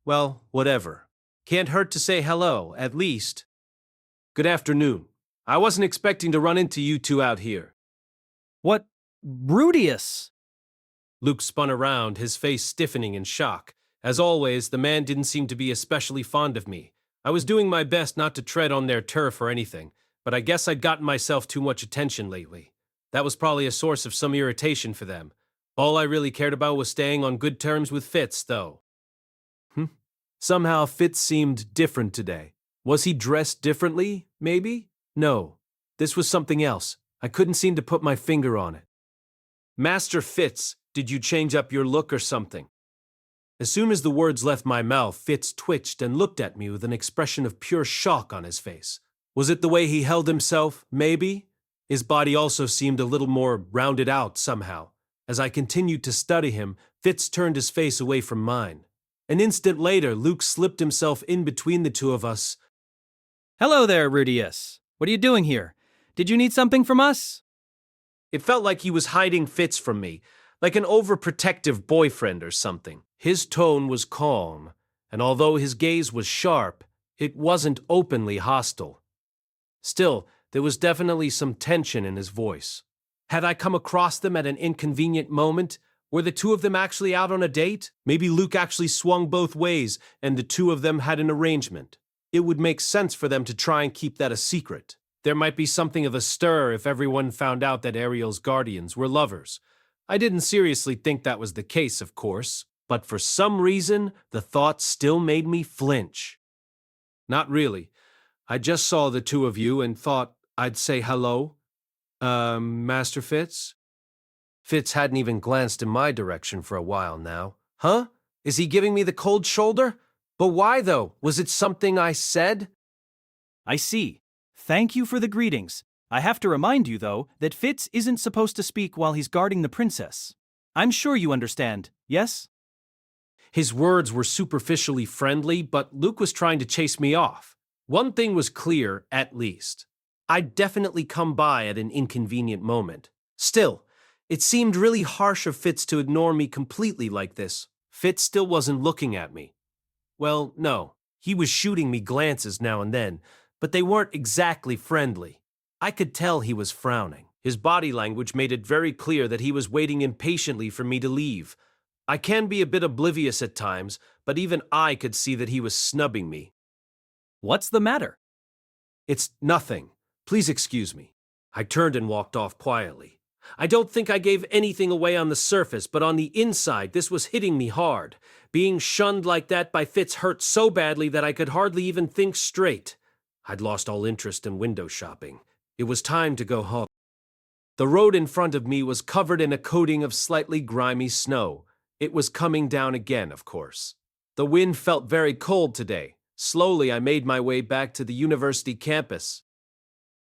Well, whatever. Can't hurt to say hello, at least. Good afternoon. I wasn't expecting to run into you two out here. What? Rudeus! Luke spun around, his face stiffening in shock. As always, the man didn't seem to be especially fond of me. I was doing my best not to tread on their turf or anything, but I guess I'd gotten myself too much attention lately. That was probably a source of some irritation for them. All I really cared about was staying on good terms with Fitz, though. Somehow Fitz seemed different today. Was he dressed differently, maybe? No. This was something else. I couldn't seem to put my finger on it. Master Fitz, did you change up your look or something? As soon as the words left my mouth, Fitz twitched and looked at me with an expression of pure shock on his face. Was it the way he held himself, maybe? His body also seemed a little more rounded out somehow. As I continued to study him, Fitz turned his face away from mine. An instant later, Luke slipped himself in between the two of us. Hello there, Rudeus. What are you doing here? Did you need something from us? It felt like he was hiding Fitz from me, like an overprotective boyfriend or something. His tone was calm, and although his gaze was sharp, it wasn't openly hostile. Still, there was definitely some tension in his voice. Had I come across them at an inconvenient moment? Were the two of them actually out on a date? Maybe Luke actually swung both ways, and the two of them had an arrangement. It would make sense for them to try and keep that a secret. There might be something of a stir if everyone found out that Ariel's guardians were lovers. I didn't seriously think that was the case, of course, but for some reason, the thought still made me flinch. Not really. I just saw the two of you and thought I'd say hello. Master Fitz? Fitz hadn't even glanced in my direction for a while now. Huh? Is he giving me the cold shoulder? But why, though? Was it something I said? I see. Thank you for the greetings. I have to remind you, though, that Fitz isn't supposed to speak while he's guarding the princess. I'm sure you understand, yes? His words were superficially friendly, but Luke was trying to chase me off. One thing was clear, at least. I'd definitely come by at an inconvenient moment. Still, it seemed really harsh of Fitz to ignore me completely like this. Fitz still wasn't looking at me. Well, no, he was shooting me glances now and then, but they weren't exactly friendly. I could tell he was frowning. His body language made it very clear that he was waiting impatiently for me to leave. I can be a bit oblivious at times, but even I could see that he was snubbing me. What's the matter? It's nothing. Please excuse me. I turned and walked off quietly. I don't think I gave anything away on the surface, but on the inside, this was hitting me hard. Being shunned like that by Fitz hurt so badly that I could hardly even think straight. I'd lost all interest in window shopping. It was time to go home. The road in front of me was covered in a coating of slightly grimy snow. It was coming down again, of course. The wind felt very cold today. Slowly, I made my way back to the university campus.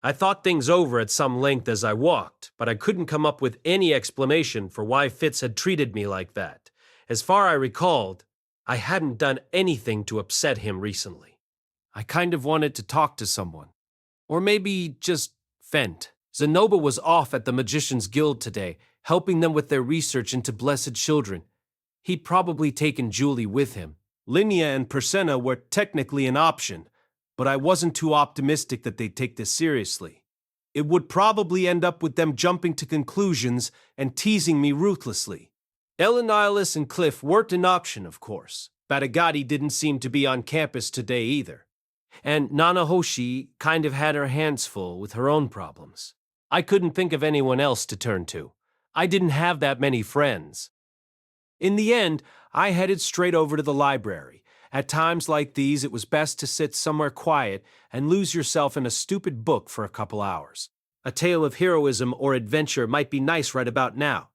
I thought things over at some length as I walked, but I couldn't come up with any explanation for why Fitz had treated me like that. As far as I recalled, I hadn't done anything to upset him recently. I kind of wanted to talk to someone. Or maybe just vent. Zenoba was off at the Magician's Guild today, helping them with their research into blessed children. He'd probably taken Julie with him. Linnea and Persenna were technically an option, but I wasn't too optimistic that they'd take this seriously. It would probably end up with them jumping to conclusions and teasing me ruthlessly. Elenialis and Cliff weren't an option, of course. Batagati didn't seem to be on campus today either. And Nanahoshi kind of had her hands full with her own problems. I couldn't think of anyone else to turn to. I didn't have that many friends. In the end, I headed straight over to the library. At times like these, it was best to sit somewhere quiet and lose yourself in a stupid book for a couple hours. A tale of heroism or adventure might be nice right about now.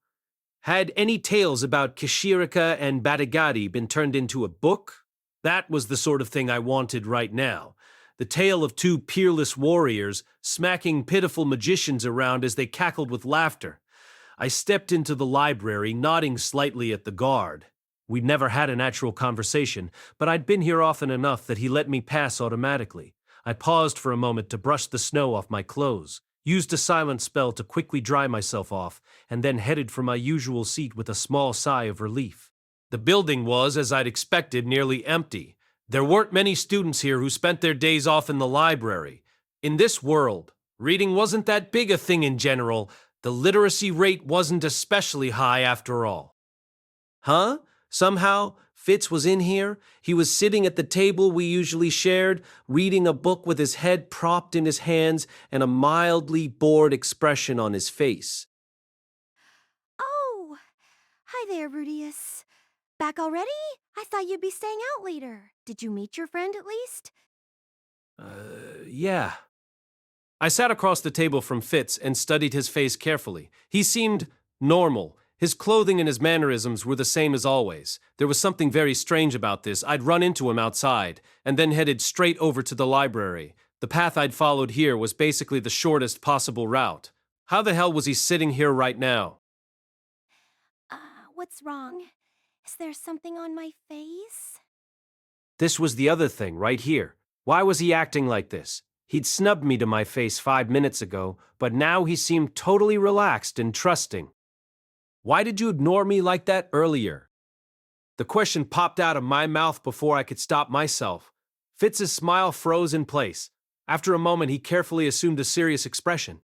Had any tales about Kishirika and Batagati been turned into a book? That was the sort of thing I wanted right now. The tale of two peerless warriors smacking pitiful magicians around as they cackled with laughter. I stepped into the library, nodding slightly at the guard. We'd never had an actual conversation, but I'd been here often enough that he let me pass automatically. I paused for a moment to brush the snow off my clothes, used a silent spell to quickly dry myself off, and then headed for my usual seat with a small sigh of relief. The building was, as I'd expected, nearly empty. There weren't many students here who spent their days off in the library. In this world, reading wasn't that big a thing in general. The literacy rate wasn't especially high after all. Huh? Somehow, Fitz was in here. He was sitting at the table we usually shared, reading a book with his head propped in his hands and a mildly bored expression on his face. Oh, hi there, Rudeus. Back already? I thought you'd be staying out later. Did you meet your friend at least? Yeah. I sat across the table from Fitz and studied his face carefully. He seemed normal. His clothing and his mannerisms were the same as always. There was something very strange about this. I'd run into him outside, and then headed straight over to the library. The path I'd followed here was basically the shortest possible route. How the hell was he sitting here right now? What's wrong? Is there something on my face? This was the other thing, right here. Why was he acting like this? He'd snubbed me to my face 5 minutes ago, but now he seemed totally relaxed and trusting. Why did you ignore me like that earlier? The question popped out of my mouth before I could stop myself. Fitz's smile froze in place. After a moment, he carefully assumed a serious expression.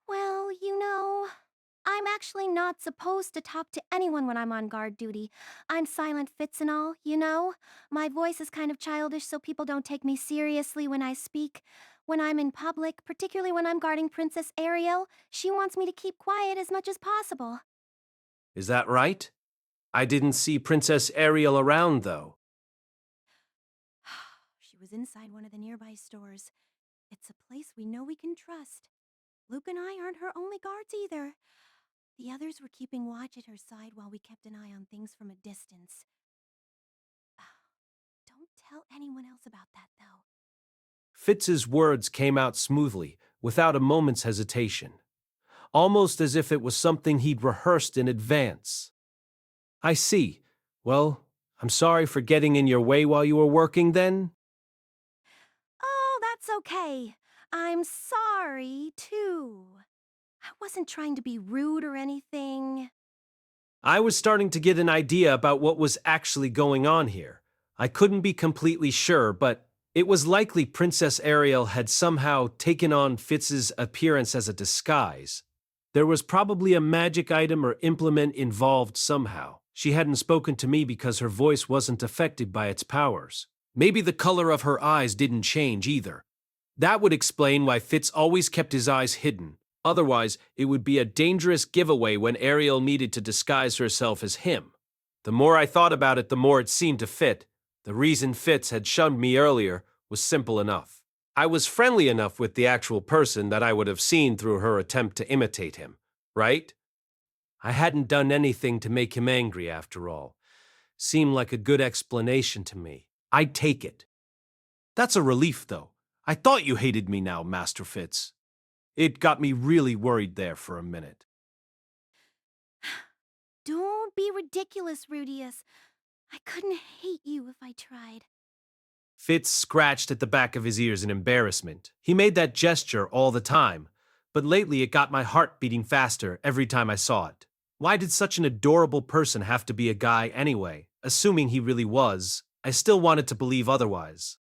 Well, you know, I'm actually actually not supposed to talk to anyone when I'm on guard duty. I'm Silent Fitz and all, you know? My voice is kind of childish so people don't take me seriously when I speak. When I'm in public, particularly when I'm guarding Princess Ariel, she wants me to keep quiet as much as possible. Is that right? I didn't see Princess Ariel around, though. She was inside one of the nearby stores. It's a place we know we can trust. Luke and I aren't her only guards either. The others were keeping watch at her side while we kept an eye on things from a distance. Don't tell anyone else about that, though. Fitz's words came out smoothly, without a moment's hesitation, almost as if it was something he'd rehearsed in advance. I see. Well, I'm sorry for getting in your way while you were working then. Oh, that's okay. I'm sorry, too. I wasn't trying to be rude or anything. I was starting to get an idea about what was actually going on here. I couldn't be completely sure, but it was likely Princess Ariel had somehow taken on Fitz's appearance as a disguise. There was probably a magic item or implement involved somehow. She hadn't spoken to me because her voice wasn't affected by its powers. Maybe the color of her eyes didn't change either. That would explain why Fitz always kept his eyes hidden. Otherwise, it would be a dangerous giveaway when Ariel needed to disguise herself as him. The more I thought about it, the more it seemed to fit. The reason Fitz had shunned me earlier was simple enough. I was friendly enough with the actual person that I would have seen through her attempt to imitate him, right? I hadn't done anything to make him angry after all. Seemed like a good explanation to me. I'd take it. That's a relief, though. I thought you hated me now, Master Fitz. It got me really worried there for a minute. Don't be ridiculous, Rudeus. I couldn't hate you if I tried. Fitz scratched at the back of his ears in embarrassment. He made that gesture all the time, but lately it got my heart beating faster every time I saw it. Why did such an adorable person have to be a guy anyway? Assuming he really was, I still wanted to believe otherwise.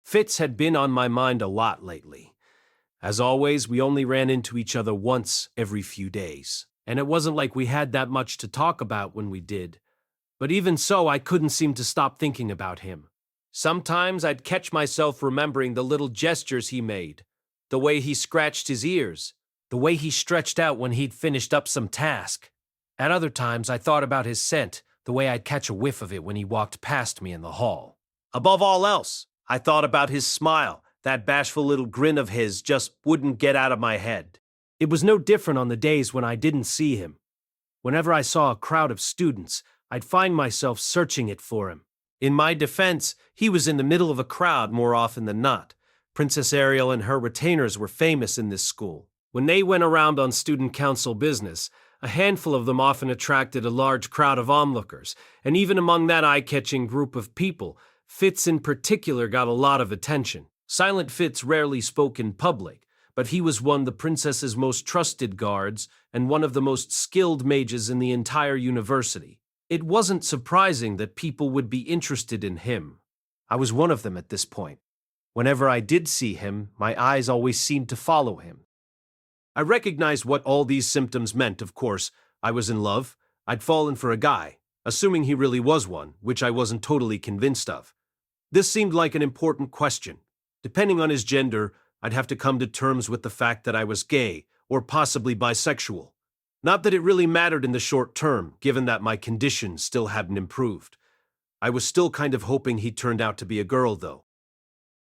Fitz had been on my mind a lot lately. As always, we only ran into each other once every few days, and it wasn't like we had that much to talk about when we did. But even so, I couldn't seem to stop thinking about him. Sometimes I'd catch myself remembering the little gestures he made, the way he scratched his ears, the way he stretched out when he'd finished up some task. At other times, I thought about his scent, the way I'd catch a whiff of it when he walked past me in the hall. Above all else, I thought about his smile. That bashful little grin of his just wouldn't get out of my head. It was no different on the days when I didn't see him. Whenever I saw a crowd of students, I'd find myself searching it for him. In my defense, he was in the middle of a crowd more often than not. Princess Ariel and her retainers were famous in this school. When they went around on student council business, a handful of them often attracted a large crowd of onlookers, and even among that eye-catching group of people, Fitz in particular got a lot of attention. Silent Fitz rarely spoke in public, but he was one of the princess's most trusted guards and one of the most skilled mages in the entire university. It wasn't surprising that people would be interested in him. I was one of them at this point. Whenever I did see him, my eyes always seemed to follow him. I recognized what all these symptoms meant, of course. I was in love. I'd fallen for a guy, assuming he really was one, which I wasn't totally convinced of. This seemed like an important question. Depending on his gender, I'd have to come to terms with the fact that I was gay, or possibly bisexual. Not that it really mattered in the short term, given that my condition still hadn't improved. I was still kind of hoping he turned out to be a girl, though.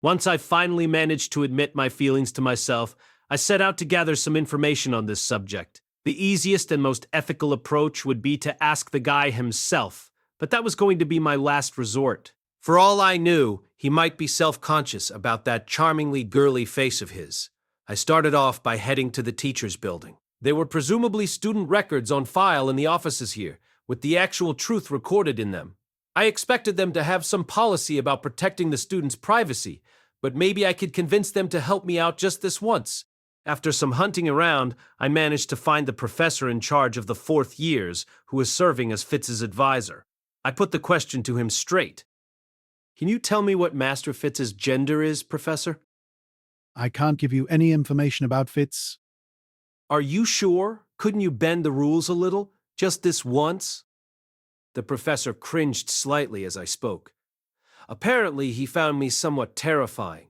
Once I finally managed to admit my feelings to myself, I set out to gather some information on this subject. The easiest and most ethical approach would be to ask the guy himself, but that was going to be my last resort. For all I knew, he might be self-conscious about that charmingly girly face of his. I started off by heading to the teacher's building. There were presumably student records on file in the offices here, with the actual truth recorded in them. I expected them to have some policy about protecting the students' privacy, but maybe I could convince them to help me out just this once. After some hunting around, I managed to find the professor in charge of the 4th years who was serving as Fitz's advisor. I put the question to him straight. Can you tell me what Master Fitz's gender is, Professor? I can't give you any information about Fitz. Are you sure? Couldn't you bend the rules a little? Just this once? The professor cringed slightly as I spoke. Apparently, he found me somewhat terrifying.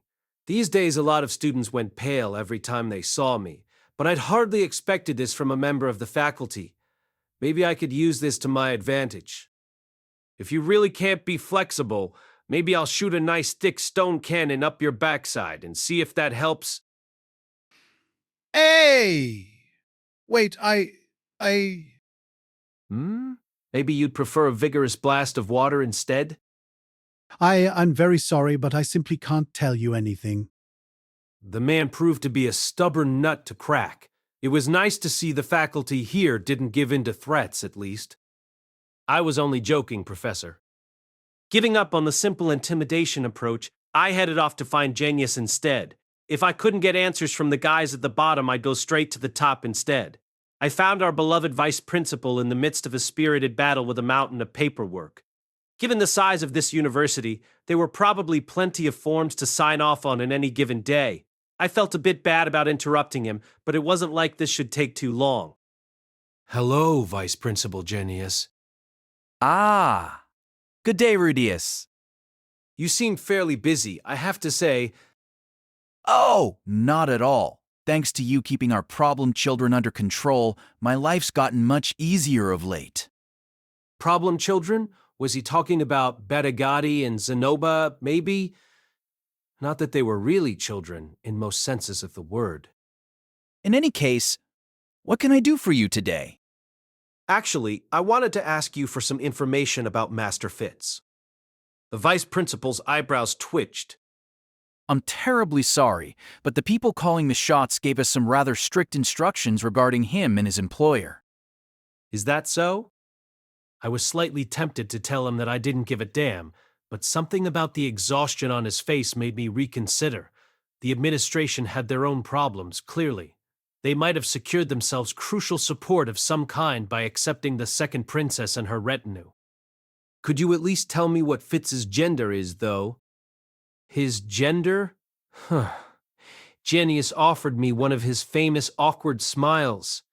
These days, a lot of students went pale every time they saw me, but I'd hardly expected this from a member of the faculty. Maybe I could use this to my advantage. If you really can't be flexible, maybe I'll shoot a nice thick stone cannon up your backside and see if that helps. Hey! Wait, Maybe you'd prefer a vigorous blast of water instead? I'm very sorry, but I simply can't tell you anything. The man proved to be a stubborn nut to crack. It was nice to see the faculty here didn't give in to threats, at least. I was only joking, Professor. Giving up on the simple intimidation approach, I headed off to find Genius instead. If I couldn't get answers from the guys at the bottom, I'd go straight to the top instead. I found our beloved vice principal in the midst of a spirited battle with a mountain of paperwork. Given the size of this university, there were probably plenty of forms to sign off on in any given day. I felt a bit bad about interrupting him, but it wasn't like this should take too long. Hello, Vice Principal Genius. Ah. Good day, Rudeus. You seem fairly busy, I have to say. Oh, not at all. Thanks to you keeping our problem children under control, my life's gotten much easier of late. Problem children? Was he talking about Batagati and Zenoba, maybe? Not that they were really children, in most senses of the word. In any case, what can I do for you today? Actually, I wanted to ask you for some information about Master Fitz. The vice principal's eyebrows twitched. I'm terribly sorry, but the people calling the shots gave us some rather strict instructions regarding him and his employer. Is that so? I was slightly tempted to tell him that I didn't give a damn, but something about the exhaustion on his face made me reconsider. The administration had their own problems, clearly. They might have secured themselves crucial support of some kind by accepting the second princess and her retinue. Could you at least tell me what Fitz's gender is, though? His gender? Genius offered me one of his famous awkward smiles.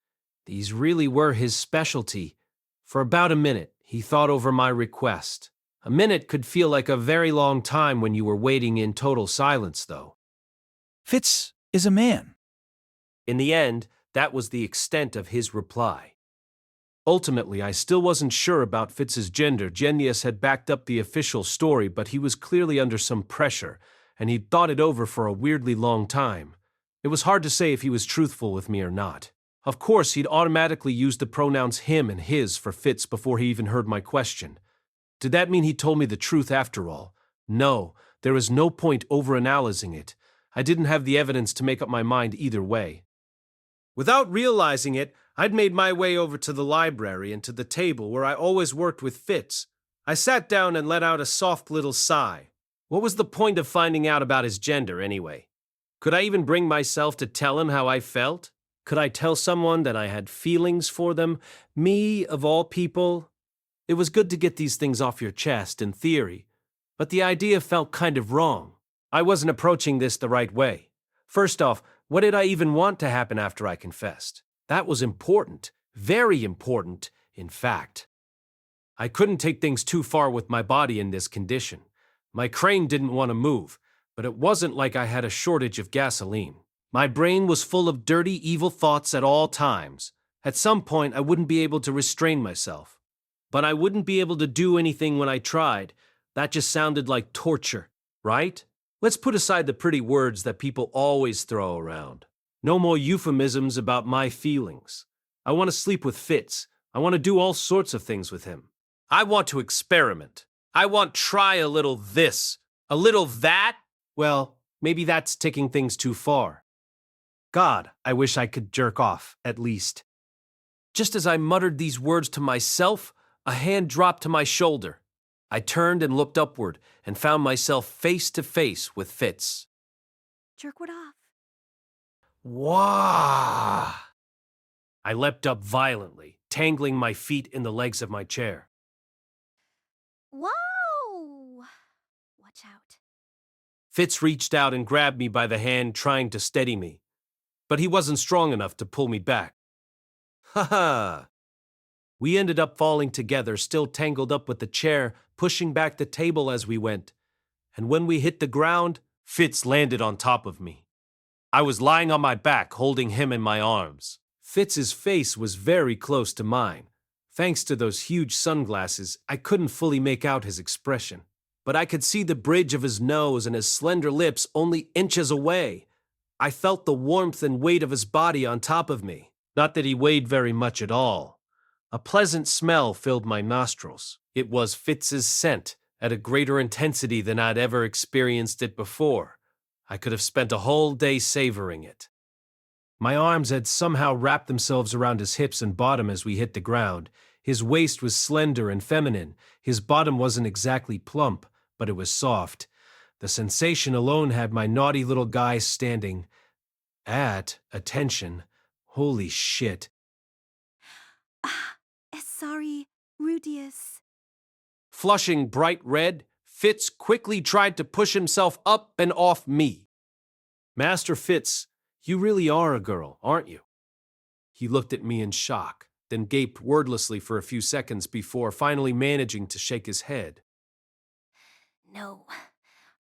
These really were his specialty. For about a minute, he thought over my request. A minute could feel like a very long time when you were waiting in total silence, though. Fitz is a man. In the end, that was the extent of his reply. Ultimately, I still wasn't sure about Fitz's gender. Genius had backed up the official story, but he was clearly under some pressure, and he'd thought it over for a weirdly long time. It was hard to say if he was truthful with me or not. Of course, he'd automatically used the pronouns him and his for Fitz before he even heard my question. Did that mean he told me the truth after all? No, there was no point overanalyzing it. I didn't have the evidence to make up my mind either way. Without realizing it, I'd made my way over to the library and to the table where I always worked with Fitz. I sat down and let out a soft little sigh. What was the point of finding out about his gender, anyway? Could I even bring myself to tell him how I felt? Could I tell someone that I had feelings for them? Me, of all people? It was good to get these things off your chest, in theory, but the idea felt kind of wrong. I wasn't approaching this the right way. First off, what did I even want to happen after I confessed? That was important, very important, in fact. I couldn't take things too far with my body in this condition. My crane didn't want to move, but it wasn't like I had a shortage of gasoline. My brain was full of dirty, evil thoughts at all times. At some point, I wouldn't be able to restrain myself. But I wouldn't be able to do anything when I tried. That just sounded like torture, right? Let's put aside the pretty words that people always throw around. No more euphemisms about my feelings. I want to sleep with Fitz. I want to do all sorts of things with him. I want to experiment. I want try a little this, a little that. Well, maybe that's taking things too far. God, I wish I could jerk off, at least. Just as I muttered these words to myself, a hand dropped to my shoulder. I turned and looked upward and found myself face to face with Fitz. Jerk off. Wah! I leapt up violently, tangling my feet in the legs of my chair. Whoa! Watch out. Fitz reached out and grabbed me by the hand, trying to steady me. but he wasn't strong enough to pull me back. Ha ha! We ended up falling together, still tangled up with the chair, pushing back the table as we went. And when we hit the ground, Fitz landed on top of me. I was lying on my back, holding him in my arms. Fitz's face was very close to mine. Thanks to those huge sunglasses, I couldn't fully make out his expression, but I could see the bridge of his nose and his slender lips only inches away. I felt the warmth and weight of his body on top of me. Not that he weighed very much at all. A pleasant smell filled my nostrils. It was Fitz's scent, at a greater intensity than I'd ever experienced it before. I could have spent a whole day savoring it. My arms had somehow wrapped themselves around his hips and bottom as we hit the ground. His waist was slender and feminine. His bottom wasn't exactly plump, but it was soft. The sensation alone had my naughty little guy standing at attention. Holy shit. Sorry, Rudeus. Flushing bright red, Fitz quickly tried to push himself up and off me. Master Fitz, you really are a girl, aren't you? He looked at me in shock, then gaped wordlessly for a few seconds before finally managing to shake his head. No,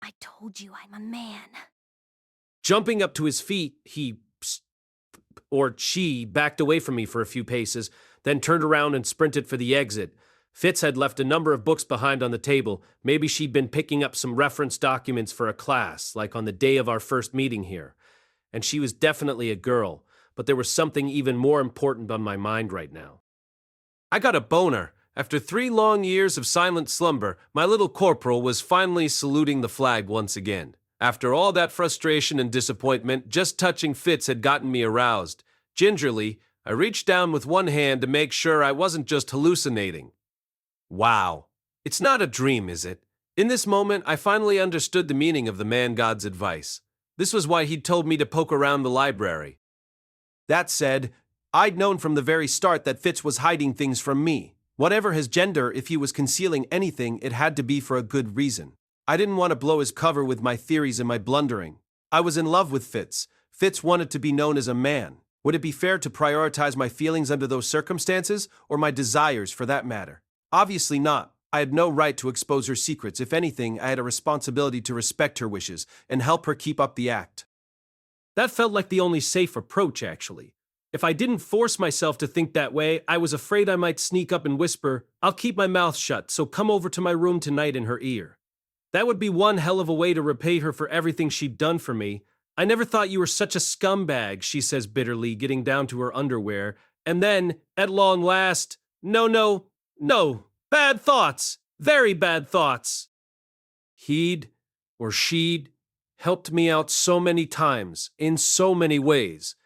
I told you I'm a man. Jumping up to his feet, she backed away from me for a few paces, then turned around and sprinted for the exit. Fitz had left a number of books behind on the table. Maybe she'd been picking up some reference documents for a class, like on the day of our first meeting here. And she was definitely a girl, but there was something even more important on my mind right now. I got a boner. After 3 long years of silent slumber, my little corporal was finally saluting the flag once again. After all that frustration and disappointment, just touching Fitz had gotten me aroused. Gingerly, I reached down with one hand to make sure I wasn't just hallucinating. Wow. It's not a dream, is it? In this moment, I finally understood the meaning of the man-god's advice. This was why he'd told me to poke around the library. That said, I'd known from the very start that Fitz was hiding things from me. Whatever his gender, if he was concealing anything, it had to be for a good reason. I didn't want to blow his cover with my theories and my blundering. I was in love with Fitz. Fitz wanted to be known as a man. Would it be fair to prioritize my feelings under those circumstances, or my desires for that matter? Obviously not. I had no right to expose her secrets. If anything, I had a responsibility to respect her wishes and help her keep up the act. That felt like the only safe approach, actually. If I didn't force myself to think that way, I was afraid I might sneak up and whisper, "I'll keep my mouth shut, so come over to my room tonight," in her ear. That would be one hell of a way to repay her for everything she'd done for me. "I never thought you were such a scumbag," she says bitterly, getting down to her underwear. And then, at long last, no, bad thoughts, very bad thoughts. He'd, or she'd, helped me out so many times, in so many ways.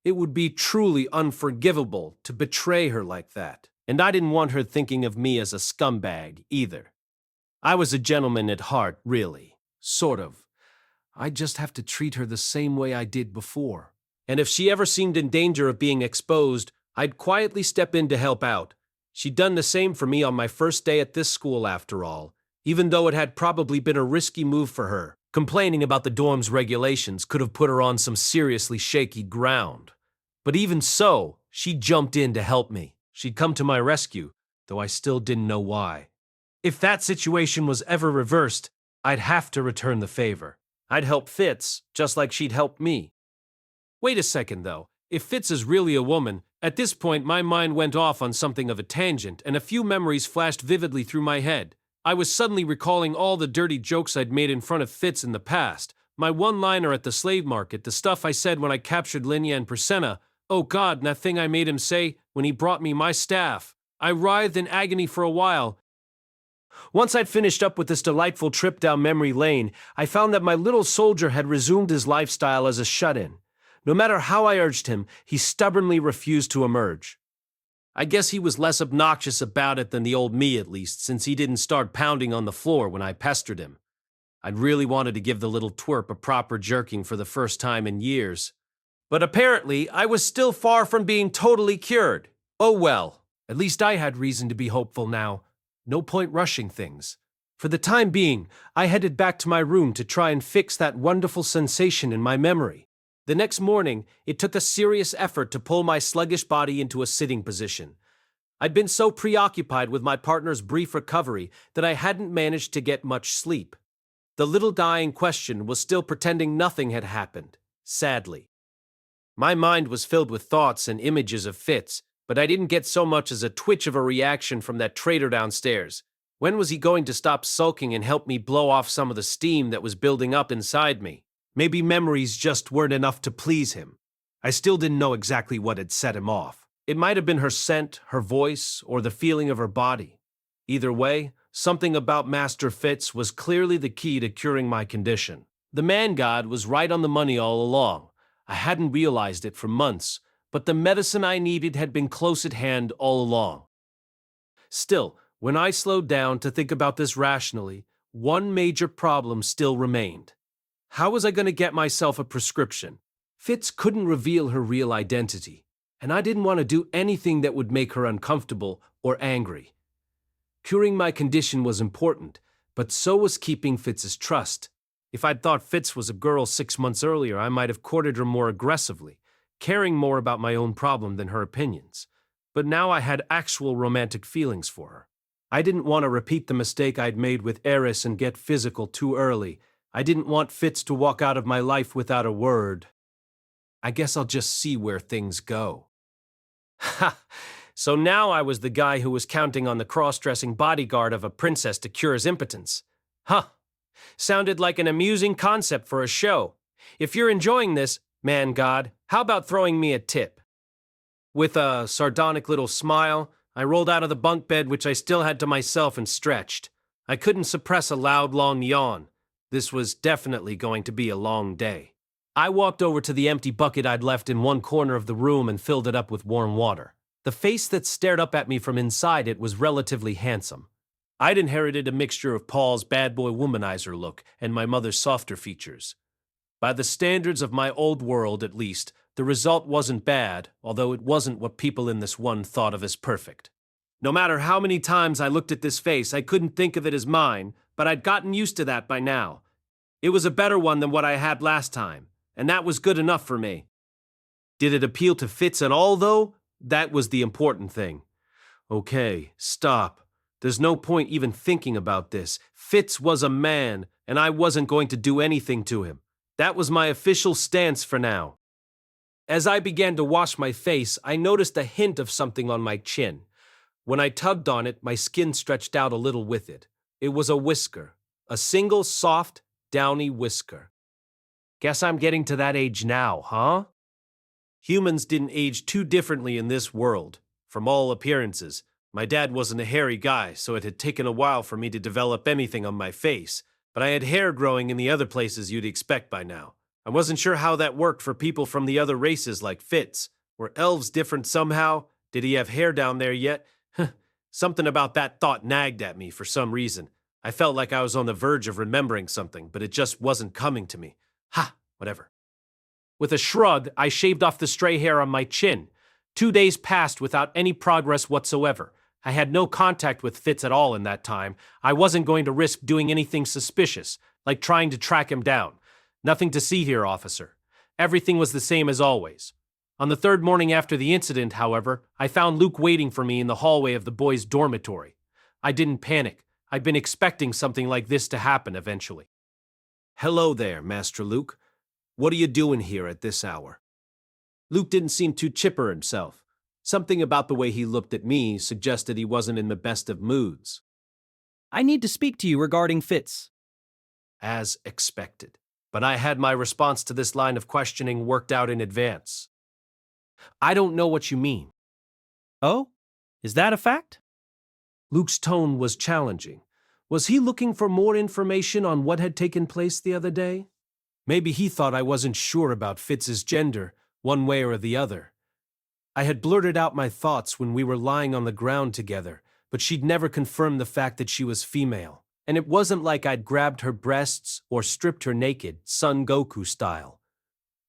It would be truly unforgivable to betray her like that. And I didn't want her thinking of me as a scumbag, either. I was a gentleman at heart, really. Sort of. I'd just have to treat her the same way I did before. And if she ever seemed in danger of being exposed, I'd quietly step in to help out. She'd done the same for me on my first day at this school, after all, even though it had probably been a risky move for her. Complaining about the dorm's regulations could have put her on some seriously shaky ground. But even so, she jumped in to help me. She'd come to my rescue, though I still didn't know why. If that situation was ever reversed, I'd have to return the favor. I'd help Fitz, just like she'd helped me. Wait a second, though. If Fitz is really a woman, at this point my mind went off on something of a tangent, and a few memories flashed vividly through my head. I was suddenly recalling all the dirty jokes I'd made in front of Fitz in the past. My one-liner at the slave market, the stuff I said when I captured Linya and Persenna. Oh God, and that thing I made him say when he brought me my staff. I writhed in agony for a while. Once I'd finished up with this delightful trip down memory lane, I found that my little soldier had resumed his lifestyle as a shut-in. No matter how I urged him, he stubbornly refused to emerge. I guess he was less obnoxious about it than the old me, at least, since he didn't start pounding on the floor when I pestered him. I'd really wanted to give the little twerp a proper jerking for the first time in years. But apparently, I was still far from being totally cured. Oh well, at least I had reason to be hopeful now. No point rushing things. For the time being, I headed back to my room to try and fix that wonderful sensation in my memory. The next morning, it took a serious effort to pull my sluggish body into a sitting position. I'd been so preoccupied with my partner's brief recovery that I hadn't managed to get much sleep. The little guy in question was still pretending nothing had happened, sadly. My mind was filled with thoughts and images of Fitz, but I didn't get so much as a twitch of a reaction from that traitor downstairs. When was he going to stop sulking and help me blow off some of the steam that was building up inside me? Maybe memories just weren't enough to please him. I still didn't know exactly what had set him off. It might have been her scent, her voice, or the feeling of her body. Either way, something about Master Fitz was clearly the key to curing my condition. The man god was right on the money all along. I hadn't realized it for months, but the medicine I needed had been close at hand all along. Still, when I slowed down to think about this rationally, one major problem still remained. How was I going to get myself a prescription? Fitz couldn't reveal her real identity, and I didn't want to do anything that would make her uncomfortable or angry. Curing my condition was important, but so was keeping Fitz's trust. If I'd thought Fitz was a girl 6 months earlier, I might have courted her more aggressively, caring more about my own problem than her opinions. But now I had actual romantic feelings for her. I didn't want to repeat the mistake I'd made with Eris and get physical too early. I didn't want Fitz to walk out of my life without a word. I guess I'll just see where things go. Ha! So now I was the guy who was counting on the cross-dressing bodyguard of a princess to cure his impotence. Huh. Sounded like an amusing concept for a show. If you're enjoying this, man god, how about throwing me a tip? With a sardonic little smile, I rolled out of the bunk bed, which I still had to myself, and stretched. I couldn't suppress a loud, long yawn. This was definitely going to be a long day. I walked over to the empty bucket I'd left in one corner of the room and filled it up with warm water. The face that stared up at me from inside it was relatively handsome. I'd inherited a mixture of Paul's bad boy womanizer look and my mother's softer features. By the standards of my old world, at least, the result wasn't bad, although it wasn't what people in this one thought of as perfect. No matter how many times I looked at this face, I couldn't think of it as mine, but I'd gotten used to that by now. It was a better one than what I had last time, and that was good enough for me. Did it appeal to Fitz at all, though? That was the important thing. Okay, stop. There's no point even thinking about this. Fitz was a man, and I wasn't going to do anything to him. That was my official stance for now. As I began to wash my face, I noticed a hint of something on my chin. When I tugged on it, my skin stretched out a little with it. It was a whisker. A single, soft, downy whisker. Guess I'm getting to that age now, huh? Humans didn't age too differently in this world. From all appearances, my dad wasn't a hairy guy, so it had taken a while for me to develop anything on my face, but I had hair growing in the other places you'd expect by now. I wasn't sure how that worked for people from the other races like Fitz. Were elves different somehow? Did he have hair down there yet? Something about that thought nagged at me for some reason. I felt like I was on the verge of remembering something, but it just wasn't coming to me. Ha, whatever. With a shrug, I shaved off the stray hair on my chin. 2 days passed without any progress whatsoever. I had no contact with Fitz at all in that time. I wasn't going to risk doing anything suspicious, like trying to track him down. Nothing to see here, officer. Everything was the same as always. On the third morning after the incident, however, I found Luke waiting for me in the hallway of the boys' dormitory. I didn't panic. I'd been expecting something like this to happen eventually. Hello there, Master Luke. What are you doing here at this hour? Luke didn't seem too chipper himself. Something about the way he looked at me suggested he wasn't in the best of moods. I need to speak to you regarding Fitz. As expected. But I had my response to this line of questioning worked out in advance. I don't know what you mean. Oh? Is that a fact? Luke's tone was challenging. Was he looking for more information on what had taken place the other day? Maybe he thought I wasn't sure about Fitz's gender, one way or the other. I had blurted out my thoughts when we were lying on the ground together, but she'd never confirmed the fact that she was female. And it wasn't like I'd grabbed her breasts or stripped her naked, Son Goku style.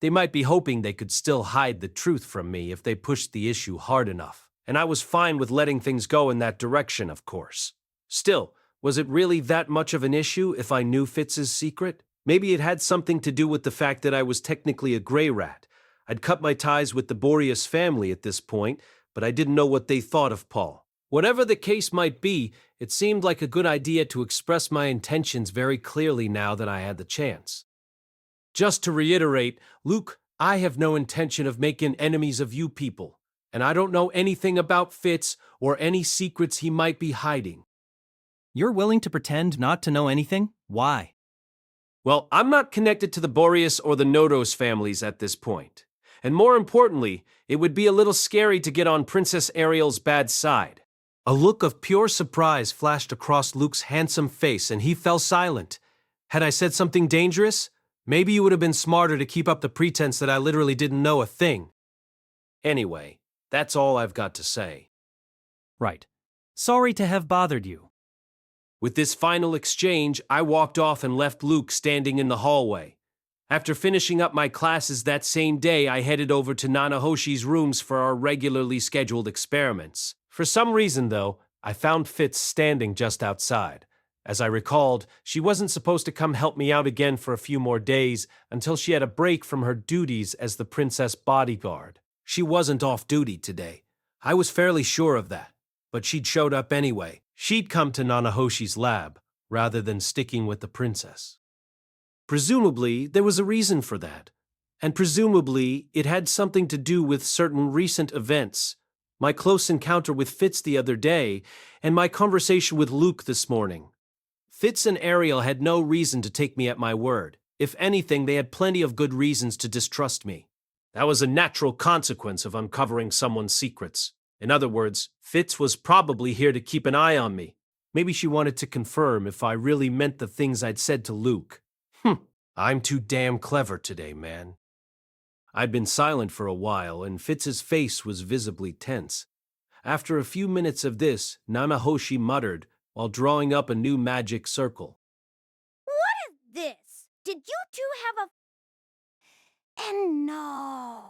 They might be hoping they could still hide the truth from me if they pushed the issue hard enough, and I was fine with letting things go in that direction, of course. Still, was it really that much of an issue if I knew Fitz's secret? Maybe it had something to do with the fact that I was technically a gray rat. I'd cut my ties with the Boreas family at this point, but I didn't know what they thought of Paul. Whatever the case might be, it seemed like a good idea to express my intentions very clearly now that I had the chance. Just to reiterate, Luke, I have no intention of making enemies of you people, and I don't know anything about Fitz or any secrets he might be hiding. You're willing to pretend not to know anything? Why? Well, I'm not connected to the Boreas or the Nodos families at this point. And more importantly, it would be a little scary to get on Princess Ariel's bad side. A look of pure surprise flashed across Luke's handsome face, and he fell silent. Had I said something dangerous? Maybe you would have been smarter to keep up the pretense that I literally didn't know a thing. Anyway, that's all I've got to say. Right. Sorry to have bothered you. With this final exchange, I walked off and left Luke standing in the hallway. After finishing up my classes that same day, I headed over to Nanahoshi's rooms for our regularly scheduled experiments. For some reason, though, I found Fitz standing just outside. As I recalled, she wasn't supposed to come help me out again for a few more days until she had a break from her duties as the princess bodyguard. She wasn't off duty today. I was fairly sure of that, but she'd showed up anyway. She'd come to Nanahoshi's lab, rather than sticking with the princess. Presumably, there was a reason for that, and presumably, it had something to do with certain recent events, my close encounter with Fitz the other day, and my conversation with Luke this morning. Fitz and Ariel had no reason to take me at my word. If anything, they had plenty of good reasons to distrust me. That was a natural consequence of uncovering someone's secrets. In other words, Fitz was probably here to keep an eye on me. Maybe she wanted to confirm if I really meant the things I'd said to Luke. I'm too damn clever today, man. I'd been silent for a while, and Fitz's face was visibly tense. After a few minutes of this, Nanahoshi muttered, while drawing up a new magic circle. What is this? Did you two have a... And no.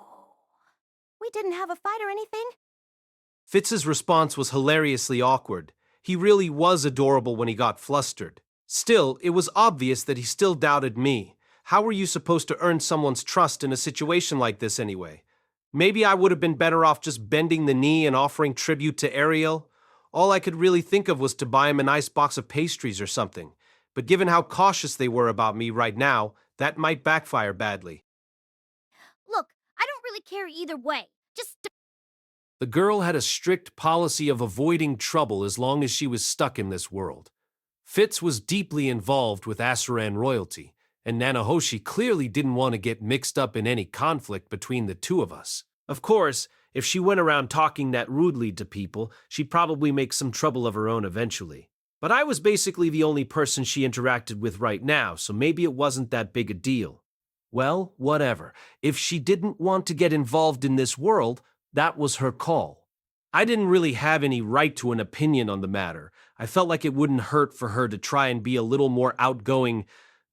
We didn't have a fight or anything. Fitz's response was hilariously awkward. He really was adorable when he got flustered. Still, it was obvious that he still doubted me. How were you supposed to earn someone's trust in a situation like this anyway? Maybe I would have been better off just bending the knee and offering tribute to Ariel. All I could really think of was to buy him a nice box of pastries or something. But given how cautious they were about me right now, that might backfire badly. Look, I don't really care either way. Just... The girl had a strict policy of avoiding trouble as long as she was stuck in this world. Fitz was deeply involved with Asuran royalty, and Nanahoshi clearly didn't want to get mixed up in any conflict between the two of us. Of course, if she went around talking that rudely to people, she'd probably make some trouble of her own eventually. But I was basically the only person she interacted with right now, so maybe it wasn't that big a deal. Well, whatever. If she didn't want to get involved in this world, that was her call. I didn't really have any right to an opinion on the matter. I felt like it wouldn't hurt for her to try and be a little more outgoing,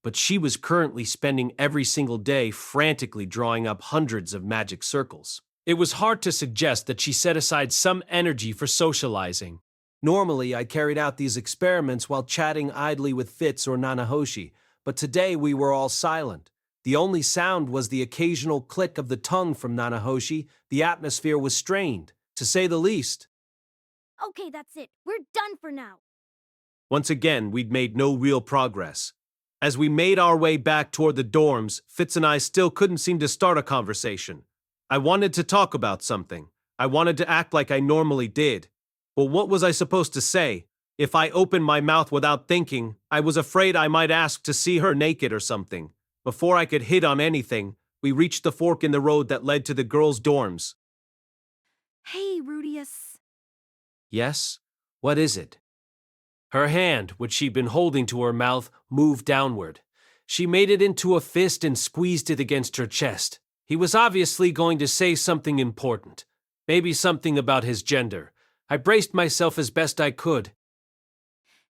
but she was currently spending every single day frantically drawing up hundreds of magic circles. It was hard to suggest that she set aside some energy for socializing. Normally, I carried out these experiments while chatting idly with Fitz or Nanahoshi, but today we were all silent. The only sound was the occasional click of the tongue from Nanahoshi. The atmosphere was strained, to say the least. Okay, that's it. We're done for now. Once again, we'd made no real progress. As we made our way back toward the dorms, Fitz and I still couldn't seem to start a conversation. I wanted to talk about something. I wanted to act like I normally did. But what was I supposed to say? If I opened my mouth without thinking, I was afraid I might ask to see her naked or something. Before I could hit on anything, we reached the fork in the road that led to the girls' dorms. Hey, Rudeus. Yes? What is it? Her hand, which she'd been holding to her mouth, moved downward. She made it into a fist and squeezed it against her chest. He was obviously going to say something important. Maybe something about his gender. I braced myself as best I could.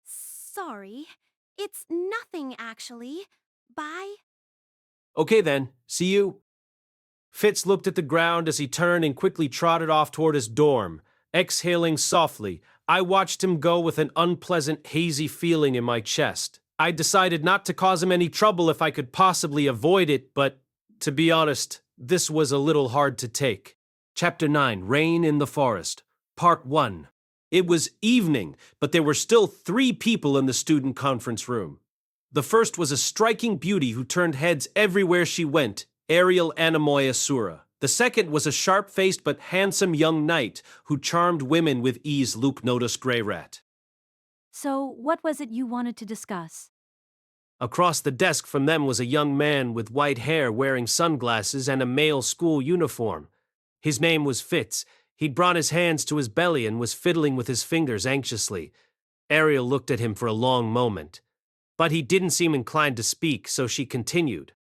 Sorry. It's nothing, actually. Bye. Okay then, see you. Fitz looked at the ground as he turned and quickly trotted off toward his dorm. Exhaling softly, I watched him go with an unpleasant, hazy feeling in my chest. I decided not to cause him any trouble if I could possibly avoid it, but to be honest, this was a little hard to take. Chapter 9, Rain in the Forest, Part 1. It was evening, but there were still 3 people in the student conference room. The first was a striking beauty who turned heads everywhere she went, Ariel Anamoy Asura. The second was a sharp-faced but handsome young knight who charmed women with ease, Luke Notus Greyrat. So, what was it you wanted to discuss? Across the desk from them was a young man with white hair wearing sunglasses and a male school uniform. His name was Fitz. He'd brought his hands to his belly and was fiddling with his fingers anxiously. Ariel looked at him for a long moment. But he didn't seem inclined to speak, so she continued.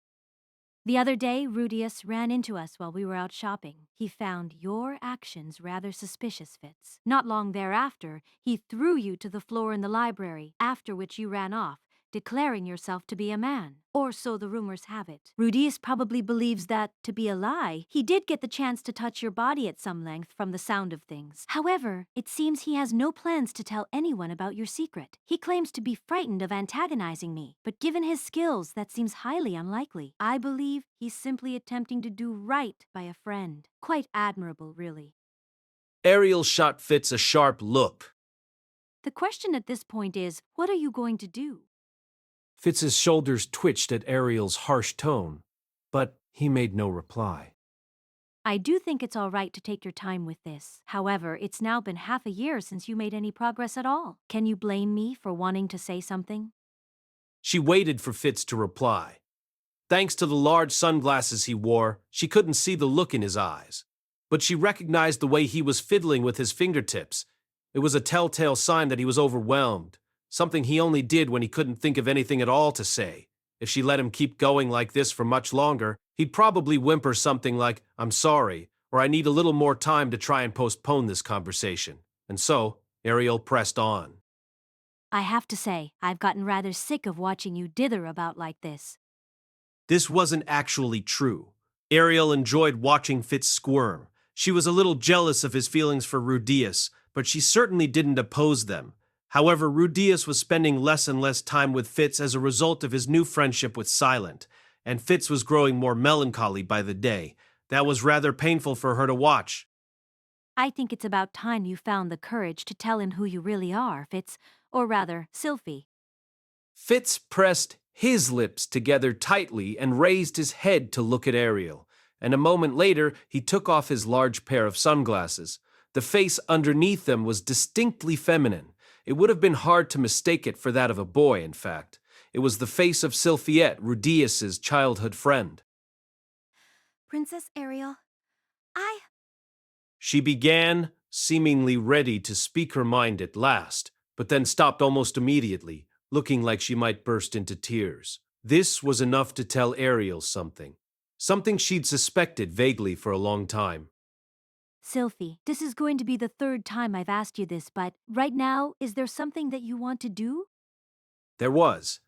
The other day, Rudeus ran into us while we were out shopping. He found your actions rather suspicious, Fitz. Not long thereafter, he threw you to the floor in the library, after which you ran off, declaring yourself to be a man. Or so the rumors have it. Rudeus probably believes that, to be a lie, he did get the chance to touch your body at some length from the sound of things. However, it seems he has no plans to tell anyone about your secret. He claims to be frightened of antagonizing me, but given his skills, that seems highly unlikely. I believe he's simply attempting to do right by a friend. Quite admirable, really. Ariel shot Fitz a sharp look. The question at this point is, what are you going to do? Fitz's shoulders twitched at Ariel's harsh tone, but he made no reply. I do think it's all right to take your time with this. However, it's now been half a year since you made any progress at all. Can you blame me for wanting to say something? She waited for Fitz to reply. Thanks to the large sunglasses he wore, she couldn't see the look in his eyes. But she recognized the way he was fiddling with his fingertips. It was a telltale sign that he was overwhelmed. Something he only did when he couldn't think of anything at all to say. If she let him keep going like this for much longer, he'd probably whimper something like, "I'm sorry," or "I need a little more time to try and postpone this conversation." And so, Ariel pressed on. I have to say, I've gotten rather sick of watching you dither about like this. This wasn't actually true. Ariel enjoyed watching Fitz squirm. She was a little jealous of his feelings for Rudeus, but she certainly didn't oppose them. However, Rudeus was spending less and less time with Fitz as a result of his new friendship with Silent, and Fitz was growing more melancholy by the day. That was rather painful for her to watch. I think it's about time you found the courage to tell him who you really are, Fitz, or rather, Sylphie. Fitz pressed his lips together tightly and raised his head to look at Ariel, and a moment later he took off his large pair of sunglasses. The face underneath them was distinctly feminine. It would have been hard to mistake it for that of a boy, in fact. It was the face of Sylphiette, Rudeus's childhood friend. Princess Ariel, She began, seemingly ready to speak her mind at last, but then stopped almost immediately, looking like she might burst into tears. This was enough to tell Ariel something. Something she'd suspected vaguely for a long time. Sylphie, this is going to be the 3rd time I've asked you this, but right now, is there something that you want to do? There was.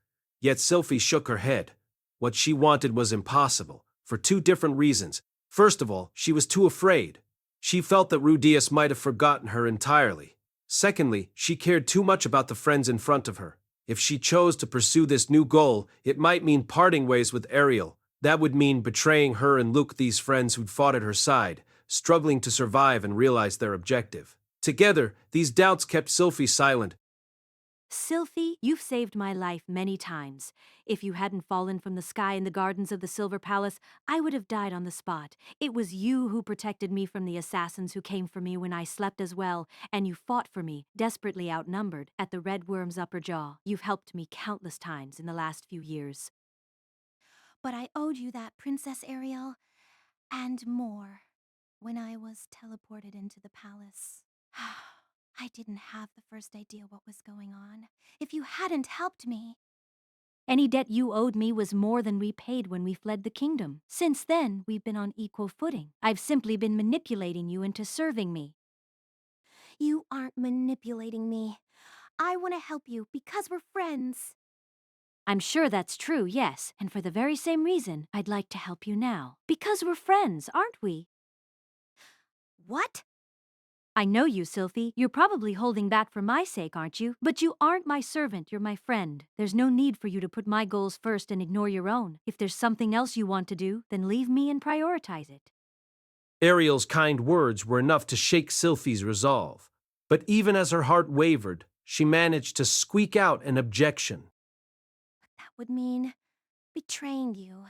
Yet Sylphie shook her head. What she wanted was impossible, for 2 different reasons. First of all, she was too afraid. She felt that Rudeus might have forgotten her entirely. Secondly, she cared too much about the friends in front of her. If she chose to pursue this new goal, it might mean parting ways with Ariel. That would mean betraying her and Luke, these friends who'd fought at her side, struggling to survive and realize their objective. Together, these doubts kept Sylphie silent. Sylphie, you've saved my life many times. If you hadn't fallen from the sky in the gardens of the Silver Palace, I would have died on the spot. It was you who protected me from the assassins who came for me when I slept as well, and you fought for me, desperately outnumbered, at the Red Worm's upper jaw. You've helped me countless times in the last few years. but I owed you that, Princess Ariel, and more. When I was teleported into the palace, I didn't have the first idea what was going on. If you hadn't helped me... Any debt you owed me was more than we paid when we fled the kingdom. Since then, we've been on equal footing. I've simply been manipulating you into serving me. You aren't manipulating me. I want to help you because we're friends. I'm sure that's true, yes, and for the very same reason, I'd like to help you now. Because we're friends, aren't we? What? I know you, Sylphie. You're probably holding back for my sake, aren't you? But you aren't my servant, you're my friend. There's no need for you to put my goals first and ignore your own. If there's something else you want to do, then leave me and prioritize it. Ariel's kind words were enough to shake Sylphie's resolve. But even as her heart wavered, she managed to squeak out an objection. That would mean betraying you.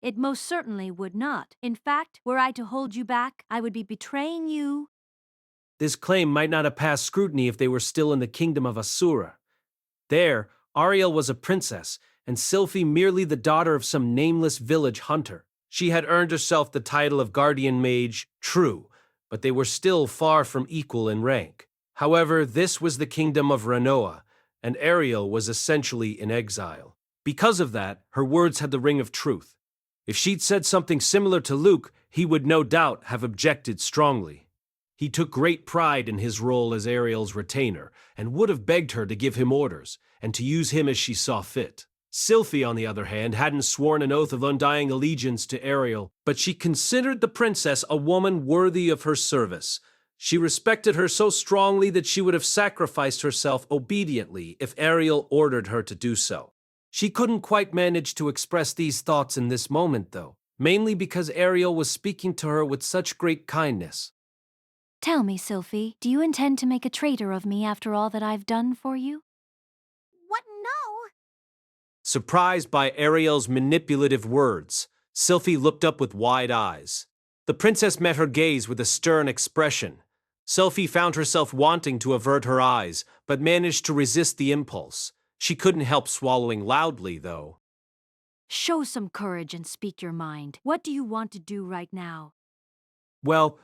It most certainly would not. In fact, were I to hold you back, I would be betraying you. This claim might not have passed scrutiny if they were still in the kingdom of Asura. There, Ariel was a princess, and Sylphie merely the daughter of some nameless village hunter. She had earned herself the title of guardian mage, true, but they were still far from equal in rank. However, this was the kingdom of Renoa, and Ariel was essentially in exile. Because of that, her words had the ring of truth. If she'd said something similar to Luke, he would no doubt have objected strongly. He took great pride in his role as Ariel's retainer, and would have begged her to give him orders, and to use him as she saw fit. Sylphie, on the other hand, hadn't sworn an oath of undying allegiance to Ariel, but she considered the princess a woman worthy of her service. She respected her so strongly that she would have sacrificed herself obediently if Ariel ordered her to do so. She couldn't quite manage to express these thoughts in this moment, though, mainly because Ariel was speaking to her with such great kindness. Tell me, Sylphie, do you intend to make a traitor of me after all that I've done for you? What? No! Surprised by Ariel's manipulative words, Sylphie looked up with wide eyes. The princess met her gaze with a stern expression. Sylphie found herself wanting to avert her eyes, but managed to resist the impulse. She couldn't help swallowing loudly, though. Show some courage and speak your mind. What do you want to do right now? Well,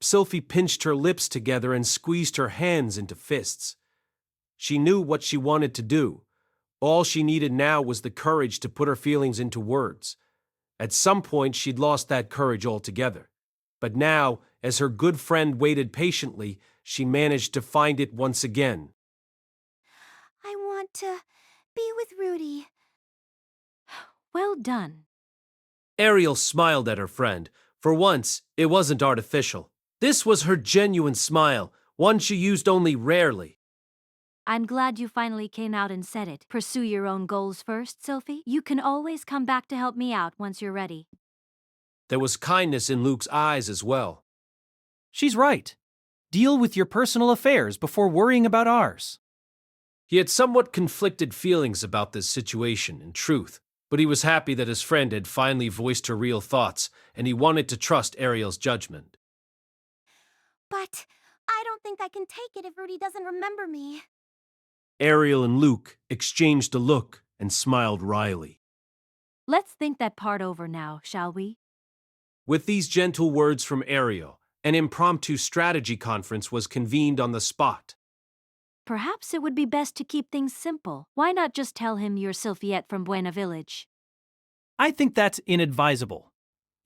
Sylphie pinched her lips together and squeezed her hands into fists. She knew what she wanted to do. All she needed now was the courage to put her feelings into words. At some point, she'd lost that courage altogether. But now, as her good friend waited patiently, she managed to find it once again. I want to be with Rudy. Well done. Ariel smiled at her friend. For once, it wasn't artificial. This was her genuine smile, one she used only rarely. I'm glad you finally came out and said it. Pursue your own goals first, Sylphie. You can always come back to help me out once you're ready. There was kindness in Luke's eyes as well. She's right. Deal with your personal affairs before worrying about ours. He had somewhat conflicted feelings about this situation, in truth, but he was happy that his friend had finally voiced her real thoughts, and he wanted to trust Ariel's judgment. But I don't think I can take it if Rudy doesn't remember me. Ariel and Luke exchanged a look and smiled wryly. Let's think that part over now, shall we? With these gentle words from Ariel, an impromptu strategy conference was convened on the spot. Perhaps it would be best to keep things simple. Why not just tell him you're Sylphiette from Buena Village? I think that's inadvisable.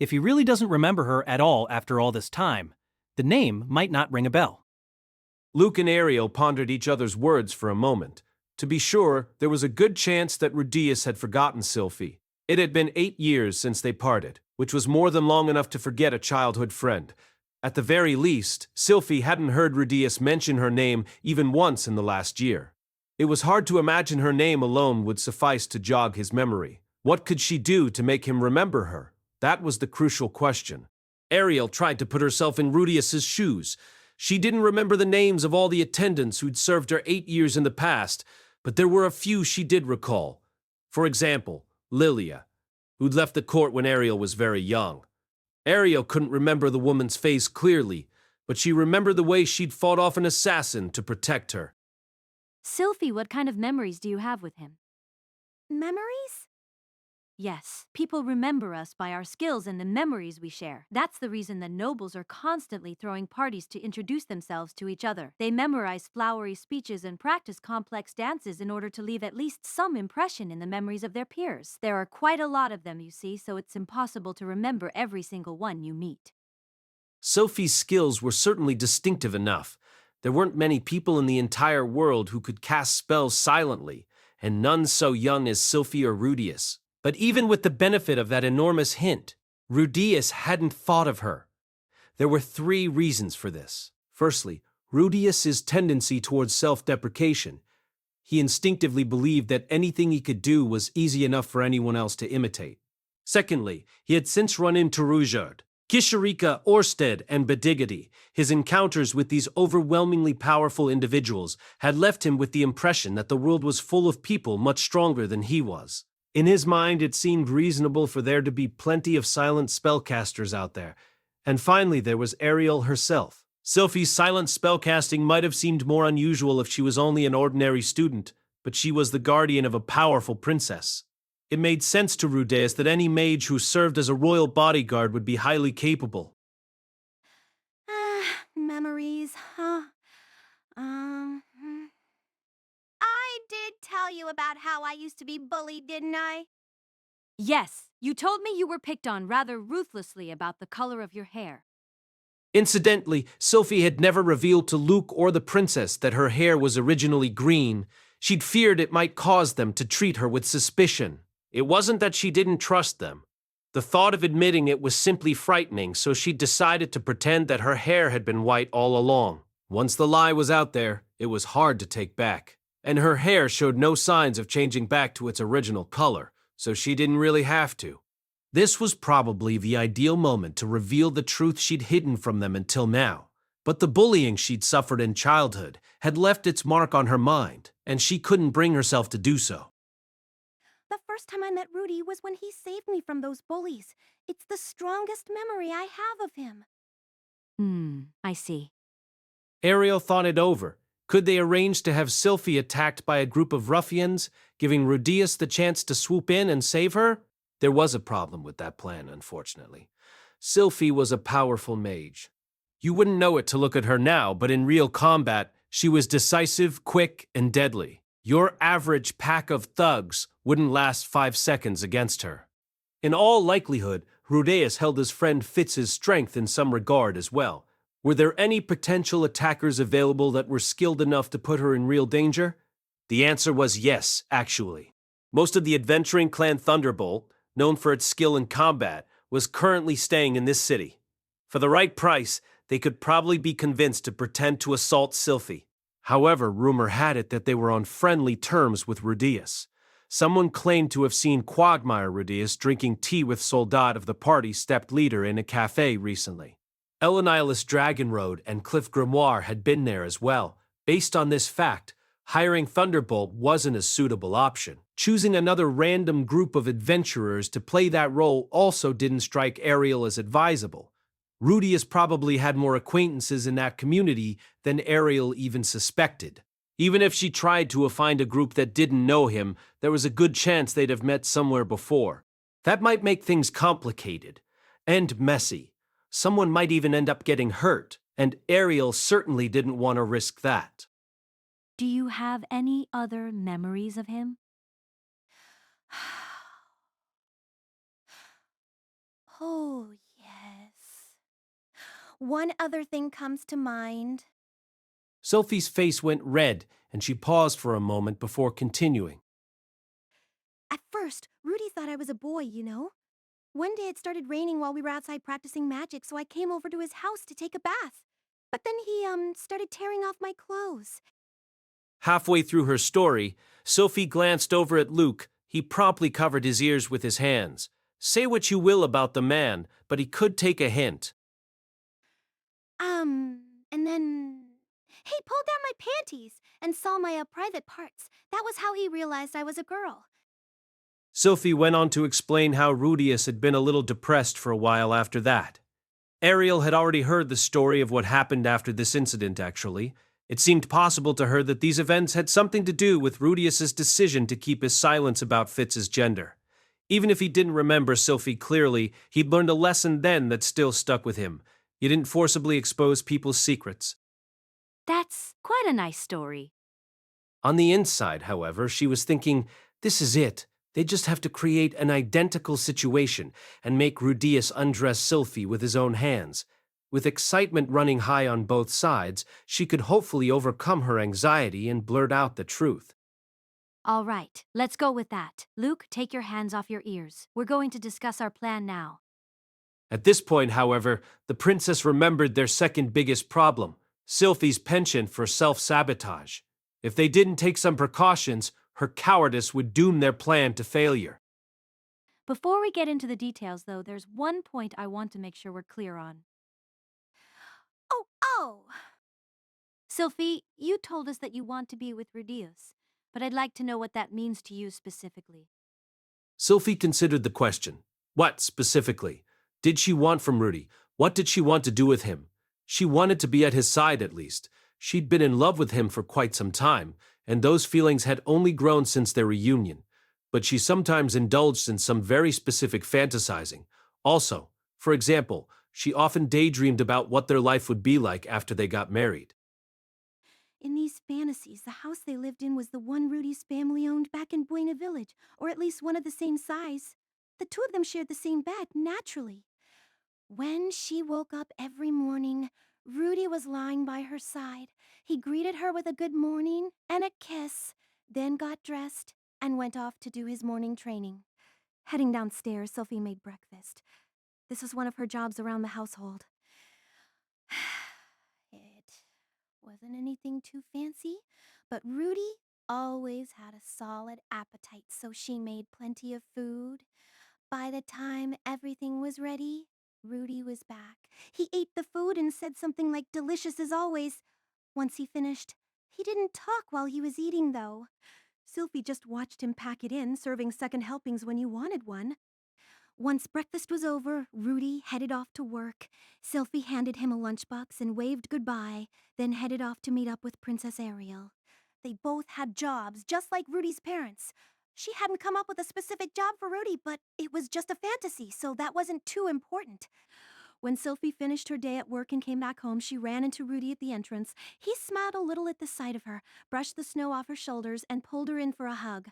If he really doesn't remember her at all after all this time, the name might not ring a bell. Luke and Ariel pondered each other's words for a moment. To be sure, there was a good chance that Rudeus had forgotten Sylphie. It had been 8 years since they parted, which was more than long enough to forget a childhood friend. At the very least, Sylphie hadn't heard Rudeus mention her name even once in the last year. It was hard to imagine her name alone would suffice to jog his memory. What could she do to make him remember her? That was the crucial question. Ariel tried to put herself in Rudeus's shoes. She didn't remember the names of all the attendants who'd served her 8 years in the past, but there were a few she did recall. For example, Lilia, who'd left the court when Ariel was very young. Ariel couldn't remember the woman's face clearly, but she remembered the way she'd fought off an assassin to protect her. Sylphie, what kind of memories do you have with him? Memories? Yes, people remember us by our skills and the memories we share. That's the reason the nobles are constantly throwing parties to introduce themselves to each other. They memorize flowery speeches and practice complex dances in order to leave at least some impression in the memories of their peers. There are quite a lot of them, you see, so it's impossible to remember every single one you meet. Sophie's skills were certainly distinctive enough. There weren't many people in the entire world who could cast spells silently, and none so young as Sylphie or Rudeus. But even with the benefit of that enormous hint, Rudeus hadn't thought of her. There were 3 reasons for this. Firstly, Rudeus's tendency towards self-deprecation. He instinctively believed that anything he could do was easy enough for anyone else to imitate. Secondly, he had since run into Ruijerd, Kisharika, Orsted, and Bedigity. His encounters with these overwhelmingly powerful individuals had left him with the impression that the world was full of people much stronger than he was. In his mind, it seemed reasonable for there to be plenty of silent spellcasters out there. And finally, there was Ariel herself. Sylphie's silent spellcasting might have seemed more unusual if she was only an ordinary student, but she was the guardian of a powerful princess. It made sense to Rudeus that any mage who served as a royal bodyguard would be highly capable. Memories, huh? I did tell you about how I used to be bullied, didn't I? Yes, you told me you were picked on rather ruthlessly about the color of your hair. Incidentally, Sylphie had never revealed to Luke or the princess that her hair was originally green. She'd feared it might cause them to treat her with suspicion. It wasn't that she didn't trust them. The thought of admitting it was simply frightening, so she decided to pretend that her hair had been white all along. Once the lie was out there, it was hard to take back. And her hair showed no signs of changing back to its original color, so she didn't really have to. This was probably the ideal moment to reveal the truth she'd hidden from them until now. But the bullying she'd suffered in childhood had left its mark on her mind, and she couldn't bring herself to do so. The first time I met Rudy was when he saved me from those bullies. It's the strongest memory I have of him. I see. Ariel thought it over. Could they arrange to have Sylphie attacked by a group of ruffians, giving Rudeus the chance to swoop in and save her? There was a problem with that plan, unfortunately. Sylphie was a powerful mage. You wouldn't know it to look at her now, but in real combat, she was decisive, quick, and deadly. Your average pack of thugs wouldn't last 5 seconds against her. In all likelihood, Rudeus held his friend Fitz's strength in some regard as well. Were there any potential attackers available that were skilled enough to put her in real danger? The answer was yes, actually. Most of the adventuring clan Thunderbolt, known for its skill in combat, was currently staying in this city. For the right price, they could probably be convinced to pretend to assault Sylphie. However, rumor had it that they were on friendly terms with Rudeus. Someone claimed to have seen Quagmire Rudeus drinking tea with Soldat of the party's stepped leader in a cafe recently. Elenilus Dragonroad and Cliff Grimoire had been there as well. Based on this fact, hiring Thunderbolt wasn't a suitable option. Choosing another random group of adventurers to play that role also didn't strike Ariel as advisable. Rudeus probably had more acquaintances in that community than Ariel even suspected. Even if she tried to find a group that didn't know him, there was a good chance they'd have met somewhere before. That might make things complicated and messy. Someone might even end up getting hurt, and Ariel certainly didn't want to risk that. Do you have any other memories of him? Oh, yes. One other thing comes to mind. Sophie's face went red, and she paused for a moment before continuing. At first, Rudy thought I was a boy, you know? One day it started raining while we were outside practicing magic, so I came over to his house to take a bath. But then he, started tearing off my clothes. Halfway through her story, Sophie glanced over at Luke. He promptly covered his ears with his hands. Say what you will about the man, but he could take a hint. And then he pulled down my panties and saw my private parts. That was how he realized I was a girl. Sophie went on to explain how Rudeus had been a little depressed for a while after that. Ariel had already heard the story of what happened after this incident, actually. It seemed possible to her that these events had something to do with Rudeus's decision to keep his silence about Fitz's gender. Even if he didn't remember Sophie clearly, he'd learned a lesson then that still stuck with him. You didn't forcibly expose people's secrets. That's quite a nice story. On the inside, however, she was thinking, this is it. They just have to create an identical situation and make Rudeus undress Sylphie with his own hands. With excitement running high on both sides, she could hopefully overcome her anxiety and blurt out the truth. All right, let's go with that. Luke, take your hands off your ears. We're going to discuss our plan now. At this point, however, the princess remembered their second biggest problem, Sylphie's penchant for self-sabotage. If they didn't take some precautions, her cowardice would doom their plan to failure. Before we get into the details, though, there's one point I want to make sure we're clear on. Oh! Sylphie, you told us that you want to be with Rudeus, but I'd like to know what that means to you specifically. Sylphie considered the question. What, specifically? Did she want from Rudy? What did she want to do with him? She wanted to be at his side, at least. She'd been in love with him for quite some time, and those feelings had only grown since their reunion. But she sometimes indulged in some very specific fantasizing. Also, for example, she often daydreamed about what their life would be like after they got married. In these fantasies, the house they lived in was the one Rudy's family owned back in Buena Village, or at least one of the same size. The two of them shared the same bed, naturally. When she woke up every morning, Rudy was lying by her side. He greeted her with a good morning and a kiss, then got dressed and went off to do his morning training. Heading downstairs, Sophie made breakfast. This was one of her jobs around the household. It wasn't anything too fancy, but Rudy always had a solid appetite, so she made plenty of food. By the time everything was ready, Rudy was back. He ate the food and said something like delicious as always. Once he finished, he didn't talk while he was eating, though. Sylphie just watched him pack it in, serving second helpings when you wanted one. Once breakfast was over, Rudy headed off to work. Sylphie handed him a lunchbox and waved goodbye, then headed off to meet up with Princess Ariel. They both had jobs, just like Rudy's parents. She hadn't come up with a specific job for Rudy, but it was just a fantasy, so that wasn't too important. When Sylphie finished her day at work and came back home, she ran into Rudy at the entrance. He smiled a little at the sight of her, brushed the snow off her shoulders, and pulled her in for a hug.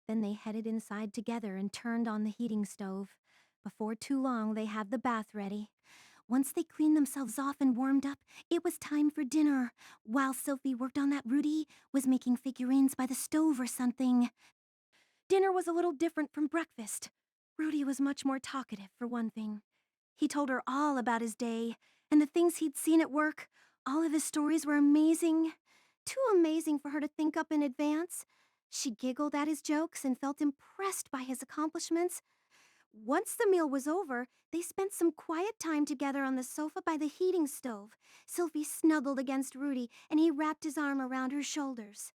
Then they headed inside together and turned on the heating stove. Before too long, they had the bath ready. Once they cleaned themselves off and warmed up, it was time for dinner. While Sylphie worked on that, Rudy was making figurines by the stove or something. Dinner was a little different from breakfast. Rudy was much more talkative, for one thing. He told her all about his day and the things he'd seen at work. All of his stories were amazing. Too amazing for her to think up in advance. She giggled at his jokes and felt impressed by his accomplishments. Once the meal was over, they spent some quiet time together on the sofa by the heating stove. Sylphie snuggled against Rudy, and he wrapped his arm around her shoulders.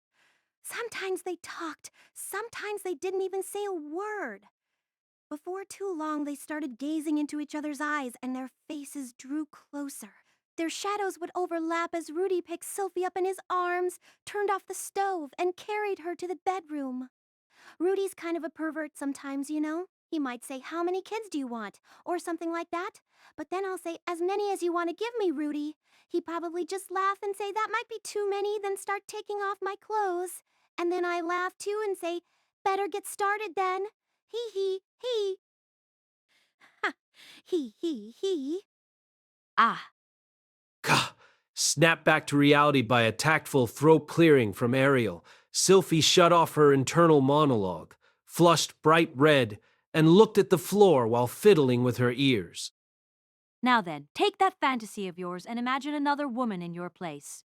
Sometimes they talked. Sometimes they didn't even say a word. Before too long, they started gazing into each other's eyes, and their faces drew closer. Their shadows would overlap as Rudy picked Sylphie up in his arms, turned off the stove, and carried her to the bedroom. Rudy's kind of a pervert sometimes, you know. He might say, "How many kids do you want?" or something like that. But then I'll say, "As many as you want to give me, Rudy." He'd probably just laugh and say, "That might be too many," then start taking off my clothes. And then I laugh too and say, "Better get started then." He. Ha. He. Ah. Gah! Snapped back to reality by a tactful throat clearing from Ariel, Sylphie shut off her internal monologue, flushed bright red, and looked at the floor while fiddling with her ears. Now then, take that fantasy of yours and imagine another woman in your place.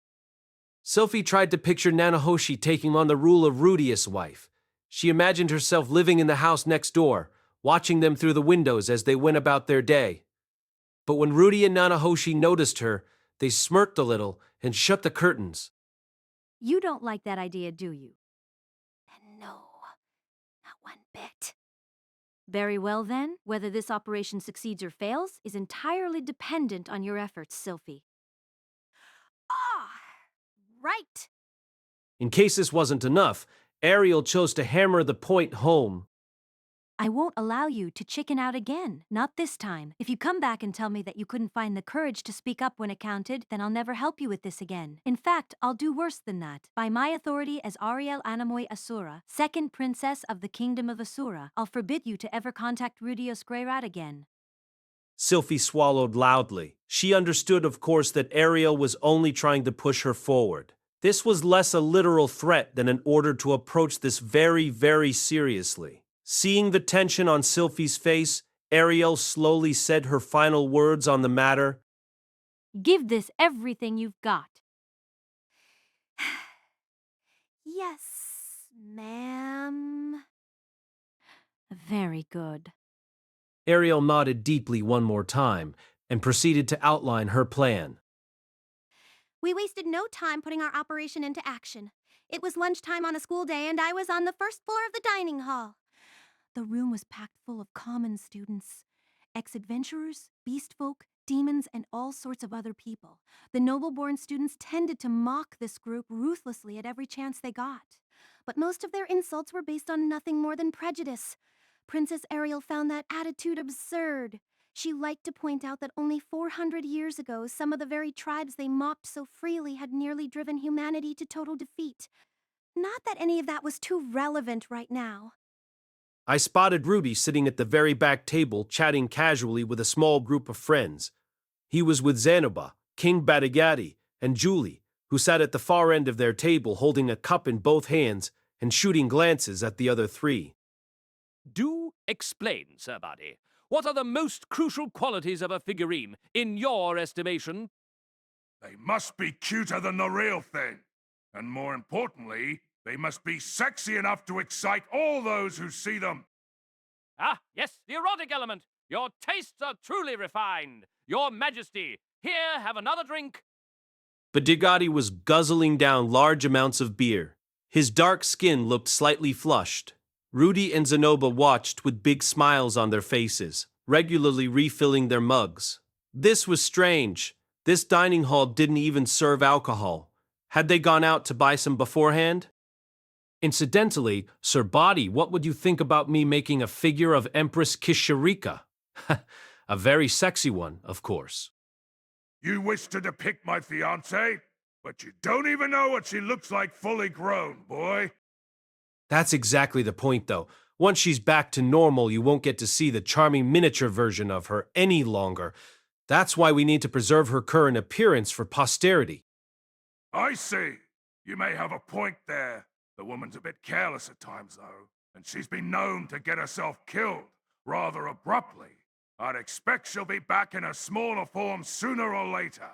Sylphie tried to picture Nanahoshi taking on the role of Rudeus' wife. She imagined herself living in the house next door, watching them through the windows as they went about their day. But when Rudy and Nanahoshi noticed her, they smirked a little and shut the curtains. You don't like that idea, do you? No, not one bit. Very well then, whether this operation succeeds or fails is entirely dependent on your efforts, Sylphie. Ah, right. In case this wasn't enough, Ariel chose to hammer the point home. I won't allow you to chicken out again, not this time. If you come back and tell me that you couldn't find the courage to speak up when it counted, then I'll never help you with this again. In fact, I'll do worse than that. By my authority as Ariel Anamoi Asura, second princess of the kingdom of Asura, I'll forbid you to ever contact Rudeus Greyrat again. Sylphie swallowed loudly. She understood, of course, that Ariel was only trying to push her forward. This was less a literal threat than an order to approach this very, very seriously. Seeing the tension on Sylphie's face, Ariel slowly said her final words on the matter. Give this everything you've got. Yes, ma'am. Very good. Ariel nodded deeply one more time and proceeded to outline her plan. We wasted no time putting our operation into action. It was lunchtime on a school day, and I was on the first floor of the dining hall. The room was packed full of common students, ex-adventurers, beast folk, demons, and all sorts of other people. The noble-born students tended to mock this group ruthlessly at every chance they got. But most of their insults were based on nothing more than prejudice. Princess Ariel found that attitude absurd. She liked to point out that only 400 years ago, some of the very tribes they mocked so freely had nearly driven humanity to total defeat. Not that any of that was too relevant right now. I spotted Rudy sitting at the very back table chatting casually with a small group of friends. He was with Zanoba, King Badagati, and Julie, who sat at the far end of their table holding a cup in both hands and shooting glances at the other three. Do explain, Sir Buddy. What are the most crucial qualities of a figurine, in your estimation? They must be cuter than the real thing. And more importantly, they must be sexy enough to excite all those who see them. Ah, yes, the erotic element. Your tastes are truly refined. Your Majesty, here, have another drink. Badagati was guzzling down large amounts of beer. His dark skin looked slightly flushed. Rudy and Zanoba watched with big smiles on their faces, regularly refilling their mugs. This was strange. This dining hall didn't even serve alcohol. Had they gone out to buy some beforehand? Incidentally, Sir Body, what would you think about me making a figure of Empress Kishirika? A very sexy one, of course. You wish to depict my fiancée, but you don't even know what she looks like fully grown, boy. That's exactly the point, though. Once she's back to normal, you won't get to see the charming miniature version of her any longer. That's why we need to preserve her current appearance for posterity. I see. You may have a point there. The woman's a bit careless at times, though, and she's been known to get herself killed rather abruptly. I'd expect she'll be back in a smaller form sooner or later.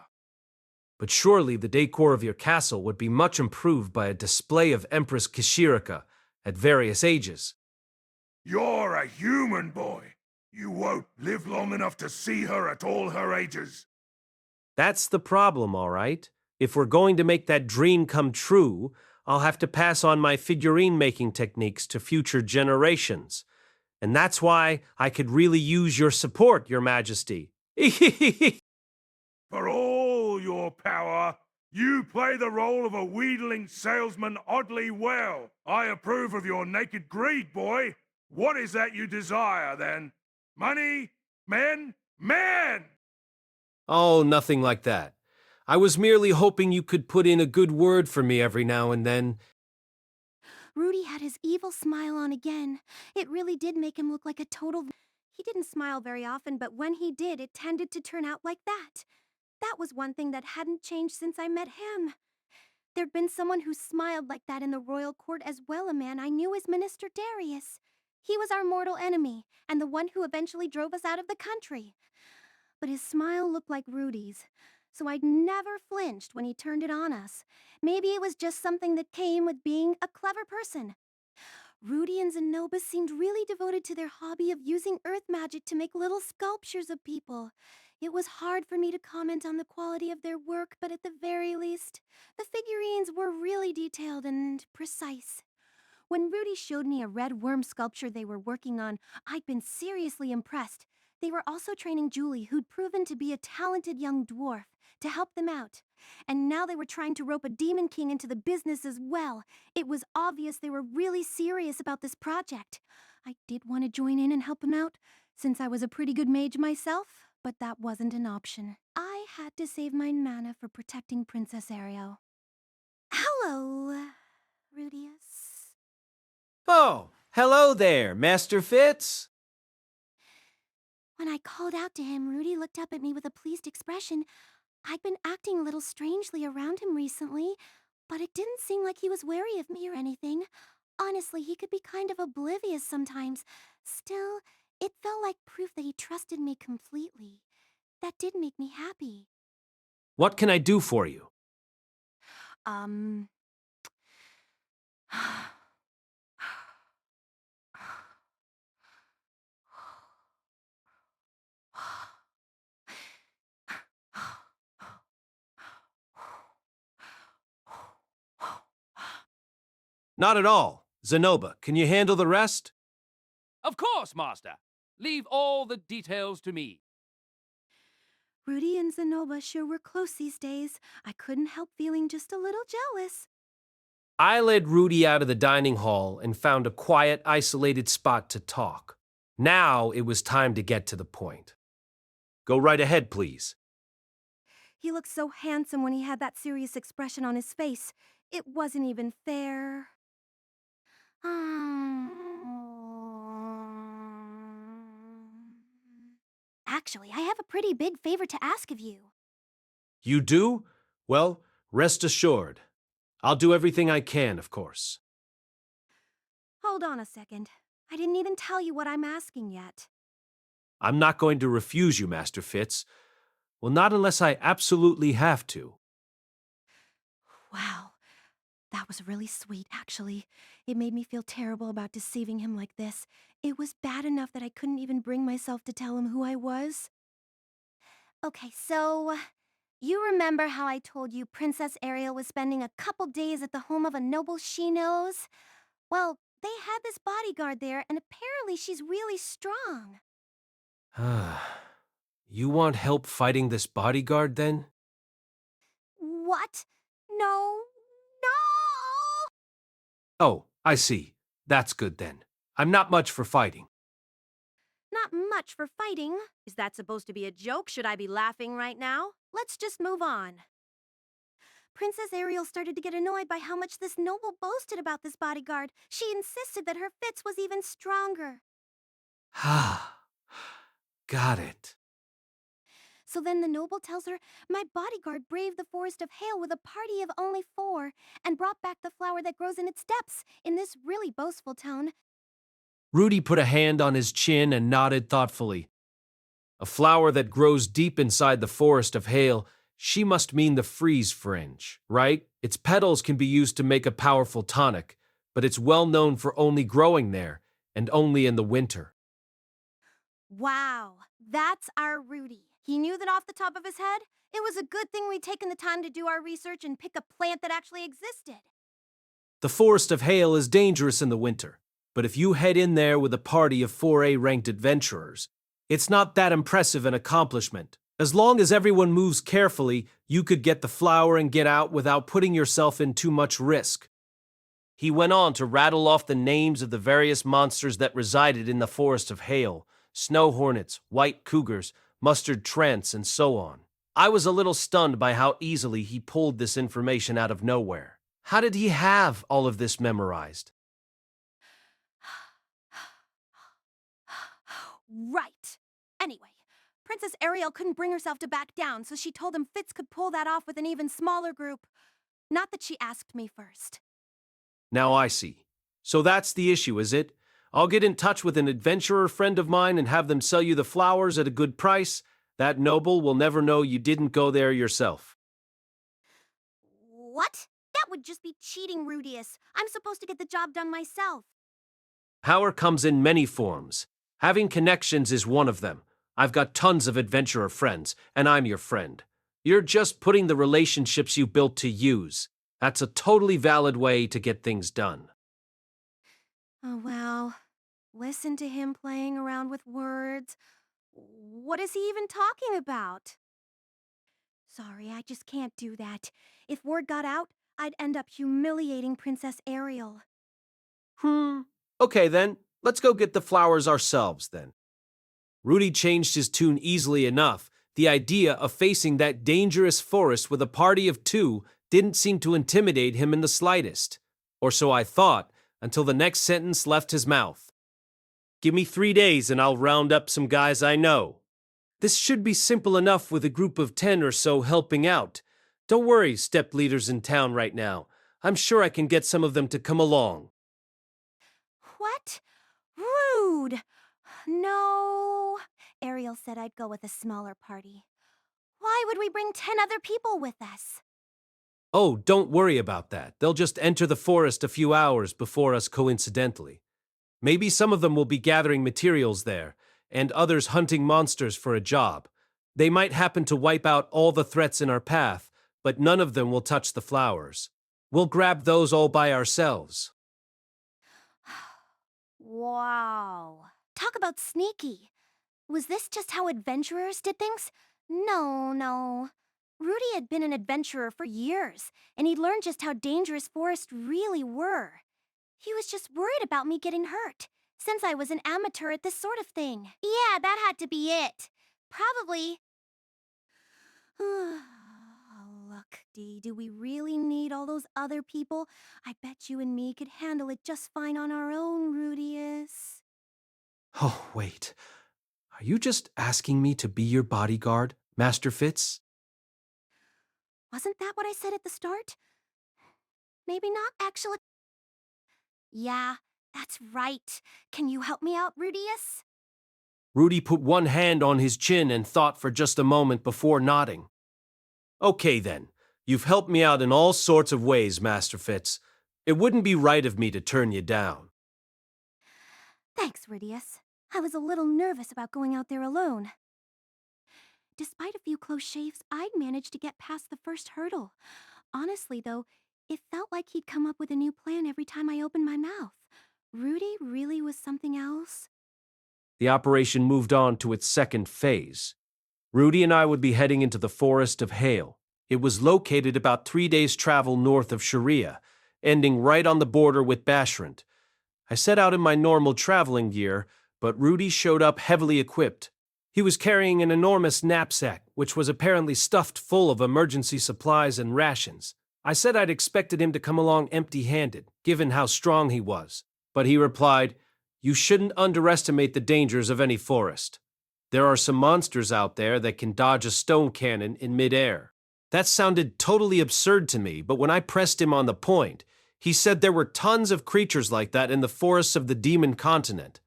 But surely the decor of your castle would be much improved by a display of Empress Kishirika at various ages. You're a human, boy. You won't live long enough to see her at all her ages. That's the problem, all right. If we're going to make that dream come true, I'll have to pass on my figurine-making techniques to future generations. And that's why I could really use your support, Your Majesty. For all your power, you play the role of a wheedling salesman oddly well. I approve of your naked greed, boy. What is that you desire, then? Money? Men? Men! Oh, nothing like that. I was merely hoping you could put in a good word for me every now and then. Rudy had his evil smile on again. It really did make him look like a total... He didn't smile very often, but when he did, it tended to turn out like that. That was one thing that hadn't changed since I met him. There'd been someone who smiled like that in the royal court as well, a man I knew as Minister Darius. He was our mortal enemy, and the one who eventually drove us out of the country. But his smile looked like Rudy's, so I'd never flinched when he turned it on us. Maybe it was just something that came with being a clever person. Rudy and Zanoba seemed really devoted to their hobby of using earth magic to make little sculptures of people. It was hard for me to comment on the quality of their work, but at the very least, the figurines were really detailed and precise. When Rudy showed me a red worm sculpture they were working on, I'd been seriously impressed. They were also training Julie, who'd proven to be a talented young dwarf, to help them out. And now they were trying to rope a demon king into the business as well. It was obvious they were really serious about this project. I did want to join in and help them out, since I was a pretty good mage myself, but that wasn't an option. I had to save my mana for protecting Princess Ariel. Hello, Rudeus. Oh, hello there, Master Fitz. When I called out to him, Rudy looked up at me with a pleased expression. I'd been acting a little strangely around him recently, but it didn't seem like he was wary of me or anything. Honestly, he could be kind of oblivious sometimes. Still, It felt like proof that he trusted me completely. That did make me happy. What can I do for you? Um... Not at all. Zenoba, can you handle the rest? Of course, Master. Leave all the details to me. Rudy and Zenoba sure were close these days. I couldn't help feeling just a little jealous. I led Rudy out of the dining hall and found a quiet, isolated spot to talk. Now it was time to get to the point. Go right ahead, please. He looked so handsome when he had that serious expression on his face. It wasn't even fair. Actually, I have a pretty big favor to ask of you. You do? Well, rest assured. I'll do everything I can, of course. Hold on a second. I didn't even tell you what I'm asking yet. I'm not going to refuse you, Master Fitz. Well, not unless I absolutely have to. Wow. That was really sweet, actually. It made me feel terrible about deceiving him like this. It was bad enough that I couldn't even bring myself to tell him who I was. Okay, so... You remember how I told you Princess Ariel was spending a couple days at the home of a noble she knows? Well, they had this bodyguard there, and apparently she's really strong. You want help fighting this bodyguard, then? What? No. Oh, I see. That's good, then. I'm not much for fighting. Not much for fighting. Is that supposed to be a joke? Should I be laughing right now? Let's just move on. Princess Ariel started to get annoyed by how much this noble boasted about this bodyguard. She insisted that her Fitz was even stronger. Got it. So then the noble tells her, my bodyguard braved the forest of hail with a party of only 4 and brought back the flower that grows in its depths in this really boastful tone. Rudy put a hand on his chin and nodded thoughtfully. A flower that grows deep inside the forest of hail, she must mean the freeze fringe, right? Its petals can be used to make a powerful tonic, but it's well known for only growing there, and only in the winter. Wow, that's our Rudy. He knew that off the top of his head. It was a good thing we'd taken the time to do our research and pick a plant that actually existed. The forest of hail is dangerous in the winter, but if you head in there with a party of 4A ranked adventurers, it's not that impressive an accomplishment. As long as everyone moves carefully, you could get the flower and get out without putting yourself in too much risk. He went on to rattle off the names of the various monsters that resided in the forest of hail: snow hornets, white cougars, mustard trants, and so on. I was a little stunned by how easily he pulled this information out of nowhere. How did he have all of this memorized? Right. Anyway, Princess Ariel couldn't bring herself to back down, so she told him Fitz could pull that off with an even smaller group. Not that she asked me first. Now I see. So that's the issue, is it? I'll get in touch with an adventurer friend of mine and have them sell you the flowers at a good price. That noble will never know you didn't go there yourself. What? That would just be cheating, Rudeus. I'm supposed to get the job done myself. Power comes in many forms. Having connections is one of them. I've got tons of adventurer friends, and I'm your friend. You're just putting the relationships you built to use. That's a totally valid way to get things done. Oh, well. Listen to him playing around with words. What is he even talking about? Sorry, I just can't do that. If word got out, I'd end up humiliating Princess Ariel. Okay then, let's go get the flowers ourselves then. Rudy changed his tune easily enough. The idea of facing that dangerous forest with a party of 2 didn't seem to intimidate him in the slightest. Or so I thought, until the next sentence left his mouth. Give me 3 days and I'll round up some guys I know. This should be simple enough with a group of 10 or so helping out. Don't worry, step leaders in town right now. I'm sure I can get some of them to come along. What? Rude! No. Ariel said I'd go with a smaller party. Why would we bring 10 other people with us? Oh, don't worry about that. They'll just enter the forest a few hours before us coincidentally. Maybe some of them will be gathering materials there, and others hunting monsters for a job. They might happen to wipe out all the threats in our path, but none of them will touch the flowers. We'll grab those all by ourselves. Wow. Talk about sneaky. Was this just how adventurers did things? No. Rudy had been an adventurer for years, and he'd learned just how dangerous forests really were. He was just worried about me getting hurt, since I was an amateur at this sort of thing. Yeah, that had to be it. Probably. Look, Dee, do we really need all those other people? I bet you and me could handle it just fine on our own, Rudeus. Oh, wait. Are you just asking me to be your bodyguard, Master Fitz? Wasn't that what I said at the start? Maybe not, actually. Yeah, that's right. Can you help me out, Rudeus? Rudy put one hand on his chin and thought for just a moment before nodding. Okay then, you've helped me out in all sorts of ways, Master Fitz. It wouldn't be right of me to turn you down. Thanks, Rudeus. I was a little nervous about going out there alone. Despite a few close shaves, I'd managed to get past the first hurdle. Honestly, though, it felt like he'd come up with a new plan every time I opened my mouth. Rudy really was something else. The operation moved on to its second phase. Rudy and I would be heading into the Forest of Hail. It was located about 3 days' travel north of Sharia, ending right on the border with Bashrant. I set out in my normal traveling gear, but Rudy showed up heavily equipped. He was carrying an enormous knapsack, which was apparently stuffed full of emergency supplies and rations. I said I'd expected him to come along empty-handed, given how strong he was. But he replied, "You shouldn't underestimate the dangers of any forest. There are some monsters out there that can dodge a stone cannon in midair." That sounded totally absurd to me, but when I pressed him on the point, he said there were tons of creatures like that in the forests of the Demon Continent.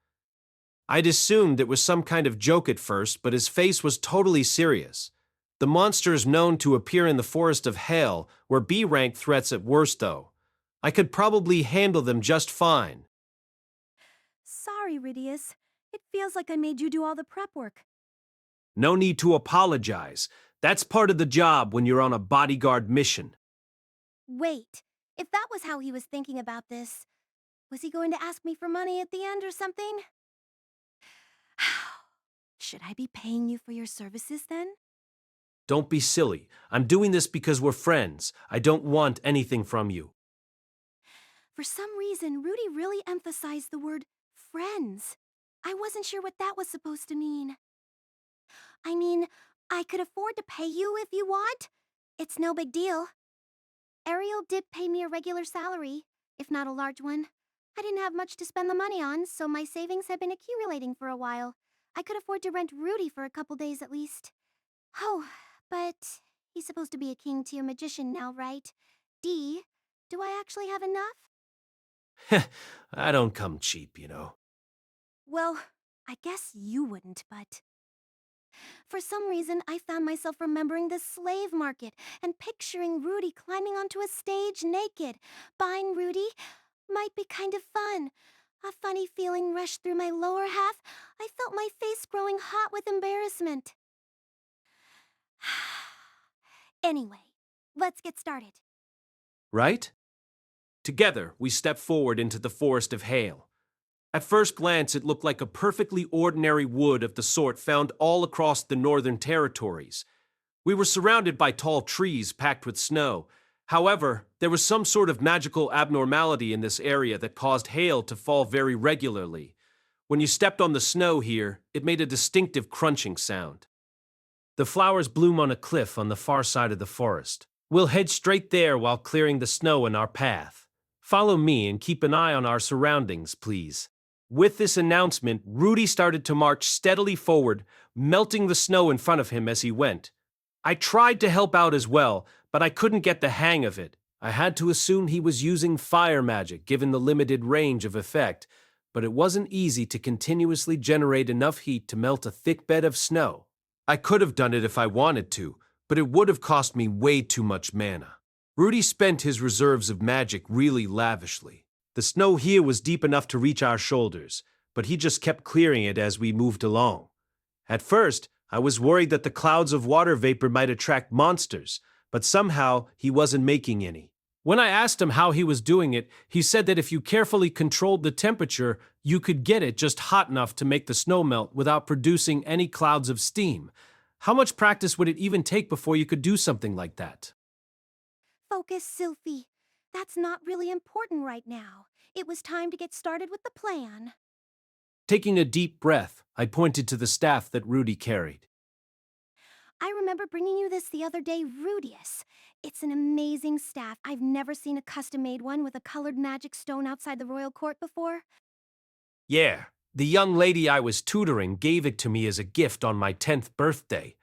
I'd assumed it was some kind of joke at first, but his face was totally serious. The monsters known to appear in the Forest of Hail were B-rank threats at worst, though. I could probably handle them just fine. Sorry, Rudeus. It feels like I made you do all the prep work. No need to apologize. That's part of the job when you're on a bodyguard mission. Wait, if that was how he was thinking about this, was he going to ask me for money at the end or something? Should I be paying you for your services then? Don't be silly. I'm doing this because we're friends. I don't want anything from you. For some reason, Rudy really emphasized the word friends. I wasn't sure what that was supposed to mean. I mean, I could afford to pay you if you want. It's no big deal. Ariel did pay me a regular salary, if not a large one. I didn't have much to spend the money on, so my savings had been accumulating for a while. I could afford to rent Rudy for a couple days at least. Oh, but he's supposed to be a king-tier magician now, right? Dee, do I actually have enough? I don't come cheap, you know. Well, I guess you wouldn't, but... For some reason, I found myself remembering the slave market and picturing Rudy climbing onto a stage naked. Buying Rudy might be kind of fun. A funny feeling rushed through my lower half. I felt my face growing hot with embarrassment. Anyway, let's get started. Right? Together, we stepped forward into the Forest of Hail. At first glance, it looked like a perfectly ordinary wood of the sort found all across the Northern Territories. We were surrounded by tall trees packed with snow. However, there was some sort of magical abnormality in this area that caused hail to fall very regularly. When you stepped on the snow here, it made a distinctive crunching sound. The flowers bloom on a cliff on the far side of the forest. We'll head straight there while clearing the snow in our path. Follow me and keep an eye on our surroundings, please. With this announcement, Rudy started to march steadily forward, melting the snow in front of him as he went. I tried to help out as well, but I couldn't get the hang of it. I had to assume he was using fire magic given the limited range of effect, but it wasn't easy to continuously generate enough heat to melt a thick bed of snow. I could have done it if I wanted to, but it would have cost me way too much mana. Rudy spent his reserves of magic really lavishly. The snow here was deep enough to reach our shoulders, but he just kept clearing it as we moved along. At first, I was worried that the clouds of water vapor might attract monsters, but somehow he wasn't making any. When I asked him how he was doing it, he said that if you carefully controlled the temperature, you could get it just hot enough to make the snow melt without producing any clouds of steam. How much practice would it even take before you could do something like that? Focus, Sylphie. That's not really important right now. It was time to get started with the plan. Taking a deep breath, I pointed to the staff that Rudy carried. I remember bringing you this the other day, Rudeus. It's an amazing staff. I've never seen a custom-made one with a colored magic stone outside the royal court before. Yeah, the young lady I was tutoring gave it to me as a gift on my 10th birthday.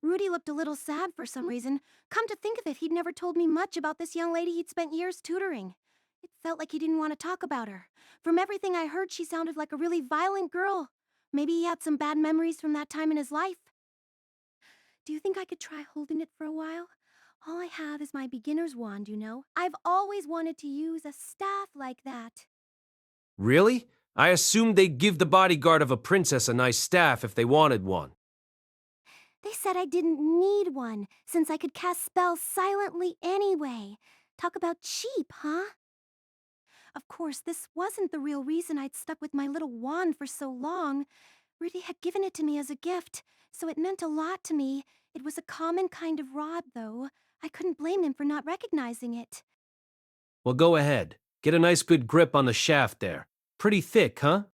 Rudy looked a little sad for some reason. Come to think of it, he'd never told me much about this young lady he'd spent years tutoring. It felt like he didn't want to talk about her. From everything I heard, she sounded like a really violent girl. Maybe he had some bad memories from that time in his life. Do you think I could try holding it for a while? All I have is my beginner's wand, you know. I've always wanted to use a staff like that. Really? I assumed they'd give the bodyguard of a princess a nice staff if they wanted one. They said I didn't need one, since I could cast spells silently anyway. Talk about cheap, huh? Of course, this wasn't the real reason I'd stuck with my little wand for so long. Rudy had given it to me as a gift, so it meant a lot to me. It was a common kind of rod, though. I couldn't blame him for not recognizing it. Well, go ahead. Get a nice good grip on the shaft there. Pretty thick, huh?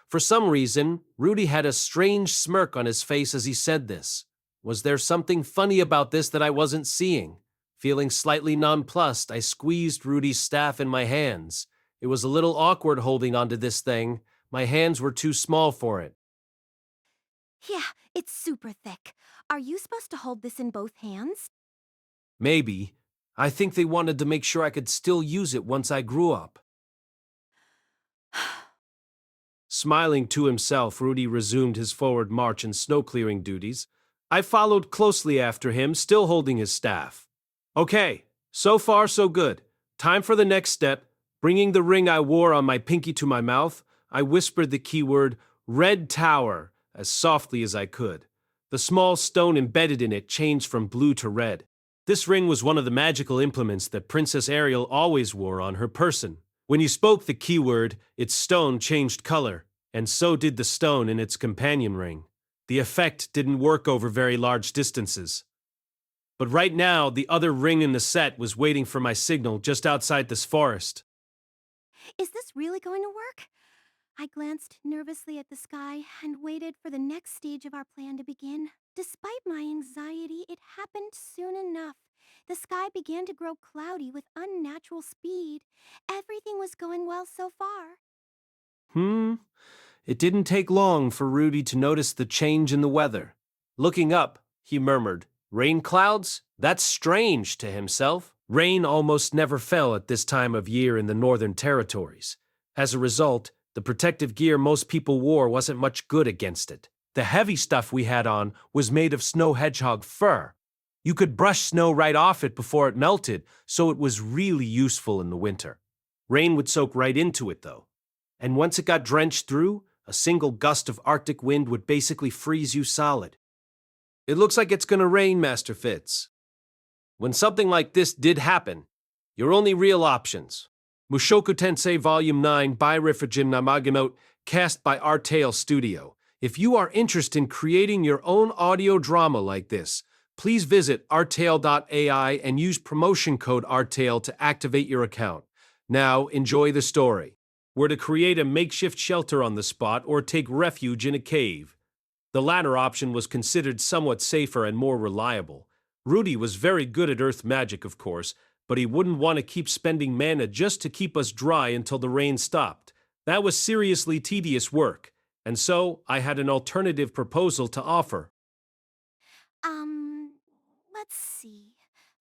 For some reason, Rudy had a strange smirk on his face as he said this. Was there something funny about this that I wasn't seeing? Feeling slightly nonplussed, I squeezed Rudy's staff in my hands. It was a little awkward holding onto this thing. My hands were too small for it. Yeah, it's super thick. Are you supposed to hold this in both hands? Maybe. I think they wanted to make sure I could still use it once I grew up. Smiling to himself, Rudy resumed his forward march and snow-clearing duties. I followed closely after him, still holding his staff. Okay, so far so good. Time for the next step. Bringing the ring I wore on my pinky to my mouth, I whispered the keyword, Red Tower, as softly as I could. The small stone embedded in it changed from blue to red. This ring was one of the magical implements that Princess Ariel always wore on her person. When you spoke the keyword, its stone changed color, and so did the stone in its companion ring. The effect didn't work over very large distances. But right now, the other ring in the set was waiting for my signal just outside this forest. Is this really going to work? I glanced nervously at the sky and waited for the next stage of our plan to begin. Despite my anxiety, it happened soon enough. The sky began to grow cloudy with unnatural speed. Everything was going well so far. It didn't take long for Rudy to notice the change in the weather. Looking up, he murmured, Rain clouds? That's strange to himself. Rain almost never fell at this time of year in the Northern Territories. As a result, the protective gear most people wore wasn't much good against it. The heavy stuff we had on was made of snow hedgehog fur. You could brush snow right off it before it melted, so it was really useful in the winter. Rain would soak right into it, though. And once it got drenched through, a single gust of Arctic wind would basically freeze you solid. It looks like it's gonna rain, Master Fitz. When something like this did happen, your only real options. Mushoku Tensei Volume 9 by Rifujin Namagimote, cast by Artale Studio. If you are interested in creating your own audio drama like this, please visit artale.ai and use promotion code ARTALE to activate your account. Now, enjoy the story. We're to create a makeshift shelter on the spot or take refuge in a cave. The latter option was considered somewhat safer and more reliable. Rudy was very good at earth magic, of course, but he wouldn't want to keep spending mana just to keep us dry until the rain stopped. That was seriously tedious work, and so I had an alternative proposal to offer. Let's see.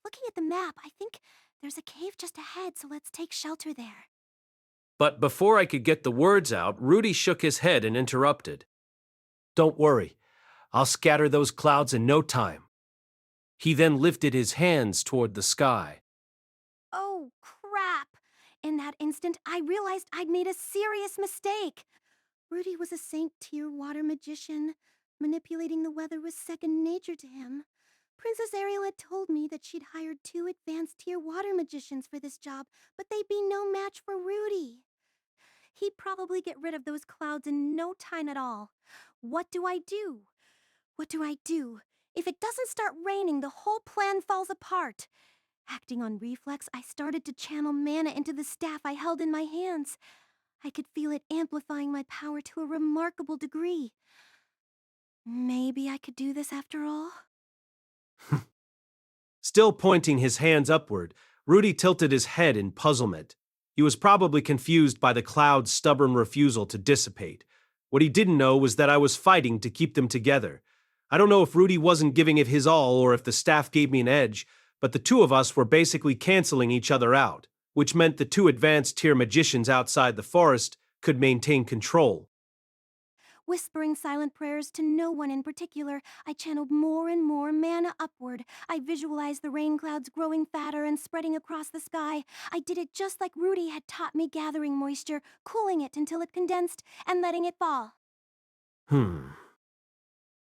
Looking at the map, I think there's a cave just ahead, so let's take shelter there. But before I could get the words out, Rudy shook his head and interrupted. Don't worry, I'll scatter those clouds in no time. He then lifted his hands toward the sky. Oh, crap! In that instant, I realized I'd made a serious mistake. Rudy was a Saint-tier water magician. Manipulating the weather was second nature to him. Princess Ariel had told me that she'd hired 2 advanced tier water magicians for this job, but they'd be no match for Rudy. He'd probably get rid of those clouds in no time at all. What do I do? What do I do? If it doesn't start raining, the whole plan falls apart. Acting on reflex, I started to channel mana into the staff I held in my hands. I could feel it amplifying my power to a remarkable degree. Maybe I could do this after all? Still pointing his hands upward, Rudy tilted his head in puzzlement. He was probably confused by the cloud's stubborn refusal to dissipate. What he didn't know was that I was fighting to keep them together. I don't know if Rudy wasn't giving it his all or if the staff gave me an edge, but the two of us were basically canceling each other out, which meant the 2 advanced tier magicians outside the forest could maintain control. Whispering silent prayers to no one in particular, I channeled more and more mana upward. I visualized the rain clouds growing fatter and spreading across the sky. I did it just like Rudy had taught me, gathering moisture, cooling it until it condensed, and letting it fall.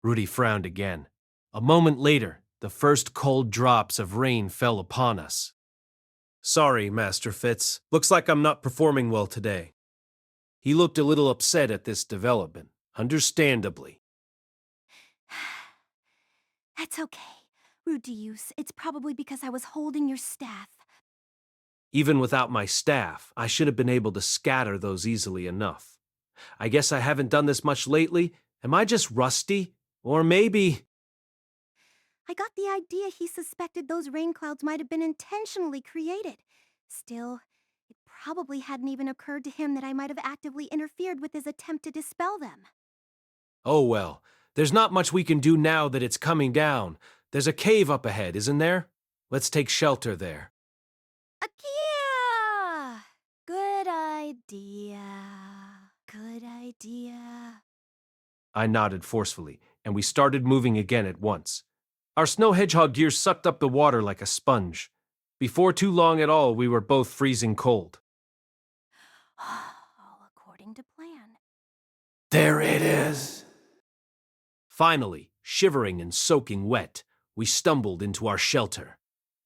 Rudy frowned again. A moment later, the first cold drops of rain fell upon us. Sorry, Master Fitz. Looks like I'm not performing well today. He looked a little upset at this development. Understandably. That's okay. Rudeus, it's probably because I was holding your staff. Even without my staff, I should have been able to scatter those easily enough. I guess I haven't done this much lately. Am I just rusty? Or maybe... I got the idea he suspected those rain clouds might have been intentionally created. Still, it probably hadn't even occurred to him that I might have actively interfered with his attempt to dispel them. Oh well, there's not much we can do now that it's coming down. There's a cave up ahead, isn't there? Let's take shelter there. Akia! Good idea. Good idea. I nodded forcefully, and we started moving again at once. Our snow hedgehog gear sucked up the water like a sponge. Before too long at all, we were both freezing cold. All according to plan. There it is! Finally, shivering and soaking wet, we stumbled into our shelter.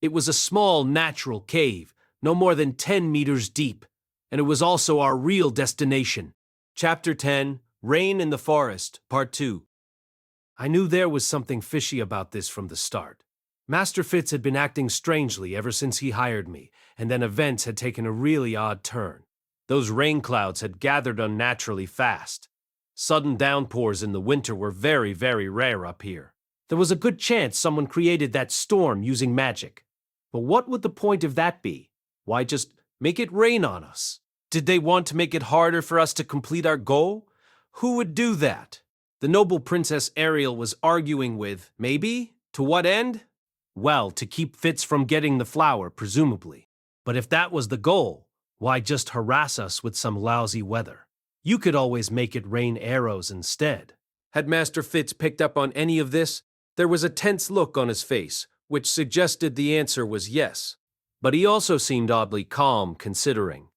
It was a small, natural cave, no more than 10 meters deep, and it was also our real destination. Chapter 10, Rain in the Forest, Part 2. I knew there was something fishy about this from the start. Master Fitz had been acting strangely ever since he hired me, and then events had taken a really odd turn. Those rain clouds had gathered unnaturally fast. Sudden downpours in the winter were very, very rare up here. There was a good chance someone created that storm using magic. But what would the point of that be? Why just make it rain on us? Did they want to make it harder for us to complete our goal? Who would do that? The noble Princess Ariel was arguing with, maybe? To what end? Well, to keep Fitz from getting the flower, presumably. But if that was the goal, why just harass us with some lousy weather? You could always make it rain arrows instead. Had Master Fitz picked up on any of this? There was a tense look on his face, which suggested the answer was yes. But he also seemed oddly calm, considering.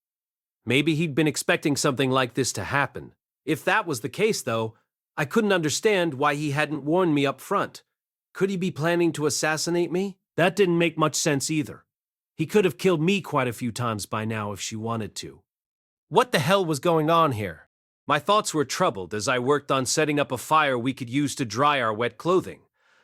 Maybe he'd been expecting something like this to happen. If that was the case, though, I couldn't understand why he hadn't warned me up front. Could he be planning to assassinate me? That didn't make much sense either. He could have killed me quite a few times by now if she wanted to. What the hell was going on here? My thoughts were troubled as I worked on setting up a fire we could use to dry our wet clothing.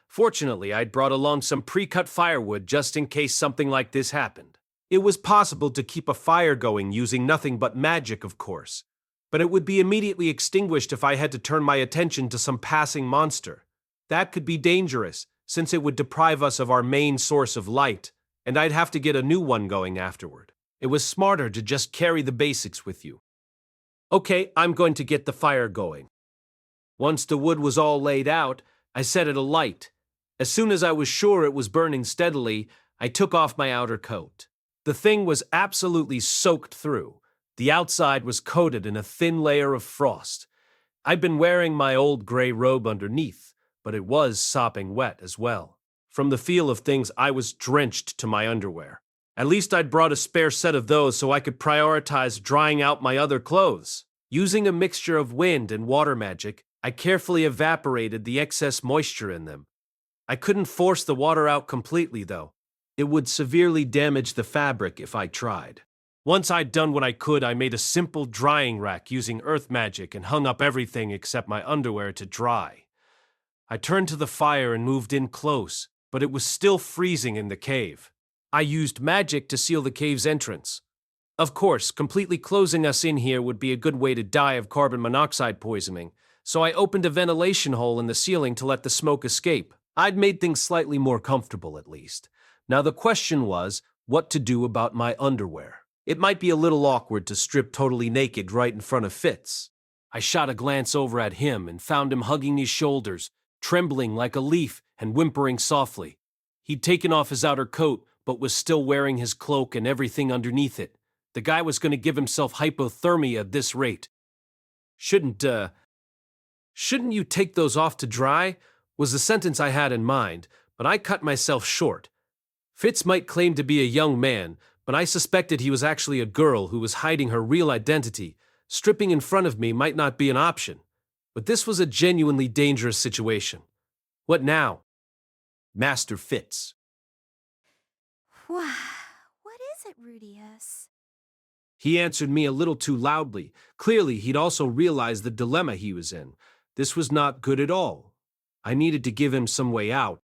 Fortunately, I'd brought along some pre-cut firewood just in case something like this happened. It was possible to keep a fire going using nothing but magic, of course, but it would be immediately extinguished if I had to turn my attention to some passing monster. That could be dangerous, since it would deprive us of our main source of light, and I'd have to get a new one going afterward. It was smarter to just carry the basics with you. Okay, I'm going to get the fire going. Once the wood was all laid out, I set it alight. As soon as I was sure it was burning steadily, I took off my outer coat. The thing was absolutely soaked through. The outside was coated in a thin layer of frost. I'd been wearing my old gray robe underneath, but it was sopping wet as well. From the feel of things, I was drenched to my underwear. At least I'd brought a spare set of those so I could prioritize drying out my other clothes. Using a mixture of wind and water magic, I carefully evaporated the excess moisture in them. I couldn't force the water out completely, though. It would severely damage the fabric if I tried. Once I'd done what I could, I made a simple drying rack using earth magic and hung up everything except my underwear to dry. I turned to the fire and moved in close, but it was still freezing in the cave. I used magic to seal the cave's entrance. Of course, completely closing us in here would be a good way to die of carbon monoxide poisoning, so I opened a ventilation hole in the ceiling to let the smoke escape. I'd made things slightly more comfortable at least. Now the question was, what to do about my underwear? It might be a little awkward to strip totally naked right in front of Fitz. I shot a glance over at him and found him hugging his shoulders, trembling like a leaf and whimpering softly. He'd taken off his outer coat, but was still wearing his cloak and everything underneath it. The guy was going to give himself hypothermia at this rate. Shouldn't you take those off to dry? Was the sentence I had in mind, but I cut myself short. Fitz might claim to be a young man, but I suspected he was actually a girl who was hiding her real identity. Stripping in front of me might not be an option. But this was a genuinely dangerous situation. What now? Master Fitz. What is it, Rudeus? He answered me a little too loudly. Clearly, he'd also realized the dilemma he was in. This was not good at all. I needed to give him some way out.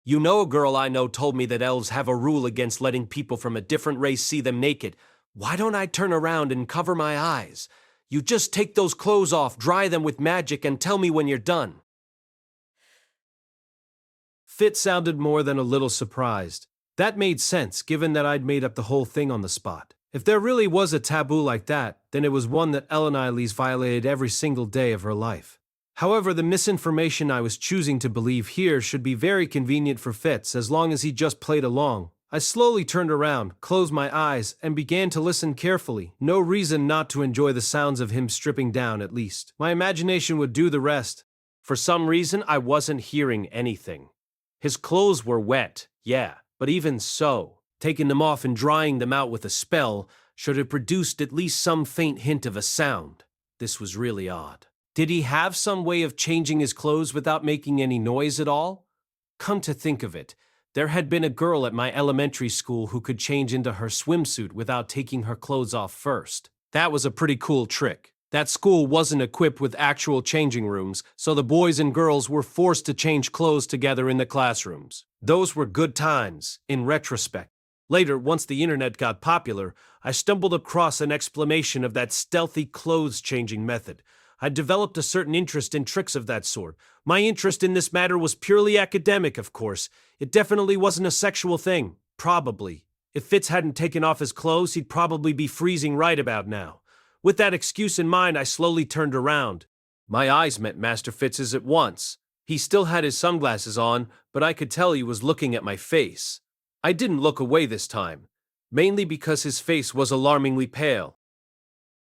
You know, a girl I know told me that elves have a rule against letting people from a different race see them naked. Why don't I turn around and cover my eyes? You just take those clothes off, dry them with magic, and tell me when you're done. Fitz sounded more than a little surprised. That made sense, given that I'd made up the whole thing on the spot. If there really was a taboo like that, then it was one that Elise violated every single day of her life. However, the misinformation I was choosing to believe here should be very convenient for Fitz as long as he just played along. I slowly turned around, closed my eyes, and began to listen carefully. No reason not to enjoy the sounds of him stripping down, at least. My imagination would do the rest. For some reason, I wasn't hearing anything. His clothes were wet, yeah, but even so, taking them off and drying them out with a spell should have produced at least some faint hint of a sound. This was really odd. Did he have some way of changing his clothes without making any noise at all? Come to think of it, there had been a girl at my elementary school who could change into her swimsuit without taking her clothes off first. That was a pretty cool trick. That school wasn't equipped with actual changing rooms, so the boys and girls were forced to change clothes together in the classrooms. Those were good times, in retrospect. Later, once the internet got popular, I stumbled across an explanation of that stealthy clothes-changing method. I developed a certain interest in tricks of that sort. My interest in this matter was purely academic, of course. It definitely wasn't a sexual thing. Probably. If Fitz hadn't taken off his clothes, he'd probably be freezing right about now. With that excuse in mind, I slowly turned around. My eyes met Master Fitz's at once. He still had his sunglasses on, but I could tell he was looking at my face. I didn't look away this time, mainly because his face was alarmingly pale.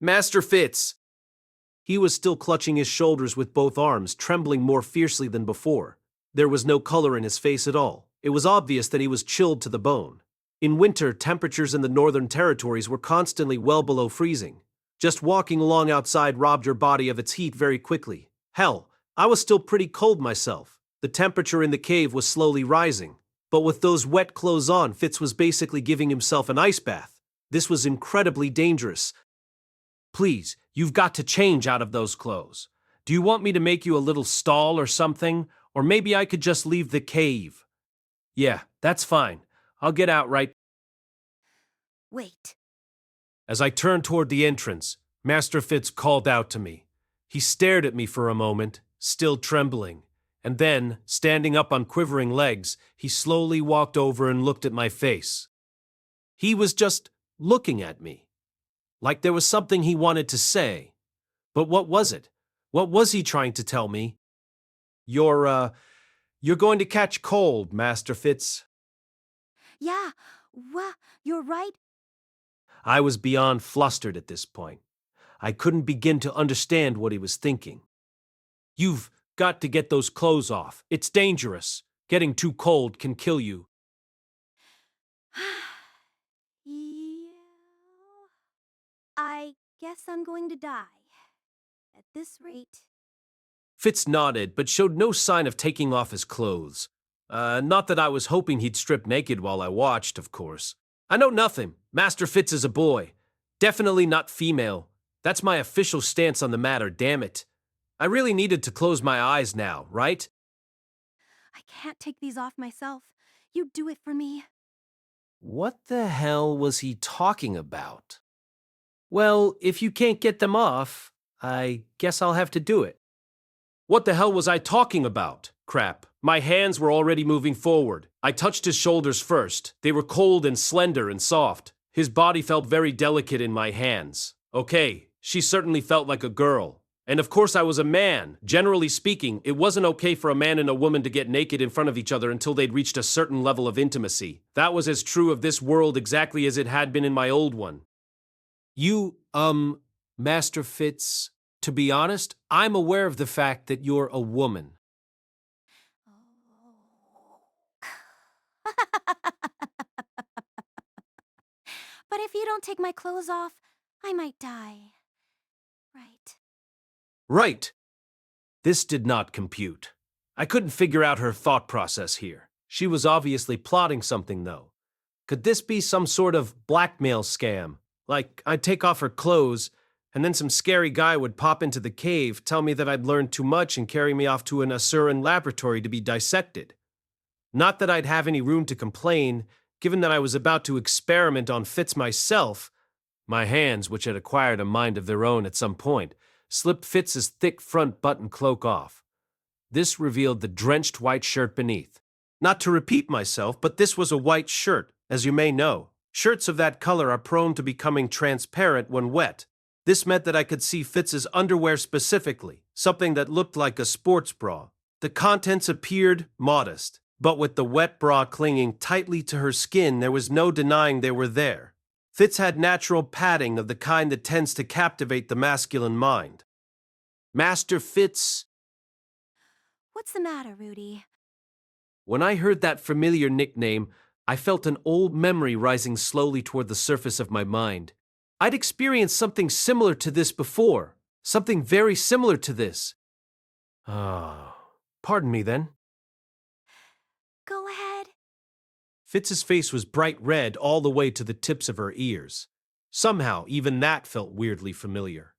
Master Fitz! He was still clutching his shoulders with both arms, trembling more fiercely than before. There was no color in his face at all. It was obvious that he was chilled to the bone. In winter, temperatures in the northern territories were constantly well below freezing. Just walking along outside robbed your body of its heat very quickly. Hell, I was still pretty cold myself. The temperature in the cave was slowly rising. But with those wet clothes on, Fitz was basically giving himself an ice bath. This was incredibly dangerous. Please, you've got to change out of those clothes. Do you want me to make you a little stall or something? Or maybe I could just leave the cave. Yeah, that's fine. I'll get out right. Wait. As I turned toward the entrance, Master Fitz called out to me. He stared at me for a moment, still trembling, and then, standing up on quivering legs, he slowly walked over and looked at my face. He was just looking at me, like there was something he wanted to say. But what was it? What was he trying to tell me? You're going to catch cold, Master Fitz. Yeah, you're right. I was beyond flustered at this point. I couldn't begin to understand what he was thinking. You've got to get those clothes off. It's dangerous. Getting too cold can kill you. Yeah. I guess I'm going to die. At this rate. Fitz nodded, but showed no sign of taking off his clothes. Not that I was hoping he'd strip naked while I watched, of course. I know nothing. Master Fitz is a boy. Definitely not female. That's my official stance on the matter, damn it. I really needed to close my eyes now, right? I can't take these off myself. You do it for me. What the hell was he talking about? Well, if you can't get them off, I guess I'll have to do it. What the hell was I talking about? Crap. My hands were already moving forward. I touched his shoulders first. They were cold and slender and soft. His body felt very delicate in my hands. Okay, she certainly felt like a girl. And of course I was a man. Generally speaking, it wasn't okay for a man and a woman to get naked in front of each other until they'd reached a certain level of intimacy. That was as true of this world exactly as it had been in my old one. You, Master Fitz, to be honest, I'm aware of the fact that you're a woman. But if you don't take my clothes off, I might die. Right. Right. This did not compute. I couldn't figure out her thought process here. She was obviously plotting something, though. Could this be some sort of blackmail scam? Like, I'd take off her clothes, and then some scary guy would pop into the cave, tell me that I'd learned too much, and carry me off to an Asuran laboratory to be dissected. Not that I'd have any room to complain, given that I was about to experiment on Fitz myself. My hands, which had acquired a mind of their own at some point, slipped Fitz's thick front button cloak off. This revealed the drenched white shirt beneath. Not to repeat myself, but this was a white shirt, as you may know. Shirts of that color are prone to becoming transparent when wet. This meant that I could see Fitz's underwear specifically, something that looked like a sports bra. The contents appeared modest, but with the wet bra clinging tightly to her skin, there was no denying they were there. Fitz had natural padding of the kind that tends to captivate the masculine mind. Master Fitz. What's the matter, Rudy? When I heard that familiar nickname, I felt an old memory rising slowly toward the surface of my mind. I'd experienced something similar to this before. Something very similar to this. Pardon me then. Go ahead. Fitz's face was bright red all the way to the tips of her ears. Somehow, even that felt weirdly familiar.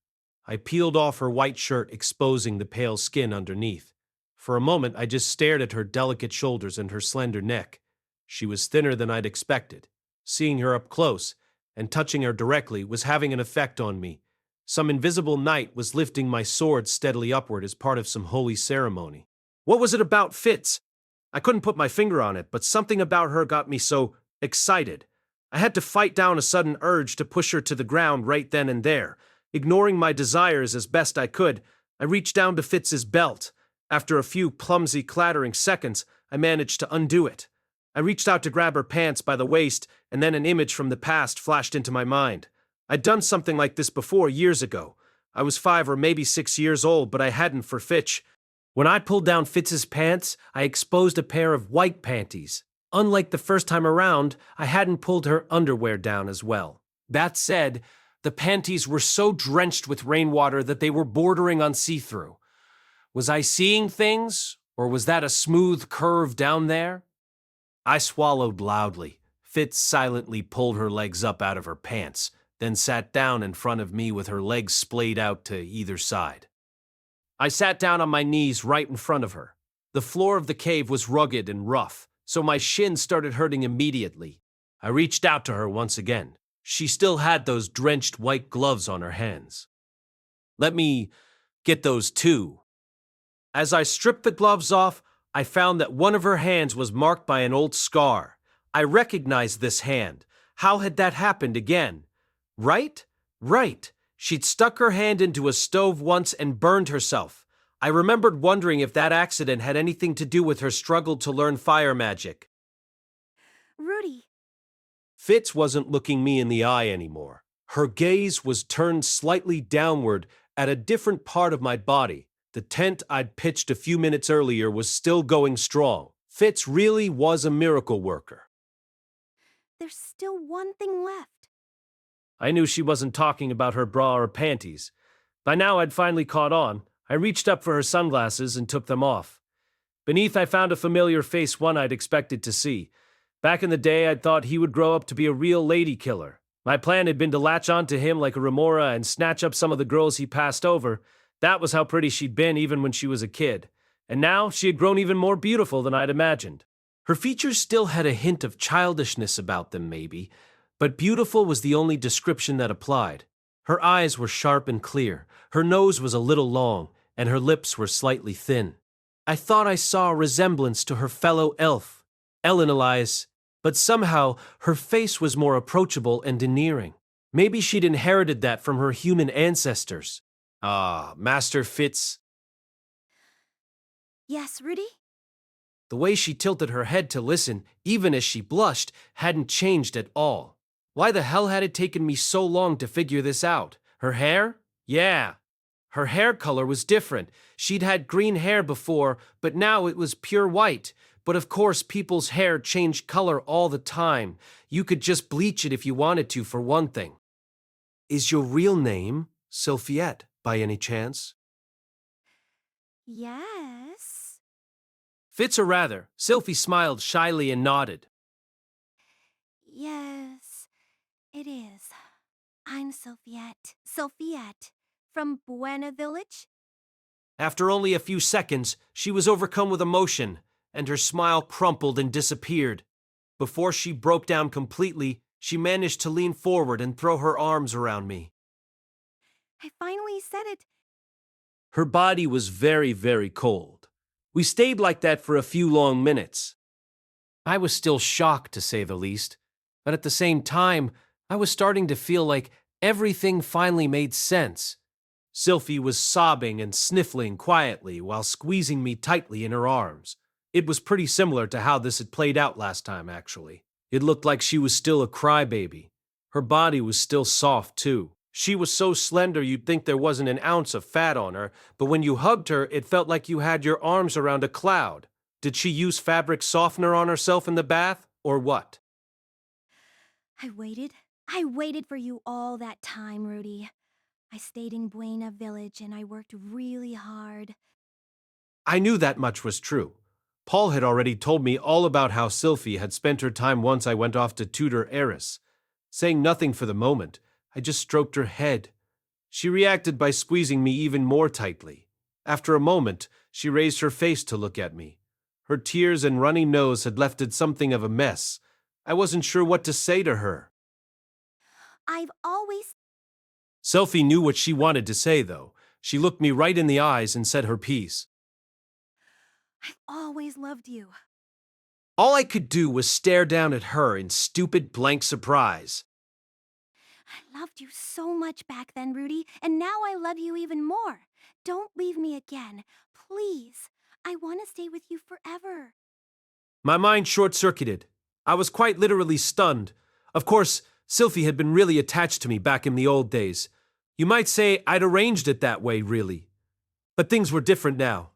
I peeled off her white shirt, exposing the pale skin underneath. For a moment, I just stared at her delicate shoulders and her slender neck. She was thinner than I'd expected. Seeing her up close and touching her directly was having an effect on me. Some invisible knight was lifting my sword steadily upward as part of some holy ceremony. What was it about Fitz? I couldn't put my finger on it, but something about her got me so excited. I had to fight down a sudden urge to push her to the ground right then and there. Ignoring my desires as best I could, I reached down to Fitz's belt. After a few clumsy, clattering seconds, I managed to undo it. I reached out to grab her pants by the waist, and then an image from the past flashed into my mind. I'd done something like this before years ago. I was 5 or maybe 6 years old, but I hadn't for Fitch. When I pulled down Fitz's pants, I exposed a pair of white panties. Unlike the first time around, I hadn't pulled her underwear down as well. That said, the panties were so drenched with rainwater that they were bordering on see-through. Was I seeing things, or was that a smooth curve down there? I swallowed loudly. Fitz silently pulled her legs up out of her pants, then sat down in front of me with her legs splayed out to either side. I sat down on my knees right in front of her. The floor of the cave was rugged and rough, so my shins started hurting immediately. I reached out to her once again. She still had those drenched white gloves on her hands. Let me get those too. As I stripped the gloves off, I found that one of her hands was marked by an old scar. I recognized this hand. How had that happened again? Right? Right. She'd stuck her hand into a stove once and burned herself. I remembered wondering if that accident had anything to do with her struggle to learn fire magic. Rudy. Fitz wasn't looking me in the eye anymore. Her gaze was turned slightly downward at a different part of my body. The tent I'd pitched a few minutes earlier was still going strong. Fitz really was a miracle worker. There's still one thing left. I knew she wasn't talking about her bra or panties. By now I'd finally caught on. I reached up for her sunglasses and took them off. Beneath I found a familiar face, one I'd expected to see. Back in the day I'd thought he would grow up to be a real lady killer. My plan had been to latch onto him like a remora and snatch up some of the girls he passed over. That was how pretty she'd been even when she was a kid. And now she had grown even more beautiful than I'd imagined. Her features still had a hint of childishness about them maybe, but beautiful was the only description that applied. Her eyes were sharp and clear, her nose was a little long, and her lips were slightly thin. I thought I saw a resemblance to her fellow elf, Ellen Elias, but somehow her face was more approachable and endearing. Maybe she'd inherited that from her human ancestors. Ah, Master Fitz. Yes, Rudy? The way she tilted her head to listen, even as she blushed, hadn't changed at all. Why the hell had it taken me so long to figure this out? Her hair? Yeah. Her hair color was different. She'd had green hair before, but now it was pure white. But of course, people's hair changed color all the time. You could just bleach it if you wanted to, for one thing. Is your real name Sylphiette, by any chance? Yes. Fitz or rather, Sylphie smiled shyly and nodded. Yes, it is. I'm Sylphiette, from Buena Village. After only a few seconds, she was overcome with emotion, and her smile crumpled and disappeared. Before she broke down completely, she managed to lean forward and throw her arms around me. I finally said it. Her body was very, very cold. We stayed like that for a few long minutes. I was still shocked, to say the least, but at the same time, I was starting to feel like everything finally made sense. Sylphie was sobbing and sniffling quietly while squeezing me tightly in her arms. It was pretty similar to how this had played out last time, actually. It looked like she was still a crybaby. Her body was still soft, too. She was so slender you'd think there wasn't an ounce of fat on her, but when you hugged her, it felt like you had your arms around a cloud. Did she use fabric softener on herself in the bath, or what? I waited for you all that time, Rudy. I stayed in Buena Village and I worked really hard. I knew that much was true. Paul had already told me all about how Sylphie had spent her time once I went off to tutor Eris. Saying nothing for the moment, I just stroked her head. She reacted by squeezing me even more tightly. After a moment, she raised her face to look at me. Her tears and runny nose had left it something of a mess. I wasn't sure what to say to her. I've always... Sylphie knew what she wanted to say, though. She looked me right in the eyes and said her piece. I've always loved you. All I could do was stare down at her in stupid blank surprise. I loved you so much back then, Rudy, and now I love you even more. Don't leave me again. Please. I want to stay with you forever. My mind short-circuited. I was quite literally stunned. Of course, Sylphie had been really attached to me back in the old days. You might say I'd arranged it that way, really. But things were different now.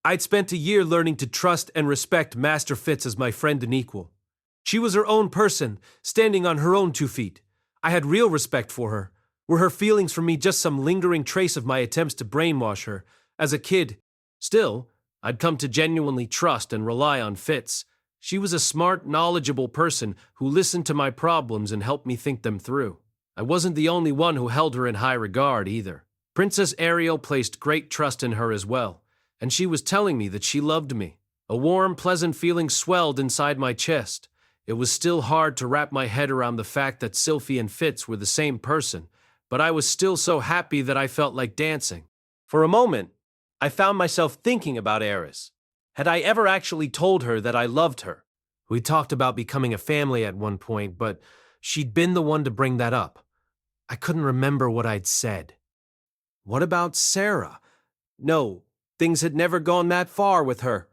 I'd spent a year learning to trust and respect Master Fitz as my friend and equal. She was her own person, standing on her own 2 feet. I had real respect for her. Were her feelings for me just some lingering trace of my attempts to brainwash her? As a kid, still, I'd come to genuinely trust and rely on Fitz. She was a smart, knowledgeable person who listened to my problems and helped me think them through. I wasn't the only one who held her in high regard, either. Princess Ariel placed great trust in her as well, and she was telling me that she loved me. A warm, pleasant feeling swelled inside my chest. It was still hard to wrap my head around the fact that Sylphie and Fitz were the same person, but I was still so happy that I felt like dancing. For a moment, I found myself thinking about Eris. Had I ever actually told her that I loved her? We talked about becoming a family at one point, but she'd been the one to bring that up. I couldn't remember what I'd said. What about Sarah? No, things had never gone that far with her.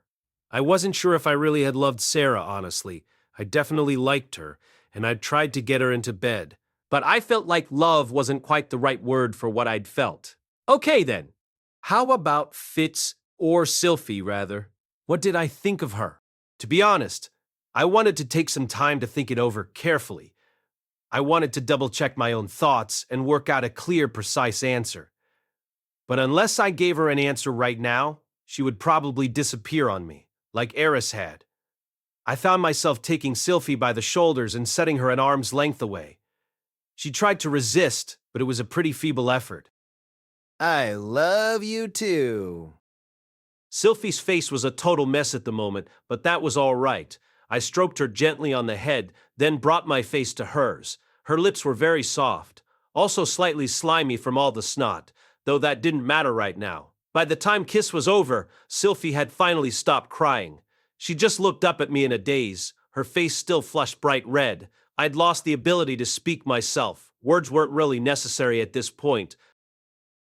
I wasn't sure if I really had loved Sarah, honestly. I definitely liked her, and I'd tried to get her into bed. But I felt like love wasn't quite the right word for what I'd felt. Okay then, how about Fitz, or Sylphie rather? What did I think of her? To be honest, I wanted to take some time to think it over carefully. I wanted to double-check my own thoughts and work out a clear, precise answer. But unless I gave her an answer right now, she would probably disappear on me, like Eris had. I found myself taking Sylphie by the shoulders and setting her an arm's length away. She tried to resist, but it was a pretty feeble effort. I love you too. Sylphie's face was a total mess at the moment, but that was all right. I stroked her gently on the head, then brought my face to hers. Her lips were very soft, also slightly slimy from all the snot, though that didn't matter right now. By the time kiss was over, Sylphie had finally stopped crying. She just looked up at me in a daze, her face still flushed bright red. I'd lost the ability to speak myself. Words weren't really necessary at this point.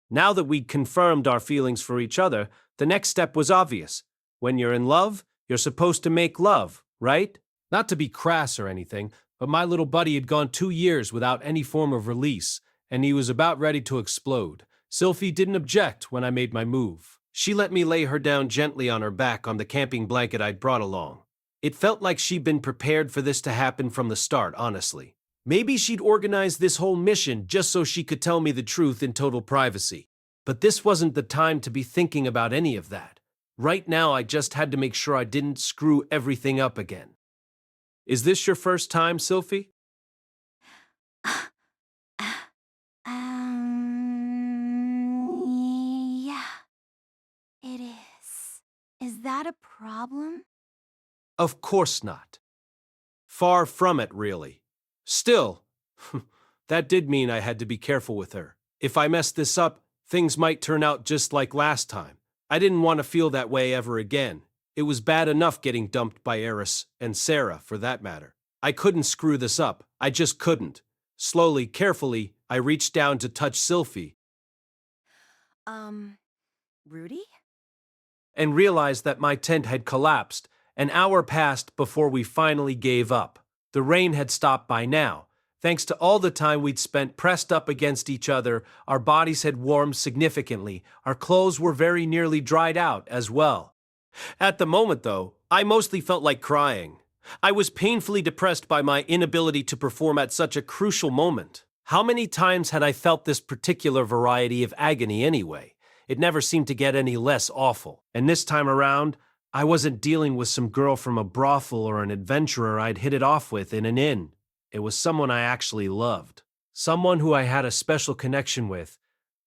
Now that we'd confirmed our feelings for each other, the next step was obvious. When you're in love, you're supposed to make love, right? Not to be crass or anything, but my little buddy had gone 2 years without any form of release, and he was about ready to explode. Sylphie didn't object when I made my move. She let me lay her down gently on her back on the camping blanket I'd brought along. It felt like she'd been prepared for this to happen from the start, honestly. Maybe she'd organized this whole mission just so she could tell me the truth in total privacy. But this wasn't the time to be thinking about any of that. Right now, I just had to make sure I didn't screw everything up again. Is this your first time, Sylphie? Yeah, it is. Is that a problem? Of course not. Far from it, really. Still, that did mean I had to be careful with her. If I messed this up, things might turn out just like last time. I didn't want to feel that way ever again. It was bad enough getting dumped by Eris, and Sarah, for that matter. I couldn't screw this up. I just couldn't. Slowly, carefully, I reached down to touch Sylphie. Rudy? And realized that my tent had collapsed. An hour passed before we finally gave up. The rain had stopped by now. Thanks to all the time we'd spent pressed up against each other, our bodies had warmed significantly. Our clothes were very nearly dried out as well. At the moment, though, I mostly felt like crying. I was painfully depressed by my inability to perform at such a crucial moment. How many times had I felt this particular variety of agony anyway? It never seemed to get any less awful. And this time around, I wasn't dealing with some girl from a brothel or an adventurer I'd hit it off with in an inn. It was someone I actually loved. Someone who I had a special connection with.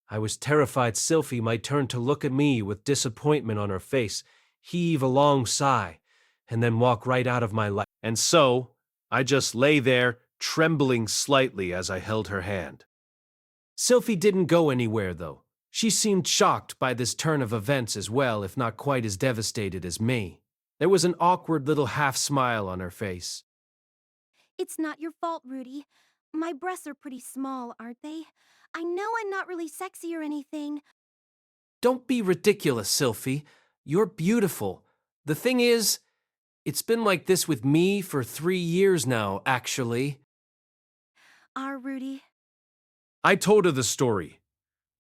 I was terrified Sylphie might turn to look at me with disappointment on her face, heave a long sigh, and then walk right out of my life. And so, I just lay there, trembling slightly as I held her hand. Sylphie didn't go anywhere, though. She seemed shocked by this turn of events as well, if not quite as devastated as me. There was an awkward little half-smile on her face. It's not your fault, Rudy. My breasts are pretty small, aren't they? I know I'm not really sexy or anything. Don't be ridiculous, Sylphie. You're beautiful. The thing is, it's been like this with me for 3 years now, actually. Rudy. I told her the story.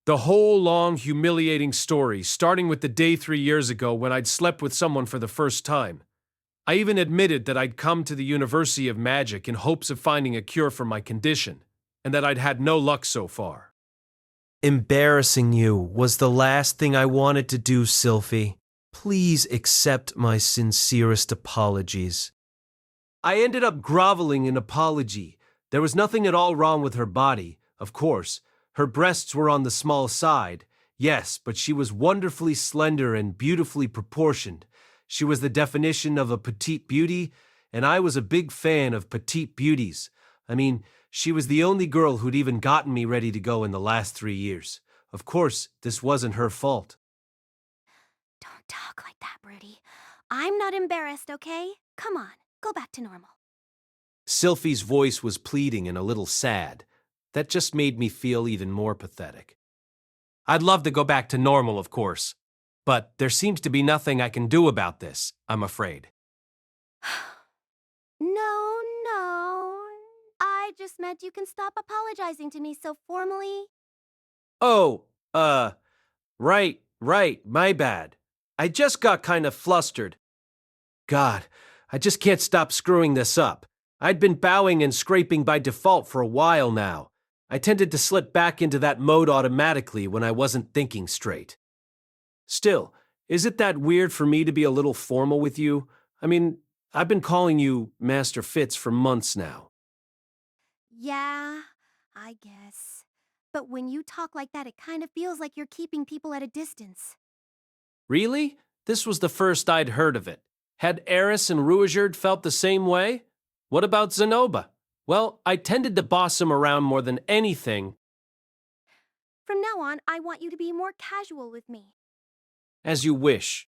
The whole long, humiliating story, starting with the day 3 years ago when I'd slept with someone for the first time. I even admitted that I'd come to the University of Magic in hopes of finding a cure for my condition, and that I'd had no luck so far. Embarrassing you was the last thing I wanted to do, Sylphie. Please accept my sincerest apologies. I ended up groveling in apology. There was nothing at all wrong with her body, of course. Her breasts were on the small side, yes, but she was wonderfully slender and beautifully proportioned. She was the definition of a petite beauty, and I was a big fan of petite beauties. I mean, she was the only girl who'd even gotten me ready to go in the last 3 years. Of course, this wasn't her fault. Don't talk like that, Rudy. I'm not embarrassed, okay? Come on, go back to normal. Sylphie's voice was pleading and a little sad. That just made me feel even more pathetic. I'd love to go back to normal, of course. But there seems to be nothing I can do about this, I'm afraid. No, I just meant you can stop apologizing to me so formally. Oh, right, my bad. I just got kind of flustered. God, I just can't stop screwing this up. I'd been bowing and scraping by default for a while now. I tended to slip back into that mode automatically when I wasn't thinking straight. Still, is it that weird for me to be a little formal with you? I mean, I've been calling you Master Fitz for months now. Yeah, I guess. But when you talk like that, it kind of feels like you're keeping people at a distance. Really? This was the first I'd heard of it. Had Eris and Ruijerd felt the same way? What about Zenoba? Well, I tended to boss him around more than anything. From now on, I want you to be more casual with me. As you wish.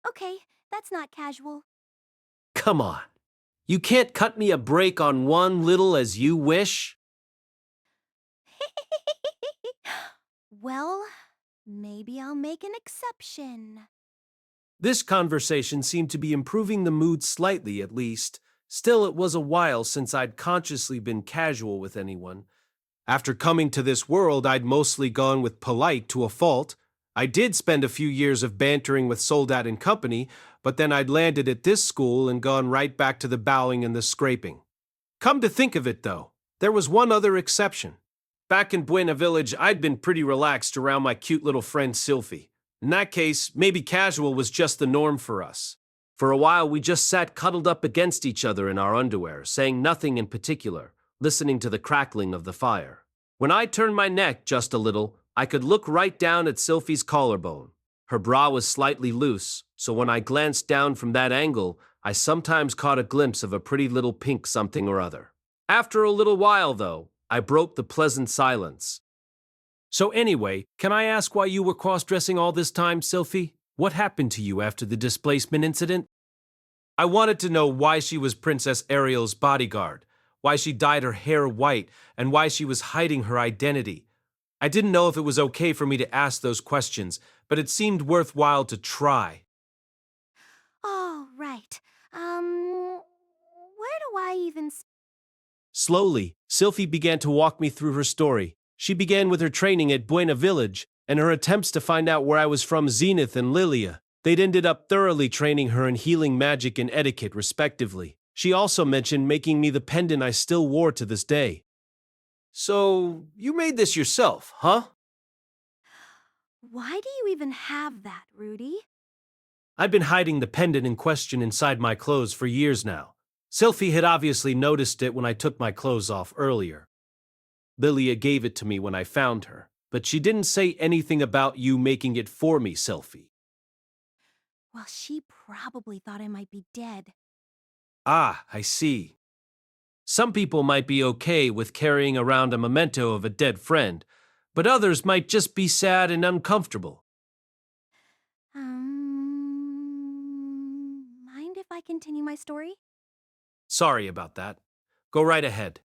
Okay, that's not casual. Come on. You can't cut me a break on one little as you wish? Well, maybe I'll make an exception. This conversation seemed to be improving the mood slightly, at least. Still, it was a while since I'd consciously been casual with anyone. After coming to this world, I'd mostly gone with polite to a fault. I did spend a few years of bantering with Soldat and company, but then I'd landed at this school and gone right back to the bowing and the scraping. Come to think of it, though, there was one other exception. Back in Buena Village, I'd been pretty relaxed around my cute little friend Sylphie. In that case, maybe casual was just the norm for us. For a while, we just sat cuddled up against each other in our underwear, saying nothing in particular, listening to the crackling of the fire. When I turned my neck just a little, I could look right down at Sylphie's collarbone. Her bra was slightly loose, so when I glanced down from that angle, I sometimes caught a glimpse of a pretty little pink something or other. After a little while, though, I broke the pleasant silence. So anyway, can I ask why you were cross-dressing all this time, Sylphie? What happened to you after the displacement incident? I wanted to know why she was Princess Ariel's bodyguard, why she dyed her hair white, and why she was hiding her identity. I didn't know if it was okay for me to ask those questions, but it seemed worthwhile to try. Oh, right. Where do I even... Slowly, Sylphie began to walk me through her story. She began with her training at Buena Village, and her attempts to find out where I was from Zenith and Lilia. They'd ended up thoroughly training her in healing magic and etiquette, respectively. She also mentioned making me the pendant I still wore to this day. So, you made this yourself, huh? Why do you even have that, Rudy? I've been hiding the pendant in question inside my clothes for years now. Sylphie had obviously noticed it when I took my clothes off earlier. Lilia gave it to me when I found her, but she didn't say anything about you making it for me, Sylphie. Well, she probably thought I might be dead. Ah, I see. Some people might be okay with carrying around a memento of a dead friend, but others might just be sad and uncomfortable. Mind if I continue my story? Sorry about that. Go right ahead.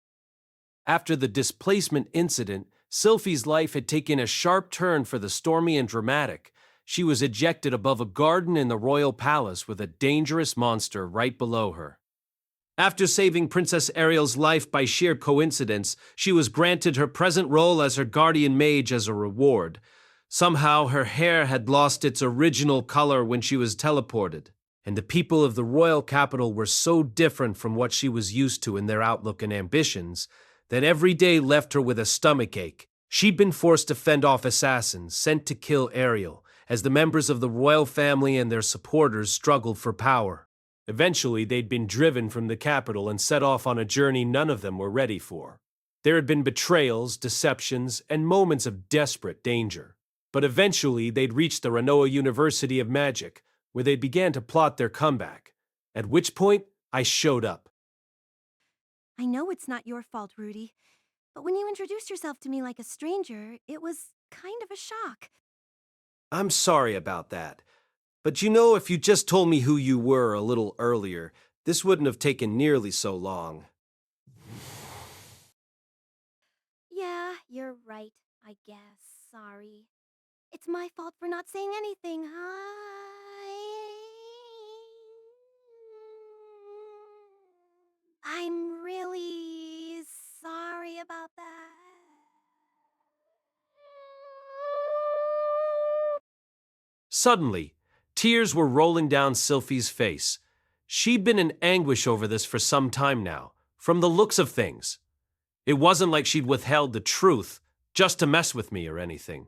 After the displacement incident, Sylphie's life had taken a sharp turn for the stormy and dramatic. She was ejected above a garden in the royal palace with a dangerous monster right below her. After saving Princess Ariel's life by sheer coincidence, she was granted her present role as her guardian mage as a reward. Somehow, her hair had lost its original color when she was teleported, and the people of the royal capital were so different from what she was used to in their outlook and ambitions that every day left her with a stomachache. She'd been forced to fend off assassins sent to kill Ariel, as the members of the royal family and their supporters struggled for power. Eventually, they'd been driven from the capital and set off on a journey none of them were ready for. There had been betrayals, deceptions, and moments of desperate danger. But eventually, they'd reached the Renoa University of Magic, where they began to plot their comeback, at which point I showed up. I know it's not your fault, Rudy, but when you introduced yourself to me like a stranger, it was kind of a shock. I'm sorry about that. But you know, if you just told me who you were a little earlier, this wouldn't have taken nearly so long. Yeah, you're right, I guess. Sorry. It's my fault for not saying anything, I'm really Suddenly, tears were rolling down Sylphie's face. She'd been in anguish over this for some time now, from the looks of things. It wasn't like she'd withheld the truth just to mess with me or anything.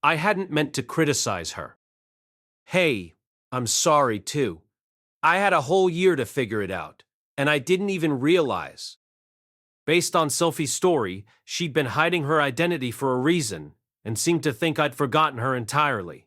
I hadn't meant to criticize her. Hey, I'm sorry too. I had a whole year to figure it out, and I didn't even realize. Based on Sylphie's story, she'd been hiding her identity for a reason, and seemed to think I'd forgotten her entirely.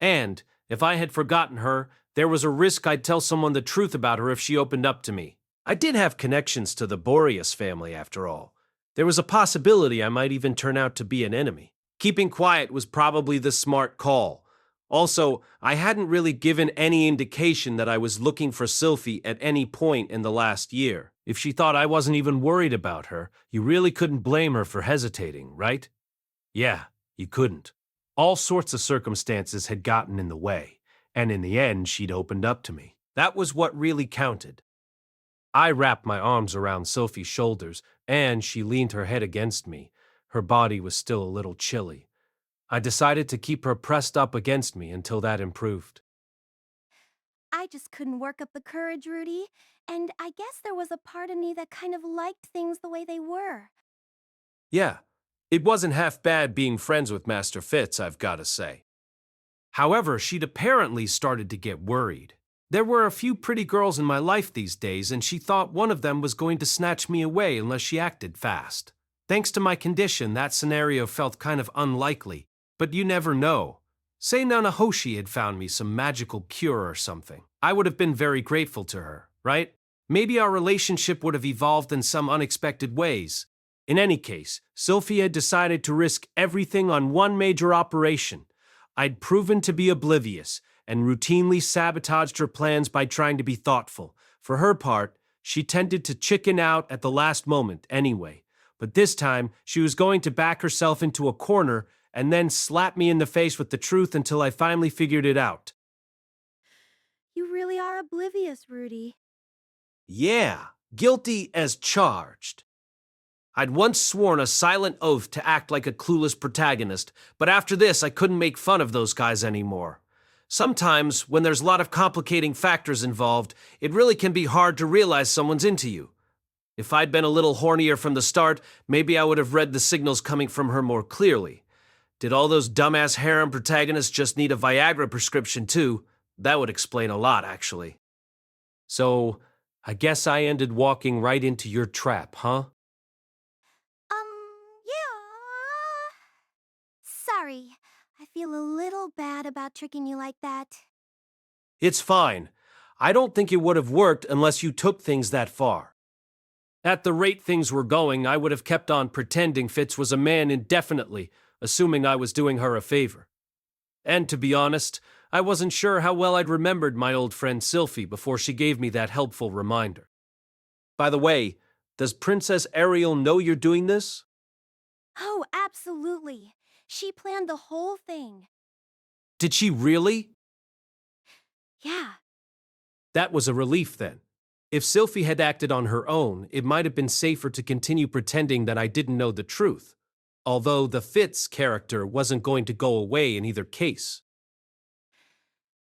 And, if I had forgotten her, there was a risk I'd tell someone the truth about her if she opened up to me. I did have connections to the Boreas family, after all. There was a possibility I might even turn out to be an enemy. Keeping quiet was probably the smart call. Also, I hadn't really given any indication that I was looking for Sylphie at any point in the last year. If she thought I wasn't even worried about her, you really couldn't blame her for hesitating, right? Yeah, you couldn't. All sorts of circumstances had gotten in the way, and in the end she'd opened up to me. That was what really counted. I wrapped my arms around Sylphie's shoulders, and she leaned her head against me. Her body was still a little chilly. I decided to keep her pressed up against me until that improved. I just couldn't work up the courage, Rudy, and I guess there was a part of me that kind of liked things the way they were. Yeah, it wasn't half bad being friends with Master Fitz, I've got to say. However, she'd apparently started to get worried. There were a few pretty girls in my life these days, and she thought one of them was going to snatch me away unless she acted fast. Thanks to my condition, that scenario felt kind of unlikely, but you never know. Say Nanahoshi had found me some magical cure or something. I would have been very grateful to her, right? Maybe our relationship would have evolved in some unexpected ways. In any case, Sylphie had decided to risk everything on one major operation. I'd proven to be oblivious, and routinely sabotaged her plans by trying to be thoughtful. For her part, she tended to chicken out at the last moment anyway. But this time, she was going to back herself into a corner and then slap me in the face with the truth until I finally figured it out. You really are oblivious, Rudy. Yeah, guilty as charged. I'd once sworn a silent oath to act like a clueless protagonist, but after this I couldn't make fun of those guys anymore. Sometimes, when there's a lot of complicating factors involved, it really can be hard to realize someone's into you. If I'd been a little hornier from the start, maybe I would have read the signals coming from her more clearly. Did all those dumbass harem protagonists just need a Viagra prescription too? That would explain a lot, actually. So, I guess I ended walking right into your trap, huh? Yeah. Sorry. I feel a little bad about tricking you like that. It's fine. I don't think it would have worked unless you took things that far. At the rate things were going, I would have kept on pretending Fitz was a man indefinitely, assuming I was doing her a favor. And to be honest, I wasn't sure how well I'd remembered my old friend Sylphie before she gave me that helpful reminder. By the way, does Princess Ariel know you're doing this? Oh, absolutely. She planned the whole thing. Did she really? Yeah. That was a relief then. If Sylphie had acted on her own, it might have been safer to continue pretending that I didn't know the truth, although the Fitz character wasn't going to go away in either case.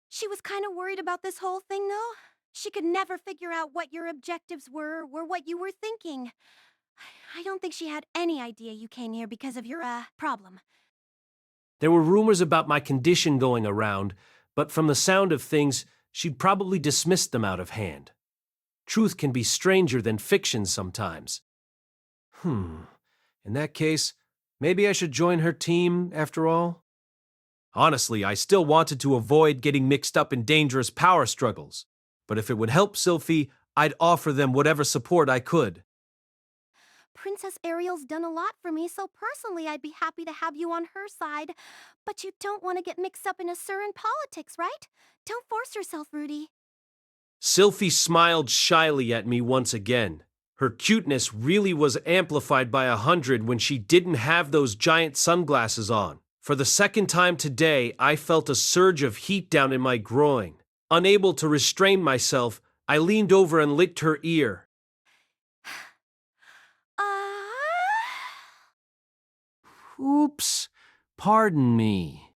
She was kind of worried about this whole thing, though. She could never figure out what your objectives were or what you were thinking. I don't think she had any idea you came here because of your, problem. There were rumors about my condition going around, but from the sound of things, she'd probably dismissed them out of hand. Truth can be stranger than fiction sometimes. In that case, maybe I should join her team after all? Honestly, I still wanted to avoid getting mixed up in dangerous power struggles, but if it would help Sylphie, I'd offer them whatever support I could. Princess Ariel's done a lot for me, so personally I'd be happy to have you on her side. But you don't want to get mixed up in a Surin politics, right? Don't force yourself, Rudy. Sylphie smiled shyly at me once again. Her cuteness really was amplified by 100 when she didn't have those giant sunglasses on. For the second time today, I felt a surge of heat down in my groin. Unable to restrain myself, I leaned over and licked her ear. Oops, pardon me.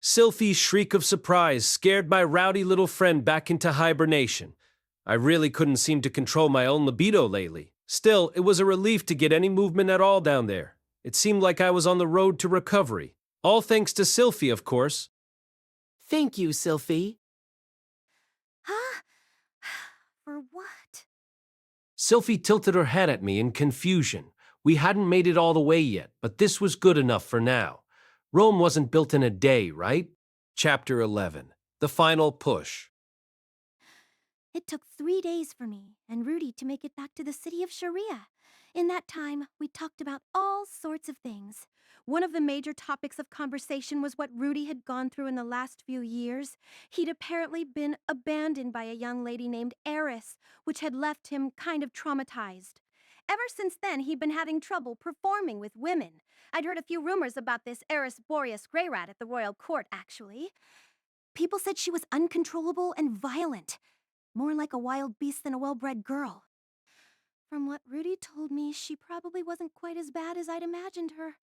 Sylphie's shriek of surprise scared my rowdy little friend back into hibernation. I really couldn't seem to control my own libido lately. Still, it was a relief to get any movement at all down there. It seemed like I was on the road to recovery. All thanks to Sylphie, of course. Thank you, Sylphie. Huh? For what? Sylphie tilted her head at me in confusion. We hadn't made it all the way yet, but this was good enough for now. Rome wasn't built in a day, right? Chapter 11. The Final Push. It took 3 days for me and Rudy to make it back to the city of Sharia. In that time, we talked about all sorts of things. One of the major topics of conversation was what Rudy had gone through in the last few years. He'd apparently been abandoned by a young lady named Eris, which had left him kind of traumatized. Ever since then, he'd been having trouble performing with women. I'd heard a few rumors about this Eris Boreas Grey Rat at the royal court, actually. People said she was uncontrollable and violent, more like a wild beast than a well-bred girl. From what Rudy told me, she probably wasn't quite as bad as I'd imagined her.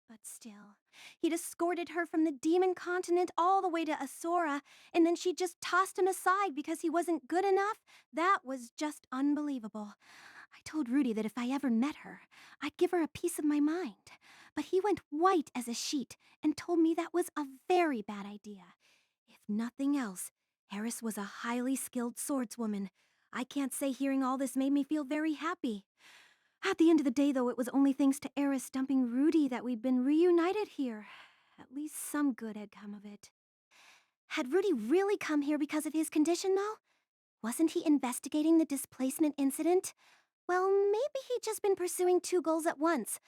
But still, he'd escorted her from the demon continent all the way to Asura, and then she just tossed him aside because he wasn't good enough. That was just unbelievable. I told Rudy that if I ever met her, I'd give her a piece of my mind. But he went white as a sheet and told me that was a very bad idea. If nothing else, Eris was a highly skilled swordswoman. I can't say hearing all this made me feel very happy. At the end of the day, though, it was only thanks to Eris dumping Rudy that we'd been reunited here. At least some good had come of it. Had Rudy really come here because of his condition, though? Wasn't he investigating the displacement incident? Well, maybe he'd just been pursuing 2 goals at once.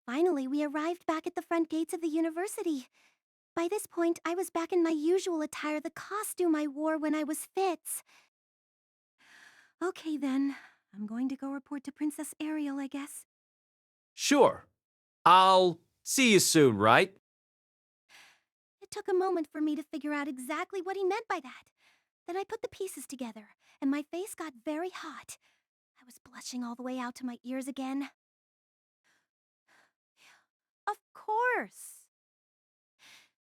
Finally, we arrived back at the front gates of the university. By this point, I was back in my usual attire, the costume I wore when I was Fitz. Okay, then. I'm going to go report to Princess Ariel, I guess. Sure. I'll see you soon, right? It took a moment for me to figure out exactly what he meant by that. Then I put the pieces together, and my face got very hot. I was blushing all the way out to my ears again. Of course!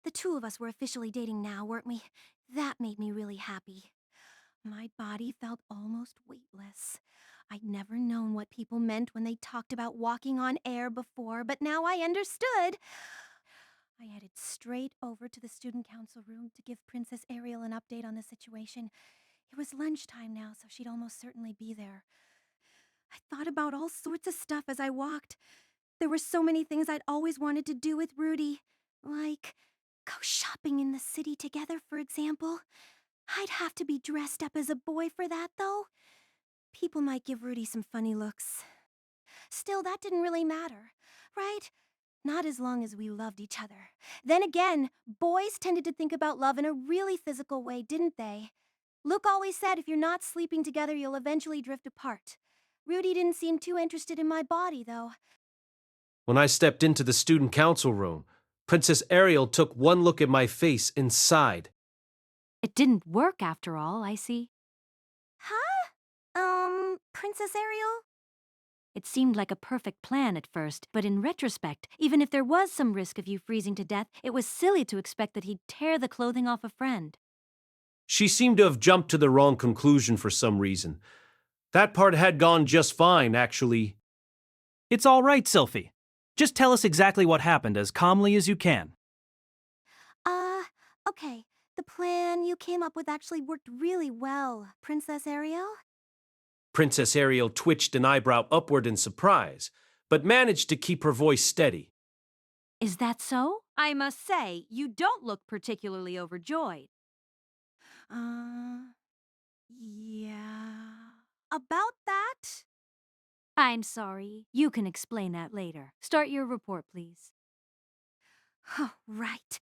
The 2 of us were officially dating now, weren't we? That made me really happy. My body felt almost weightless. I'd never known what people meant when they talked about walking on air before, but now I understood. I headed straight over to the student council room to give Princess Ariel an update on the situation. It was lunchtime now, so she'd almost certainly be there. I thought about all sorts of stuff as I walked. There were so many things I'd always wanted to do with Rudy, like go shopping in the city together, for example. I'd have to be dressed up as a boy for that, though. People might give Rudy some funny looks. Still, that didn't really matter, right? Not as long as we loved each other. Then again, boys tended to think about love in a really physical way, didn't they? Luke always said if you're not sleeping together, you'll eventually drift apart. Rudy didn't seem too interested in my body, though. When I stepped into the student council room, Princess Ariel took one look at my face and sighed. It didn't work after all, I see. Huh? Princess Ariel? It seemed like a perfect plan at first, but in retrospect, even if there was some risk of you freezing to death, it was silly to expect that he'd tear the clothing off a friend. She seemed to have jumped to the wrong conclusion for some reason. That part had gone just fine, actually. It's all right, Sylphie. Just tell us exactly what happened as calmly as you can. Okay. The plan you came up with actually worked really well, Princess Ariel. Princess Ariel twitched an eyebrow upward in surprise, but managed to keep her voice steady. Is that so? I must say, you don't look particularly overjoyed. Yeah. About that? I'm sorry. You can explain that later. Start your report, please. Oh, right.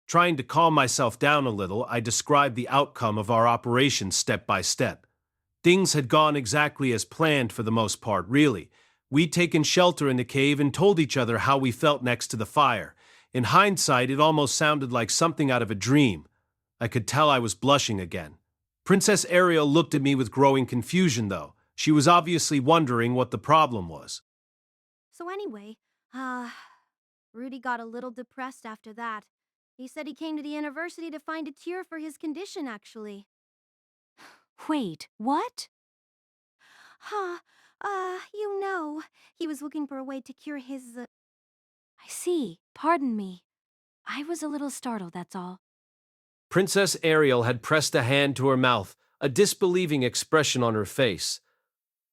Trying to calm myself down a little, I described the outcome of our operation step by step. Things had gone exactly as planned for the most part, really. We'd taken shelter in the cave and told each other how we felt next to the fire. In hindsight, it almost sounded like something out of a dream. I could tell I was blushing again. Princess Ariel looked at me with growing confusion, though. She was obviously wondering what the problem was. So anyway, Rudy got a little depressed after that. He said he came to the university to find a cure for his condition, actually. Wait, what? Huh. You know, he was looking for a way to cure his, I see. Pardon me. I was a little startled, that's all. Princess Ariel had pressed a hand to her mouth, a disbelieving expression on her face.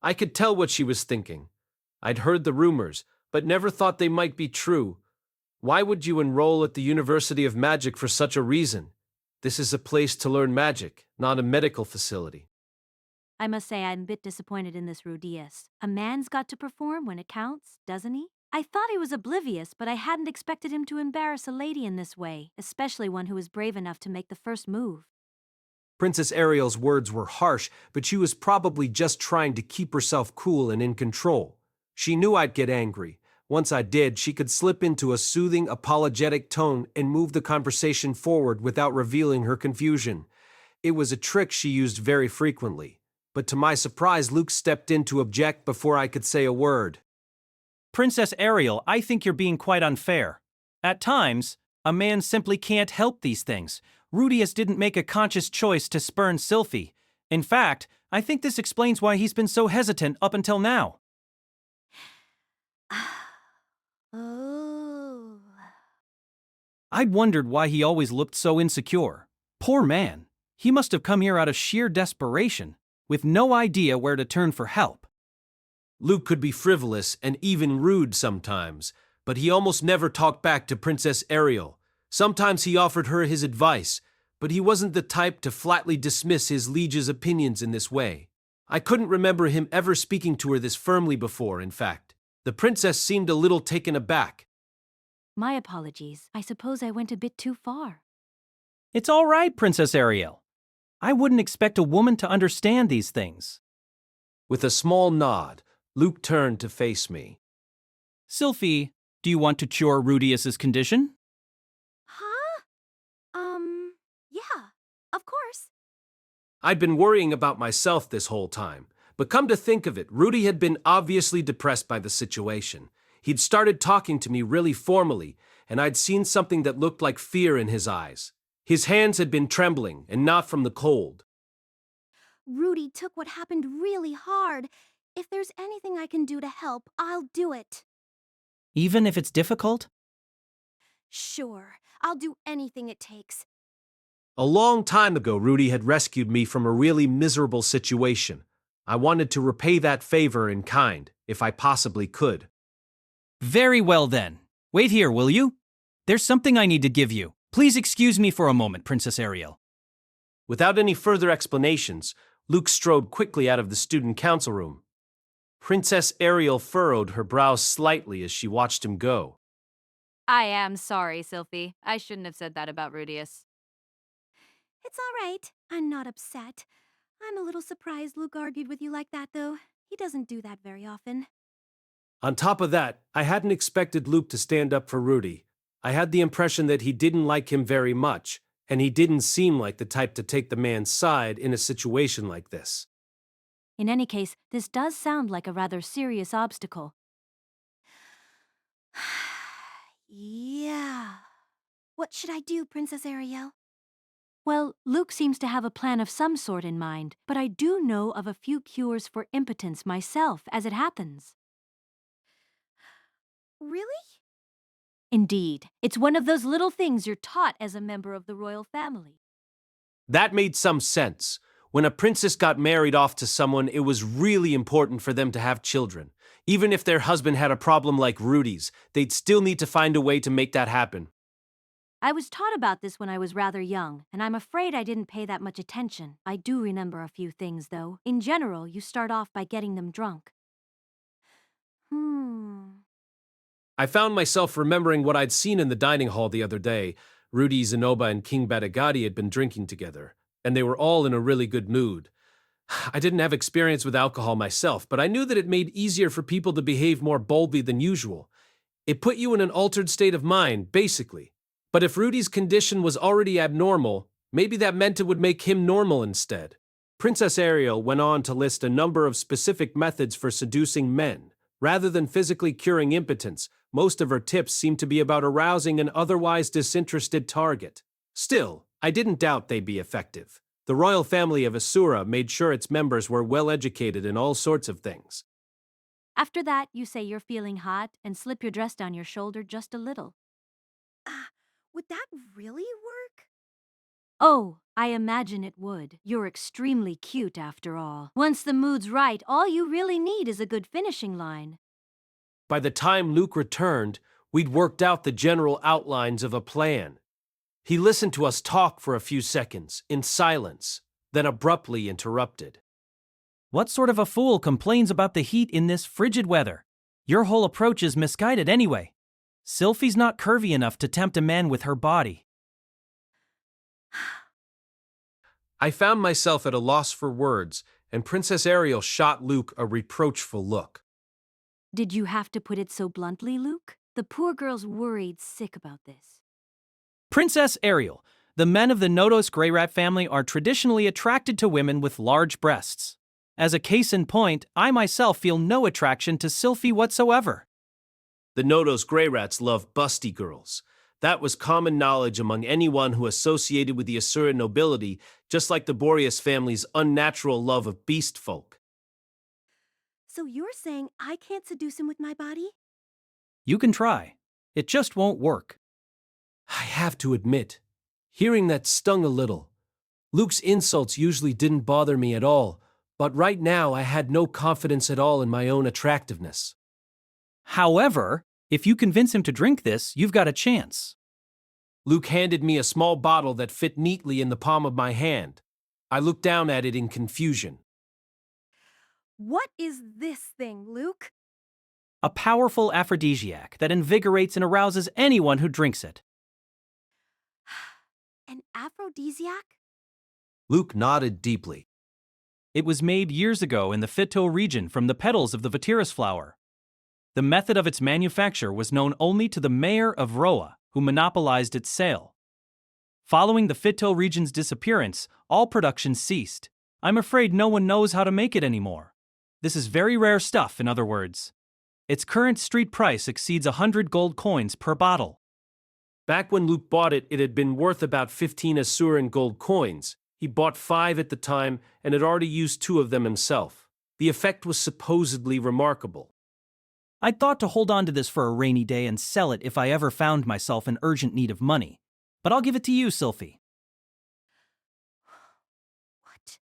I could tell what she was thinking. I'd heard the rumors, but never thought they might be true. Why would you enroll at the University of Magic for such a reason? This is a place to learn magic, not a medical facility. I must say I'm a bit disappointed in this Rudeus. A man's got to perform when it counts, doesn't he? I thought he was oblivious, but I hadn't expected him to embarrass a lady in this way, especially one who was brave enough to make the first move. Princess Ariel's words were harsh, but she was probably just trying to keep herself cool and in control. She knew I'd get angry. Once I did, she could slip into a soothing, apologetic tone and move the conversation forward without revealing her confusion. It was a trick she used very frequently. But to my surprise, Luke stepped in to object before I could say a word. Princess Ariel, I think you're being quite unfair. At times, a man simply can't help these things. Rudeus didn't make a conscious choice to spurn Sylphie. In fact, I think this explains why he's been so hesitant up until now. Oh. I'd wondered why he always looked so insecure. Poor man. He must have come here out of sheer desperation, with no idea where to turn for help. Luke could be frivolous and even rude sometimes, but he almost never talked back to Princess Ariel. Sometimes he offered her his advice, but he wasn't the type to flatly dismiss his liege's opinions in this way. I couldn't remember him ever speaking to her this firmly before, in fact. The princess seemed a little taken aback. My apologies. I suppose I went a bit too far. It's all right, Princess Ariel. I wouldn't expect a woman to understand these things. With a small nod, Luke turned to face me. Sylphie, do you want to cure Rudeus's condition? Huh? Yeah, of course. I'd been worrying about myself this whole time, but come to think of it, Rudy had been obviously depressed by the situation. He'd started talking to me really formally, and I'd seen something that looked like fear in his eyes. His hands had been trembling, and not from the cold. Rudy took what happened really hard. If there's anything I can do to help, I'll do it. Even if it's difficult? Sure, I'll do anything it takes. A long time ago, Rudy had rescued me from a really miserable situation. I wanted to repay that favor in kind, if I possibly could. Very well then. Wait here, will you? There's something I need to give you. Please excuse me for a moment, Princess Ariel. Without any further explanations, Luke strode quickly out of the student council room. Princess Ariel furrowed her brows slightly as she watched him go. I am sorry, Sylphie. I shouldn't have said that about Rudeus. It's all right. I'm not upset. I'm a little surprised Luke argued with you like that, though. He doesn't do that very often. On top of that, I hadn't expected Luke to stand up for Rudy. I had the impression that he didn't like him very much, and he didn't seem like the type to take the man's side in a situation like this. In any case, this does sound like a rather serious obstacle. Yeah. What should I do, Princess Ariel? Well, Luke seems to have a plan of some sort in mind, but I do know of a few cures for impotence myself, as it happens. Really? Indeed. It's one of those little things you're taught as a member of the royal family. That made some sense. When a princess got married off to someone, it was really important for them to have children. Even if their husband had a problem like Rudy's, they'd still need to find a way to make that happen. I was taught about this when I was rather young, and I'm afraid I didn't pay that much attention. I do remember a few things, though. In general, you start off by getting them drunk. I found myself remembering what I'd seen in the dining hall the other day. Rudy, Zenoba, and King Batagati had been drinking together, and they were all in a really good mood. I didn't have experience with alcohol myself, but I knew that it made easier for people to behave more boldly than usual. It put you in an altered state of mind, basically. But if Rudy's condition was already abnormal, maybe that meant it would make him normal instead. Princess Ariel went on to list a number of specific methods for seducing men. Rather than physically curing impotence, Most of her tips seemed to be about arousing an otherwise disinterested target. Still, I didn't doubt they'd be effective. The royal family of Asura made sure its members were well educated in all sorts of things. After that, you say you're feeling hot and slip your dress down your shoulder just a little. Would that really work? Oh, I imagine it would. You're extremely cute after all. Once the mood's right, all you really need is a good finishing line. By the time Luke returned, we'd worked out the general outlines of a plan. He listened to us talk for a few seconds, in silence, then abruptly interrupted. What sort of a fool complains about the heat in this frigid weather? Your whole approach is misguided anyway. Sylphie's not curvy enough to tempt a man with her body. I found myself at a loss for words, and Princess Ariel shot Luke a reproachful look. Did you have to put it so bluntly, Luke? The poor girl's worried sick about this. Princess Ariel, the men of the Nodos Grey Rat family are traditionally attracted to women with large breasts. As a case in point, I myself feel no attraction to Sylphie whatsoever. The Nodos Grey Rats love busty girls. That was common knowledge among anyone who associated with the Asura nobility, just like the Boreas family's unnatural love of beast folk. So you're saying I can't seduce him with my body? You can try. It just won't work. I have to admit, hearing that stung a little. Luke's insults usually didn't bother me at all, but right now I had no confidence at all in my own attractiveness. However, if you convince him to drink this, you've got a chance. Luke handed me a small bottle that fit neatly in the palm of my hand. I looked down at it in confusion. What is this thing, Luke? A powerful aphrodisiac that invigorates and arouses anyone who drinks it. An aphrodisiac? Luke nodded deeply. It was made years ago in the Fito region from the petals of the Vatiris flower. The method of its manufacture was known only to the mayor of Roa, who monopolized its sale. Following the Fito region's disappearance, all production ceased. I'm afraid no one knows how to make it anymore. This is very rare stuff, in other words. Its current street price exceeds 100 gold coins per bottle. Back when Luke bought it, it had been worth about 15 Asuran gold coins. He bought 5 at the time and had already used 2 of them himself. The effect was supposedly remarkable. I'd thought to hold on to this for a rainy day and sell it if I ever found myself in urgent need of money. But I'll give it to you, Sylphie. What?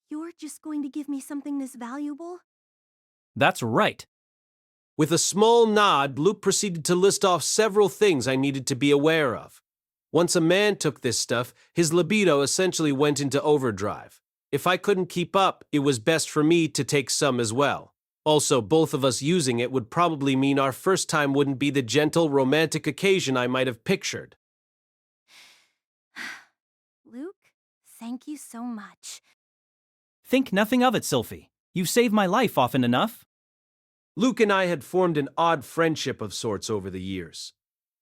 You're just going to give me something this valuable? That's right. With a small nod, Luke proceeded to list off several things I needed to be aware of. Once a man took this stuff, his libido essentially went into overdrive. If I couldn't keep up, it was best for me to take some as well. Also, both of us using it would probably mean our first time wouldn't be the gentle, romantic occasion I might have pictured. Luke, thank you so much. Think nothing of it, Sylphie. You've saved my life often enough. Luke and I had formed an odd friendship of sorts over the years.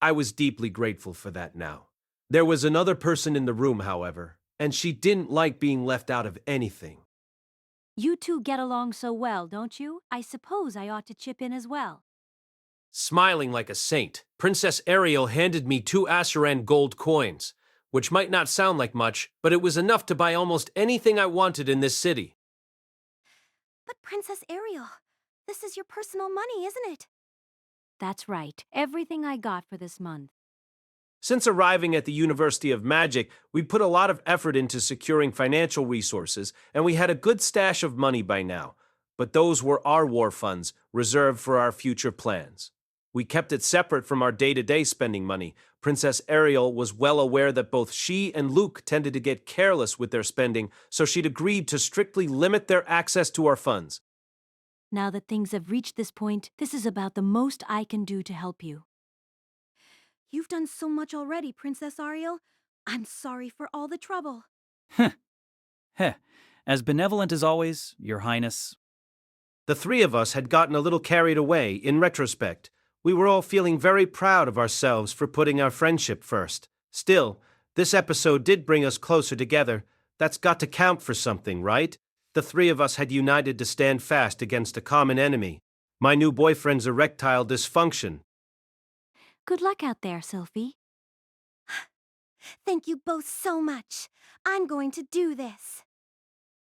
I was deeply grateful for that now. There was another person in the room, however, and she didn't like being left out of anything. You two get along so well, don't you? I suppose I ought to chip in as well. Smiling like a saint, Princess Ariel handed me 2 Asuran gold coins, which might not sound like much, but it was enough to buy almost anything I wanted in this city. But Princess Ariel, this is your personal money, isn't it? That's right. Everything I got for this month. Since arriving at the University of Magic, we put a lot of effort into securing financial resources, and we had a good stash of money by now. But those were our war funds, reserved for our future plans. We kept it separate from our day-to-day spending money. Princess Ariel was well aware that both she and Luke tended to get careless with their spending, so she'd agreed to strictly limit their access to our funds. Now that things have reached this point, this is about the most I can do to help you. You've done so much already, Princess Ariel. I'm sorry for all the trouble. Heh. As benevolent as always, Your Highness. The 3 of us had gotten a little carried away, in retrospect. We were all feeling very proud of ourselves for putting our friendship first. Still, this episode did bring us closer together. That's got to count for something, right? The 3 of us had united to stand fast against a common enemy. My new boyfriend's erectile dysfunction. Good luck out there, Sylphie. Thank you both so much. I'm going to do this.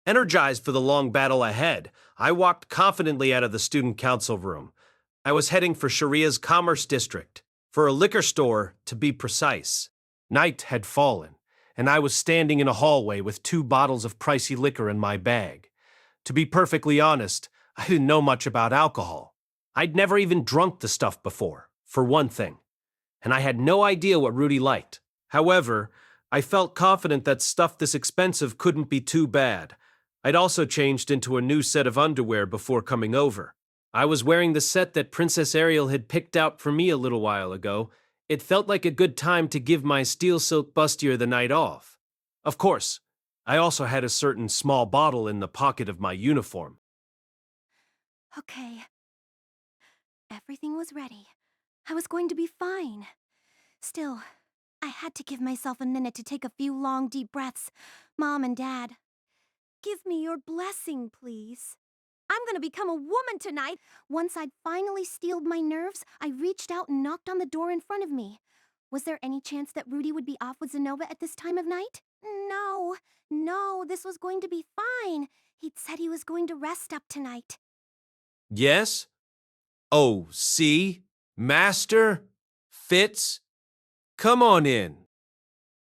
Energized for the long battle ahead, I walked confidently out of the student council room. I was heading for Sharia's Commerce District, for a liquor store, to be precise. Night had fallen, and I was standing in a hallway with 2 bottles of pricey liquor in my bag. To be perfectly honest, I didn't know much about alcohol. I'd never even drunk the stuff before, for one thing. And I had no idea what Rudy liked. However, I felt confident that stuff this expensive couldn't be too bad. I'd also changed into a new set of underwear before coming over. I was wearing the set that Princess Ariel had picked out for me a little while ago. It felt like a good time to give my steel silk bustier the night off. Of course, I also had a certain small bottle in the pocket of my uniform. Okay. Everything was ready. I was going to be fine. Still, I had to give myself a minute to take a few long, deep breaths. Mom and Dad, give me your blessing, please. I'm gonna become a woman tonight. Once I'd finally steeled my nerves, I reached out and knocked on the door in front of me. Was there any chance that Rudy would be off with Zenova at this time of night? No, this was going to be fine. He'd said he was going to rest up tonight. Yes? Oh, see? Master? Fitz? Come on in.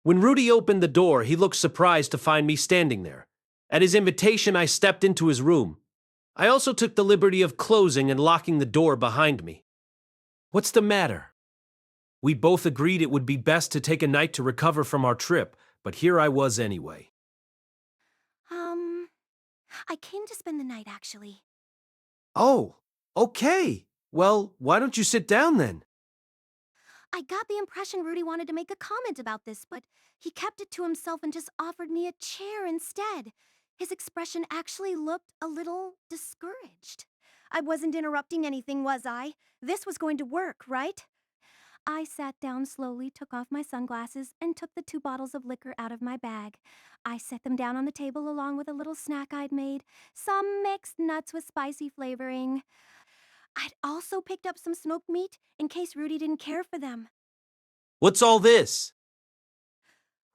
When Rudy opened the door, he looked surprised to find me standing there. At his invitation, I stepped into his room. I also took the liberty of closing and locking the door behind me. What's the matter? We both agreed it would be best to take a night to recover from our trip, but here I was anyway. I came to spend the night, actually. Oh, okay. Well, why don't you sit down then? I got the impression Rudy wanted to make a comment about this, but he kept it to himself and just offered me a chair instead. His expression actually looked a little discouraged. I wasn't interrupting anything, was I? This was going to work, right? I sat down slowly, took off my sunglasses, and took the 2 bottles of liquor out of my bag. I set them down on the table along with a little snack I'd made, some mixed nuts with spicy flavoring. I'd also picked up some smoked meat in case Rudy didn't care for them. What's all this?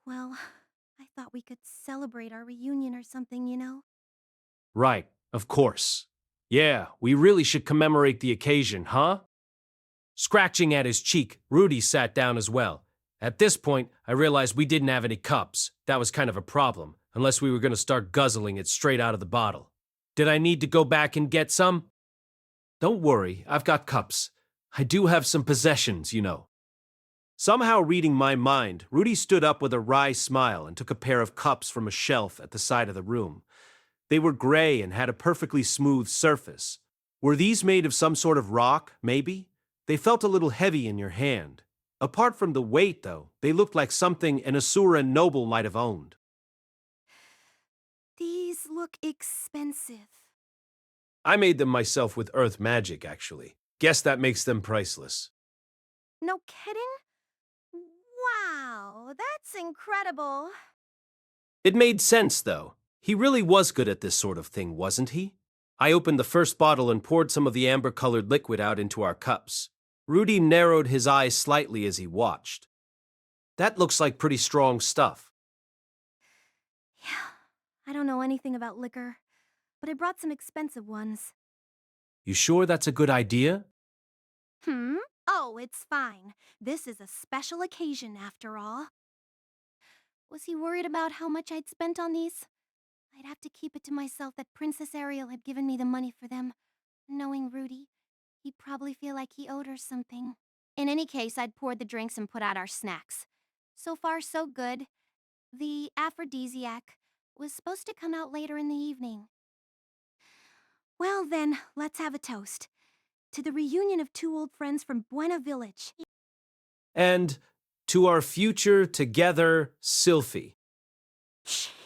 Well, I thought we could celebrate our reunion or something, you know? Right, of course. Yeah, we really should commemorate the occasion, huh? Scratching at his cheek, Rudy sat down as well. At this point, I realized we didn't have any cups. That was kind of a problem, unless we were going to start guzzling it straight out of the bottle. Did I need to go back and get some? Don't worry, I've got cups. I do have some possessions, you know. Somehow reading my mind, Rudy stood up with a wry smile and took a pair of cups from a shelf at the side of the room. They were gray and had a perfectly smooth surface. Were these made of some sort of rock, maybe? They felt a little heavy in your hand. Apart from the weight, though, they looked like something an Asura noble might have owned. These look expensive. I made them myself with earth magic, actually. Guess that makes them priceless. No kidding? Wow, that's incredible. It made sense, though. He really was good at this sort of thing, wasn't he? I opened the first bottle and poured some of the amber-colored liquid out into our cups. Rudy narrowed his eyes slightly as he watched. That looks like pretty strong stuff. Yeah, I don't know anything about liquor, but I brought some expensive ones. You sure that's a good idea? Oh, it's fine. This is a special occasion, after all. Was he worried about how much I'd spent on these? I'd have to keep it to myself that Princess Ariel had given me the money for them. Knowing Rudy, he'd probably feel like he owed her something. In any case, I'd poured the drinks and put out our snacks. So far, so good. The aphrodisiac was supposed to come out later in the evening. Well then, let's have a toast. To the reunion of 2 old friends from Buena Village. And to our future together, Sylphie. Cheers!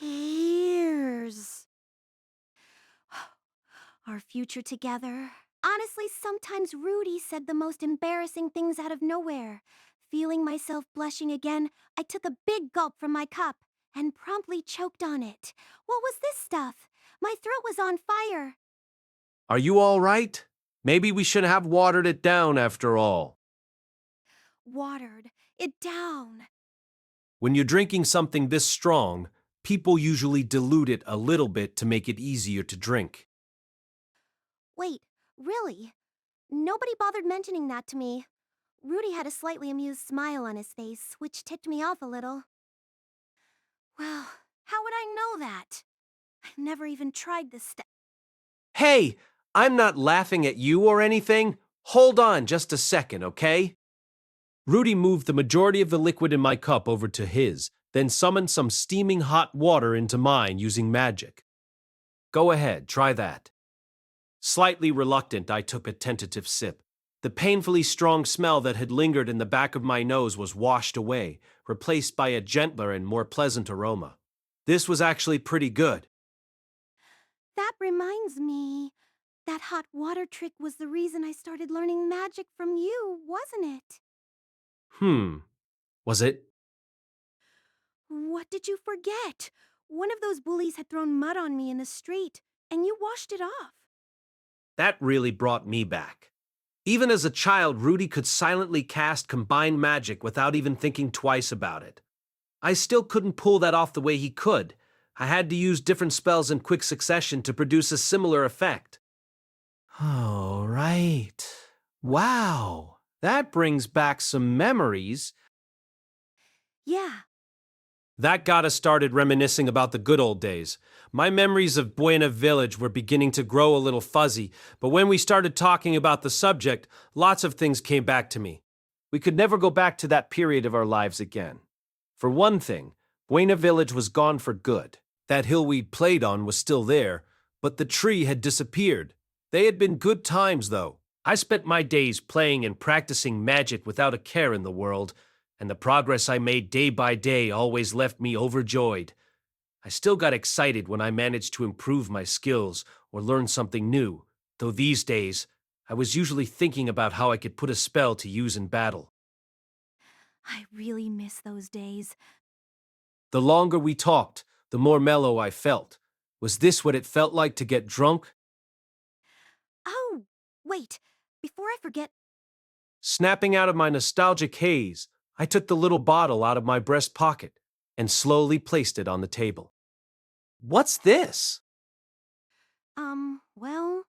Our future together. Honestly, sometimes Rudy said the most embarrassing things out of nowhere. Feeling myself blushing again, I took a big gulp from my cup and promptly choked on it. What was this stuff? My throat was on fire. Are you all right? Maybe we should have watered it down after all. watered it down. When you're drinking something this strong, people usually dilute it a little bit to make it easier to drink. Wait, really? Nobody bothered mentioning that to me. Rudy had a slightly amused smile on his face, which ticked me off a little. Well, how would I know that? I've never even tried this stuff. Hey, I'm not laughing at you or anything. Hold on just a second, okay? Rudy moved the majority of the liquid in my cup over to his, then summoned some steaming hot water into mine using magic. Go ahead, try that. Slightly reluctant, I took a tentative sip. The painfully strong smell that had lingered in the back of my nose was washed away, replaced by a gentler and more pleasant aroma. This was actually pretty good. That reminds me, that hot water trick was the reason I started learning magic from you, wasn't it? Was it? What did you forget? One of those bullies had thrown mud on me in the street, and you washed it off. That really brought me back. Even as a child, Rudy could silently cast combined magic without even thinking twice about it. I still couldn't pull that off the way he could. I had to use different spells in quick succession to produce a similar effect. Oh, right. Wow, that brings back some memories. Yeah. That got us started reminiscing about the good old days. My memories of Buena Village were beginning to grow a little fuzzy, but when we started talking about the subject, lots of things came back to me. We could never go back to that period of our lives again. For one thing, Buena Village was gone for good. That hill we played on was still there, but the tree had disappeared. They had been good times, though. I spent my days playing and practicing magic without a care in the world, and the progress I made day by day always left me overjoyed. I still got excited when I managed to improve my skills or learn something new, though these days, I was usually thinking about how I could put a spell to use in battle. I really miss those days. The longer we talked, the more mellow I felt. Was this what it felt like to get drunk? Oh, wait. Before I forget... Snapping out of my nostalgic haze, I took the little bottle out of my breast pocket and slowly placed it on the table. What's this? Well,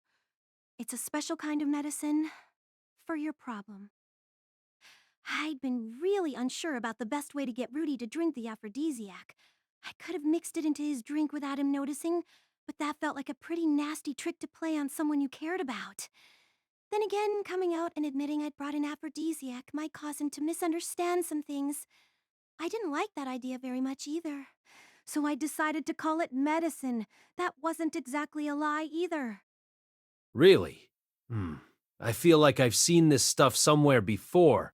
it's a special kind of medicine for your problem. I'd been really unsure about the best way to get Rudy to drink the aphrodisiac. I could have mixed it into his drink without him noticing, but that felt like a pretty nasty trick to play on someone you cared about. Then again, coming out and admitting I'd brought an aphrodisiac might cause him to misunderstand some things. I didn't like that idea very much either. So I decided to call it medicine. That wasn't exactly a lie either. Really? I feel like I've seen this stuff somewhere before.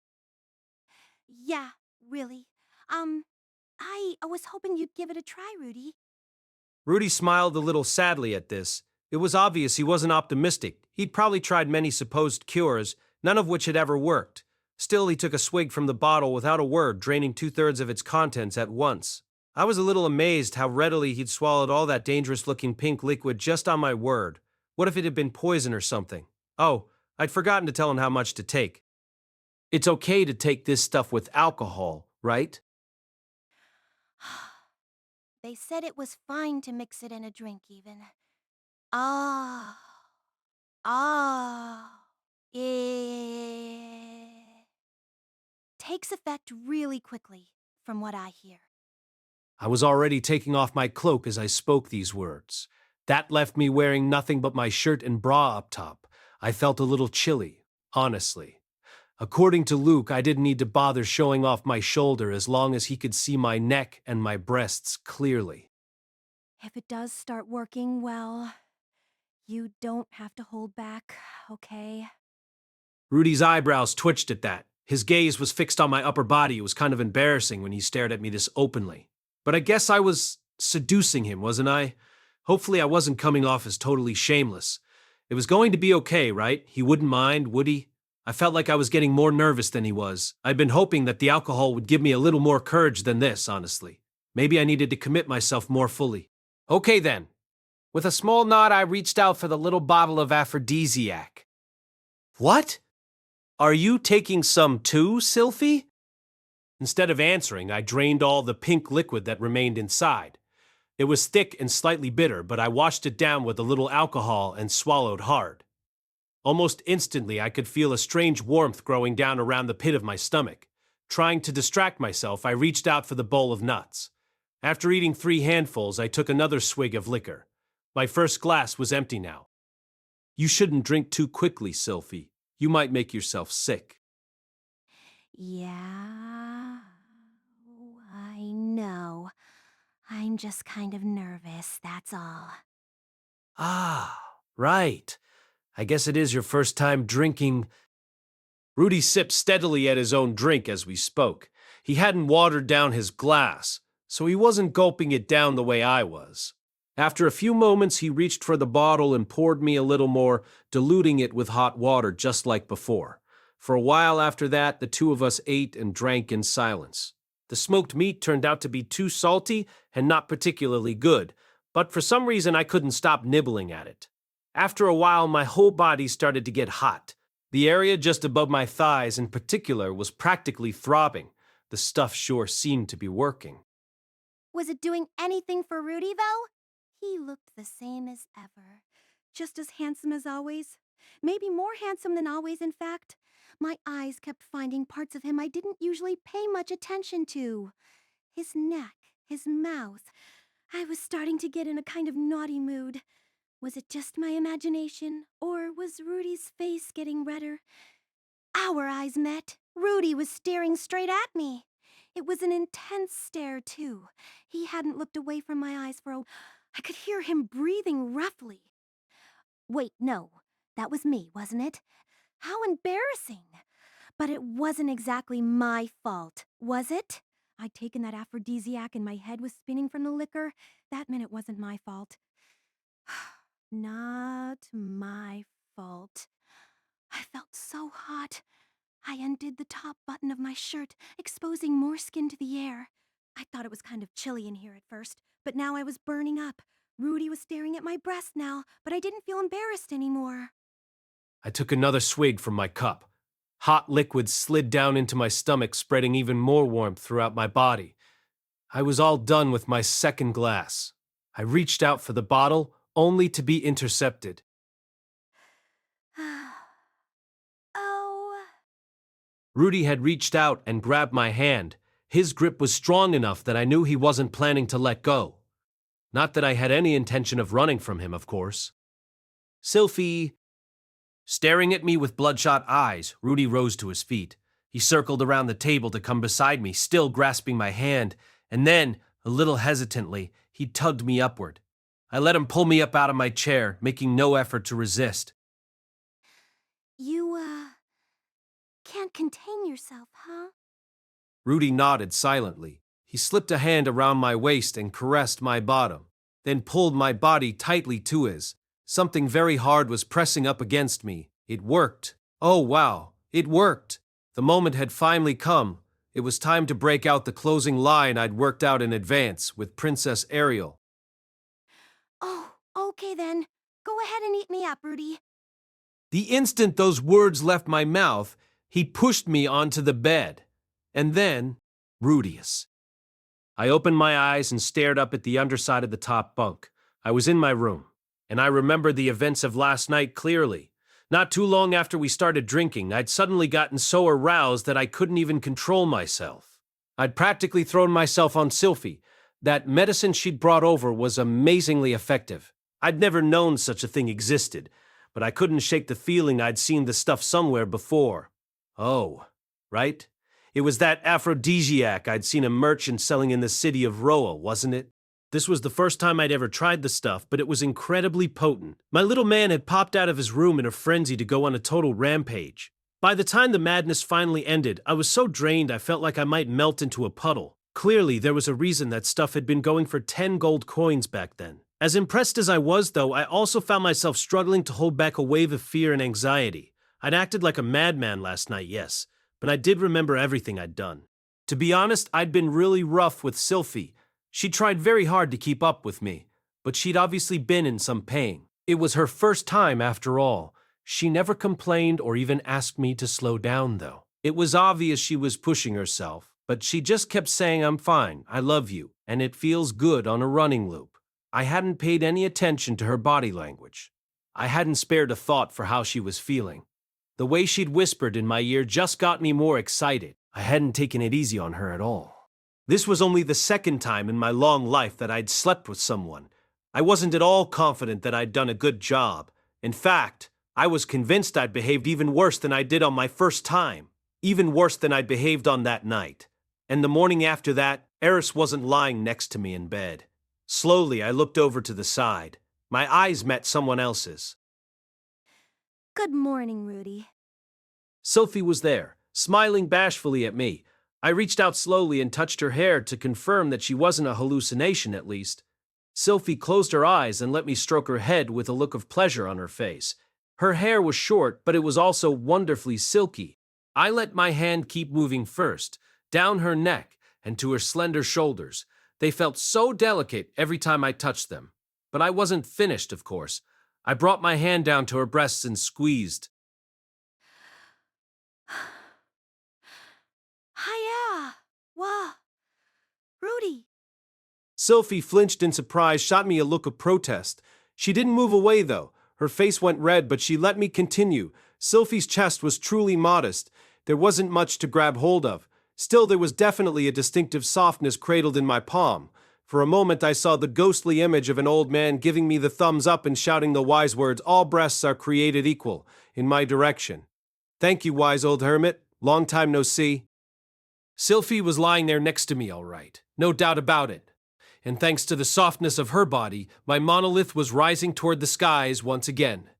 Yeah, really. I was hoping you'd give it a try, Rudy. Rudy smiled a little sadly at this. It was obvious he wasn't optimistic. He'd probably tried many supposed cures, none of which had ever worked. Still, he took a swig from the bottle without a word, draining 2/3 of its contents at once. I was a little amazed how readily he'd swallowed all that dangerous-looking pink liquid just on my word. What if it had been poison or something? Oh, I'd forgotten to tell him how much to take. It's okay to take this stuff with alcohol, right? They said it was fine to mix it in a drink, even. Ah. Takes effect really quickly, from what I hear. I was already taking off my cloak as I spoke these words. That left me wearing nothing but my shirt and bra up top. I felt a little chilly, honestly. According to Luke, I didn't need to bother showing off my shoulder as long as he could see my neck and my breasts clearly. If it does start working, well, you don't have to hold back, okay? Rudy's eyebrows twitched at that. His gaze was fixed on my upper body. It was kind of embarrassing when he stared at me this openly. But I guess I was seducing him, wasn't I? Hopefully I wasn't coming off as totally shameless. It was going to be okay, right? He wouldn't mind, would he? I felt like I was getting more nervous than he was. I'd been hoping that the alcohol would give me a little more courage than this, honestly. Maybe I needed to commit myself more fully. Okay then. With a small nod, I reached out for the little bottle of aphrodisiac. What? Are you taking some too, Sylphie? Instead of answering, I drained all the pink liquid that remained inside. It was thick and slightly bitter, but I washed it down with a little alcohol and swallowed hard. Almost instantly, I could feel a strange warmth growing down around the pit of my stomach. Trying to distract myself, I reached out for the bowl of nuts. After eating 3 handfuls, I took another swig of liquor. My first glass was empty now. You shouldn't drink too quickly, Sylphie. You might make yourself sick. Yeah, I know. I'm just kind of nervous, that's all. Ah, right. I guess it is your first time drinking. Rudy sipped steadily at his own drink as we spoke. He hadn't watered down his glass, so he wasn't gulping it down the way I was. After a few moments, he reached for the bottle and poured me a little more, diluting it with hot water just like before. For a while after that, the two of us ate and drank in silence. The smoked meat turned out to be too salty and not particularly good, but for some reason I couldn't stop nibbling at it. After a while, my whole body started to get hot. The area just above my thighs in particular was practically throbbing. The stuff sure seemed to be working. Was it doing anything for Rudy, though? He looked the same as ever. Just as handsome as always. Maybe more handsome than always, in fact. My eyes kept finding parts of him I didn't usually pay much attention to. His neck, his mouth. I was starting to get in a kind of naughty mood. Was it just my imagination, or was Rudy's face getting redder? Our eyes met. Rudy was staring straight at me. It was an intense stare, too. He hadn't looked away from my eyes for a... I could hear him breathing roughly. Wait, no. That was me, wasn't it? How embarrassing. But it wasn't exactly my fault, was it? I'd taken that aphrodisiac and my head was spinning from the liquor. That meant it wasn't my fault. Not my fault. I felt so hot. I undid the top button of my shirt, exposing more skin to the air. I thought it was kind of chilly in here at first, but now I was burning up. Rudy was staring at my breast now, but I didn't feel embarrassed anymore. I took another swig from my cup. Hot liquid slid down into my stomach, spreading even more warmth throughout my body. I was all done with my second glass. I reached out for the bottle, only to be intercepted. Oh. Rudy had reached out and grabbed my hand. His grip was strong enough that I knew he wasn't planning to let go. Not that I had any intention of running from him, of course. Sylphie. Staring at me with bloodshot eyes, Rudy rose to his feet. He circled around the table to come beside me, still grasping my hand, and then, a little hesitantly, he tugged me upward. I let him pull me up out of my chair, making no effort to resist. You, can't contain yourself, huh? Rudy nodded silently. He slipped a hand around my waist and caressed my bottom, then pulled my body tightly to his. Something very hard was pressing up against me. It worked. Oh, wow. It worked. The moment had finally come. It was time to break out the closing line I'd worked out in advance with Princess Ariel. Oh, okay then. Go ahead and eat me up, Rudy. The instant those words left my mouth, he pushed me onto the bed. And then, Rudeus. I opened my eyes and stared up at the underside of the top bunk. I was in my room, and I remembered the events of last night clearly. Not too long after we started drinking, I'd suddenly gotten so aroused that I couldn't even control myself. I'd practically thrown myself on Sylphie. That medicine she'd brought over was amazingly effective. I'd never known such a thing existed, but I couldn't shake the feeling I'd seen the stuff somewhere before. Oh, right? It was that aphrodisiac I'd seen a merchant selling in the city of Roa, wasn't it? This was the first time I'd ever tried the stuff, but it was incredibly potent. My little man had popped out of his room in a frenzy to go on a total rampage. By the time the madness finally ended, I was so drained I felt like I might melt into a puddle. Clearly, there was a reason that stuff had been going for 10 gold coins back then. As impressed as I was, though, I also found myself struggling to hold back a wave of fear and anxiety. I'd acted like a madman last night, yes, but I did remember everything I'd done. To be honest, I'd been really rough with Sylphie. She tried very hard to keep up with me, but she'd obviously been in some pain. It was her first time after all, She never complained or even asked me to slow down, though. It was obvious she was pushing herself, but she just kept saying, "I'm fine, I love you, and it feels good" on a running loop. I hadn't paid any attention to her body language. I hadn't spared a thought for how she was feeling. The way she'd whispered in my ear just got me more excited. I hadn't taken it easy on her at all. This was only the second time in my long life that I'd slept with someone. I wasn't at all confident that I'd done a good job. In fact, I was convinced I'd behaved even worse than I did on my first time. Even worse than I'd behaved on that night. And the morning after that, Eris wasn't lying next to me in bed. Slowly, I looked over to the side. My eyes met someone else's. Good morning, Rudy. Sophie was there, smiling bashfully at me. I reached out slowly and touched her hair to confirm that she wasn't a hallucination, at least. Sophie closed her eyes and let me stroke her head with a look of pleasure on her face. Her hair was short, but it was also wonderfully silky. I let my hand keep moving first, down her neck and to her slender shoulders. They felt so delicate every time I touched them. But I wasn't finished, of course. I brought my hand down to her breasts and squeezed. Hiya! Wow. Rudy! Sophie flinched in surprise, shot me a look of protest. She didn't move away, though. Her face went red, but she let me continue. Sophie's chest was truly modest. There wasn't much to grab hold of. Still, there was definitely a distinctive softness cradled in my palm. For a moment, I saw the ghostly image of an old man giving me the thumbs up and shouting the wise words, "All breasts are created equal," in my direction. "Thank you, wise old hermit. Long time no see." Sylphie was lying there next to me, all right. No doubt about it. And thanks to the softness of her body, my monolith was rising toward the skies once again.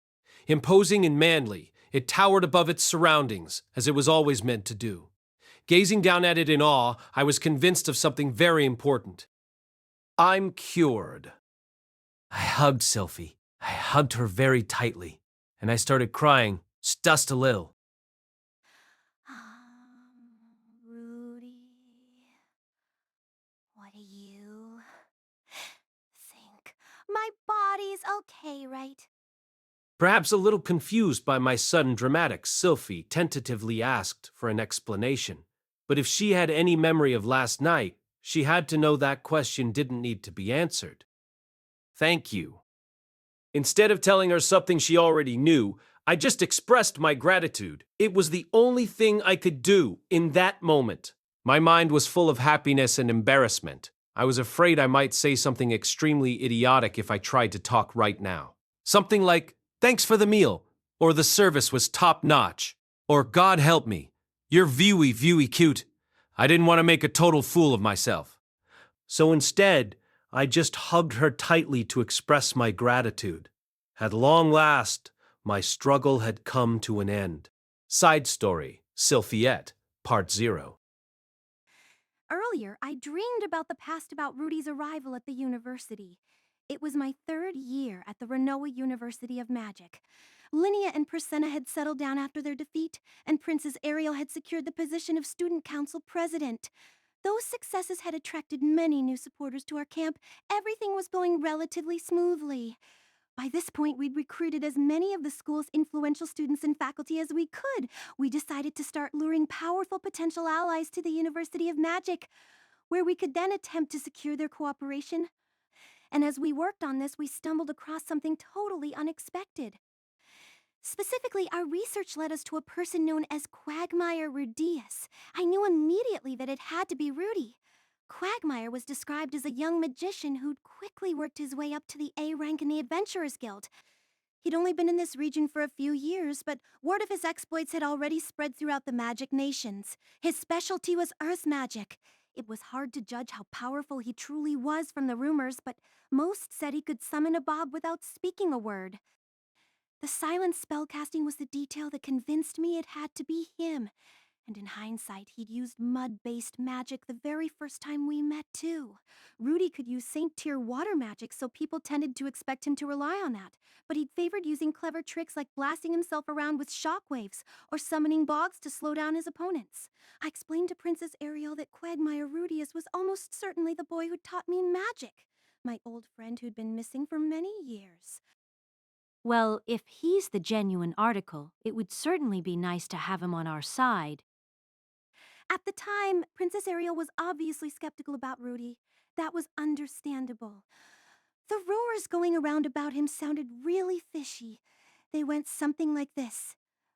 Imposing and manly, it towered above its surroundings, as it was always meant to do. Gazing down at it in awe, I was convinced of something very important. I'm cured. I hugged Sylphie. I hugged her very tightly, and I started crying, just a little. Rudy, what do you think? My body's okay, right? Perhaps a little confused by my sudden dramatics, Sylphie tentatively asked for an explanation. But if she had any memory of last night, she had to know that question didn't need to be answered. Thank you. Instead of telling her something she already knew, I just expressed my gratitude. It was the only thing I could do in that moment. My mind was full of happiness and embarrassment. I was afraid I might say something extremely idiotic if I tried to talk right now. Something like, "Thanks for the meal," or "The service was top-notch," or "God help me, you're viewy cute." I didn't want to make a total fool of myself. So instead, I just hugged her tightly to express my gratitude. At long last, my struggle had come to an end. Side story, Sylphiette, Part 0. Earlier, I dreamed about the past about Rudy's arrival at the university. It was my 3rd year at the Renewal University of Magic. Linnea and Prasenna had settled down after their defeat, and Princess Ariel had secured the position of Student Council President. Those successes had attracted many new supporters to our camp. Everything was going relatively smoothly. By this point, we'd recruited as many of the school's influential students and faculty as we could. We decided to start luring powerful potential allies to the University of Magic, where we could then attempt to secure their cooperation. And as we worked on this, we stumbled across something totally unexpected. Specifically, our research led us to a person known as Quagmire Rudeus. I knew immediately that it had to be Rudy. Quagmire was described as a young magician who'd quickly worked his way up to the A rank in the Adventurers Guild. He'd only been in this region for a few years, but word of his exploits had already spread throughout the magic nations. His specialty was earth magic. It was hard to judge how powerful he truly was from the rumors, but most said he could summon a bob without speaking a word. The silent spellcasting was the detail that convinced me it had to be him. And in hindsight, he'd used mud-based magic the very first time we met, too. Rudy could use Saint-Tier water magic, so people tended to expect him to rely on that. But he'd favored using clever tricks like blasting himself around with shockwaves or summoning bogs to slow down his opponents. I explained to Princess Ariel that Quagmire Rudeus was almost certainly the boy who taught me magic, my old friend who'd been missing for many years. Well, if he's the genuine article, it would certainly be nice to have him on our side. At the time, Princess Ariel was obviously skeptical about Rudy. That was understandable. The rumors going around about him sounded really fishy. They went something like this.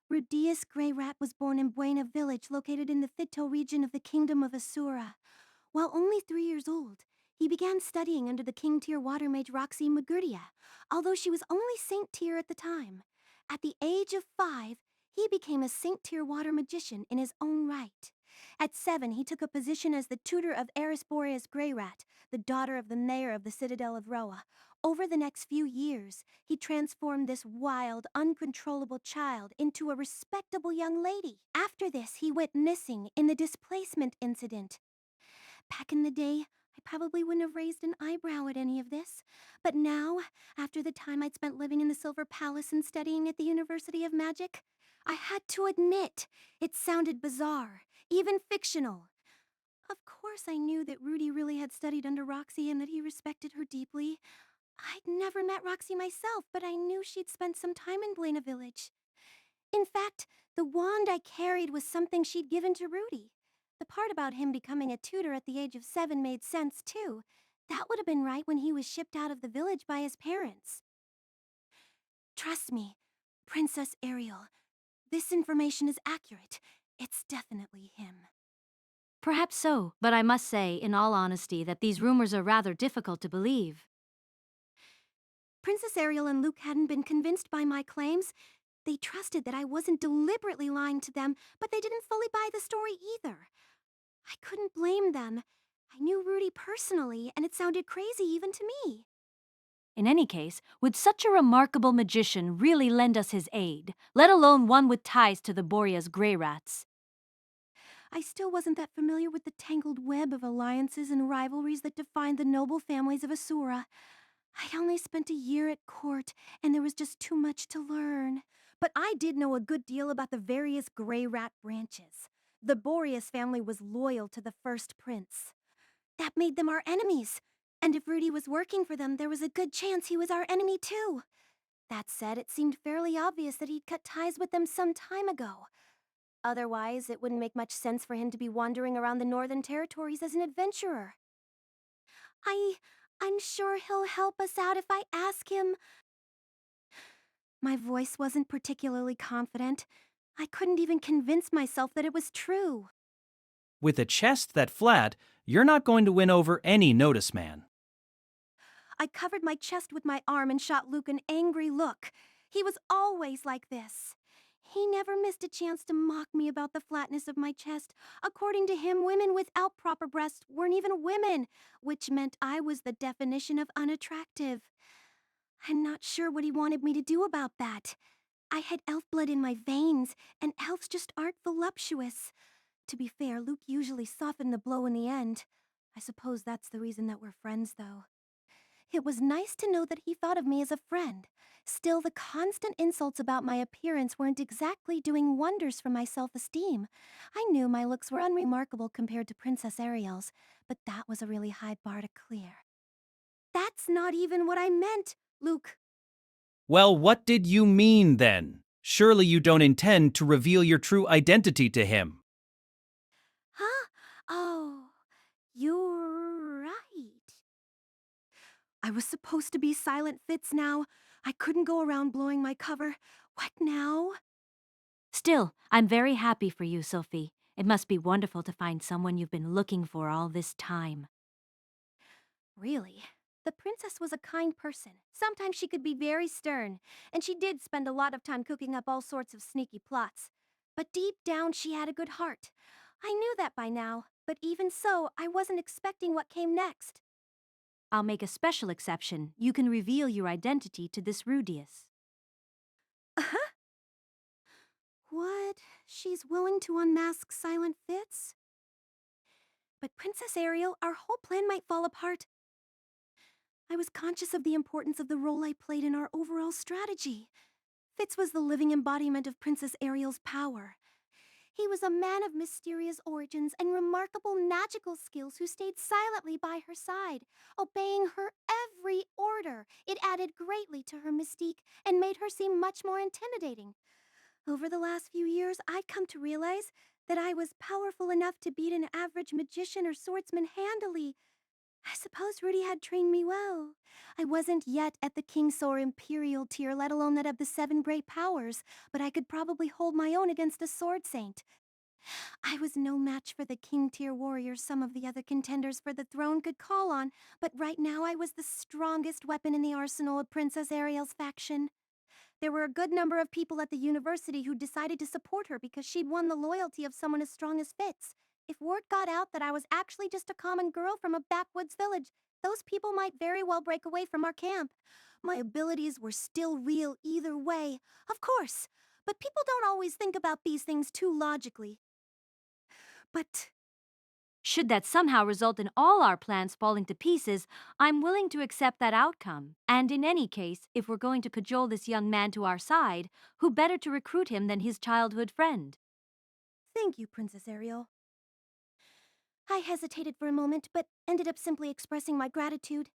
Rudeus Grey Rat was born in Buena Village, located in the Fito region of the Kingdom of Asura. While only 3 years old, he began studying under the King Tier water mage Roxy Magurdia, although she was only Saint Tier at the time. At the age of 5, he became a Saint Tier water magician in his own right. At 7, he took a position as the tutor of Eris Boreas Grey Rat, the daughter of the mayor of the Citadel of Roa. Over the next few years, he transformed this wild, uncontrollable child into a respectable young lady. After this, he went missing in the displacement incident. Back in the day, I probably wouldn't have raised an eyebrow at any of this. But now, after the time I'd spent living in the Silver Palace and studying at the University of Magic, I had to admit, it sounded bizarre, even fictional. Of course I knew that Rudy really had studied under Roxy and that he respected her deeply. I'd never met Roxy myself, but I knew she'd spent some time in Buena Village. In fact, the wand I carried was something she'd given to Rudy. The part about him becoming a tutor at the age of 7 made sense, too. That would have been right when he was shipped out of the village by his parents. Trust me, Princess Ariel. This information is accurate. It's definitely him. Perhaps so, but I must say, in all honesty, that these rumors are rather difficult to believe. Princess Ariel and Luke hadn't been convinced by my claims. They trusted that I wasn't deliberately lying to them, but they didn't fully buy the story either. I couldn't blame them. I knew Rudy personally, and it sounded crazy even to me. In any case, would such a remarkable magician really lend us his aid, let alone one with ties to the Boreas Grey Rats? I still wasn't that familiar with the tangled web of alliances and rivalries that defined the noble families of Asura. I'd only spent a year at court, and there was just too much to learn. But I did know a good deal about the various Grey Rat branches. The Boreas family was loyal to the first prince. That made them our enemies. And if Rudy was working for them, there was a good chance he was our enemy too. That said, it seemed fairly obvious that he'd cut ties with them some time ago. Otherwise, it wouldn't make much sense for him to be wandering around the Northern Territories as an adventurer. I'm sure he'll help us out if I ask him. My voice wasn't particularly confident. I couldn't even convince myself that it was true. With a chest that flat, you're not going to win over any notice man. I covered my chest with my arm and shot Luke an angry look. He was always like this. He never missed a chance to mock me about the flatness of my chest. According to him, women without proper breasts weren't even women, which meant I was the definition of unattractive. I'm not sure what he wanted me to do about that. I had elf blood in my veins, and elves just aren't voluptuous. To be fair, Luke usually softened the blow in the end. I suppose that's the reason that we're friends, though. It was nice to know that he thought of me as a friend. Still, the constant insults about my appearance weren't exactly doing wonders for my self-esteem. I knew my looks were unremarkable compared to Princess Ariel's, but that was a really high bar to clear. That's not even what I meant, Luke. Well, what did you mean then? Surely you don't intend to reveal your true identity to him. Huh? Oh, you're right. I was supposed to be Silent Fitz now. I couldn't go around blowing my cover. What now? Still, I'm very happy for you, Sophie. It must be wonderful to find someone you've been looking for all this time. Really? The princess was a kind person. Sometimes she could be very stern, and she did spend a lot of time cooking up all sorts of sneaky plots. But deep down, she had a good heart. I knew that by now, but even so, I wasn't expecting what came next. I'll make a special exception. You can reveal your identity to this Rudeus. Uh-huh. What? She's willing to unmask Silent Fitz? But Princess Ariel, our whole plan might fall apart. I was conscious of the importance of the role I played in our overall strategy. Fitz was the living embodiment of Princess Ariel's power. He was a man of mysterious origins and remarkable magical skills who stayed silently by her side, obeying her every order. It added greatly to her mystique and made her seem much more intimidating. Over the last few years, I'd come to realize that I was powerful enough to beat an average magician or swordsman handily. I suppose Rudy had trained me well. I wasn't yet at the King Sword Imperial tier, let alone that of the 7 great powers, but I could probably hold my own against a sword saint. I was no match for the King tier warriors some of the other contenders for the throne could call on, but right now I was the strongest weapon in the arsenal of Princess Ariel's faction. There were a good number of people at the university who decided to support her because she'd won the loyalty of someone as strong as Fitz. If word got out that I was actually just a common girl from a backwoods village, those people might very well break away from our camp. My abilities were still real either way, of course, but people don't always think about these things too logically. But should that somehow result in all our plans falling to pieces, I'm willing to accept that outcome. And in any case, if we're going to cajole this young man to our side, who better to recruit him than his childhood friend? Thank you, Princess Ariel. I hesitated for a moment, but ended up simply expressing my gratitude.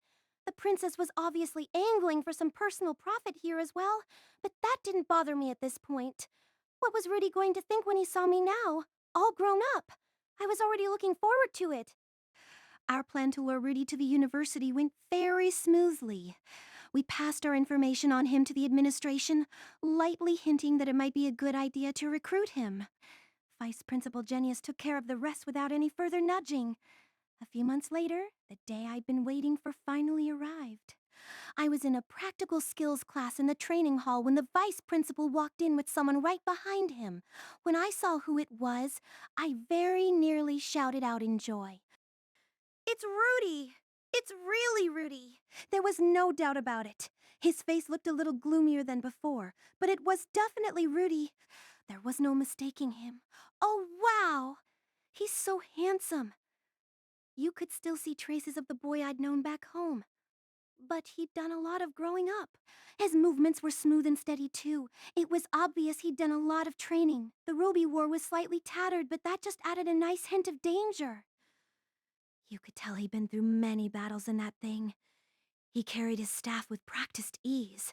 The princess was obviously angling for some personal profit here as well, but that didn't bother me at this point. What was Rudy going to think when he saw me now, all grown up? I was already looking forward to it. Our plan to lure Rudy to the university went very smoothly. We passed our information on him to the administration, lightly hinting that it might be a good idea to recruit him. Vice Principal Genius took care of the rest without any further nudging. A few months later, the day I'd been waiting for finally arrived. I was in a practical skills class in the training hall when the vice principal walked in with someone right behind him. When I saw who it was, I very nearly shouted out in joy. It's Rudy! It's really Rudy! There was no doubt about it. His face looked a little gloomier than before, but it was definitely Rudy. There was no mistaking him. Oh, wow! He's so handsome. You could still see traces of the boy I'd known back home. But he'd done a lot of growing up. His movements were smooth and steady, too. It was obvious he'd done a lot of training. The ruby war was slightly tattered, but that just added a nice hint of danger. You could tell he'd been through many battles in that thing. He carried his staff with practiced ease.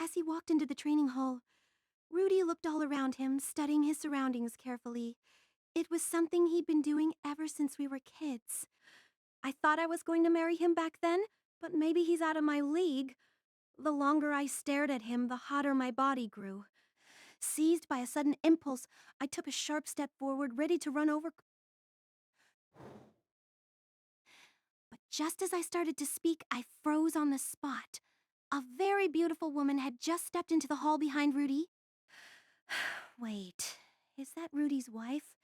As he walked into the training hall, Rudy looked all around him, studying his surroundings carefully. It was something he'd been doing ever since we were kids. I thought I was going to marry him back then, but maybe he's out of my league. The longer I stared at him, the hotter my body grew. Seized by a sudden impulse, I took a sharp step forward, ready to run over. But just as I started to speak, I froze on the spot. A very beautiful woman had just stepped into the hall behind Rudy. Wait, is that Rudy's wife?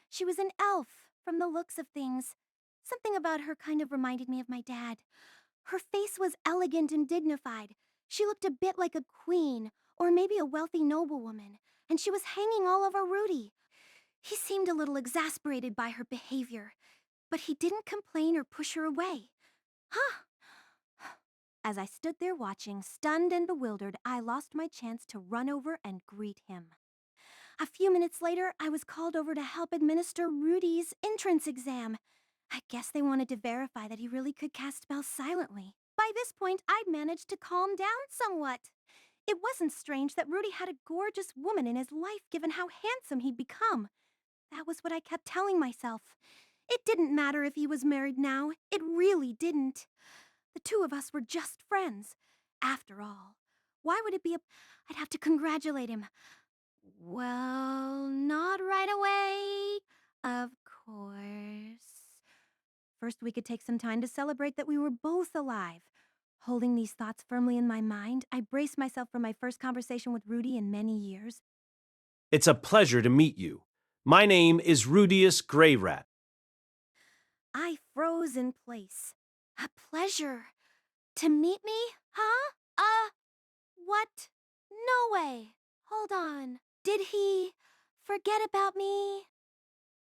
She was an elf, from the looks of things. Something about her kind of reminded me of my dad. Her face was elegant and dignified. She looked a bit like a queen, or maybe a wealthy noblewoman, and she was hanging all over Rudy. He seemed a little exasperated by her behavior, but he didn't complain or push her away. Huh? As I stood there watching, stunned and bewildered, I lost my chance to run over and greet him. A few minutes later, I was called over to help administer Rudy's entrance exam. I guess they wanted to verify that he really could cast spells silently. By this point, I'd managed to calm down somewhat. It wasn't strange that Rudy had a gorgeous woman in his life given how handsome he'd become. That was what I kept telling myself. It didn't matter if he was married now. It really didn't. The two of us were just friends. After all, why would it be I'd have to congratulate him. Well, not right away, of course. First, we could take some time to celebrate that we were both alive. Holding these thoughts firmly in my mind, I braced myself for my first conversation with Rudy in many years. It's a pleasure to meet you. My name is Rudeus Greyrat. I froze in place. A pleasure. To meet me? Huh? What? No way. Hold on. Did he forget about me?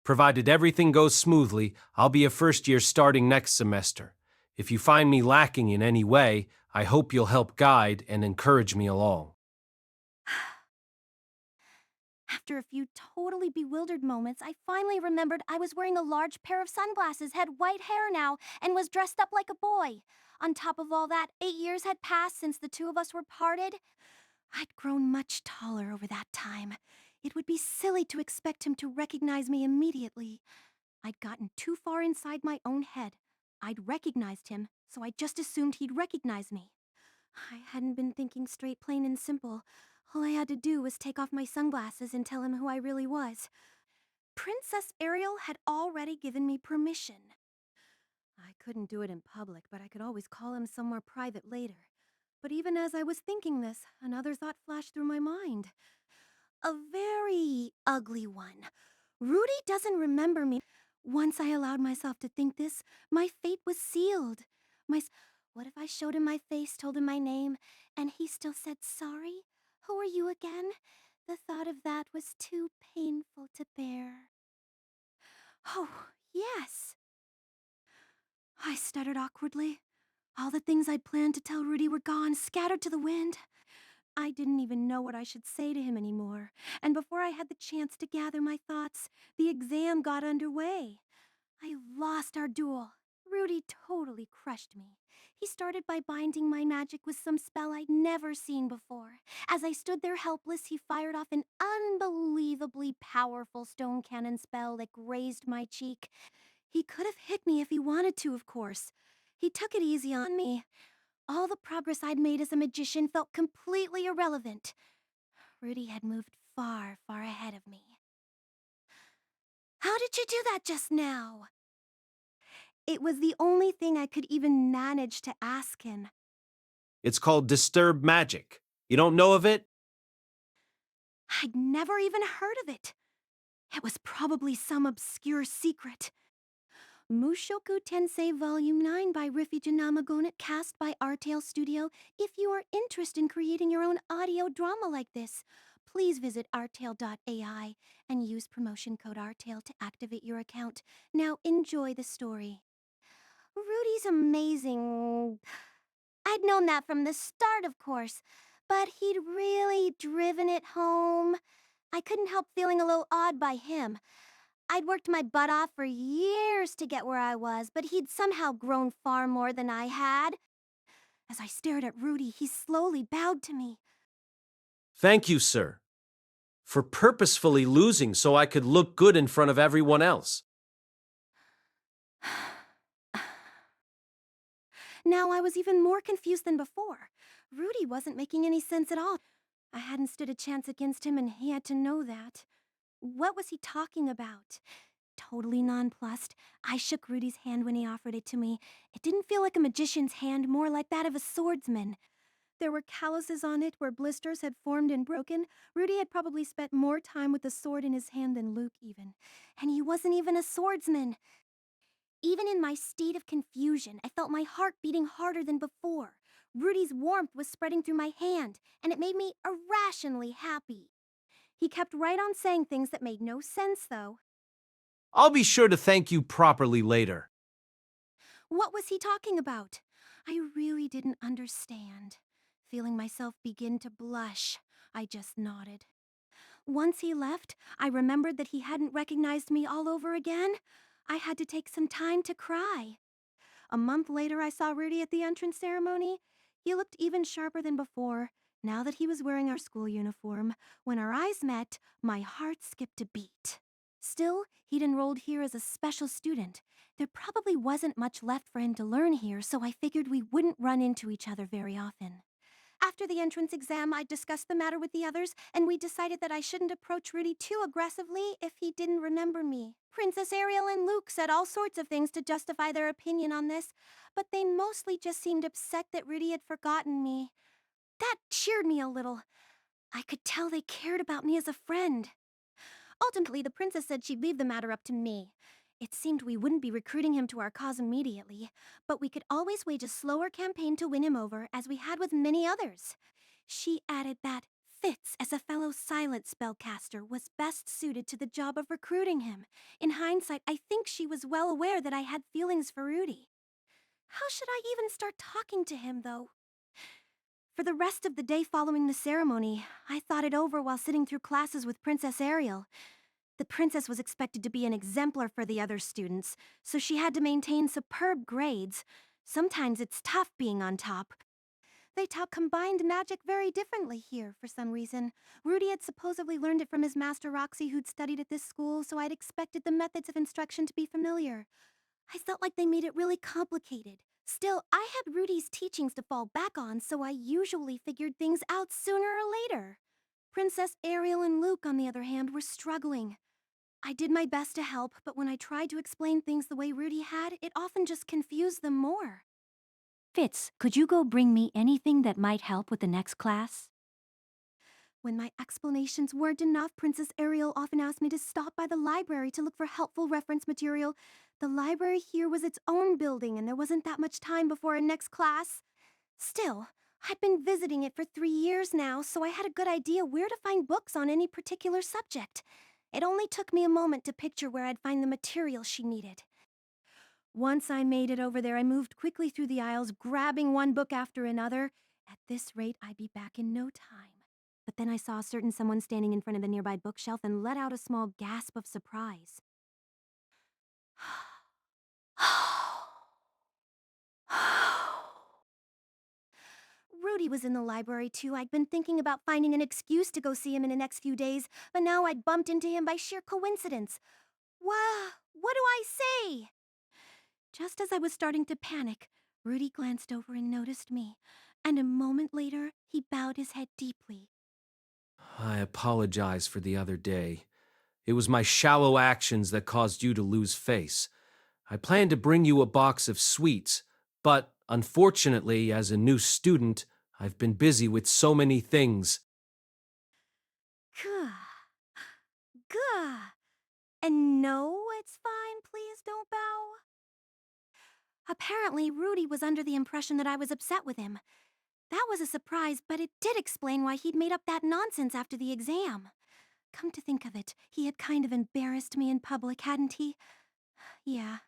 Provided everything goes smoothly, I'll be a first year starting next semester. If you find me lacking in any way, I hope you'll help guide and encourage me along. After a few totally bewildered moments, I finally remembered I was wearing a large pair of sunglasses, had white hair now, and was dressed up like a boy. On top of all that, 8 years had passed since the two of us were parted. I'd grown much taller over that time. It would be silly to expect him to recognize me immediately. I'd gotten too far inside my own head. I'd recognized him, so I just assumed he'd recognize me. I hadn't been thinking straight, plain and simple. All I had to do was take off my sunglasses and tell him who I really was. Princess Ariel had already given me permission. I couldn't do it in public, but I could always call him somewhere private later. But even as I was thinking this, another thought flashed through my mind. A very ugly one. Rudy doesn't remember me. Once I allowed myself to think this, my fate was sealed. What if I showed him my face, told him my name, and he still said sorry? Who are you again? The thought of that was too painful to bear. Oh, yes. I stuttered awkwardly. All the things I'd planned to tell Rudy were gone, scattered to the wind. I didn't even know what I should say to him anymore, and before I had the chance to gather my thoughts, the exam got underway. I lost our duel. Rudy totally crushed me. He started by binding my magic with some spell I'd never seen before. As I stood there helpless, he fired off an unbelievably powerful stone cannon spell that grazed my cheek. He could have hit me if he wanted to, of course. He took it easy on me. All the progress I'd made as a magician felt completely irrelevant. Rudy had moved far, far ahead of me. How did you do that just now? It was the only thing I could even manage to ask him. It's called disturbed magic. You don't know of it? I'd never even heard of it. It was probably some obscure secret. Mushoku Tensei Vol9 by Rifujinamagonet, cast by Artale Studio. If you are interested in creating your own audio drama like this, please visit artale.ai and use promotion code Artale to activate your account. Now enjoy the story. Rudy's amazing. I'd known that from the start, of course, but he'd really driven it home. I couldn't help feeling a little awed by him. I'd worked my butt off for years to get where I was, but he'd somehow grown far more than I had. As I stared at Rudy, he slowly bowed to me. Thank you, sir, for purposefully losing so I could look good in front of everyone else. Now I was even more confused than before. Rudy wasn't making any sense at all. I hadn't stood a chance against him, and he had to know that. What was he talking about? Totally nonplussed, I shook Rudy's hand when he offered it to me. It didn't feel like a magician's hand, more like that of a swordsman. There were calluses on it where blisters had formed and broken. Rudy had probably spent more time with the sword in his hand than Luke even. And he wasn't even a swordsman. Even in my state of confusion, I felt my heart beating harder than before. Rudy's warmth was spreading through my hand, and it made me irrationally happy. He kept right on saying things that made no sense, though. I'll be sure to thank you properly later. What was he talking about? I really didn't understand. Feeling myself begin to blush, I just nodded. Once he left, I remembered that he hadn't recognized me all over again. I had to take some time to cry. A month later, I saw Rudy at the entrance ceremony. He looked even sharper than before, now that he was wearing our school uniform. When our eyes met, my heart skipped a beat. Still, he'd enrolled here as a special student. There probably wasn't much left for him to learn here, so I figured we wouldn't run into each other very often. After the entrance exam, I discussed the matter with the others, and we decided that I shouldn't approach Rudy too aggressively if he didn't remember me. Princess Ariel and Luke said all sorts of things to justify their opinion on this, but they mostly just seemed upset that Rudy had forgotten me. That cheered me a little. I could tell they cared about me as a friend. Ultimately, the princess said she'd leave the matter up to me. It seemed we wouldn't be recruiting him to our cause immediately, but we could always wage a slower campaign to win him over, as we had with many others. She added that Fitz, as a fellow silent spellcaster, was best suited to the job of recruiting him. In hindsight, I think she was well aware that I had feelings for Rudy. How should I even start talking to him, though? For the rest of the day following the ceremony, I thought it over while sitting through classes with Princess Ariel. The princess was expected to be an exemplar for the other students, so she had to maintain superb grades. Sometimes it's tough being on top. They taught combined magic very differently here, for some reason. Rudy had supposedly learned it from his master Roxy, who'd studied at this school, so I'd expected the methods of instruction to be familiar. I felt like they made it really complicated. Still, I had Rudy's teachings to fall back on, so I usually figured things out sooner or later. Princess Ariel and Luke, on the other hand, were struggling. I did my best to help, but when I tried to explain things the way Rudy had, it often just confused them more. Fitz, could you go bring me anything that might help with the next class? When my explanations weren't enough, Princess Ariel often asked me to stop by the library to look for helpful reference material. The library here was its own building, and there wasn't that much time before our next class. Still, I'd been visiting it for 3 years now, so I had a good idea where to find books on any particular subject. It only took me a moment to picture where I'd find the material she needed. Once I made it over there, I moved quickly through the aisles, grabbing one book after another. At this rate, I'd be back in no time. But then I saw a certain someone standing in front of the nearby bookshelf and let out a small gasp of surprise. Rudy was in the library too. I'd been thinking about finding an excuse to go see him in the next few days, but now I'd bumped into him by sheer coincidence. Wow, what do I say? Just as I was starting to panic, Rudy glanced over and noticed me, and a moment later, he bowed his head deeply. I apologize for the other day. It was my shallow actions that caused you to lose face. I planned to bring you a box of sweets, but unfortunately, as a new student, I've been busy with so many things. Gah. Gah. And no, it's fine, please don't bow. Apparently, Rudy was under the impression that I was upset with him. That was a surprise, but it did explain why he'd made up that nonsense after the exam. Come to think of it, he had kind of embarrassed me in public, hadn't he? Yeah.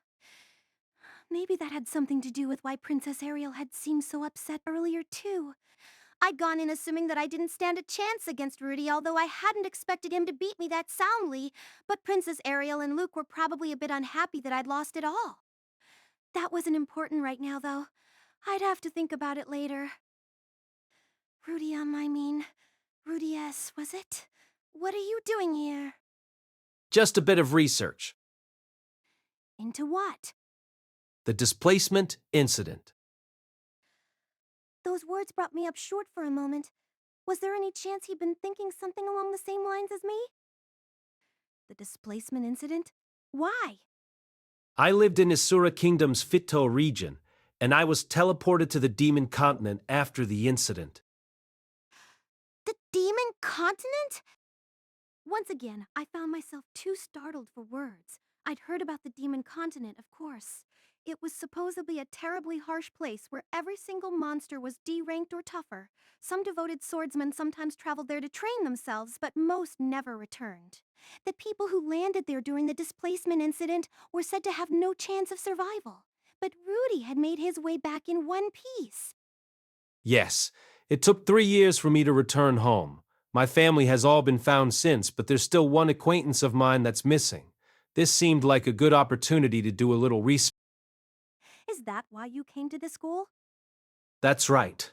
Maybe that had something to do with why Princess Ariel had seemed so upset earlier, too. I'd gone in assuming that I didn't stand a chance against Rudy, although I hadn't expected him to beat me that soundly. But Princess Ariel and Luke were probably a bit unhappy that I'd lost it all. That wasn't important right now, though. I'd have to think about it later. Rudeus, was it? What are you doing here? Just a bit of research. Into what? The displacement incident. Those words brought me up short for a moment. Was there any chance he'd been thinking something along the same lines as me? The displacement incident? Why? I lived in Isura Kingdom's Fito region, and I was teleported to the Demon Continent after the incident. The Demon Continent? Once again, I found myself too startled for words. I'd heard about the Demon Continent, of course. It was supposedly a terribly harsh place where every single monster was D-ranked or tougher. Some devoted swordsmen sometimes traveled there to train themselves, but most never returned. The people who landed there during the displacement incident were said to have no chance of survival. But Rudy had made his way back in one piece. Yes, it took 3 years for me to return home. My family has all been found since, but there's still one acquaintance of mine that's missing. This seemed like a good opportunity to do a little research. Is that why you came to the school? That's right.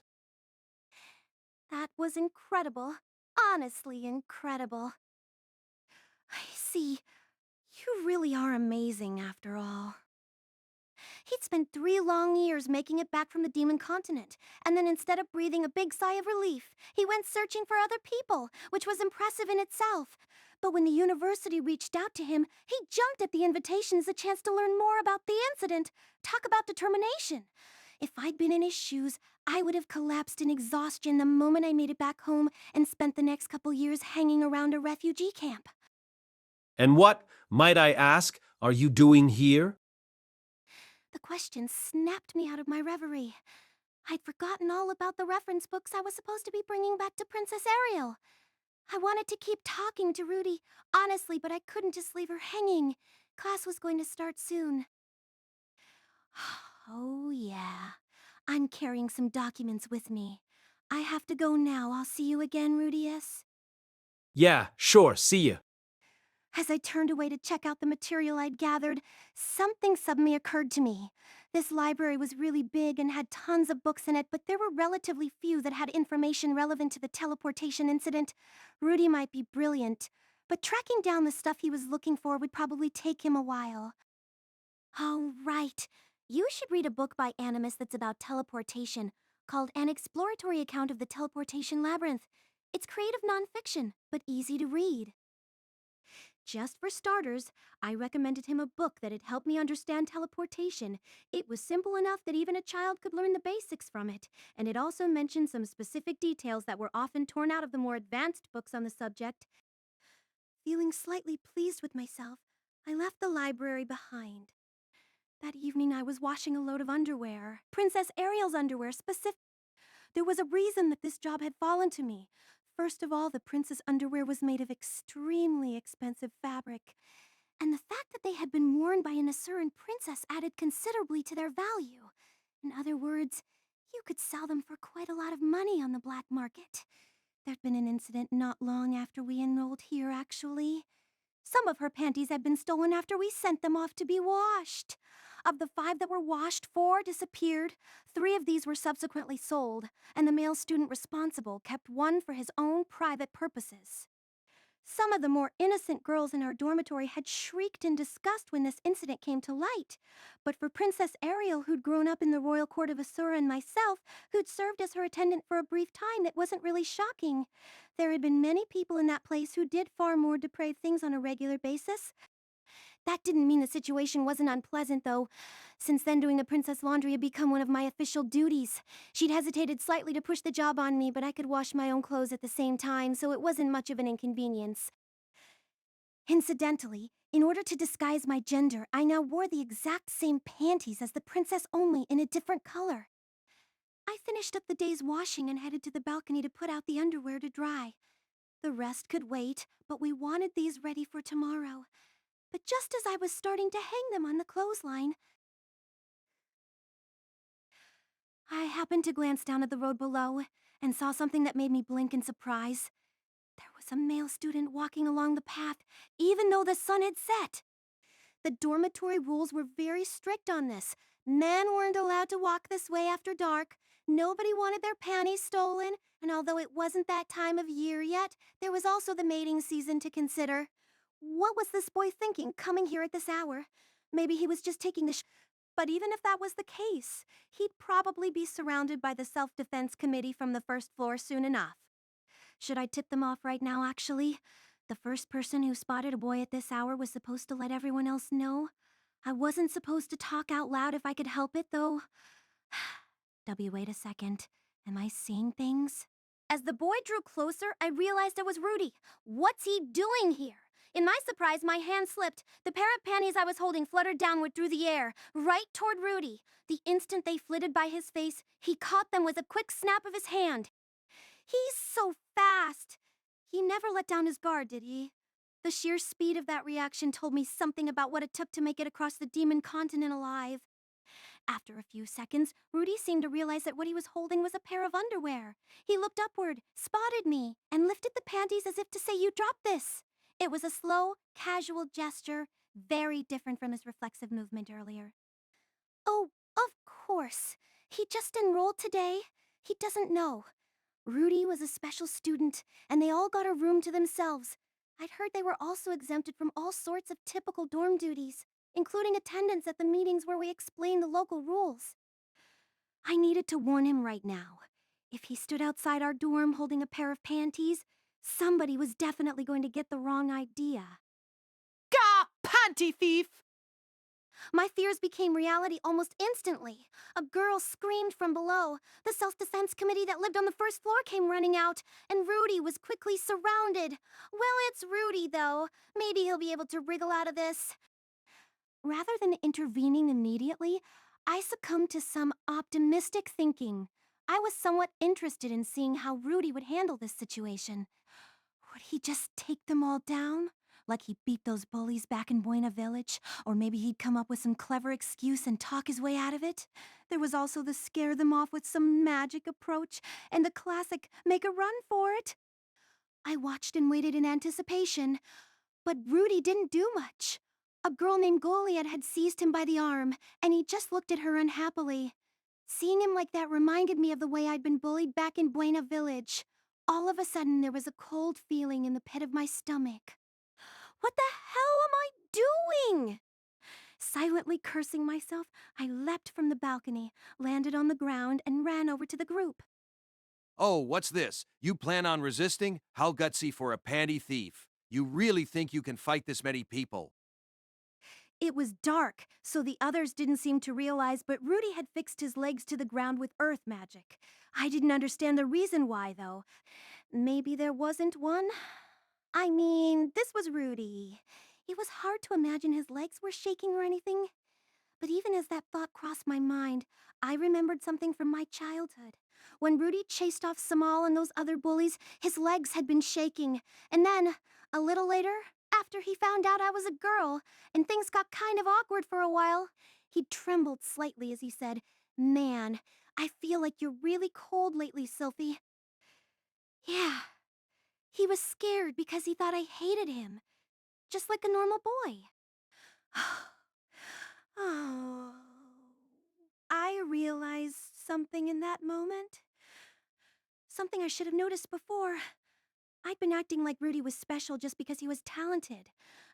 That was incredible. Honestly incredible. I see. You really are amazing, after all. He'd spent 3 long years making it back from the Demon Continent, and then instead of breathing a big sigh of relief, he went searching for other people, which was impressive in itself. But when the university reached out to him, he jumped at the invitation as a chance to learn more about the incident. Talk about determination. If I'd been in his shoes, I would have collapsed in exhaustion the moment I made it back home and spent the next couple years hanging around a refugee camp. And what, might I ask, are you doing here? The question snapped me out of my reverie. I'd forgotten all about the reference books I was supposed to be bringing back to Princess Ariel. I wanted to keep talking to Rudy, honestly, but I couldn't just leave her hanging. Class was going to start soon. Oh, yeah. I'm carrying some documents with me. I have to go now. I'll see you again, Rudeus. Yeah, sure, see ya. As I turned away to check out the material I'd gathered, something suddenly occurred to me. This library was really big and had tons of books in it, but there were relatively few that had information relevant to the teleportation incident. Rudy might be brilliant, but tracking down the stuff he was looking for would probably take him a while. Oh, right. You should read a book by Animus that's about teleportation, called An Exploratory Account of the Teleportation Labyrinth. It's creative nonfiction, but easy to read. Just for starters, I recommended him a book that had helped me understand teleportation. It was simple enough that even a child could learn the basics from it, and it also mentioned some specific details that were often torn out of the more advanced books on the subject. Feeling slightly pleased with myself, I left the library behind. That evening I was washing a load of underwear, Princess Ariel's underwear specific. There was a reason that this job had fallen to me. First of all, the princess' underwear was made of extremely expensive fabric, and the fact that they had been worn by an Asuran princess added considerably to their value. In other words, you could sell them for quite a lot of money on the black market. There'd been an incident not long after we enrolled here, actually. Some of her panties had been stolen after we sent them off to be washed. Of the 5 that were washed, 4 disappeared. 3 of these were subsequently sold, and the male student responsible kept 1 for his own private purposes. Some of the more innocent girls in our dormitory had shrieked in disgust when this incident came to light. But for Princess Ariel, who'd grown up in the royal court of Asura, and myself, who'd served as her attendant for a brief time, it wasn't really shocking. There had been many people in that place who did far more depraved things on a regular basis. That didn't mean the situation wasn't unpleasant, though. Since then, doing the princess laundry had become one of my official duties. She'd hesitated slightly to push the job on me, but I could wash my own clothes at the same time, so it wasn't much of an inconvenience. Incidentally, in order to disguise my gender, I now wore the exact same panties as the princess, only in a different color. I finished up the day's washing and headed to the balcony to put out the underwear to dry. The rest could wait, but we wanted these ready for tomorrow. But just as I was starting to hang them on the clothesline, I happened to glance down at the road below and saw something that made me blink in surprise. There was a male student walking along the path, even though the sun had set. The dormitory rules were very strict on this. Men weren't allowed to walk this way after dark. Nobody wanted their panties stolen, and although it wasn't that time of year yet, there was also the mating season to consider. What was this boy thinking, coming here at this hour? Maybe he was just taking the But even if that was the case, he'd probably be surrounded by the self-defense committee from the first floor soon enough. Should I tip them off right now, actually? The first person who spotted a boy at this hour was supposed to let everyone else know. I wasn't supposed to talk out loud if I could help it, though. Wait a second. Am I seeing things? As the boy drew closer, I realized it was Rudy. What's he doing here? In my surprise, my hand slipped. The pair of panties I was holding fluttered downward through the air, right toward Rudy. The instant they flitted by his face, he caught them with a quick snap of his hand. He's so fast! He never let down his guard, did he? The sheer speed of that reaction told me something about what it took to make it across the demon continent alive. After a few seconds, Rudy seemed to realize that what he was holding was a pair of underwear. He looked upward, spotted me, and lifted the panties as if to say, "You dropped this." It was a slow, casual gesture, very different from his reflexive movement earlier. Oh, of course. He just enrolled today. He doesn't know. Rudy was a special student, and they all got a room to themselves. I'd heard they were also exempted from all sorts of typical dorm duties, including attendance at the meetings where we explained the local rules. I needed to warn him right now. If he stood outside our dorm holding a pair of panties, somebody was definitely going to get the wrong idea. Gah! Panty thief! My fears became reality almost instantly. A girl screamed from below. The self-defense committee that lived on the first floor came running out, and Rudy was quickly surrounded. Well, it's Rudy, though. Maybe he'll be able to wriggle out of this. Rather than intervening immediately, I succumbed to some optimistic thinking. I was somewhat interested in seeing how Rudy would handle this situation. Would he just take them all down? Like he beat those bullies back in Buena Village, or maybe he'd come up with some clever excuse and talk his way out of it. There was also the scare them off with some magic approach, and the classic make a run for it. I watched and waited in anticipation, but Rudy didn't do much. A girl named Goliad had seized him by the arm, and he just looked at her unhappily. Seeing him like that reminded me of the way I'd been bullied back in Buena Village. All of a sudden, there was a cold feeling in the pit of my stomach. What the hell am I doing? Silently cursing myself, I leapt from the balcony, landed on the ground, and ran over to the group. Oh, what's this? You plan on resisting? How gutsy for a panty thief. You really think you can fight this many people? It was dark, so the others didn't seem to realize, but Rudy had fixed his legs to the ground with earth magic. I didn't understand the reason why, though. Maybe there wasn't one? I mean, this was Rudy. It was hard to imagine his legs were shaking or anything. But even as that thought crossed my mind, I remembered something from my childhood. When Rudy chased off Samal and those other bullies, his legs had been shaking. And then, a little later, after he found out I was a girl, and things got kind of awkward for a while, he trembled slightly as he said, "Man, I feel like you're really cold lately, Sylphie." Yeah, he was scared because he thought I hated him, just like a normal boy. Oh, I realized something in that moment. Something I should have noticed before. I'd been acting like Rudy was special just because he was talented.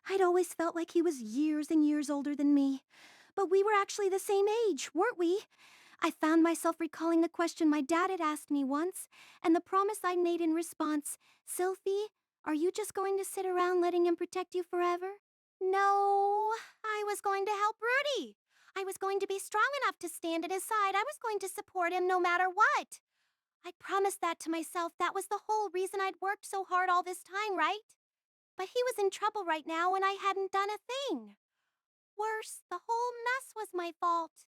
I'd always felt like he was years and years older than me. But we were actually the same age, weren't we? I found myself recalling the question my dad had asked me once, and the promise I made in response. "Sylphie, are you just going to sit around letting him protect you forever?" No, I was going to help Rudy. I was going to be strong enough to stand at his side. I was going to support him no matter what. I'd promised that to myself. That was the whole reason I'd worked so hard all this time, right? But he was in trouble right now and I hadn't done a thing. Worse, the whole mess was my fault.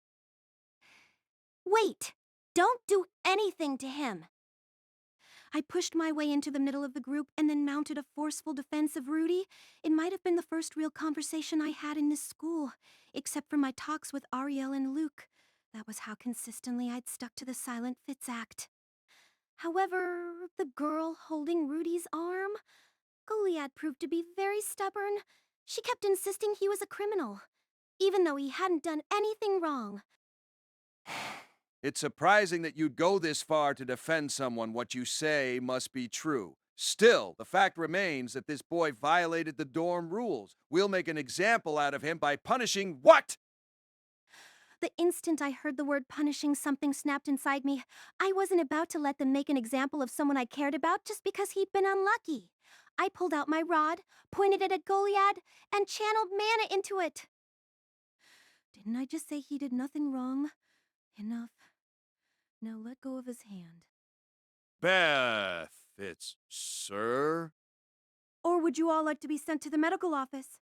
Wait! Don't do anything to him! I pushed my way into the middle of the group and then mounted a forceful defense of Rudy. It might have been the first real conversation I had in this school, except for my talks with Ariel and Luke. That was how consistently I'd stuck to the Silent Fitz act. However, the girl holding Rudy's arm, Goliad, proved to be very stubborn. She kept insisting he was a criminal, even though he hadn't done anything wrong. It's surprising that you'd go this far to defend someone. What you say must be true. Still, the fact remains that this boy violated the dorm rules. We'll make an example out of him by punishing what? The instant I heard the word punishing, something snapped inside me. I wasn't about to let them make an example of someone I cared about just because he'd been unlucky. I pulled out my rod, pointed it at Goliad, and channeled mana into it. Didn't I just say he did nothing wrong? Enough. Now let go of his hand. Beth, it's sir? Or would you all like to be sent to the medical office?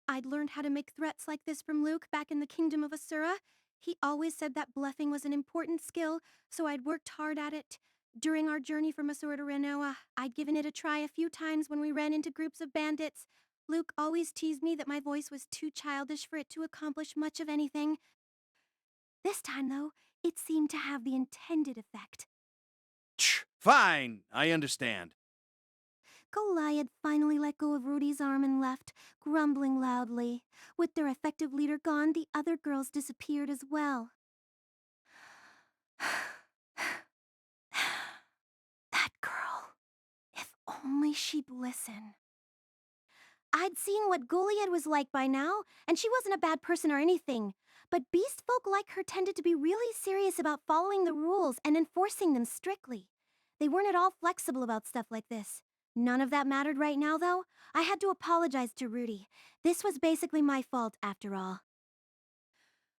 I'd learned how to make threats like this from Luke back in the Kingdom of Asura. He always said that bluffing was an important skill, so I'd worked hard at it. During our journey from Asura to Renoa, I'd given it a try a few times when we ran into groups of bandits. Luke always teased me that my voice was too childish for it to accomplish much of anything. This time, though, it seemed to have the intended effect. Fine, I understand. Goliath finally let go of Rudy's arm and left, grumbling loudly. With their effective leader gone, the other girls disappeared as well. That girl. If only she'd listen. I'd seen what Goliath was like by now, and she wasn't a bad person or anything. But beast folk like her tended to be really serious about following the rules and enforcing them strictly. They weren't at all flexible about stuff like this. None of that mattered right now, though. I had to apologize to Rudy. This was basically my fault, after all.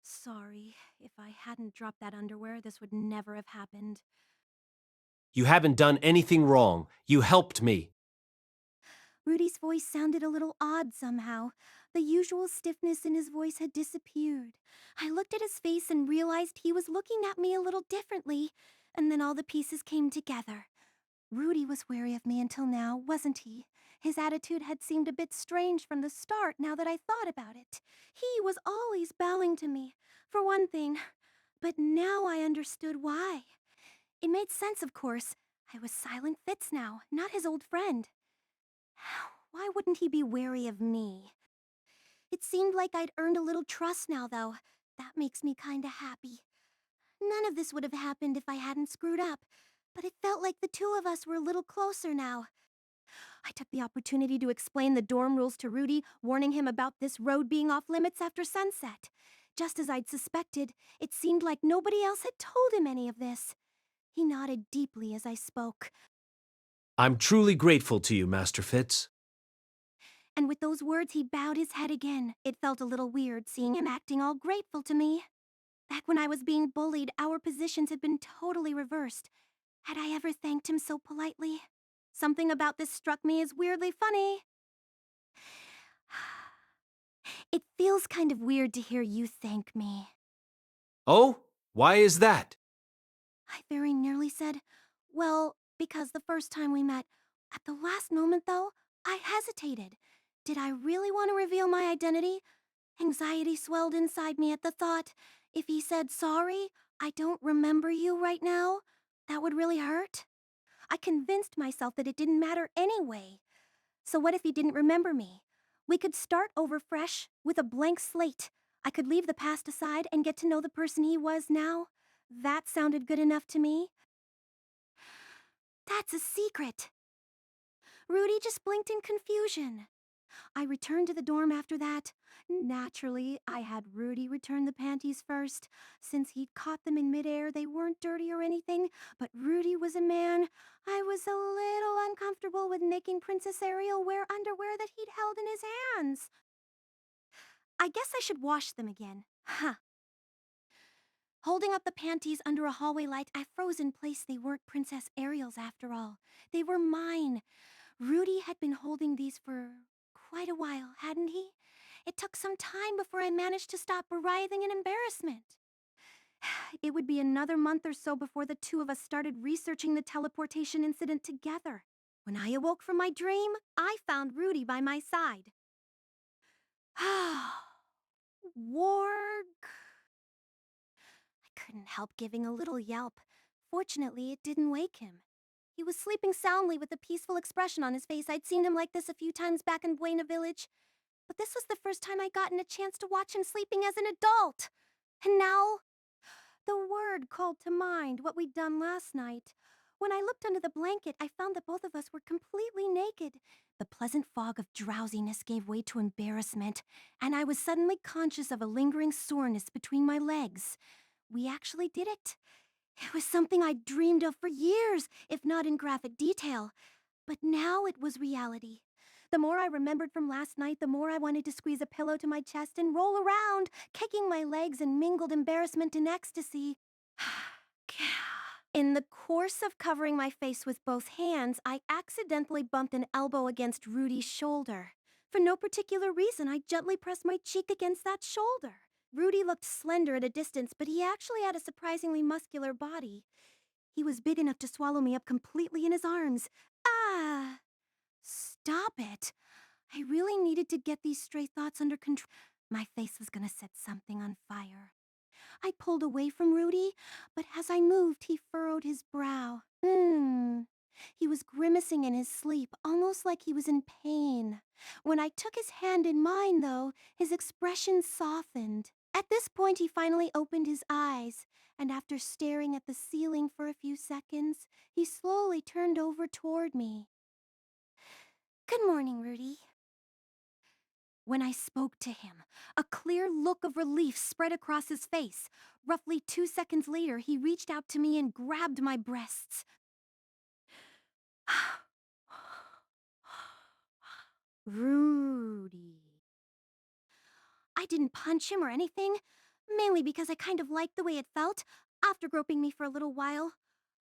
Sorry. If I hadn't dropped that underwear, this would never have happened. You haven't done anything wrong. You helped me. Rudy's voice sounded a little odd somehow. The usual stiffness in his voice had disappeared. I looked at his face and realized he was looking at me a little differently, and then all the pieces came together. Rudy was wary of me until now, wasn't he? His attitude had seemed a bit strange from the start now that I thought about it. He was always bowing to me, for one thing, but now I understood why. It made sense, of course. I was Silent Fitz now, not his old friend. Why wouldn't he be wary of me? It seemed like I'd earned a little trust now, though. That makes me kinda happy. None of this would have happened if I hadn't screwed up, but it felt like the two of us were a little closer now. I took the opportunity to explain the dorm rules to Rudy, warning him about this road being off limits after sunset. Just as I'd suspected, it seemed like nobody else had told him any of this. He nodded deeply as I spoke. I'm truly grateful to you, Master Fitz. And with those words, he bowed his head again. It felt a little weird seeing him acting all grateful to me. Back when I was being bullied, our positions had been totally reversed. Had I ever thanked him so politely? Something about this struck me as weirdly funny. It feels kind of weird to hear you thank me. Oh? Why is that? I very nearly said, well, because the first time we met, at the last moment though, I hesitated. Did I really want to reveal my identity? Anxiety swelled inside me at the thought. If he said, sorry, I don't remember you right now, that would really hurt. I convinced myself that it didn't matter anyway. So what if he didn't remember me? We could start over fresh, with a blank slate. I could leave the past aside and get to know the person he was now. That sounded good enough to me. That's a secret. Rudy just blinked in confusion. I returned to the dorm after that. Naturally, I had Rudy return the panties first. Since he'd caught them in midair, they weren't dirty or anything, but Rudy was a man. I was a little uncomfortable with making Princess Ariel wear underwear that he'd held in his hands. I guess I should wash them again. Huh. Holding up the panties under a hallway light, I froze in place. They weren't Princess Ariel's after all. They were mine. Rudy had been holding these for quite a while, hadn't he? It took some time before I managed to stop writhing in embarrassment. It would be another month or so before the two of us started researching the teleportation incident together. When I awoke from my dream, I found Rudy by my side. Warg. I couldn't help giving a little yelp. Fortunately, it didn't wake him. He was sleeping soundly with a peaceful expression on his face. I'd seen him like this a few times back in Buena Village. But this was the first time I'd gotten a chance to watch him sleeping as an adult. And now, the word called to mind what we'd done last night. When I looked under the blanket, I found that both of us were completely naked. The pleasant fog of drowsiness gave way to embarrassment, and I was suddenly conscious of a lingering soreness between my legs. We actually did it. It was something I'd dreamed of for years, if not in graphic detail. But now it was reality. The more I remembered from last night, the more I wanted to squeeze a pillow to my chest and roll around, kicking my legs in mingled embarrassment and ecstasy. In the course of covering my face with both hands, I accidentally bumped an elbow against Rudy's shoulder. For no particular reason, I gently pressed my cheek against that shoulder. Rudy looked slender at a distance, but he actually had a surprisingly muscular body. He was big enough to swallow me up completely in his arms. Ah! Stop it. I really needed to get these stray thoughts under control. My face was gonna set something on fire. I pulled away from Rudy, but as I moved, he furrowed his brow. He was grimacing in his sleep, almost like he was in pain. When I took his hand in mine, though, his expression softened. At this point, he finally opened his eyes, and after staring at the ceiling for a few seconds, he slowly turned over toward me. Good morning, Rudy. When I spoke to him, a clear look of relief spread across his face. Roughly 2 seconds later, he reached out to me and grabbed my breasts. Rudy. I didn't punch him or anything, mainly because I kind of liked the way it felt after groping me for a little while.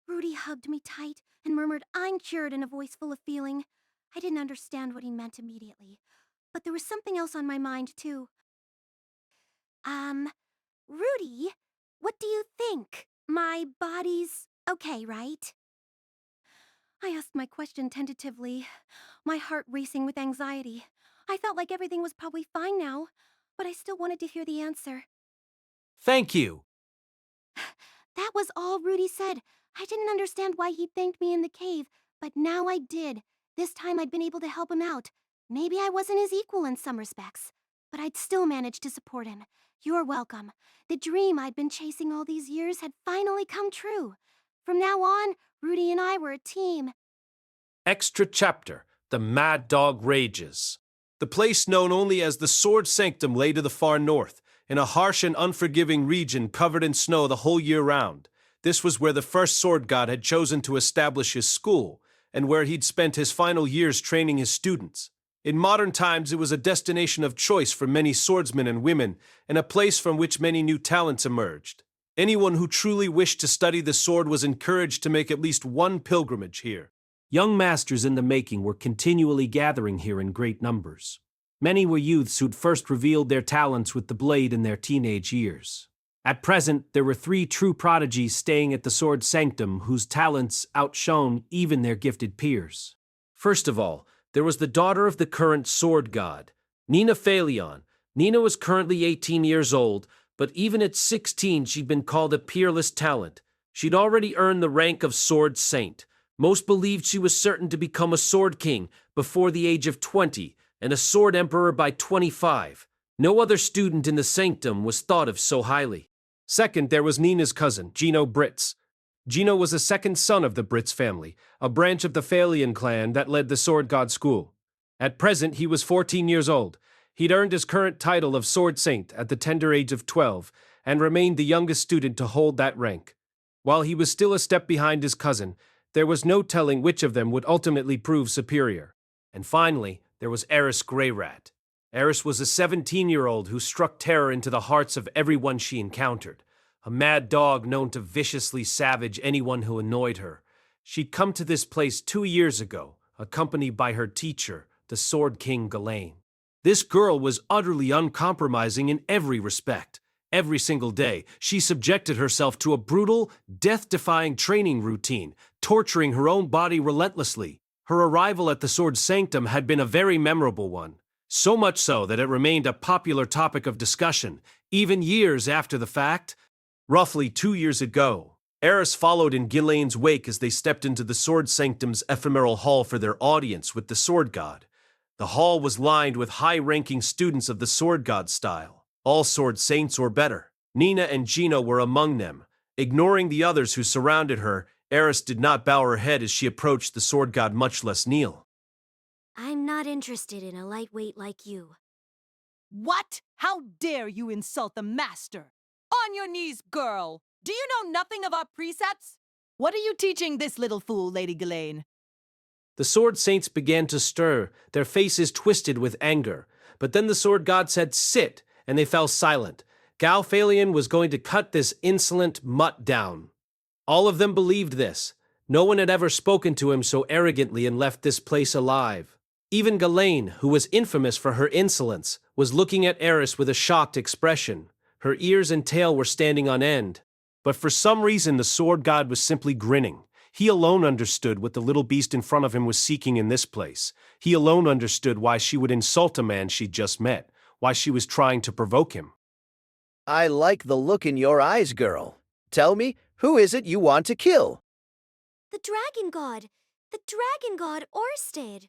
Rudy hugged me tight and murmured, "I'm cured," in a voice full of feeling. I didn't understand what he meant immediately, but there was something else on my mind, too. Rudy, what do you think? My body's okay, right? I asked my question tentatively, my heart racing with anxiety. I felt like everything was probably fine now, but I still wanted to hear the answer. Thank you. That was all Rudy said. I didn't understand why he thanked me in the cave, but now I did. This time I'd been able to help him out. Maybe I wasn't his equal in some respects, but I'd still managed to support him. You're welcome. The dream I'd been chasing all these years had finally come true. From now on, Rudy and I were a team. Extra chapter: The Mad Dog Rages. The place known only as the Sword Sanctum lay to the far north, in a harsh and unforgiving region covered in snow the whole year round. This was where the first sword god had chosen to establish his school, and where he'd spent his final years training his students. In modern times, it was a destination of choice for many swordsmen and women, and a place from which many new talents emerged. Anyone who truly wished to study the sword was encouraged to make at least one pilgrimage here. Young masters in the making were continually gathering here in great numbers. Many were youths who'd first revealed their talents with the blade in their teenage years. At present, there were 3 true prodigies staying at the Sword Sanctum whose talents outshone even their gifted peers. First of all, there was the daughter of the current sword god, Nina Phaleon. Nina was currently 18 years old, but even at 16 she'd been called a peerless talent. She'd already earned the rank of Sword Saint. Most believed she was certain to become a Sword King before the age of 20, and a Sword Emperor by 25. No other student in the Sanctum was thought of so highly. Second, there was Nina's cousin, Gino Britz. Gino was a second son of the Britz family, a branch of the Phaleon clan that led the Sword God School. At present, he was 14 years old. He'd earned his current title of Sword Saint at the tender age of 12, and remained the youngest student to hold that rank. While he was still a step behind his cousin, there was no telling which of them would ultimately prove superior. And finally, there was Eris Greyrat. Eris was a 17-year-old who struck terror into the hearts of everyone she encountered, a mad dog known to viciously savage anyone who annoyed her. She'd come to this place 2 years ago, accompanied by her teacher, the Sword King Ghislaine. This girl was utterly uncompromising in every respect. Every single day, she subjected herself to a brutal, death-defying training routine, torturing her own body relentlessly. Her arrival at the Sword Sanctum had been a very memorable one, so much so that it remained a popular topic of discussion, even years after the fact. Roughly 2 years ago, Eris followed in Ghislaine's wake as they stepped into the Sword Sanctum's ephemeral hall for their audience with the Sword God. The hall was lined with high-ranking students of the Sword God style, all Sword Saints or better. Nina and Gino were among them. Ignoring the others who surrounded her, Eris did not bow her head as she approached the Sword God, much less kneel. I'm not interested in a lightweight like you. What? How dare you insult the master? On your knees, girl! Do you know nothing of our precepts? What are you teaching this little fool, Lady Ghislaine? The Sword Saints began to stir, their faces twisted with anger. But then the Sword God said, "Sit," and they fell silent. Gal Phaleon was going to cut this insolent mutt down. All of them believed this. No one had ever spoken to him so arrogantly and left this place alive. Even Ghislaine, who was infamous for her insolence, was looking at Eris with a shocked expression. Her ears and tail were standing on end. But for some reason, the Sword God was simply grinning. He alone understood what the little beast in front of him was seeking in this place. He alone understood why she would insult a man she'd just met, why she was trying to provoke him. I like the look in your eyes, girl. Tell me, who is it you want to kill? The Dragon God! The Dragon God Orsted!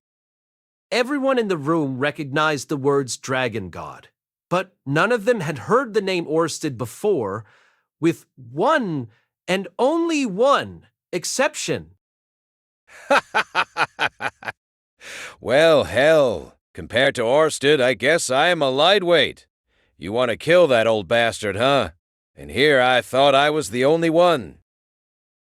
Everyone in the room recognized the words Dragon God, but none of them had heard the name Orsted before, with one, and only one, exception. Well, hell, compared to Orsted, I guess I am a lightweight. You want to kill that old bastard, huh? And here I thought I was the only one.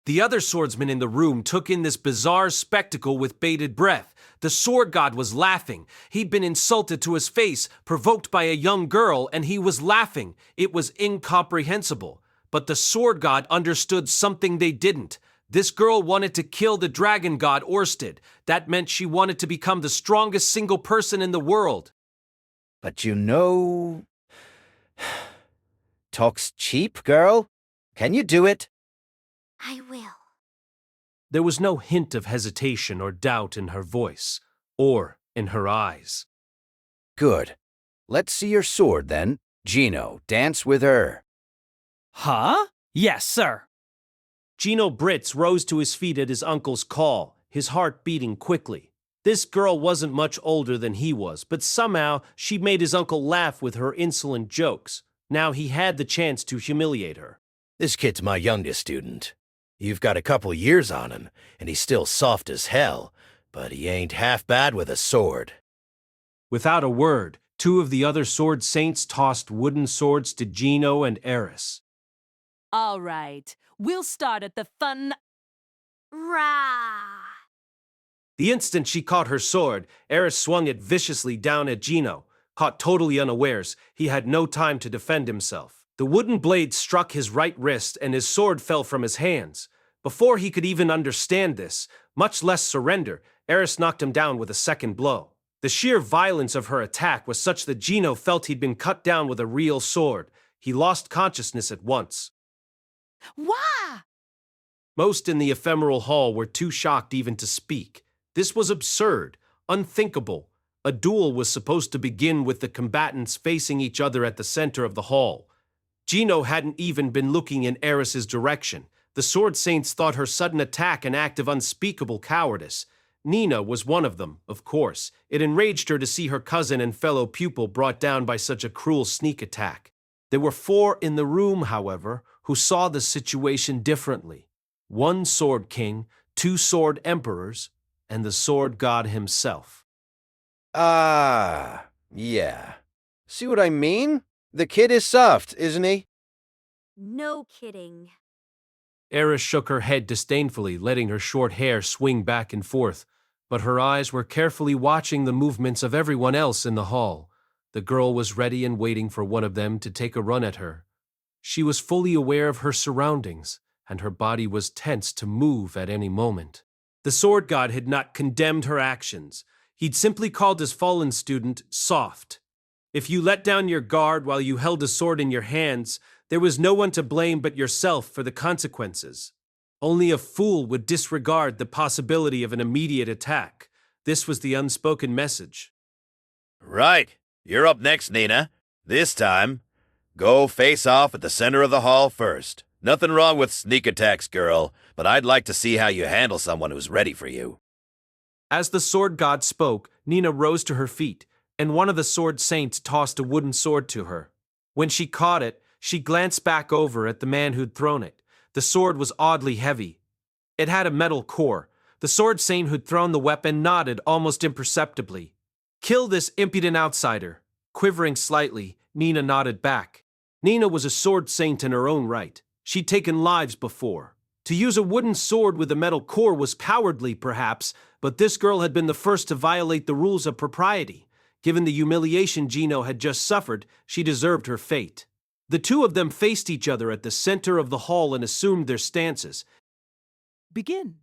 The other swordsmen in the room took in this bizarre spectacle with bated breath. The Sword God was laughing. He'd been insulted to his face, provoked by a young girl, and he was laughing. It was incomprehensible. But the Sword God understood something they didn't. This girl wanted to kill the Dragon God Orsted. That meant she wanted to become the strongest single person in the world. But you know... Talk's cheap, girl. Can you do it? I will. There was no hint of hesitation or doubt in her voice, or in her eyes. Good. Let's see your sword, then. Gino, dance with her. Huh? Yes, sir. Gino Britz rose to his feet at his uncle's call, his heart beating quickly. This girl wasn't much older than he was, but somehow she made his uncle laugh with her insolent jokes. Now he had the chance to humiliate her. This kid's my youngest student. You've got a couple years on him, and he's still soft as hell, but he ain't half bad with a sword. Without a word, two of the other sword saints tossed wooden swords to Gino and Eris. All right, we'll start at the fun. Rah! The instant she caught her sword, Eris swung it viciously down at Gino. Caught totally unawares, he had no time to defend himself. The wooden blade struck his right wrist and his sword fell from his hands. Before he could even understand this, much less surrender, Eris knocked him down with a second blow. The sheer violence of her attack was such that Gino felt he'd been cut down with a real sword. He lost consciousness at once. Wah! Most in the ephemeral hall were too shocked even to speak. This was absurd, unthinkable. A duel was supposed to begin with the combatants facing each other at the center of the hall. Gino hadn't even been looking in Eris's direction. The Sword Saints thought her sudden attack an act of unspeakable cowardice. Nina was one of them, of course. It enraged her to see her cousin and fellow pupil brought down by such a cruel sneak attack. There were 4 in the room, however, who saw the situation differently. 1 Sword King, 2 Sword Emperors, and the Sword God himself. Ah, yeah. See what I mean? The kid is soft, isn't he? No kidding. Eris shook her head disdainfully, letting her short hair swing back and forth, but her eyes were carefully watching the movements of everyone else in the hall. The girl was ready and waiting for one of them to take a run at her. She was fully aware of her surroundings, and her body was tense to move at any moment. The Sword God had not condemned her actions. He'd simply called his fallen student soft. If you let down your guard while you held a sword in your hands, there was no one to blame but yourself for the consequences. Only a fool would disregard the possibility of an immediate attack. This was the unspoken message. Right. You're up next, Nina. This time, go face off at the center of the hall first. Nothing wrong with sneak attacks, girl, but I'd like to see how you handle someone who's ready for you. As the Sword God spoke, Nina rose to her feet, and one of the Sword Saints tossed a wooden sword to her. When she caught it, she glanced back over at the man who'd thrown it. The sword was oddly heavy. It had a metal core. The Sword Saint who'd thrown the weapon nodded almost imperceptibly. Kill this impudent outsider. Quivering slightly, Nina nodded back. Nina was a Sword Saint in her own right. She'd taken lives before. To use a wooden sword with a metal core was cowardly, perhaps, but this girl had been the first to violate the rules of propriety. Given the humiliation Gino had just suffered, she deserved her fate. The two of them faced each other at the center of the hall and assumed their stances. Begin.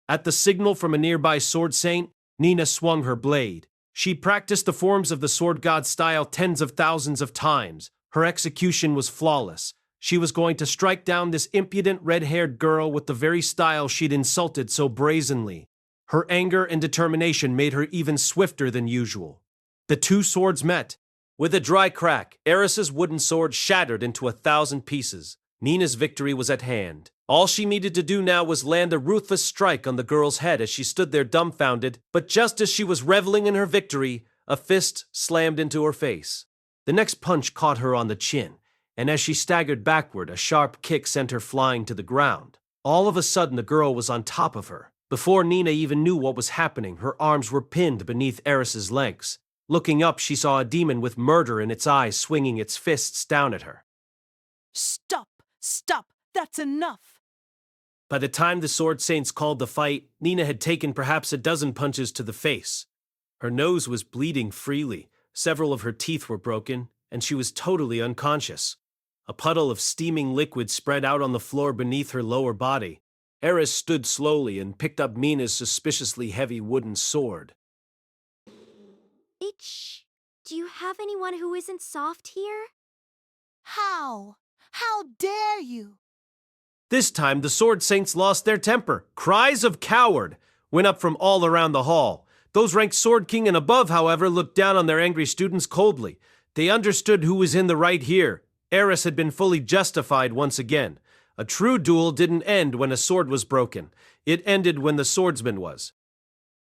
At the signal from a nearby Sword Saint, Nina swung her blade. She practiced the forms of the Sword God style tens of thousands of times. Her execution was flawless. She was going to strike down this impudent red-haired girl with the very style she'd insulted so brazenly. Her anger and determination made her even swifter than usual. The two swords met. With a dry crack, Eris's wooden sword shattered into 1,000 pieces. Nina's victory was at hand. All she needed to do now was land a ruthless strike on the girl's head as she stood there dumbfounded, but just as she was reveling in her victory, a fist slammed into her face. The next punch caught her on the chin, and as she staggered backward, a sharp kick sent her flying to the ground. All of a sudden, the girl was on top of her. Before Nina even knew what was happening, her arms were pinned beneath Eris's legs. Looking up, she saw a demon with murder in its eyes swinging its fists down at her. Stop! Stop! That's enough! By the time the Sword Saints called the fight, Nina had taken perhaps a dozen punches to the face. Her nose was bleeding freely, several of her teeth were broken, and she was totally unconscious. A puddle of steaming liquid spread out on the floor beneath her lower body. Eris stood slowly and picked up Nina's suspiciously heavy wooden sword. Do you have anyone who isn't soft here? How? How dare you? This time, the sword saints lost their temper. Cries of coward went up from all around the hall. Those ranked Sword King and above, however, looked down on their angry students coldly. They understood who was in the right here. Eris had been fully justified once again. A true duel didn't end when a sword was broken. It ended when the swordsman was.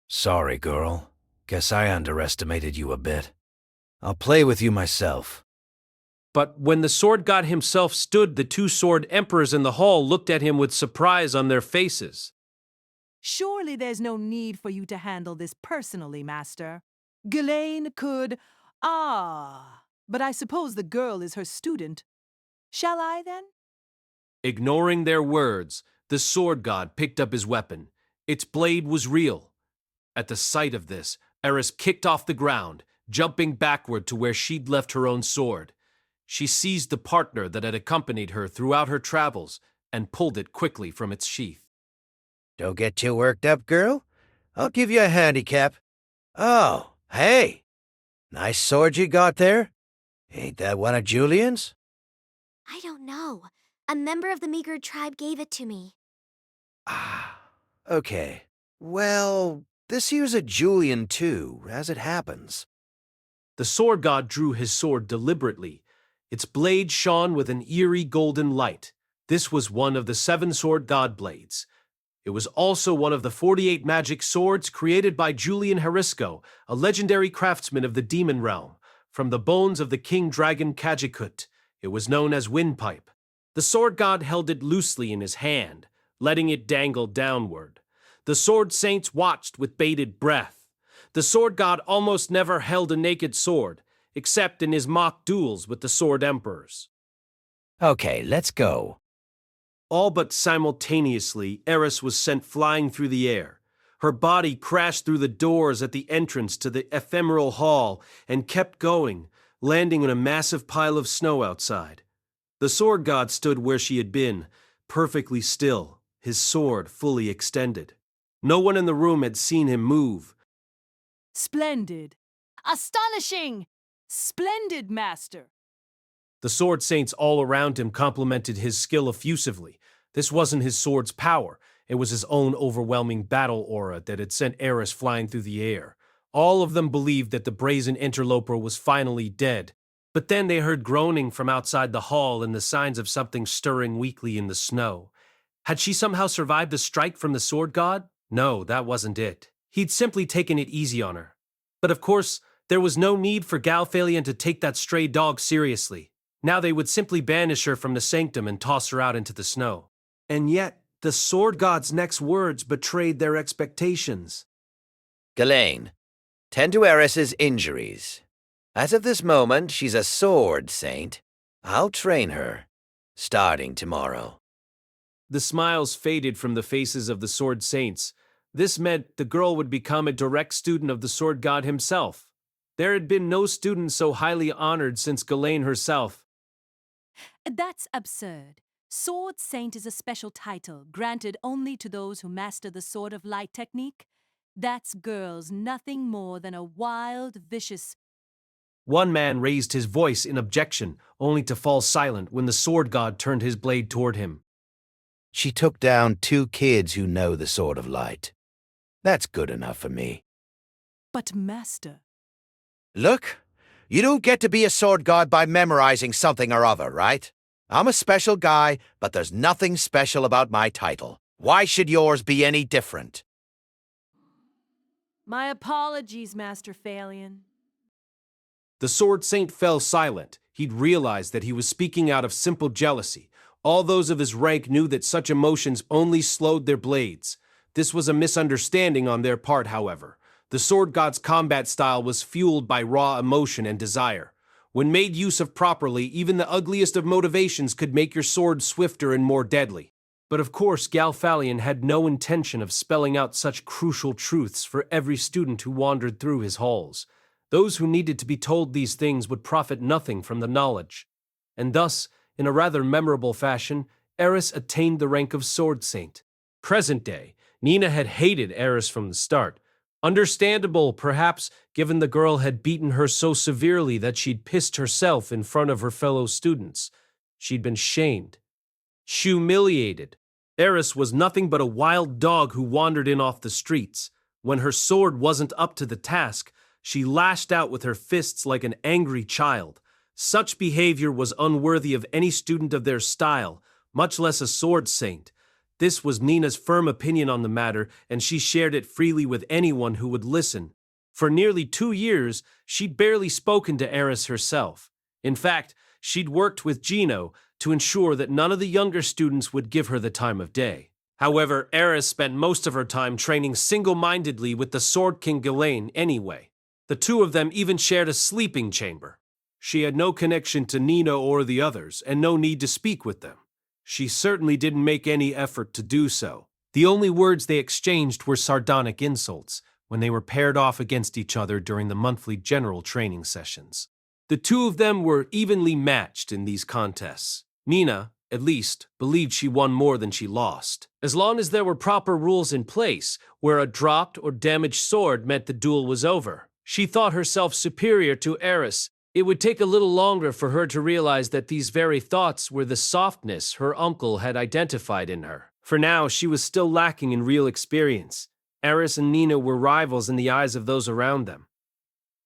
Sorry, girl. Guess I underestimated you a bit. I'll play with you myself. But when the sword god himself stood, the two sword emperors in the hall looked at him with surprise on their faces. Surely there's no need for you to handle this personally, Master. Ghislaine could... but I suppose the girl is her student. Shall I, then? Ignoring their words, the sword god picked up his weapon. Its blade was real. At the sight of this, Eris kicked off the ground, jumping backward to where she'd left her own sword. She seized the partner that had accompanied her throughout her travels and pulled it quickly from its sheath. Don't get too worked up, girl. I'll give you a handicap. Oh, hey. Nice sword you got there. Ain't that one of Julian's? I don't know. A member of the meager tribe gave it to me. Okay. Well, this here's a Julian too, as it happens. The sword god drew his sword deliberately. Its blade shone with an eerie golden light. This was one of the 7 sword god blades. It was also one of the 48 magic swords created by Julian Harisco, a legendary craftsman of the demon realm. From the bones of the king dragon Kajikut, it was known as Windpipe. The sword god held it loosely in his hand, letting it dangle downward. The sword saints watched with bated breath. The sword god almost never held a naked sword, except in his mock duels with the sword emperors. Okay, let's go. All but simultaneously, Eris was sent flying through the air. Her body crashed through the doors at the entrance to the ephemeral hall and kept going, landing on a massive pile of snow outside. The sword god stood where she had been, perfectly still, his sword fully extended. No one in the room had seen him move. Splendid. Astonishing. Splendid, Master. The sword saints all around him complimented his skill effusively. This wasn't his sword's power. It was his own overwhelming battle aura that had sent Eris flying through the air. All of them believed that the brazen interloper was finally dead. But then they heard groaning from outside the hall and the signs of something stirring weakly in the snow. Had she somehow survived the strike from the sword god? No, that wasn't it. He'd simply taken it easy on her. But of course, there was no need for Galphalion to take that stray dog seriously. Now they would simply banish her from the sanctum and toss her out into the snow. And yet, the sword god's next words betrayed their expectations. Ghislaine, tend to Eris's injuries. As of this moment, she's a sword saint. I'll train her, starting tomorrow. The smiles faded from the faces of the sword saints. This meant the girl would become a direct student of the sword god himself. There had been no student so highly honored since Ghislaine herself. That's absurd. Sword Saint is a special title granted only to those who master the Sword of Light technique. That's girls nothing more than a wild, vicious... One man raised his voice in objection, only to fall silent when the sword god turned his blade toward him. She took down 2 kids who know the Sword of Light. That's good enough for me. But, Master... Look, you don't get to be a sword god by memorizing something or other, right? I'm a special guy, but there's nothing special about my title. Why should yours be any different? My apologies, Master Phalion. The sword saint fell silent. He'd realized that he was speaking out of simple jealousy. All those of his rank knew that such emotions only slowed their blades. This was a misunderstanding on their part, however. The sword god's combat style was fueled by raw emotion and desire. When made use of properly, even the ugliest of motivations could make your sword swifter and more deadly. But of course, Galphalion had no intention of spelling out such crucial truths for every student who wandered through his halls. Those who needed to be told these things would profit nothing from the knowledge. And thus, in a rather memorable fashion, Eris attained the rank of Sword Saint. Present day, Nina had hated Eris from the start. Understandable, perhaps, given the girl had beaten her so severely that she'd pissed herself in front of her fellow students. She'd been shamed. Humiliated. Eris was nothing but a wild dog who wandered in off the streets. When her sword wasn't up to the task, she lashed out with her fists like an angry child. Such behavior was unworthy of any student of their style, much less a sword saint. This was Nina's firm opinion on the matter, and she shared it freely with anyone who would listen. For nearly 2 years, she'd barely spoken to Eris herself. In fact, she'd worked with Gino to ensure that none of the younger students would give her the time of day. However, Eris spent most of her time training single-mindedly with the Sword King Ghislaine anyway. The two of them even shared a sleeping chamber. She had no connection to Nina or the others, and no need to speak with them. She certainly didn't make any effort to do so. The only words they exchanged were sardonic insults when they were paired off against each other during the monthly general training sessions. The two of them were evenly matched in these contests. Nina, at least, believed she won more than she lost. As long as there were proper rules in place, where a dropped or damaged sword meant the duel was over, she thought herself superior to Eris. It would take a little longer for her to realize that these very thoughts were the softness her uncle had identified in her. For now, she was still lacking in real experience. Eris and Nina were rivals in the eyes of those around them.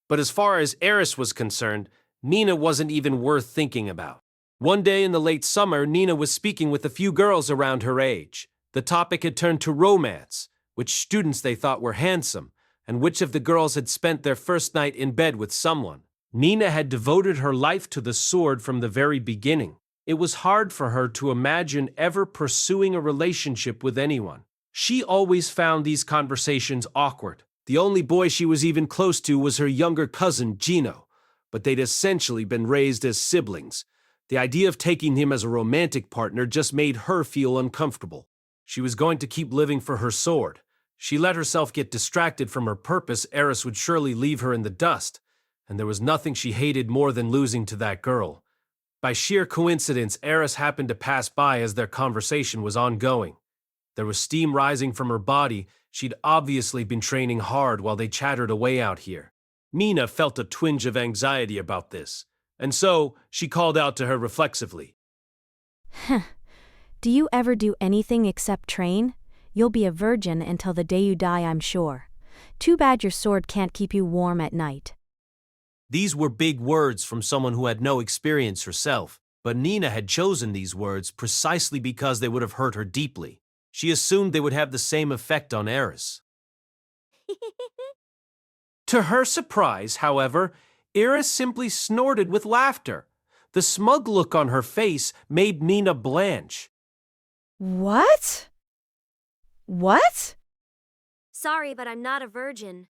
But as far as Eris was concerned, Nina wasn't even worth thinking about. One day in the late summer, Nina was speaking with a few girls around her age. The topic had turned to romance, which students they thought were handsome, and which of the girls had spent their first night in bed with someone. Nina had devoted her life to the sword from the very beginning. It was hard for her to imagine ever pursuing a relationship with anyone. She always found these conversations awkward. The only boy she was even close to was her younger cousin, Gino, but they'd essentially been raised as siblings. The idea of taking him as a romantic partner just made her feel uncomfortable. She was going to keep living for her sword. She let herself get distracted from her purpose. Eris would surely leave her in the dust, and there was nothing she hated more than losing to that girl. By sheer coincidence, Eris happened to pass by as their conversation was ongoing. There was steam rising from her body. She'd obviously been training hard while they chattered away out here. Nina felt a twinge of anxiety about this, and so she called out to her reflexively. Do you ever do anything except train? You'll be a virgin until the day you die, I'm sure. Too bad your sword can't keep you warm at night. These were big words from someone who had no experience herself, but Nina had chosen these words precisely because they would have hurt her deeply. She assumed they would have the same effect on Eris. To her surprise, however, Eris simply snorted with laughter. The smug look on her face made Nina blanch. What? What? Sorry, but I'm not a virgin.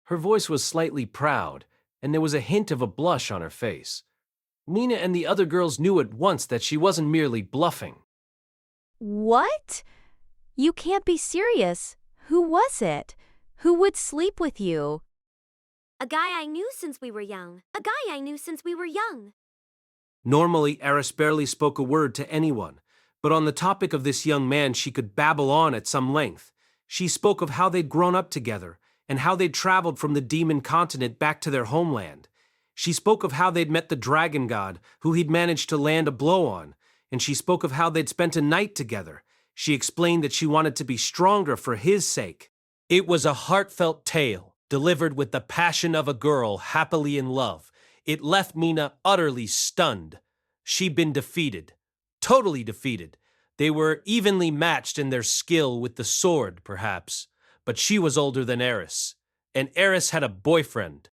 Her voice was slightly proud, and there was a hint of a blush on her face. Nina and the other girls knew at once that she wasn't merely bluffing. What? You can't be serious. Who was it? Who would sleep with you? A guy I knew since we were young. Normally, Eris barely spoke a word to anyone, but on the topic of this young man she could babble on at some length. She spoke of how they'd grown up together, and how they'd traveled from the demon continent back to their homeland. She spoke of how they'd met the dragon god, who he'd managed to land a blow on, and she spoke of how they'd spent a night together. She explained that she wanted to be stronger for his sake. It was a heartfelt tale, delivered with the passion of a girl happily in love. It left Nina utterly stunned. She'd been defeated. Totally defeated. They were evenly matched in their skill with the sword, perhaps, but she was older than Eris, and Eris had a boyfriend.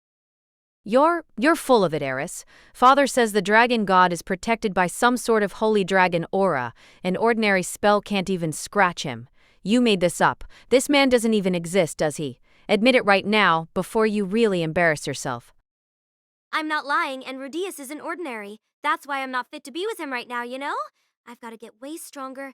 You're full of it, Eris. Father says the dragon god is protected by some sort of holy dragon aura. An ordinary spell can't even scratch him. You made this up. This man doesn't even exist, does he? Admit it right now, before you really embarrass yourself. I'm not lying, and Rudeus isn't ordinary. That's why I'm not fit to be with him right now, you know? I've got to get way stronger.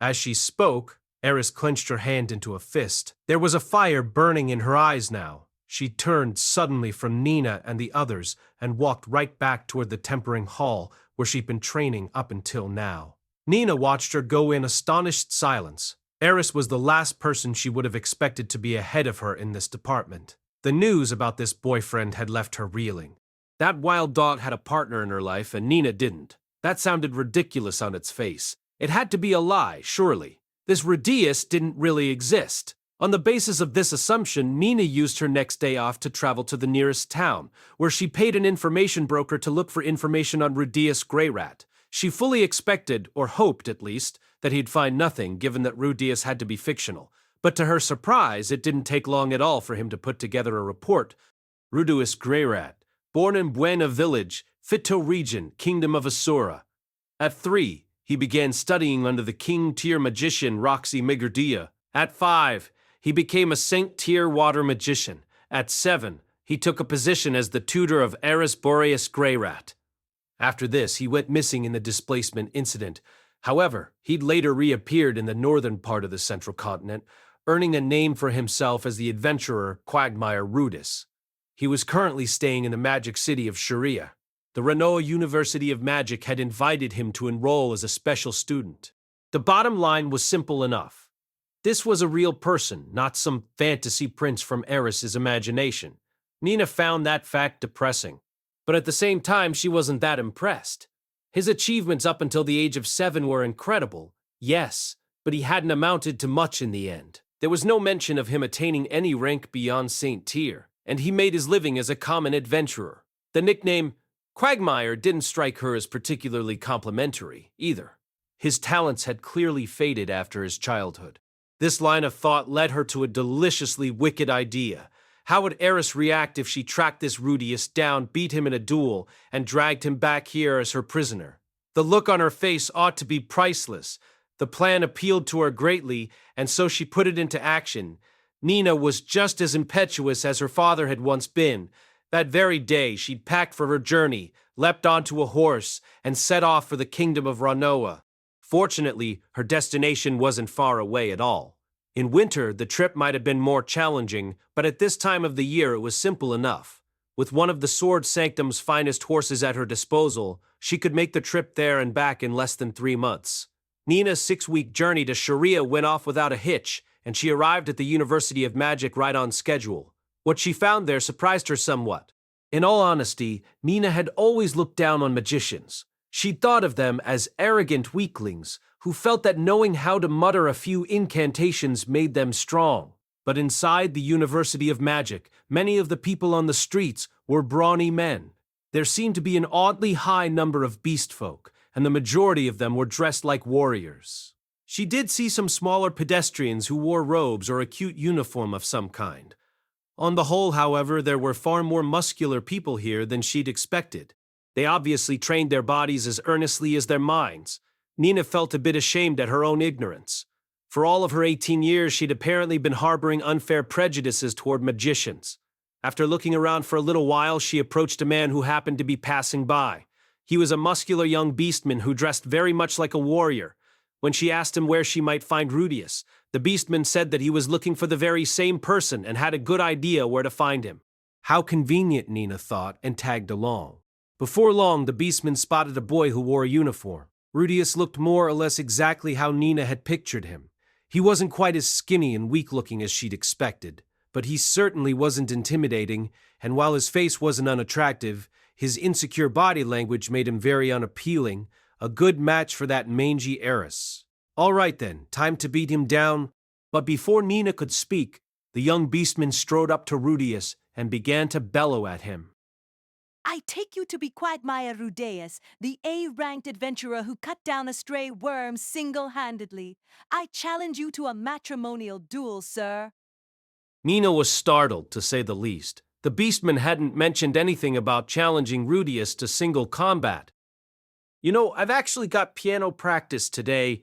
As she spoke, Eris clenched her hand into a fist. There was a fire burning in her eyes now. She turned suddenly from Nina and the others and walked right back toward the tempering hall where she'd been training up until now. Nina watched her go in astonished silence. Eris was the last person she would have expected to be ahead of her in this department. The news about this boyfriend had left her reeling. That wild dog had a partner in her life and Nina didn't. That sounded ridiculous on its face. It had to be a lie, surely. This Rudeus didn't really exist. On the basis of this assumption, Nina used her next day off to travel to the nearest town, where she paid an information broker to look for information on Rudeus Greyrat. She fully expected, or hoped at least, that he'd find nothing, given that Rudeus had to be fictional. But to her surprise, it didn't take long at all for him to put together a report. Rudeus Greyrat, born in Buena Village, Fito Region, Kingdom of Asura. At 3, he began studying under the king-tier magician Roxy Migardia. At 5, he became a Saint-tier water magician. At 7, he took a position as the tutor of Eris Boreas Greyrat. After this, he went missing in the displacement incident. However, he'd later reappeared in the northern part of the central continent, earning a name for himself as the adventurer Quagmire Rudeus. He was currently staying in the magic city of Sharia. The Renewal University of Magic had invited him to enroll as a special student. The bottom line was simple enough. This was a real person, not some fantasy prince from Eris's imagination. Nina found that fact depressing. But at the same time, she wasn't that impressed. His achievements up until the age of 7 were incredible, yes, but he hadn't amounted to much in the end. There was no mention of him attaining any rank beyond Saint Tier, and he made his living as a common adventurer. The nickname Quagmire didn't strike her as particularly complimentary, either. His talents had clearly faded after his childhood. This line of thought led her to a deliciously wicked idea. How would Eris react if she tracked this Rudeus down, beat him in a duel, and dragged him back here as her prisoner? The look on her face ought to be priceless. The plan appealed to her greatly, and so she put it into action. Nina was just as impetuous as her father had once been. That very day, she'd packed for her journey, leapt onto a horse, and set off for the kingdom of Ranoa. Fortunately, her destination wasn't far away at all. In winter, the trip might have been more challenging, but at this time of the year it was simple enough. With one of the Sword Sanctum's finest horses at her disposal, she could make the trip there and back in less than 3 months. Nina's 6-week journey to Sharia went off without a hitch, and she arrived at the University of Magic right on schedule. What she found there surprised her somewhat. In all honesty, Nina had always looked down on magicians. She'd thought of them as arrogant weaklings who felt that knowing how to mutter a few incantations made them strong. But inside the University of Magic, many of the people on the streets were brawny men. There seemed to be an oddly high number of beast folk, and the majority of them were dressed like warriors. She did see some smaller pedestrians who wore robes or a cute uniform of some kind. On the whole, however, there were far more muscular people here than she'd expected. They obviously trained their bodies as earnestly as their minds. Nina felt a bit ashamed at her own ignorance. For all of her 18 years, she'd apparently been harboring unfair prejudices toward magicians. After looking around for a little while, she approached a man who happened to be passing by. He was a muscular young beastman who dressed very much like a warrior. When she asked him where she might find Rudeus, the beastman said that he was looking for the very same person and had a good idea where to find him. How convenient, Nina thought, and tagged along. Before long, the beastman spotted a boy who wore a uniform. Rudeus looked more or less exactly how Nina had pictured him. He wasn't quite as skinny and weak-looking as she'd expected, but he certainly wasn't intimidating, and while his face wasn't unattractive, his insecure body language made him very unappealing, a good match for that mangy heiress. All right then, time to beat him down. But before Nina could speak, the young beastman strode up to Rudeus and began to bellow at him. I take you to be Quagmire Rudeus, the A-ranked adventurer who cut down a stray worm single-handedly. I challenge you to a matrimonial duel, sir. Nina was startled, to say the least. The beastman hadn't mentioned anything about challenging Rudeus to single combat. You know, I've actually got piano practice today.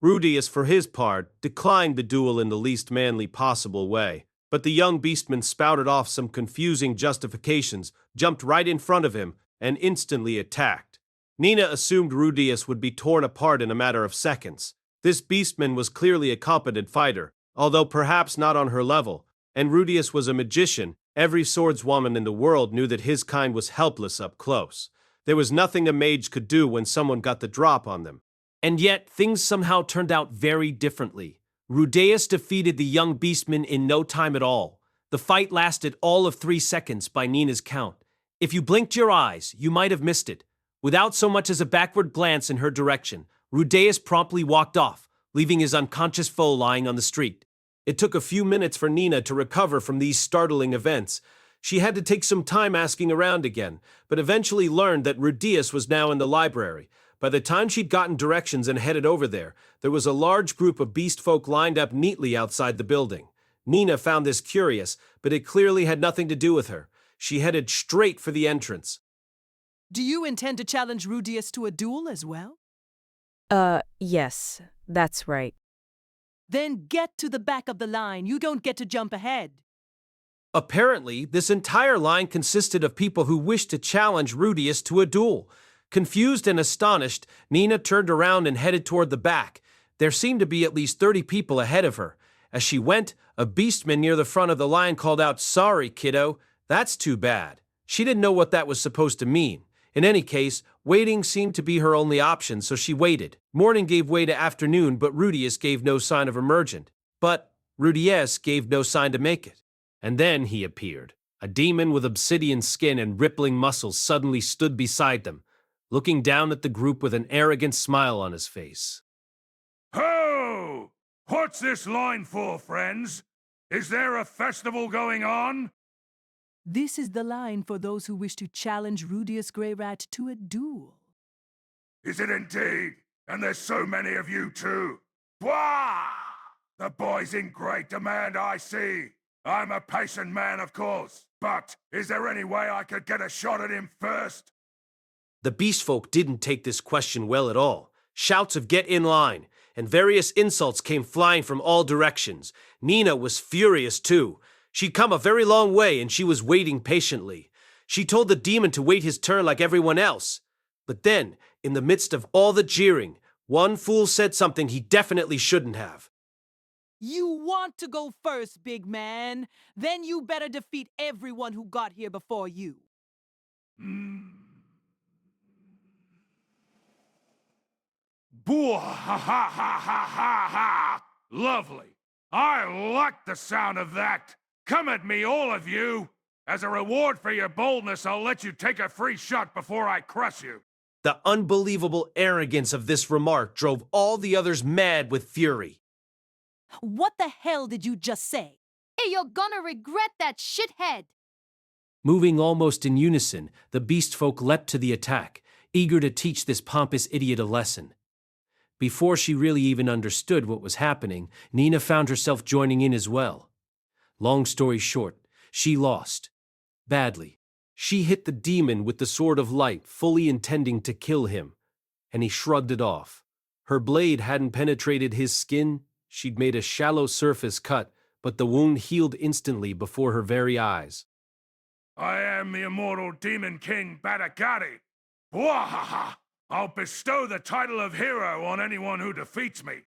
Rudeus, for his part, declined the duel in the least manly possible way. But the young beastman spouted off some confusing justifications, jumped right in front of him, and instantly attacked. Nina assumed Rudeus would be torn apart in a matter of seconds. This beastman was clearly a competent fighter, although perhaps not on her level, and Rudeus was a magician. Every swordswoman in the world knew that his kind was helpless up close. There was nothing a mage could do when someone got the drop on them. And yet, things somehow turned out very differently. Rudeus defeated the young beastman in no time at all. The fight lasted all of 3 seconds by Nina's count. If you blinked your eyes, you might have missed it. Without so much as a backward glance in her direction, Rudeus promptly walked off, leaving his unconscious foe lying on the street. It took a few minutes for Nina to recover from these startling events. She had to take some time asking around again, but eventually learned that Rudeus was now in the library. By the time she'd gotten directions and headed over there, there was a large group of beast folk lined up neatly outside the building. Nina found this curious, but it clearly had nothing to do with her. She headed straight for the entrance. Do you intend to challenge Rudeus to a duel as well? Yes, that's right. Then get to the back of the line. You don't get to jump ahead. Apparently, this entire line consisted of people who wished to challenge Rudeus to a duel. Confused and astonished, Nina turned around and headed toward the back. There seemed to be at least 30 people ahead of her. As she went, a beastman near the front of the line called out, "Sorry, kiddo. That's too bad." She didn't know what that was supposed to mean. In any case, waiting seemed to be her only option, so she waited. Morning gave way to afternoon, but Rudeus gave no sign of emergent. But Rudeus gave no sign to make it. And then he appeared. A demon with obsidian skin and rippling muscles suddenly stood beside them, looking down at the group with an arrogant smile on his face. Ho! What's this line for, friends? Is there a festival going on? This is the line for those who wish to challenge Rudeus Greyrat to a duel. Is it indeed? And there's so many of you too. Bwah! The boy's in great demand, I see. I'm a patient man, of course. But is there any way I could get a shot at him first? The beast folk didn't take this question well at all. Shouts of "get in line," and various insults came flying from all directions. Nina was furious too. She'd come a very long way and she was waiting patiently. She told the demon to wait his turn like everyone else. But then, in the midst of all the jeering, one fool said something he definitely shouldn't have. You want to go first, big man? Then you better defeat everyone who got here before you. Boo ha ha ha ha ha ha! Lovely. I like the sound of that. Come at me, all of you. As a reward for your boldness, I'll let you take a free shot before I crush you. The unbelievable arrogance of this remark drove all the others mad with fury. What the hell did you just say? Hey, you're gonna regret that, shithead! Moving almost in unison, the beast folk leapt to the attack, eager to teach this pompous idiot a lesson. Before she really even understood what was happening, Nina found herself joining in as well. Long story short, she lost. Badly. She hit the demon with the sword of light, fully intending to kill him, and he shrugged it off. Her blade hadn't penetrated his skin. She'd made a shallow surface cut, but the wound healed instantly before her very eyes. I am the immortal Demon King Batagati. Bwahaha! I'll bestow the title of hero on anyone who defeats me.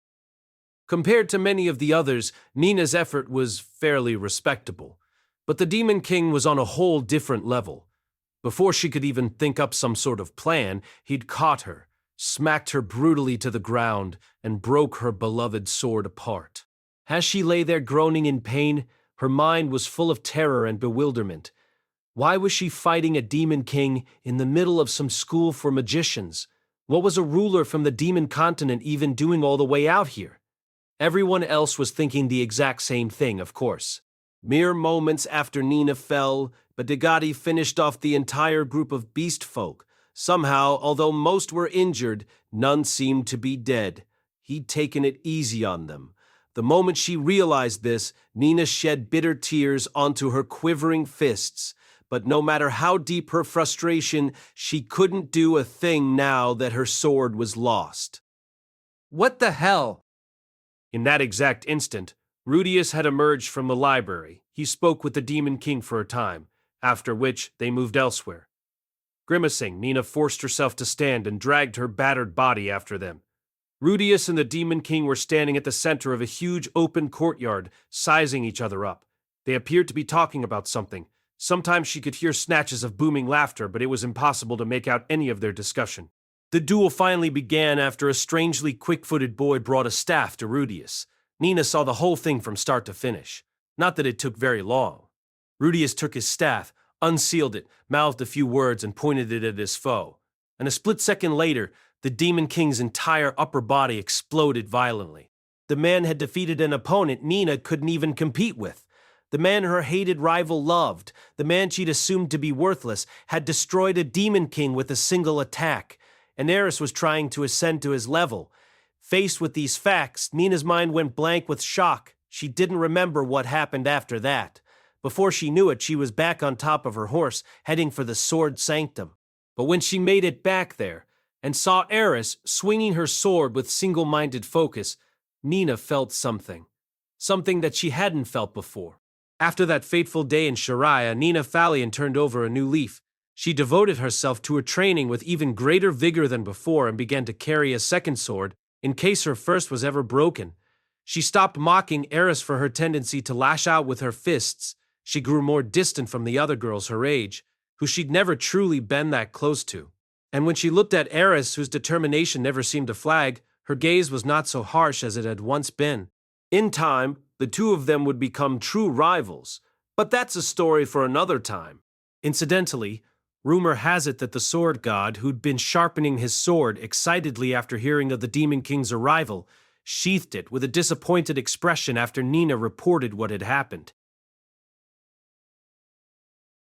Compared to many of the others, Nina's effort was fairly respectable. But the Demon King was on a whole different level. Before she could even think up some sort of plan, he'd caught her, smacked her brutally to the ground, and broke her beloved sword apart. As she lay there groaning in pain, her mind was full of terror and bewilderment. Why was she fighting a Demon King in the middle of some school for magicians? What was a ruler from the Demon Continent even doing all the way out here? Everyone else was thinking the exact same thing, of course. Mere moments after Nina fell, Batagati finished off the entire group of beast folk. Somehow, although most were injured, none seemed to be dead. He'd taken it easy on them. The moment she realized this, Nina shed bitter tears onto her quivering fists. But no matter how deep her frustration, she couldn't do a thing now that her sword was lost. What the hell? In that exact instant, Rudeus had emerged from the library. He spoke with the Demon King for a time, after which they moved elsewhere. Grimacing, Nina forced herself to stand and dragged her battered body after them. Rudeus and the Demon King were standing at the center of a huge open courtyard, sizing each other up. They appeared to be talking about something. Sometimes she could hear snatches of booming laughter, but it was impossible to make out any of their discussion. The duel finally began after a strangely quick-footed boy brought a staff to Rudeus. Nina saw the whole thing from start to finish. Not that it took very long. Rudeus took his staff, unsealed it, mouthed a few words, and pointed it at his foe. and a split second later, the Demon King's entire upper body exploded violently. The man had defeated an opponent Nina couldn't even compete with. The man her hated rival loved, the man she'd assumed to be worthless, had destroyed a Demon King with a single attack, and Eris was trying to ascend to his level. Faced with these facts, Nina's mind went blank with shock. She didn't remember what happened after that. Before she knew it, she was back on top of her horse, heading for the Sword Sanctum. But when she made it back there, and saw Eris swinging her sword with single-minded focus, Nina felt something. Something that she hadn't felt before. After that fateful day in Shariah, Nina Phalion turned over a new leaf. She devoted herself to her training with even greater vigor than before and began to carry a second sword in case her first was ever broken. She stopped mocking Eris for her tendency to lash out with her fists. She grew more distant from the other girls her age, who she'd never truly been that close to. And when she looked at Eris, whose determination never seemed to flag, her gaze was not so harsh as it had once been. In time, the two of them would become true rivals, but that's a story for another time. Incidentally, rumor has it that the sword god, who'd been sharpening his sword excitedly after hearing of the Demon King's arrival, sheathed it with a disappointed expression after Nina reported what had happened.